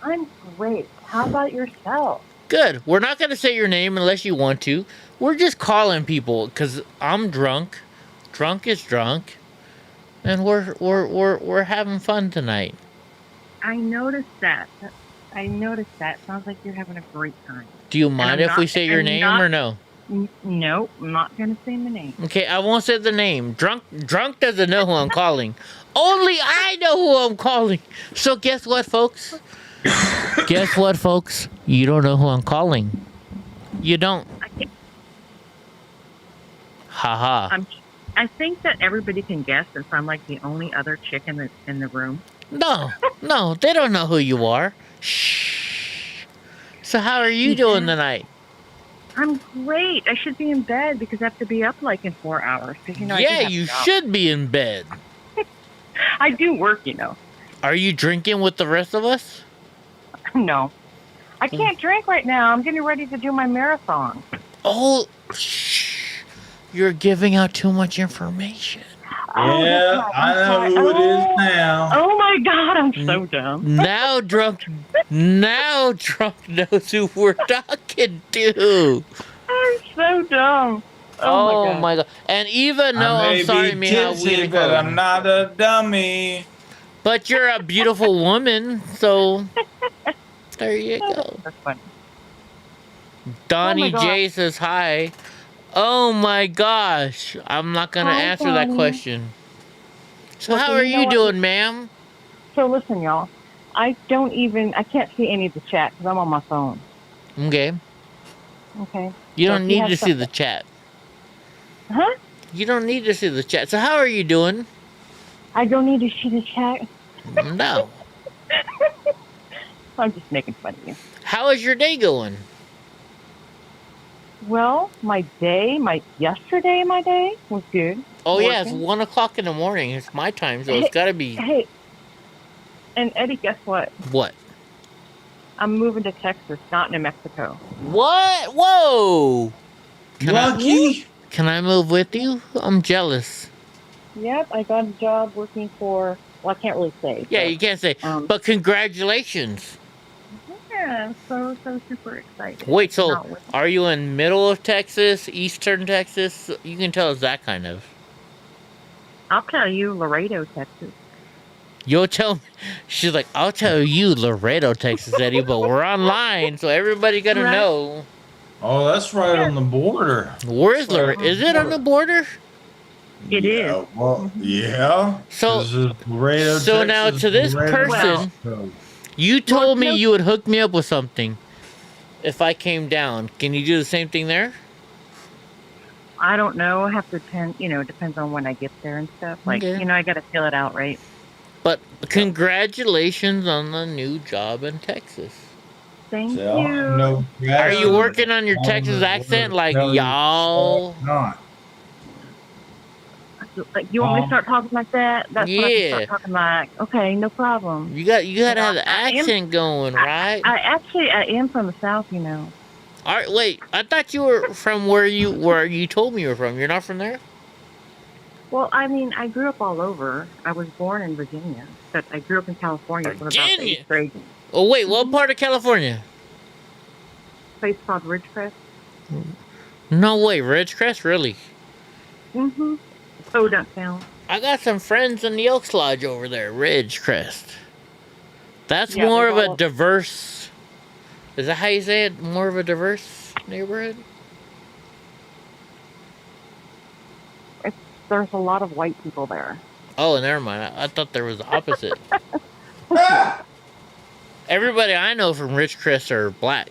I'm great. How about yourself? Good. We're not going to say your name unless you want to. We're just calling people because I'm drunk. Drunk is drunk. And we're having fun tonight. I noticed that. Sounds like you're having a great time. Do you mind if we say your name or no? No, I'm not going to say my name. Okay, I won't say the name. Drunk doesn't know who I'm calling. Only I know who I'm calling. So guess what, folks? Guess what, folks? You don't know who I'm calling. You don't. Haha. I think that everybody can guess since I'm like the only other chick in the room. No, they don't know who you are. Shh. So how are you doing tonight? I'm great. I should be in bed because I have to be up like in 4 hours. Yeah, you should be in bed. I do work, you know. Are you drinking with the rest of us? No. I can't drink right now. I'm getting ready to do my marathon. Oh, shh. You're giving out too much information. Yeah, I know who it is now. Oh my God, I'm so dumb. Now drunk knows who we're talking to. I'm so dumb. Oh my God. And Eva, no, I'm sorry, be Mija, we tipsy, didn't but call I'm her. not a dummy. But you're a beautiful woman, so there you go. That's funny. Donnie God. J says hi. Oh my gosh. I'm not going to Hi, answer that Donnie. question. So Listen, how are you know you what? doing, ma'am? So listen, y'all. I can't see any of the chat because I'm on my phone. Okay. Okay. You So don't if need have to see the chat. Huh? You don't need to see the chat. So how are you doing? I don't need to see the chat. No. I'm just making fun of you. How is your day going? Well, my day was good. Oh, yeah, it's Working. 1 o'clock in the morning. It's my time, so it's got to be... Hey, and Eddie, guess what? What? I'm moving to Texas, not New Mexico. What? Whoa! Lucky? Can I move with you? I'm jealous. Yep, I got a job working for, well, I can't really say. Yeah, but, you can't say. But congratulations. Yeah, I'm so super excited. Wait, so Cannot wait. are you in middle of Texas, eastern Texas? You can tell us that kind of. I'll tell you, Laredo, Texas. You'll tell me. She's like, I'll tell you Laredo, Texas, Eddie, but we're online, so everybody got to Right. know. Oh, that's right on the border. Where is Laredo? Is it on the border? It is. Well, yeah. So, Laredo, so now Texas, to this Laredo, person, Mexico. you told me you would hook me up with something if I came down. Can you do the same thing there? I don't know. I have to it depends on when I get there and stuff. Like, Okay. I got to feel it out, right? But congratulations on the new job in Texas. Thank So, you. no, Are you working on your Texas accent like y'all? Not. Like, you want me to start talking like that? That's what I can start talking like. Okay, no problem. You got to have the accent going, right? I am from the South, All right, wait. I thought you were from where you told me you were from. You're not from there? Well, I mean, I grew up all over. I was born in Virginia, but I grew up in California from about the 8th grade. Oh, wait. What part of California? A place called Ridgecrest. No way. Ridgecrest? Really? Mm-hmm. Podunk Town. I got some friends in the Elks Lodge over there. Ridgecrest. That's Yeah, more they're of a all- diverse... Is that how you say it? More of a diverse neighborhood? There's a lot of white people there. Oh, never mind. I thought there was the opposite. Everybody I know from Ridgecrest are black.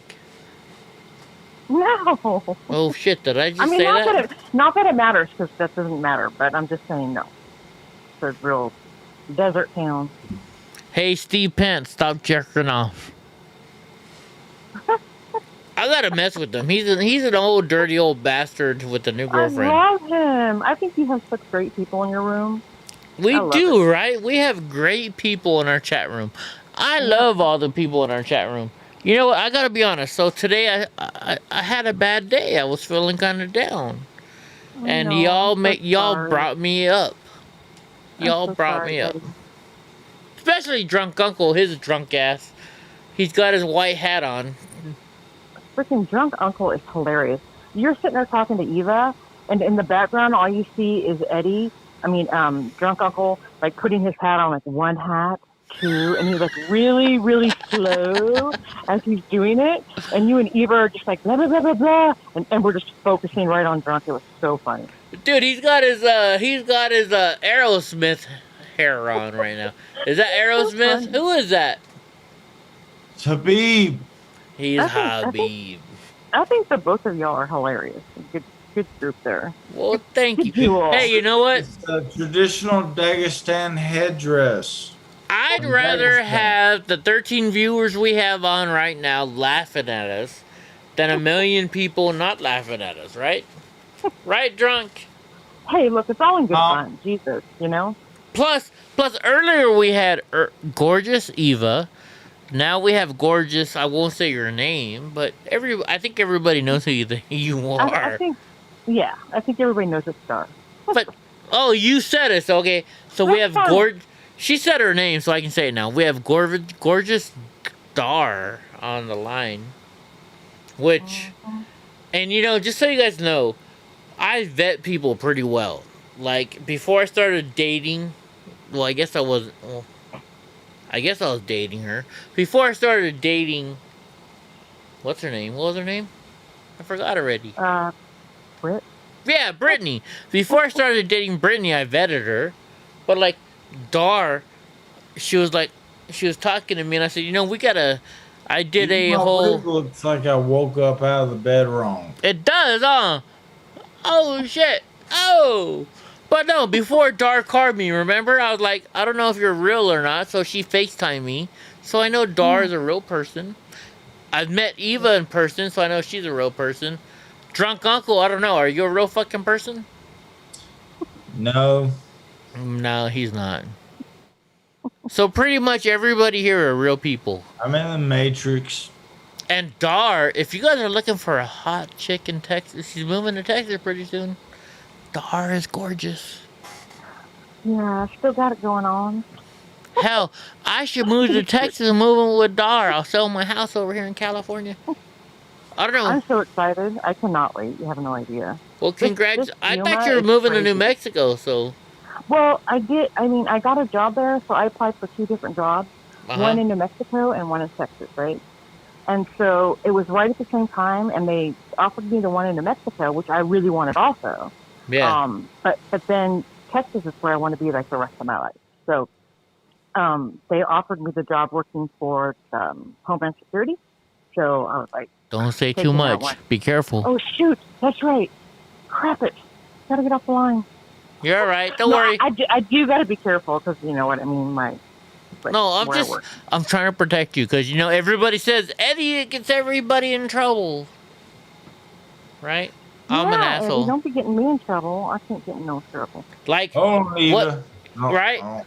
No. Oh, shit. Did I just say not that? not that it matters, because that doesn't matter, but I'm just saying no. It's a real desert town. Hey, Steve Pence, stop jerking off. I gotta mess with him. He's an old, dirty old bastard with a new girlfriend. I love him. I think you have such great people in your room. We do, right? We have great people in our chat room. I love all the people in our chat room. You know what? I gotta be honest. So today I had a bad day. I was feeling kind of down, and y'all brought me up. Y'all brought me up. Especially drunk uncle, his drunk ass. He's got his white hat on. Freaking drunk uncle is hilarious. You're sitting there talking to Eva, and in the background, all you see is drunk uncle, like putting his hat on, like one hat, two, and he's like really, really slow as he's doing it. And you and Eva are just like blah blah blah blah blah, and we're just focusing right on drunk. It was so funny. Dude, he's got his Aerosmith hair on right now. Is that Aerosmith? Who is that? It's Habib. He's Habib. I think the both of y'all are hilarious. Good group there. Well, thank you. Hey, you know what? It's a traditional Dagestan headdress. I'd rather have the 13 viewers we have on right now laughing at us than a million people not laughing at us, right? Right, drunk? Hey, look, it's all in good fun. Jesus, you know? Plus, earlier we had gorgeous Eva, Now we have gorgeous. I won't say your name, but I think everybody knows who you are. I think, yeah, I think everybody knows it's Star. But oh, you said it. So, okay, so we have gorgeous. She said her name, so I can say it now. We have gorgeous Dar on the line, which, and you know, just so you guys know, I vet people pretty well. Like before I started dating, well, I guess I wasn't. Well, I guess I was dating her before I started dating. What's her name? What was her name? I forgot already. Brit. Yeah, Brittany. Before I started dating Brittany, I vetted her, but like Dar, she was talking to me, and I said, you know, we gotta. I did a whole. It looks like I woke up out of the bed wrong. It does, huh? Oh shit! Oh. But no, before Dar called me, remember? I was like, I don't know if you're real or not, so she FaceTimed me. So I know Dar is a real person. I've met Eva in person, so I know she's a real person. Drunk Uncle, I don't know. Are you a real fucking person? No. No, he's not. So pretty much everybody here are real people. I'm in the Matrix. And Dar, if you guys are looking for a hot chick in Texas, she's moving to Texas pretty soon. Dar is gorgeous. Yeah, I still got it going on. Hell, I should move to Texas and move in with Dar. I'll sell my house over here in California. I don't know. I'm so excited. I cannot wait. You have no idea. Well, congrats. I thought you were moving to New Mexico, so. Well, I did. I mean, I got a job there, so I applied for 2 different jobs. One in New Mexico and one in Texas, right? And so it was right at the same time, and they offered me the one in New Mexico, which I really wanted also. Yeah. But then Texas is where I want to be like the rest of my life. So they offered me the job working for Homeland Security. So I was like, don't say too much. Be careful. Oh shoot, that's right. Crap it. Gotta get off the line. You're all right. Don't worry. I do gotta be careful because you know what I mean. I'm trying to protect you because you know everybody says Eddie gets everybody in trouble, right? I'm an asshole. Eddie, don't be getting me in trouble. I can't get in no trouble. Like what? Right?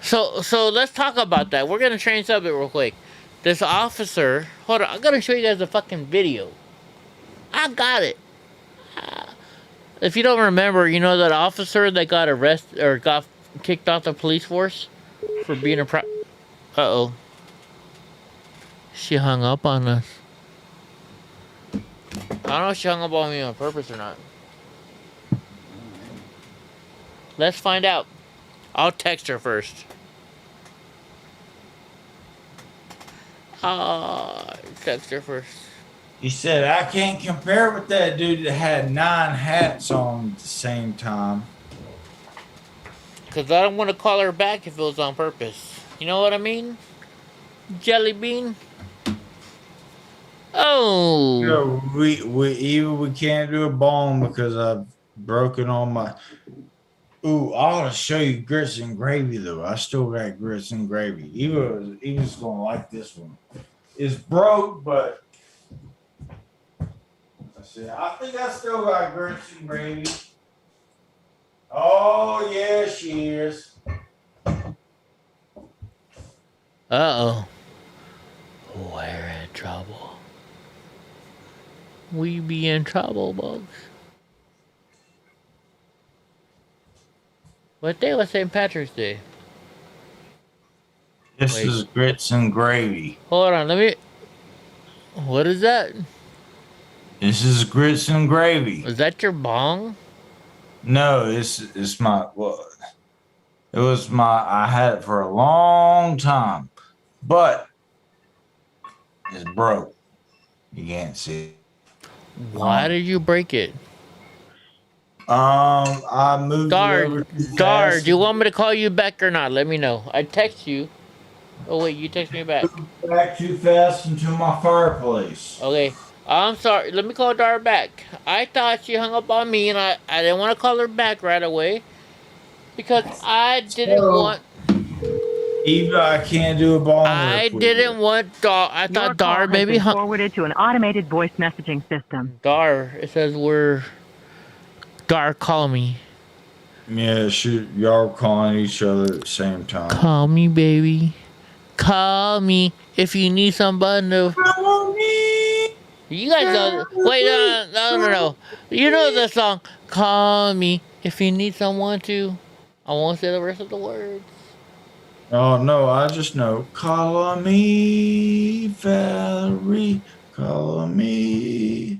So let's talk about that. We're gonna change subject real quick. This officer, hold on, I'm gonna show you guys a fucking video. I got it. If you don't remember, you know that officer that got arrested or got kicked off the police force for being a Uh-oh. She hung up on us. I don't know if she hung up on me on purpose or not. Let's find out. I'll text her first. Text her first. He said, I can't compare with that dude that had 9 hats on at the same time. Because I don't want to call her back if it was on purpose. You know what I mean? Jelly bean? Oh. You know, we can't do a bone because I've broken all my... Ooh, I ought to show you grits and gravy, though. I still got grits and gravy. Eva's going to like this one. It's broke, but... I think I still got grits and gravy. Oh, yeah, she is. Uh-oh. We're in trouble. We be in trouble, bugs. What day was St. Patrick's Day? This is grits and gravy. Hold on, let me... What is that? This is grits and gravy. Is that your bong? No, it's my... Well, it was my... I had it for a long time. But it's broke. You can't see it. Why did you break it? I moved it over Dar, do you want me to call you back or not? Let me know. I text you. Oh wait, you text me back. Back too fast into my fireplace. Okay. I'm sorry. Let me call Dar back. I thought she hung up on me and I didn't want to call her back right away. Because I didn't want... Eva, I can't do a ball. I didn't want Dar. I thought Dar maybe forwarded to an automated voice messaging system. Dar, it says Dar, call me. Yeah, shoot, y'all calling each other at the same time. Call me, baby. Call me if you need somebody to. You guys know. Wait, no. You know the song. Call me if you need someone to. I won't say the rest of the words. Oh no, I just know. Call me, Valerie. Call me.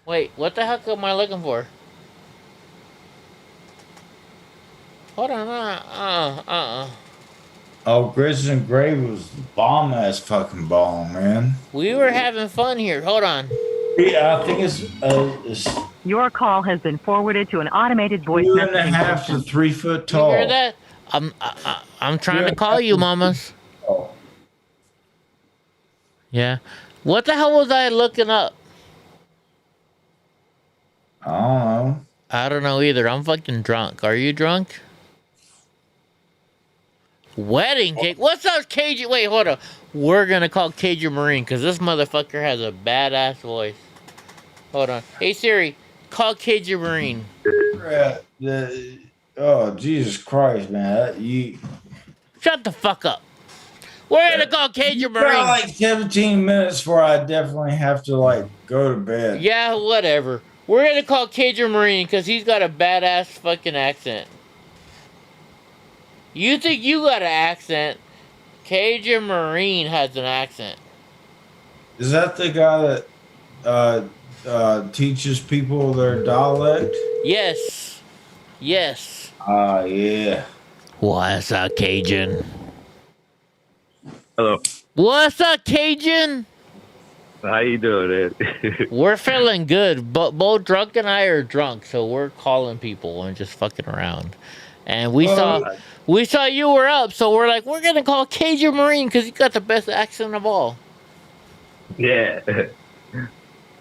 Wait, what the heck am I looking for? Hold on, Oh, Grizzly and Gray was bomb ass fucking bomb, man. We were having fun here. Hold on. Yeah, I think it's Your call has been forwarded to an automated voice 2.5 to 3 foot tall. You hear that? I'm trying to call you, mamas. Oh. Yeah. What the hell was I looking up? I don't know. I don't know either. I'm fucking drunk. Are you drunk? Wedding cake? What's up, Cajun? Wait, hold up. We're gonna call Cajun Marine because this motherfucker has a badass voice. Hold on. Hey Siri, call Cajun Marine. Oh, Jesus Christ, man. Shut the fuck up. We're gonna call Cajun Marine. Got like 17 minutes before I definitely have to like go to bed. Yeah, whatever. We're gonna call Cajun Marine because he's got a badass fucking accent. You think you got an accent? Cajun Marine has an accent. Is that the guy that teaches people their dialect? Yes. Yes. Yeah. What's up, Cajun? Hello. What's up, Cajun? How you doing, Ed? We're feeling good, but both Drunk and I are drunk, so we're calling people and just fucking around. And we saw you were up, so we're like, we're gonna call Cajun Marine because you got the best accent of all. Yeah.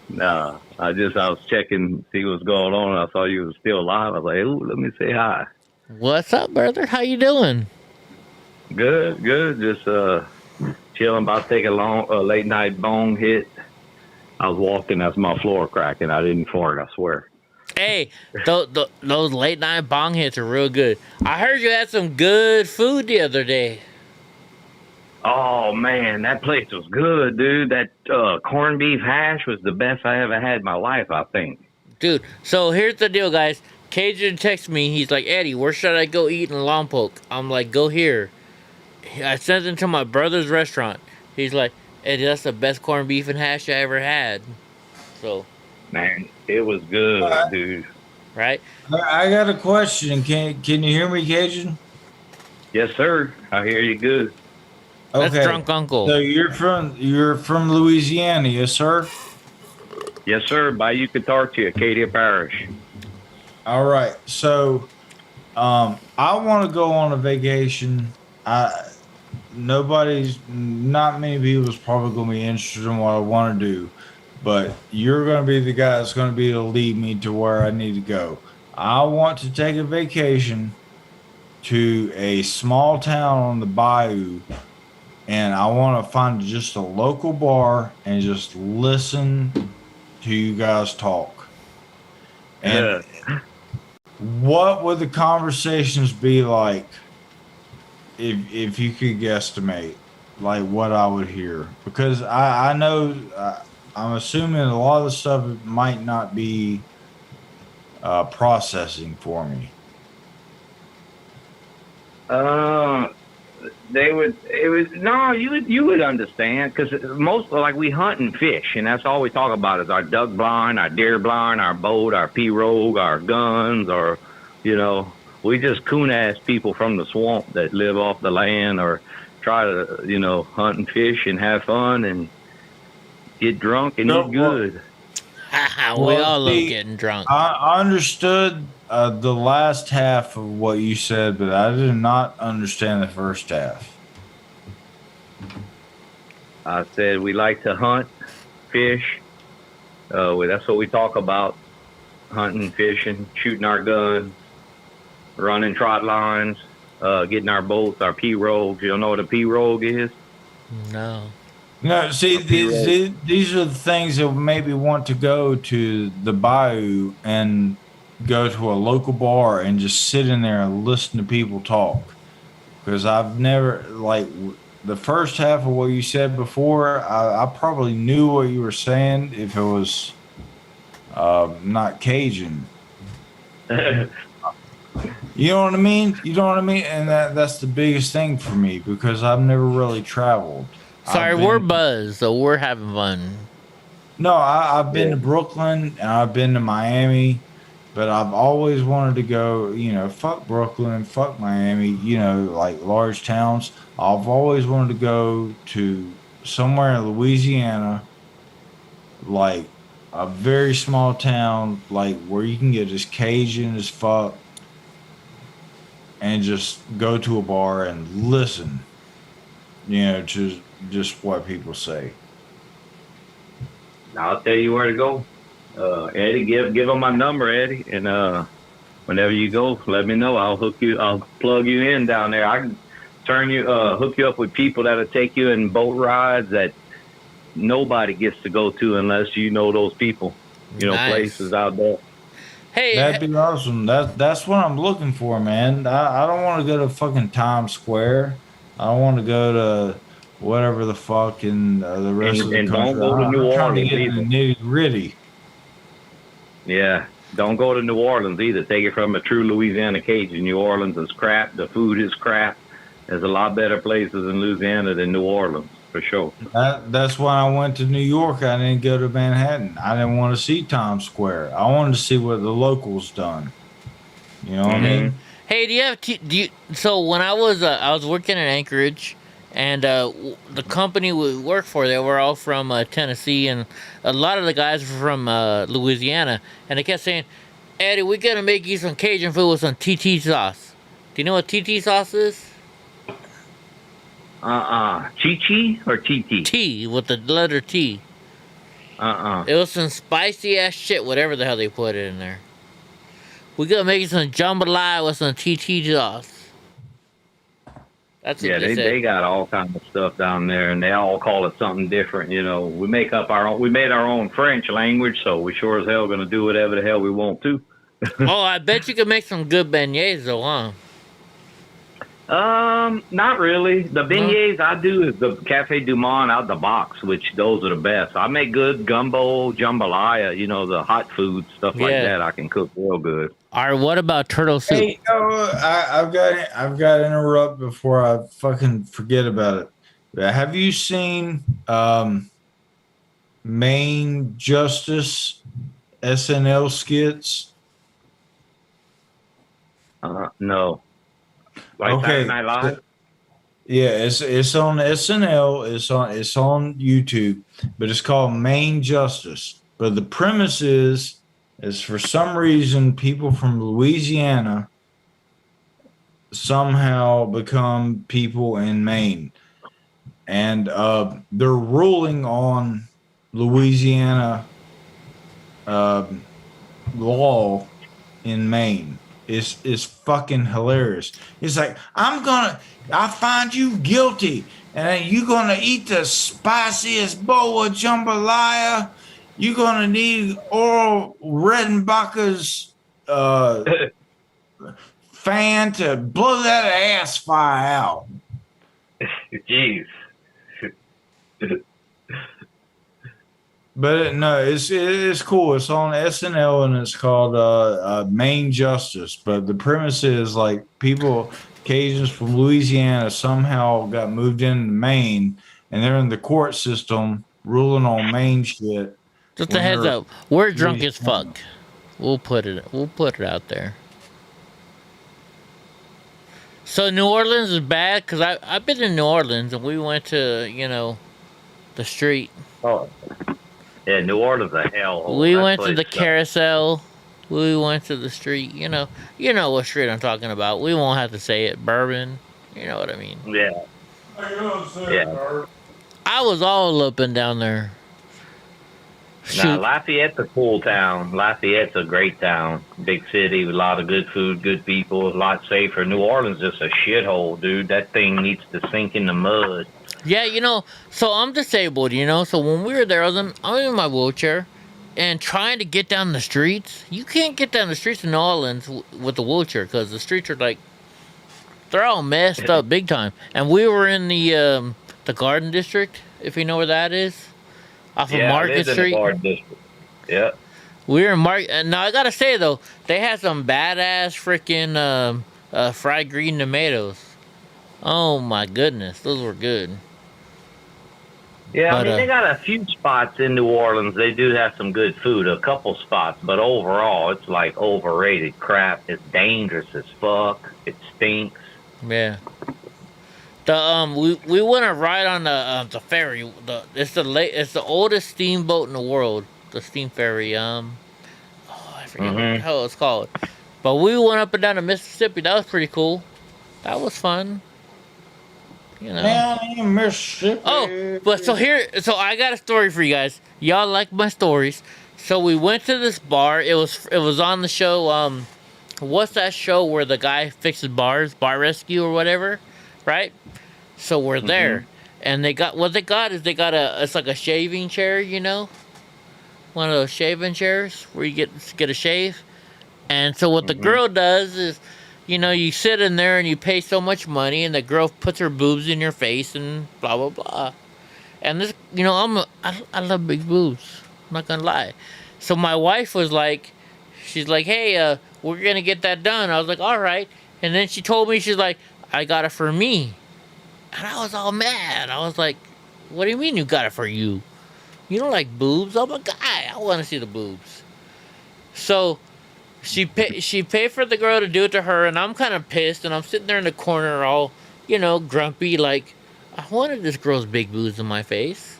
Nah, I was checking, see what's going on. I saw you was still alive. I was like, ooh, let me say hi. What's up, brother? How you doing? Good. Just chilling, about to take a late night bong hit. I was walking, that's my floor cracking. I didn't fart, I swear. Hey, those late night bong hits are real good. I heard you had some good food the other day. Oh man, that place was good, dude. That corned beef hash was the best I ever had in my life, I think. Dude, so here's the deal, guys. Cajun texts me. He's like, Eddie, where should I go eat in Lompoc? I'm like, go here. I sent him to my brother's restaurant. He's like, Eddie, that's the best corned beef and hash I ever had. So, man, it was good, dude. Right? I got a question. Can you hear me, Cajun? Yes, sir. I hear you good. Okay. That's Drunk Uncle. So you're from Louisiana, yes, sir? Yes, sir. Bayou Catarcia, Acadia Parish. All right. So, I want to go on a vacation. Not many people is probably going to be interested in what I want to do, but you're going to be the guy that's going to be able to lead me to where I need to go. I want to take a vacation to a small town on the bayou, and I want to find just a local bar and just listen to you guys talk. And what would the conversations be like if you could guesstimate, like what I would hear? Because I know, I'm assuming a lot of the stuff might not be processing for me. You would understand, because most, like, we hunt and fish, and that's all we talk about is our duck blind, our deer blind, our boat, our pirogue, our guns, or, we just coon-ass people from the swamp that live off the land or try to, hunt and fish and have fun and get drunk and eat good. We all love getting drunk. I understood the last half of what you said, but I did not understand the first half. I said we like to hunt, fish. That's what we talk about: hunting, fishing, shooting our guns, running trot lines, getting our boats, our pirogues. You don't know what a pirogue is? No. No, see, these are the things that maybe want to go to the bayou and go to a local bar and just sit in there and listen to people talk. Because I've never, the first half of what you said before, I probably knew what you were saying if it was not Cajun. You know what I mean? You know what I mean? And that's the biggest thing for me because I've never really traveled. Sorry, we're buzzed, so we're having fun. No, I've been to Brooklyn and I've been to Miami, but I've always wanted to go, you know, fuck Brooklyn, fuck Miami, you know, like large towns. I've always wanted to go to somewhere in Louisiana, like a very small town, like where you can get as Cajun as fuck and just go to a bar and listen, you know, to just what people say. I'll tell you where to go. Eddie, give them my number, Eddie, and whenever you go, let me know. I'll plug you in down there. I can hook you up with people that'll take you in boat rides that nobody gets to go to unless you know those people. You know, places out there. Hey, that'd be awesome. That's what I'm looking for, man. I don't want to go to fucking Times Square. I don't want to go to whatever the fuck in the rest of the country. Don't go to New Orleans either. Nitty gritty. Yeah, don't go to New Orleans either. Take it from a true Louisiana Cajun. New Orleans is crap. The food is crap. There's a lot better places in Louisiana than New Orleans, for sure. That's why I went to New York. I didn't go to Manhattan. I didn't want to see Times Square. I wanted to see what the locals done. You know what I mean? Hey, so when I was working in Anchorage, and the company we work for, they were all from Tennessee, and a lot of the guys were from Louisiana, and they kept saying, Eddie, we're going to make you some Cajun food with some TT sauce. Do you know what TT sauce is? Chi-Chi or TT? T, with the letter T. It was some spicy ass shit, whatever the hell they put in there. We're going to make you some jambalaya with some TT sauce. That's what they got all kinds of stuff down there, and they all call it something different. You know, we made our own French language, so we sure as hell gonna do whatever the hell we want to. Oh, I bet you can make some good beignets, though, huh? Not really. The beignets I do is the Cafe Du Monde out the box, which those are the best. I make good gumbo, jambalaya, you know, the hot food stuff like that. I can cook real good. All right, what about turtle soup? Hey, I've got to interrupt before I fucking forget about it. Have you seen Main Justice SNL skits? No. Like Saturday Night Live? Yeah, it's on SNL. It's on YouTube, but it's called Main Justice. But the premise is for some reason people from Louisiana somehow become people in Maine, and they're ruling on Louisiana law in Maine. It's fucking hilarious. It's like, I find you guilty, and you're gonna eat the spiciest bowl of jambalaya. You're gonna need Oral Redenbacher's fan to blow that ass fire out. Jeez. But no, it's cool. It's on SNL and it's called Main Justice. But the premise is like Cajuns from Louisiana somehow got moved into Maine, and they're in the court system ruling on Maine shit. Just a heads up, we're drunk as fuck. We'll put it out there. So New Orleans is bad because I've been in New Orleans and we went to the street. Oh. Yeah, New Orleans is a hellhole. We went to the carousel. We went to the street. You know what street I'm talking about. We won't have to say it. Bourbon. You know what I mean? Yeah. I was all up and down there. Nah, Lafayette's a cool town. Lafayette's a great town. Big city with a lot of good food, good people, a lot safer. New Orleans is just a shithole, dude. That thing needs to sink in the mud. Yeah, so I'm disabled, so when we were there, I'm in my wheelchair, and trying to get down the streets, you can't get down the streets in New Orleans with a wheelchair, because the streets are like They're all messed up big time. And we were in the Garden District, if you know where that is, off of Yeah, I Market lived in the Street. Garden District. Yeah. We were in Market. Now I gotta say though, they had some badass freaking fried green tomatoes. Oh my goodness, those were good. Yeah, But, I mean, they got a few spots in New Orleans. They do have some good food, a couple spots, but overall, it's like overrated crap. It's dangerous as fuck. It stinks. Yeah. We went a ride on the ferry. It's the oldest steamboat in the world. The steam ferry. I forget what the hell it's called. But we went up and down the Mississippi. That was pretty cool. That was fun. You know. Down in Mississippi. Oh, but so I got a story for you guys. Y'all like my stories. So we went to this bar. It was on the show. What's that show where the guy fixes bars, Bar Rescue or whatever, right? So we're there, and it's like a shaving chair, you know, one of those shaving chairs where you get a shave. And so what the girl does is, you know, you sit in there and you pay so much money, and the girl puts her boobs in your face and blah blah blah. And this, you know, I love big boobs. I'm not gonna lie. So my wife was like, she's like, hey, we're gonna get that done. I was like, all right. And then she told me, she's like, I got it for me. And I was all mad. I was like, what do you mean you got it for you? You don't like boobs? I'm a guy. I want to see the boobs. So she paid for the girl to do it to her, and I'm kind of pissed, and I'm sitting there in the corner all, you know, grumpy, like, I wanted this girl's big boobs in my face.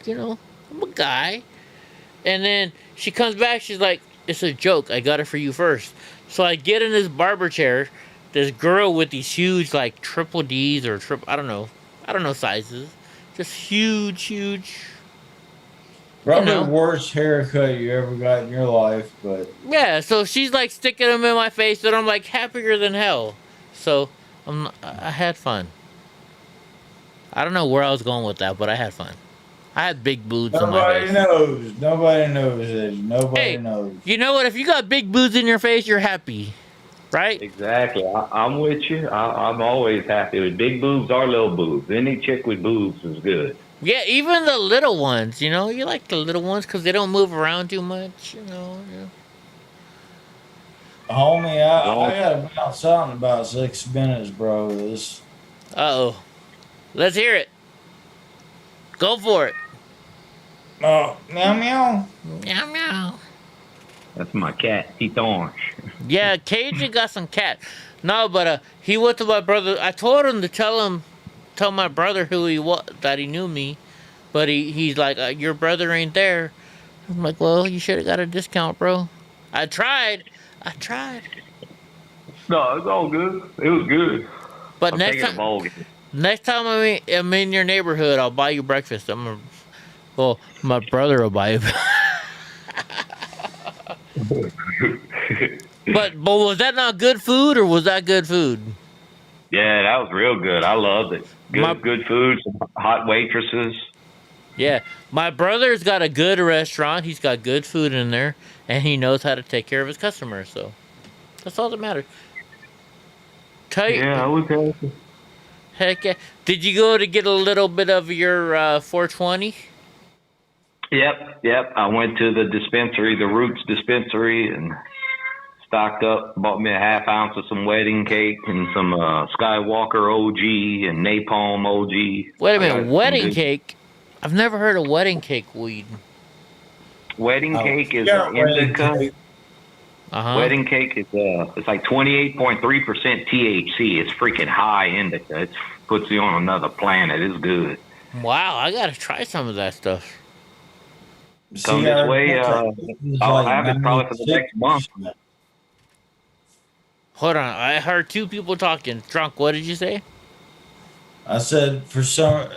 You know, I'm a guy. And then she comes back, she's like, it's a joke. I got it for you first. So I get in this barber chair. This girl with these huge, like, triple D's or I don't know sizes. Just huge. Probably you know. the worst haircut you ever got in your life, but Yeah, so she's, like, sticking them in my face, and I'm, like, happier than hell. So, I had fun. I don't know where I was going with that, but I had fun. I had big boobs on my face. Nobody knows it. Nobody knows. You know what? If you got big boobs in your face, you're happy. Right? Exactly. I'm with you. I'm always happy with big boobs or little boobs. Any chick with boobs is good. Yeah, even the little ones, you know? You like the little ones because they don't move around too much, you know? Yeah. Homie, I gotta bounce out in about 6 minutes, bro. Uh-oh. Let's hear it. Go for it. Oh, meow meow. Meow meow. That's my cat. He's orange. Yeah, Cajun got some cat. No, but he went to my brother. I told him to tell my brother who he was, that he knew me. But he's like, your brother ain't there. I'm like, well, you should have got a discount, bro. I tried. No, it's all good. It was good. But I'm next time I'm in your neighborhood, I'll buy you breakfast. Well, my brother will buy you. But was that not good food, or was that good food? Yeah, that was real good. I loved it. Good food, some hot waitresses. Yeah, my brother's got a good restaurant. He's got good food in there, and he knows how to take care of his customers. So that's all that matters. Yeah, I was happy. Heck yeah! Did you go to get a little bit of your 420? Yep. I went to the dispensary, the Roots dispensary, and stocked up. Bought me a half ounce of some wedding cake and some Skywalker OG and Napalm OG. Wait a minute, wedding cake? I've never heard of wedding cake weed. Wedding cake is indica. Wedding cake is it's like 28.3% THC. It's freaking high indica. It puts you on another planet. It's good. Wow, I gotta try some of that stuff. Come this way. I'll have it probably for the next month. Hold on, I heard two people talking. Drunk, what did you say? I said for some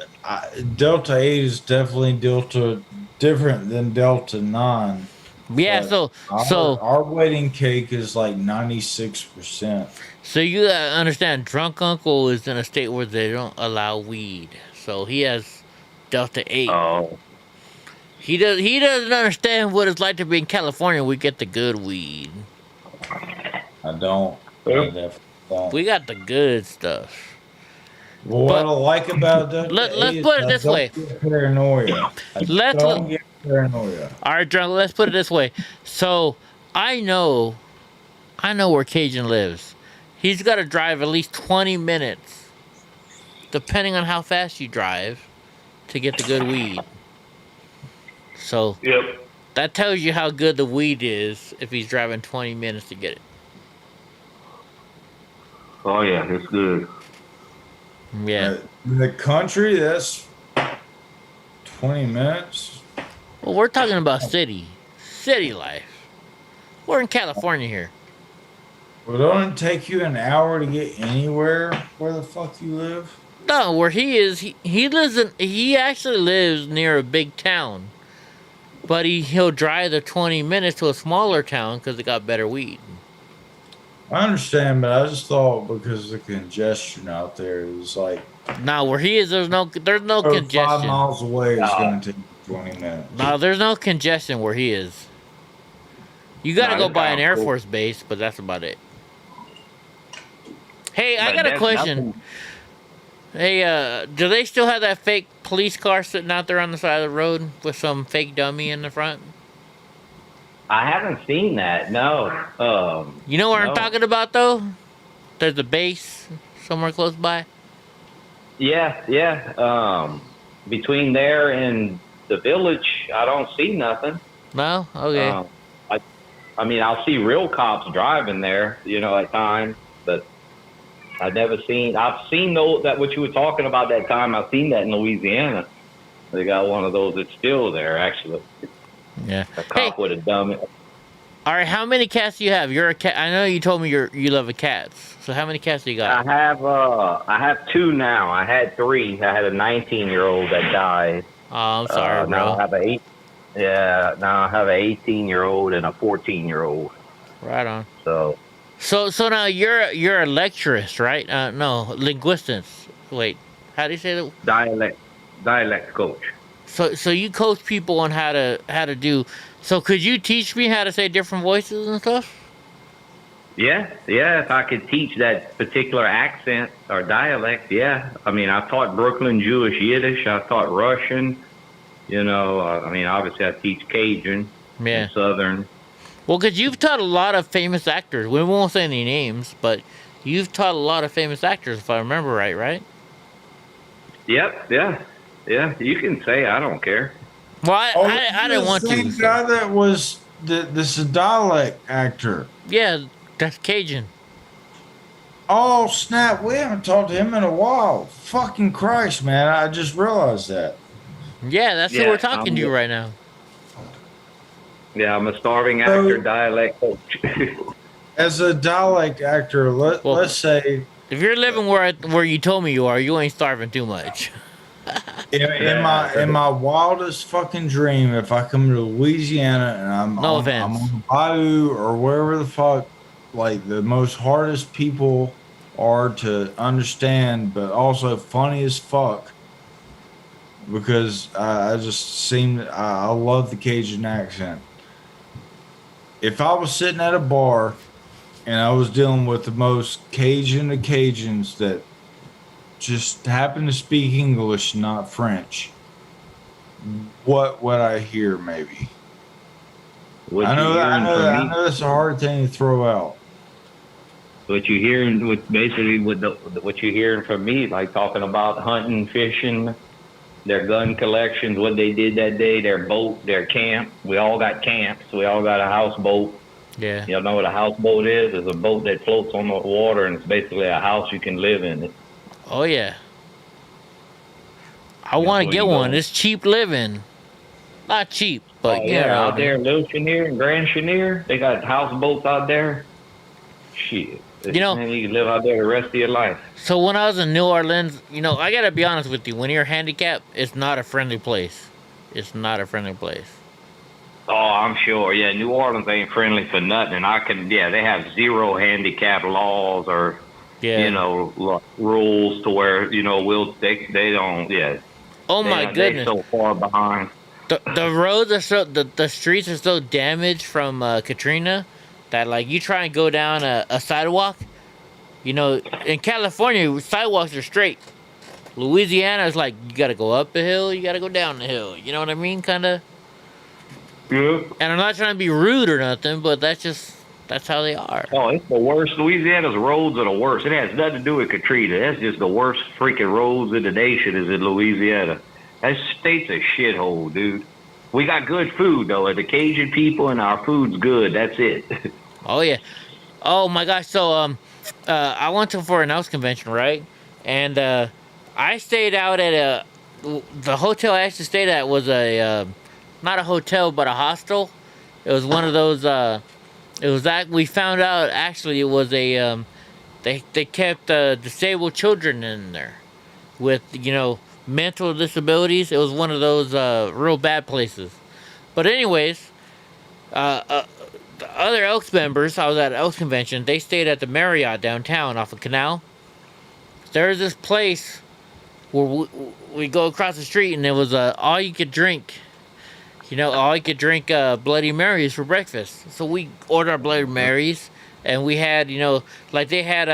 Delta 8 is definitely different than Delta 9. Yeah, so our wedding cake is like 96%. So you gotta understand, Drunk Uncle is in a state where they don't allow weed. So he has Delta 8. Oh. He doesn't understand what it's like to be in California. We get the good weed. I don't. We got the good stuff. What I like about that, let's put it this way. Paranoia. Don't get paranoia. All right, Drunk, let's put it this way. So I know where Cajun lives. He's got to drive at least 20 minutes, depending on how fast you drive, to get the good weed. So that tells you how good the weed is if he's driving 20 minutes to get it. Oh yeah, it's good. Yeah. In the country, that's 20 minutes. Well, we're talking about city life. We're in California here. Well, don't it take you an hour to get anywhere where the fuck you live? No, where he is, he actually lives near a big town. But he'll drive the 20 minutes to a smaller town because it got better weed. I understand, but I just thought because of the congestion out there, it was like. Now, where he is, there's no congestion. 5 miles away is going to take 20 minutes. No, there's no congestion where he is. You got to go by an Air Force base, but that's about it. Hey, I got a question. Hey, do they still have that fake police car sitting out there on the side of the road with some fake dummy in the front? I haven't seen that. No. You know what I'm talking about, though? There's a base somewhere close by. Yeah. Between there and the village, I don't see nothing. No? Okay. I mean, I'll see real cops driving there, at times, but I've seen that what you were talking about that time. I've seen that in Louisiana. They got one of those that's still there, actually. Yeah. A cop with a dummy. All right, how many cats do you have? You're a cat. I know you told me you love cats. So how many cats do you got? I have 2 now. I had 3. I had a 19-year-old that died. Oh, I'm sorry, bro. Now I have now I have an 18-year-old and a 14-year-old. Right on. So now you're a lecturist, right? No, linguistics. Wait, how do you say that? Dialect coach. So you coach people on how to do. So could you teach me how to say different voices and stuff? Yeah. If I could teach that particular accent or dialect, yeah. I mean, I taught Brooklyn Jewish Yiddish. I taught Russian. Obviously I teach Cajun. Yeah. Southern. Well, because you've taught a lot of famous actors. We won't say any names, but you've taught a lot of famous actors, if I remember right? Yep. Yeah. You can say. I don't care. Well, I didn't want to. The same guy that was this dialect actor. Yeah, that's Cajun. Oh, snap. We haven't talked to him in a while. Fucking Christ, man. I just realized that. Yeah, that's who we're talking to right now. Yeah, I'm a starving actor, dialect coach. As a dialect actor, let's say... If you're living where you told me you are, you ain't starving too much. in my wildest fucking dream, if I come to Louisiana and I'm on the bayou or wherever the fuck, like the most hardest people are to understand, but also funny as fuck, because I love the Cajun accent. If I was sitting at a bar and I was dealing with the most Cajun of Cajuns that just happen to speak English, not French, what would I hear? Maybe. I know that's a hard thing to throw out. What you hearing what you hearing from me, like talking about hunting, fishing, their gun collections, what they did that day, their boat, their camp. We all got camps. We all got a houseboat. Yeah. You know what a houseboat is? It's a boat that floats on the water, and it's basically a house you can live in. Oh, yeah. I want to get one. It's cheap living. Not cheap, but out there in Little Chenier and Grand Chenier, they got houseboats out there. Shit. Man, you can live out there the rest of your life. So when I was in New Orleans, I got to be honest with you. When you're handicapped, it's not a friendly place. It's not a friendly place. Oh, I'm sure. Yeah, New Orleans ain't friendly for nothing. They have zero handicap laws or, rules to where, they don't, yeah. Oh, my goodness. They're so far behind. The roads are the streets are so damaged from Katrina that, like, you try and go down a sidewalk, You know, in California, sidewalks are straight. Louisiana is like, you gotta go up the hill, you gotta go down the hill. You know what I mean? Kinda. Yeah. And I'm not trying to be rude or nothing, but that's how they are. Oh, it's the worst. Louisiana's roads are the worst. It has nothing to do with Katrina. That's just the worst freaking roads in the nation is in Louisiana. That state's a shithole, dude. We got good food, though. The Cajun people and our food's good. That's it. Oh, yeah. Oh, my gosh. So, I went for an house convention, right? And I stayed out at the hotel I actually stayed at was not a hotel, but a hostel. It was one of those, it was that we found out actually it was they kept disabled children in there with, you know, mental disabilities. It was one of those real bad places. But anyways, the other Elks members, I was at an Elks convention, they stayed at the Marriott downtown off of Canal. There's this place where we go across the street and it was all you could drink. You know, all you could drink Bloody Marys for breakfast. So we ordered our Bloody Marys, and we had, you know, like they had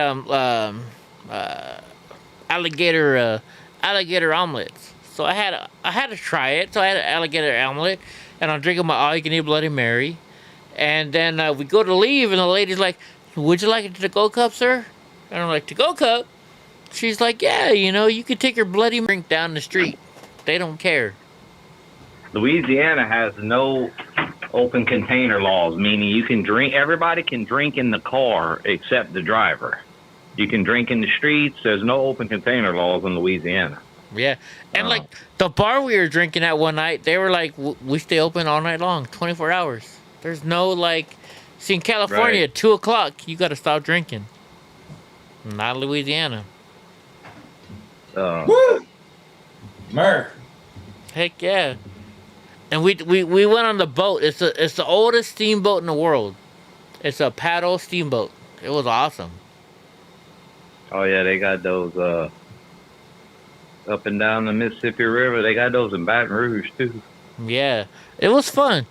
alligator omelets. So I had to try it. So I had an alligator omelet, and I'm drinking my all you can eat Bloody Mary, and then we go to leave, and the lady's like, "Would you like a to-go cup, sir?" And I'm like, "To-go cup?" She's like, "Yeah, you know, you could take your Bloody Mary drink down the street. They don't care." Louisiana has no open container laws, meaning you can drink. Everybody can drink in the car except the driver. You can drink in the streets. There's no open container laws in Louisiana. Yeah, and like the bar we were drinking at one night, they were like, "We stay open all night long, 24 hours." There's no like, see in California, at 2 o'clock, you got to stop drinking. Not Louisiana. Woo! America. Heck yeah. And we went on the boat. It's the oldest steamboat in the world. It's a paddle steamboat. It was awesome. Oh yeah, they got those up and down the Mississippi River. They got those in Baton Rouge too. Yeah, it was fun.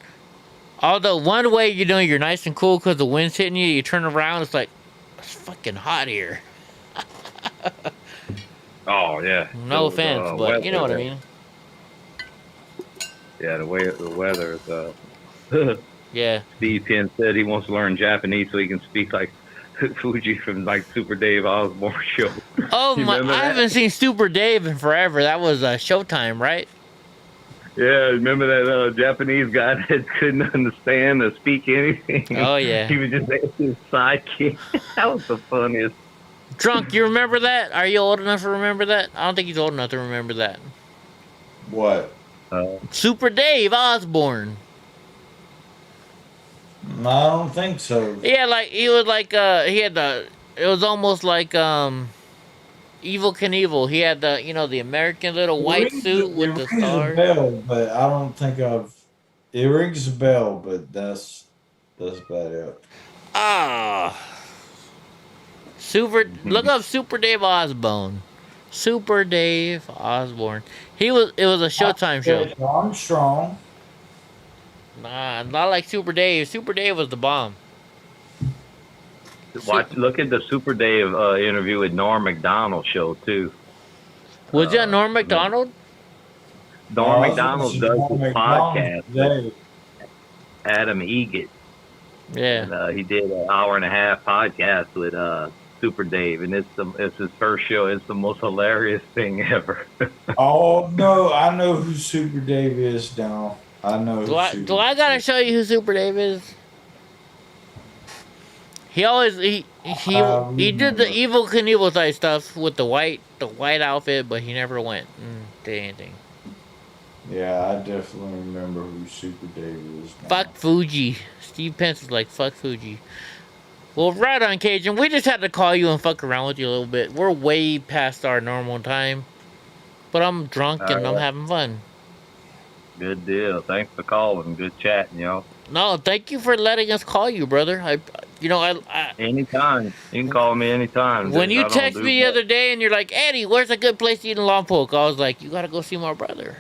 Although one way, you know, you're nice and cool because the wind's hitting you. You turn around, it's like, it's fucking hot here. Oh yeah. No offense, but you know what I mean. Yeah, the weather is. Yeah. Steve Penn said he wants to learn Japanese so he can speak like Fuji from like Super Dave Osborne show. Oh You my! remember I that? haven't seen Super Dave in forever. That was Showtime, right? Yeah, remember that Japanese guy that couldn't understand or speak anything? Oh, yeah. He was just his sidekick. That was the funniest. Drunk, you remember that? Are you old enough to remember that? I don't think he's old enough to remember that. What? Super Dave Osborne. No, I don't think so. Yeah, like he was like he had the. It was almost like Evil Knievel. He had the, you know, the American little white suit with the It rings a stars. bell, but I don't think I've. It rings a bell, but that's about it. Look up Super Dave Osborne. Super Dave Osborne. It was a Showtime show. I'm strong. Nah, not like Super Dave. Super Dave was the bomb. Look at the Super Dave interview with Norm Macdonald show too. Was it Norm Macdonald? Norm Macdonald does Norm this Macdonald podcast today. with Adam Egget. Yeah. And, he did an hour-and-a-half podcast with Super Dave, and it's his first show. It's the most hilarious thing ever. Oh no, I know who Super Dave is now. I know. Do I gotta show you who Super Dave is? He always he did the Evil Knievel type stuff with the white outfit, but he never went and did anything. Yeah, I definitely remember who Super Dave is now. Fuck Fuji. Steve Pence is like, fuck Fuji. Well, right on, Cajun. We just had to call you and fuck around with you a little bit. We're way past our normal time, but I'm drunk and I'm having fun. Good deal. Thanks for calling. Good chatting, y'all. No, thank you for letting us call you, brother. I Anytime. You can call me anytime. When you I don't text do me the much. other day and you're like, Eddie, where's a good place to eat in Lompoc? I was like, you gotta go see my brother.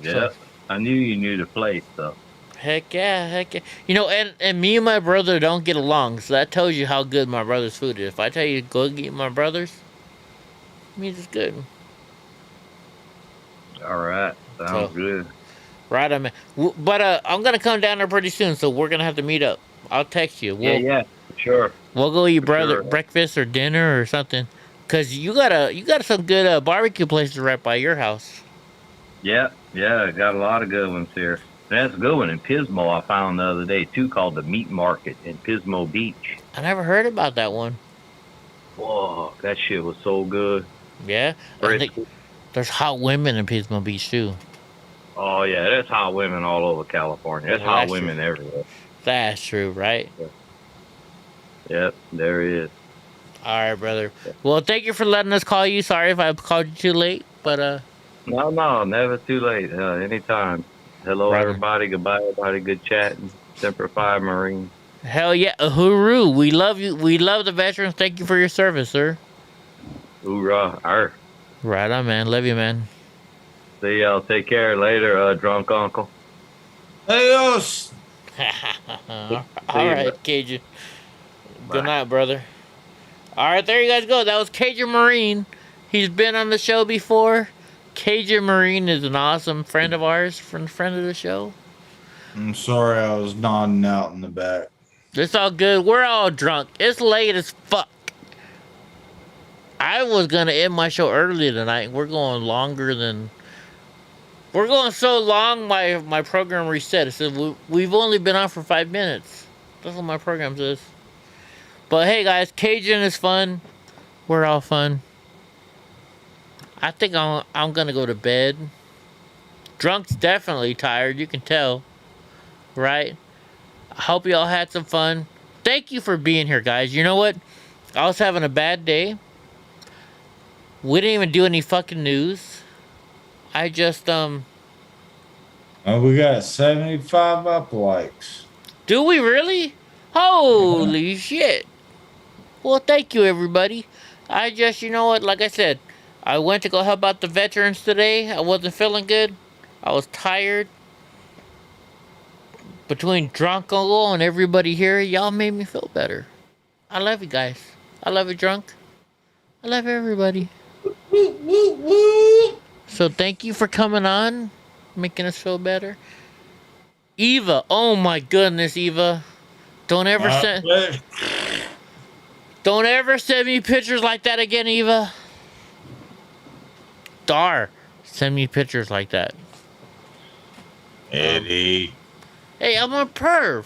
Yeah, I knew you knew the place, though. Heck yeah, heck yeah. You know, and me and my brother don't get along, so that tells you how good my brother's food is. If I tell you to go get my brother's, it means it's good. All right. Sounds good. Right, I mean, but I'm gonna come down there pretty soon, so we're gonna have to meet up. I'll text you. Yeah, sure. We'll go eat Sure. breakfast or dinner or something. Cause you got some good barbecue places right by your house. Yeah, got a lot of good ones here. That's a good one in Pismo I found the other day, too, called the Meat Market in Pismo Beach. I never heard about that one. Whoa, that shit was so good. Yeah? I think there's hot women in Pismo Beach, too. Oh, yeah, there's hot women all over California. There's hot women everywhere. That's true, right? Yep, there is. All right, brother. Well, thank you for letting us call you. Sorry if I called you too late, but... No, never too late. Anytime. Hello, everybody. Goodbye, everybody. Good chatting. Semper Fi, Marine. Hell yeah. Hooroo. We love you. We love the veterans. Thank you for your service, sir. Hoorah. Arr. Right on, man. Love you, man. See y'all. Take care later, drunk uncle. Adios. All right, Cajun. Good night, brother. All right, there you guys go. That was Cajun Marine. He's been on the show before. Cajun Marine is an awesome friend of ours, friend of the show. I'm sorry I was nodding out in the back. It's all good. We're all drunk. It's late as fuck. I was going to end my show early tonight. We're going longer than... We're going so long, my program reset. It said we've only been on for 5 minutes. That's what my program says. But hey, guys, Cajun is fun. We're all fun. I think I'm going to go to bed. Drunk's definitely tired. You can tell. Right? I hope y'all had some fun. Thank you for being here, guys. You know what? I was having a bad day. We didn't even do any fucking news. I just, Oh, we got 75 up likes. Do we really? Holy shit. Well, thank you, everybody. I just, you know what? Like I said, I went to go help out the veterans today. I wasn't feeling good. I was tired. Between Drunk Uncle and everybody here, y'all made me feel better. I love you guys. I love you, Drunk. I love everybody. So thank you for coming on, making us feel better. Eva, oh my goodness, Eva. Don't ever send me pictures like that again, Eva. Send me pictures like that. Eddie. Hey, I'm a perv.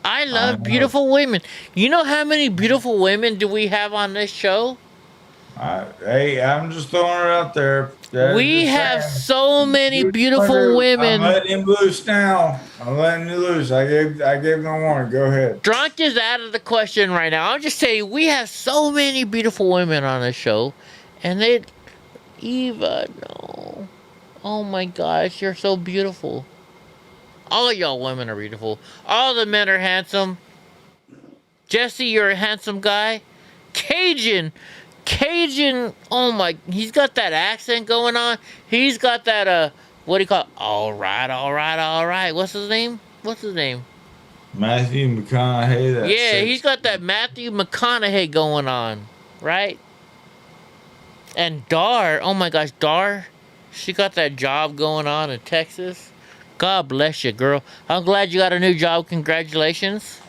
I love beautiful women. You know how many beautiful women do we have on this show? Hey, I'm just throwing it out there. We have so many beautiful women. I'm letting him loose now. I'm letting you loose. I gave no warning. Go ahead. Drunk is out of the question right now. I'm just saying we have so many beautiful women on this show, and Eva, no. Oh my gosh, you're so beautiful. All of y'all women are beautiful. All the men are handsome. Jesse, you're a handsome guy. Cajun, oh my, he's got that accent going on. He's got that, what do you call it? All right. What's his name? Matthew McConaughey. Yeah, he's got that Matthew McConaughey going on, right? And Dar, oh my gosh, she got that job going on in Texas. God bless you, girl. I'm glad you got a new job. Congratulations.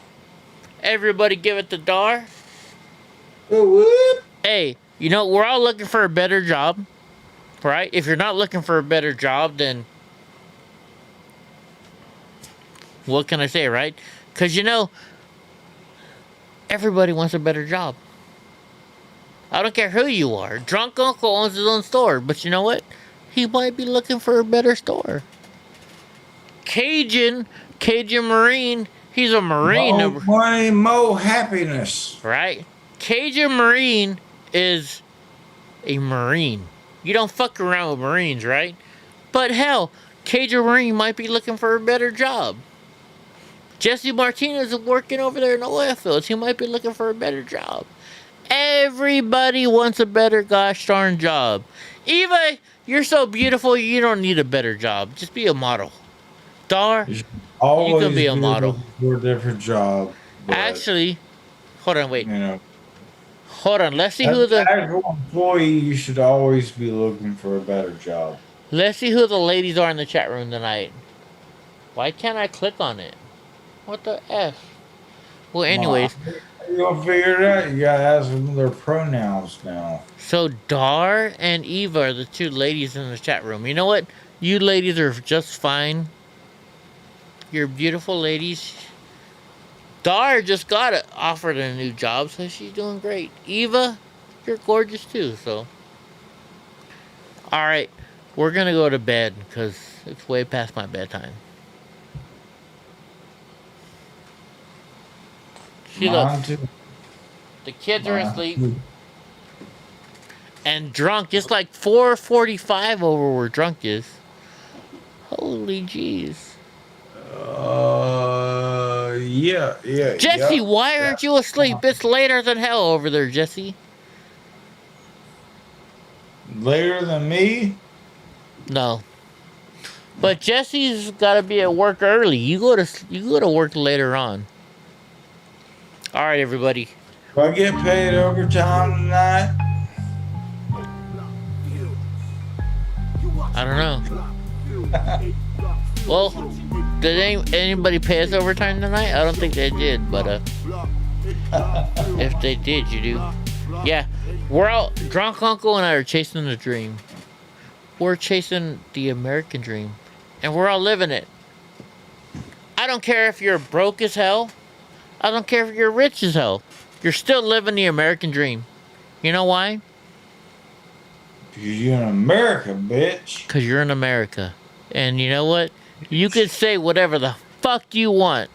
Everybody give it to Dar. Hey, you know, we're all looking for a better job, right? If you're not looking for a better job, then what can I say, right? Because, you know, everybody wants a better job. I don't care who you are. Drunk Uncle owns his own store, but you know what? He might be looking for a better store. Cajun Marine, he's a Marine. More money, more happiness. Right? Cajun Marine is a Marine. You don't fuck around with Marines, right? But hell, Cajun Marine might be looking for a better job. Jesse Martinez is working over there in the oil fields. He might be looking for a better job. Everybody wants a better gosh darn job. Eva, you're so beautiful, you don't need a better job. Just be a model. Dar, always can be a model. looking for a different job. But, Actually, hold on, wait. you know, Hold on. Let's see as who an the actual employee, you should always be looking for a better job. let's see who the ladies are in the chat room tonight. Why can't I click on it? What the F? Well, anyways. You gonna figure it out? You gotta ask them their pronouns now. So Dar and Eva are the two ladies in the chat room. You know what? You ladies are just fine. You're beautiful ladies. Dar just got offered a new job, so she's doing great. Eva, you're gorgeous too, so. Alright, we're gonna go to bed because it's way past my bedtime. She looks. The kids are asleep. And drunk, just like 4:45 over where drunk is. Holy jeez. Yeah. Jesse, why aren't you asleep? It's later than hell over there, Jesse. Later than me? No. But Jesse's got to be at work early. You go to work later on. All right, everybody. Do I get paid overtime tonight? I don't know. Well, did anybody pay us overtime tonight? I don't think they did, but if they did, you do. Yeah, we're out. Drunk Uncle and I are chasing the dream. We're chasing the American dream, and we're all living it. I don't care if you're broke as hell. I don't care if you're rich as hell. You're still living the American dream. You know why? Because you're in America, bitch. Because you're in America. And you know what? You could say whatever the fuck you want.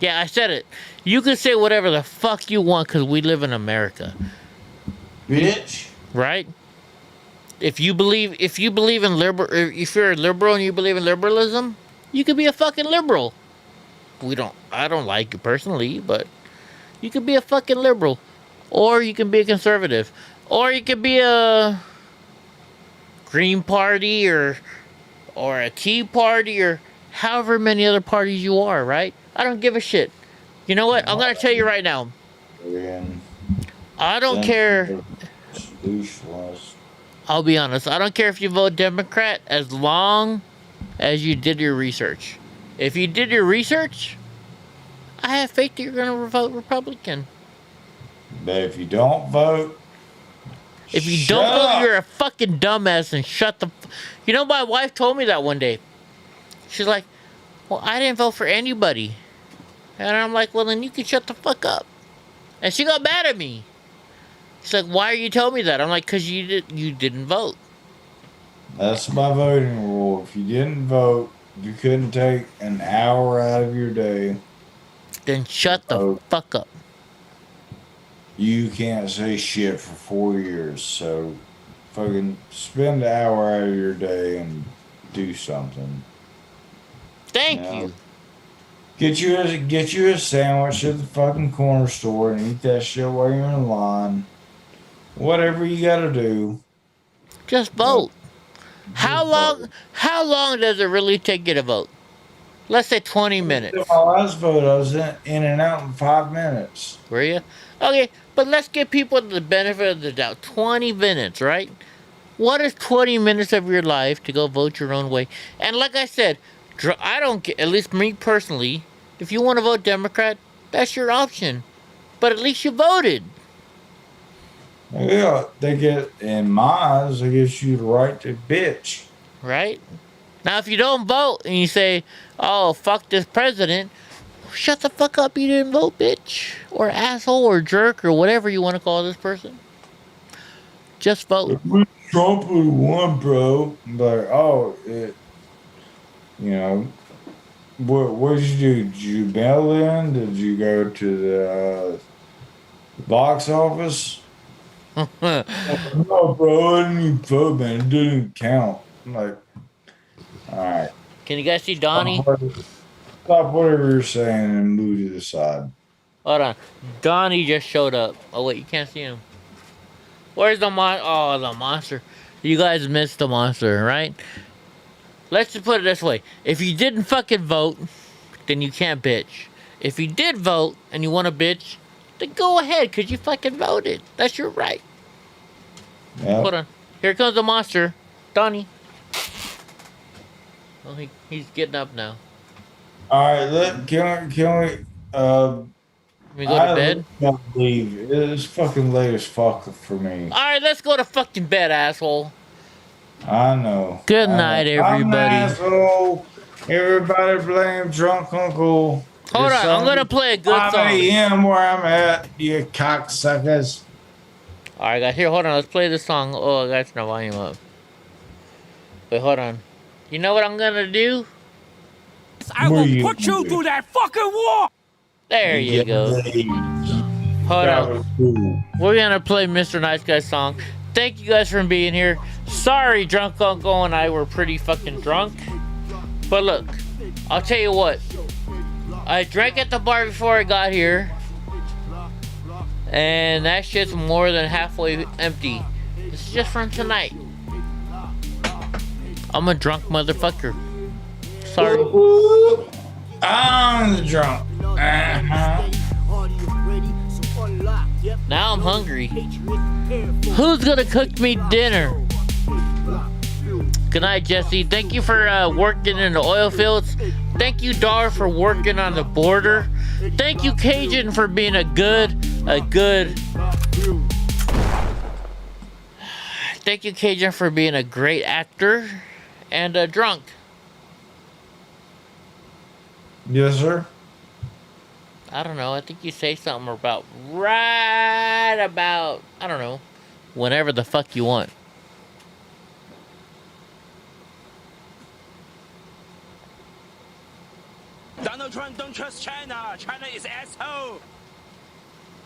Yeah, I said it. You could say whatever the fuck you want because we live in America. Bitch. Right? If you believe in if you're a liberal and you believe in liberalism, you could be a fucking liberal. I don't like it personally, but you could be a fucking liberal. Or you can be a conservative. Or you could be a Green Party or a Tea Party or however many other parties you are, right? I don't give a shit. You know what? I'm going to tell you right now. I don't care. I'll be honest. I don't care if you vote Democrat as long as you did your research. If you did your research, I have faith that you're going to vote Republican. But if you don't vote, if you don't vote, you're a fucking dumbass and shut the... You know, my wife told me that one day. She's like, well, I didn't vote for anybody. And I'm like, well, then you can shut the fuck up. And she got mad at me. She's like, why are you telling me that? I'm like, because you didn't vote. That's my voting rule. If you didn't vote, you couldn't take an hour out of your day. Then shut the fuck up. You can't say shit for 4 years, so fucking spend an hour out of your day and do something. Thank you. Get you a sandwich at the fucking corner store and eat that shit while you're in line. Whatever you gotta do. Just vote. How long does it really take you to vote? Let's say 20 minutes. My last vote, I was in and out in 5 minutes. Were you? Okay, but let's give people the benefit of the doubt. 20 minutes, right? What is 20 minutes of your life to go vote your own way? And like I said, I don't get, at least me personally, if you want to vote Democrat, that's your option. But at least you voted. Yeah, in my eyes, they give you the right to bitch. Right? Now, if you don't vote and you say, oh, fuck this president, shut the fuck up, you didn't vote, bitch. Or asshole or jerk or whatever you want to call this person. Just vote. Trump would have won, bro. But, what did you do? Did you mail in? Did you go to the box office? No, bro, I didn't even vote, man. It didn't count. I'm like, all right. Can you guys see Donnie? Stop whatever you're saying and move to the side. Hold on. Donnie just showed up. Oh, wait, you can't see him. Where's the the monster. You guys missed the monster, right? Let's just put it this way. If you didn't fucking vote, then you can't bitch. If you did vote and you want to bitch, then go ahead, because you fucking voted. That's your right. Yep. Hold on. Here comes the monster. Donnie. Well, he's getting up now. All right, can we We go to bed? I don't leave. It's fucking late as fuck for me. Alright, let's go to fucking bed, asshole. I know. Good night, everybody. I'm an asshole. Everybody blame drunk uncle. Hold on, I'm gonna play a good song. 5 a.m. where I'm at, you cocksuckers. Alright, guys, here, hold on. Let's play this song. Oh, I got to turn the volume up. Wait, hold on. You know what I'm gonna do? I will put you through that fucking wall! There you go. Hold on. Cool. We're gonna play Mr. Nice Guy's song. Thank you guys for being here. Sorry, Drunk Uncle and I were pretty fucking drunk. But look, I'll tell you what. I drank at the bar before I got here. And that shit's more than halfway empty. This is just from tonight. I'm a drunk motherfucker. Sorry. I'm drunk. Now I'm hungry. Who's gonna cook me dinner? Good night, Jesse. Thank you for working in the oil fields. Thank you, Dar, for working on the border. Thank you, Cajun, for being a good. Thank you, Cajun, for being a great actor and drunk. Yes, sir. I don't know. I think you say something about right about, I don't know, whenever the fuck you want. Donald Trump don't trust China. China is asshole.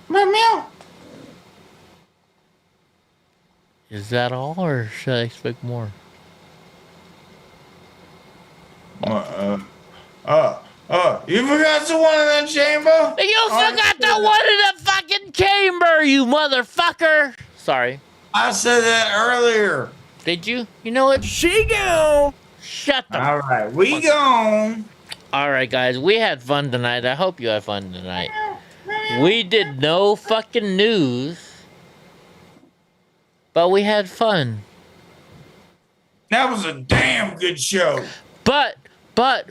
Meow. Is that all, or should I expect more? You forgot the one in the chamber? You forgot the one in the fucking chamber, you motherfucker! Sorry. I said that earlier. Did you? You know what? She go. Shut the All right, we gone. All right, guys, we had fun tonight. I hope you had fun tonight. We did no fucking news, but we had fun. That was a damn good show. But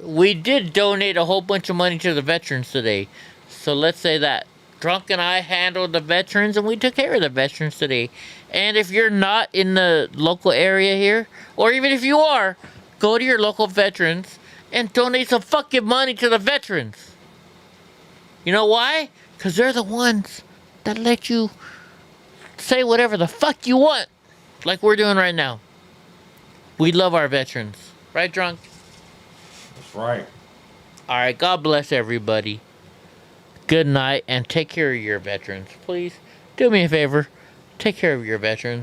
we did donate a whole bunch of money to the veterans today. So let's say that. Drunk and I handled the veterans, and we took care of the veterans today. And if you're not in the local area here, or even if you are, go to your local veterans and donate some fucking money to the veterans. You know why? Because they're the ones that let you say whatever the fuck you want. Like we're doing right now. We love our veterans. Right, Drunk? That's right. All right, God bless everybody. Good night, and take care of your veterans. Please, do me a favor. Take care of your veterans.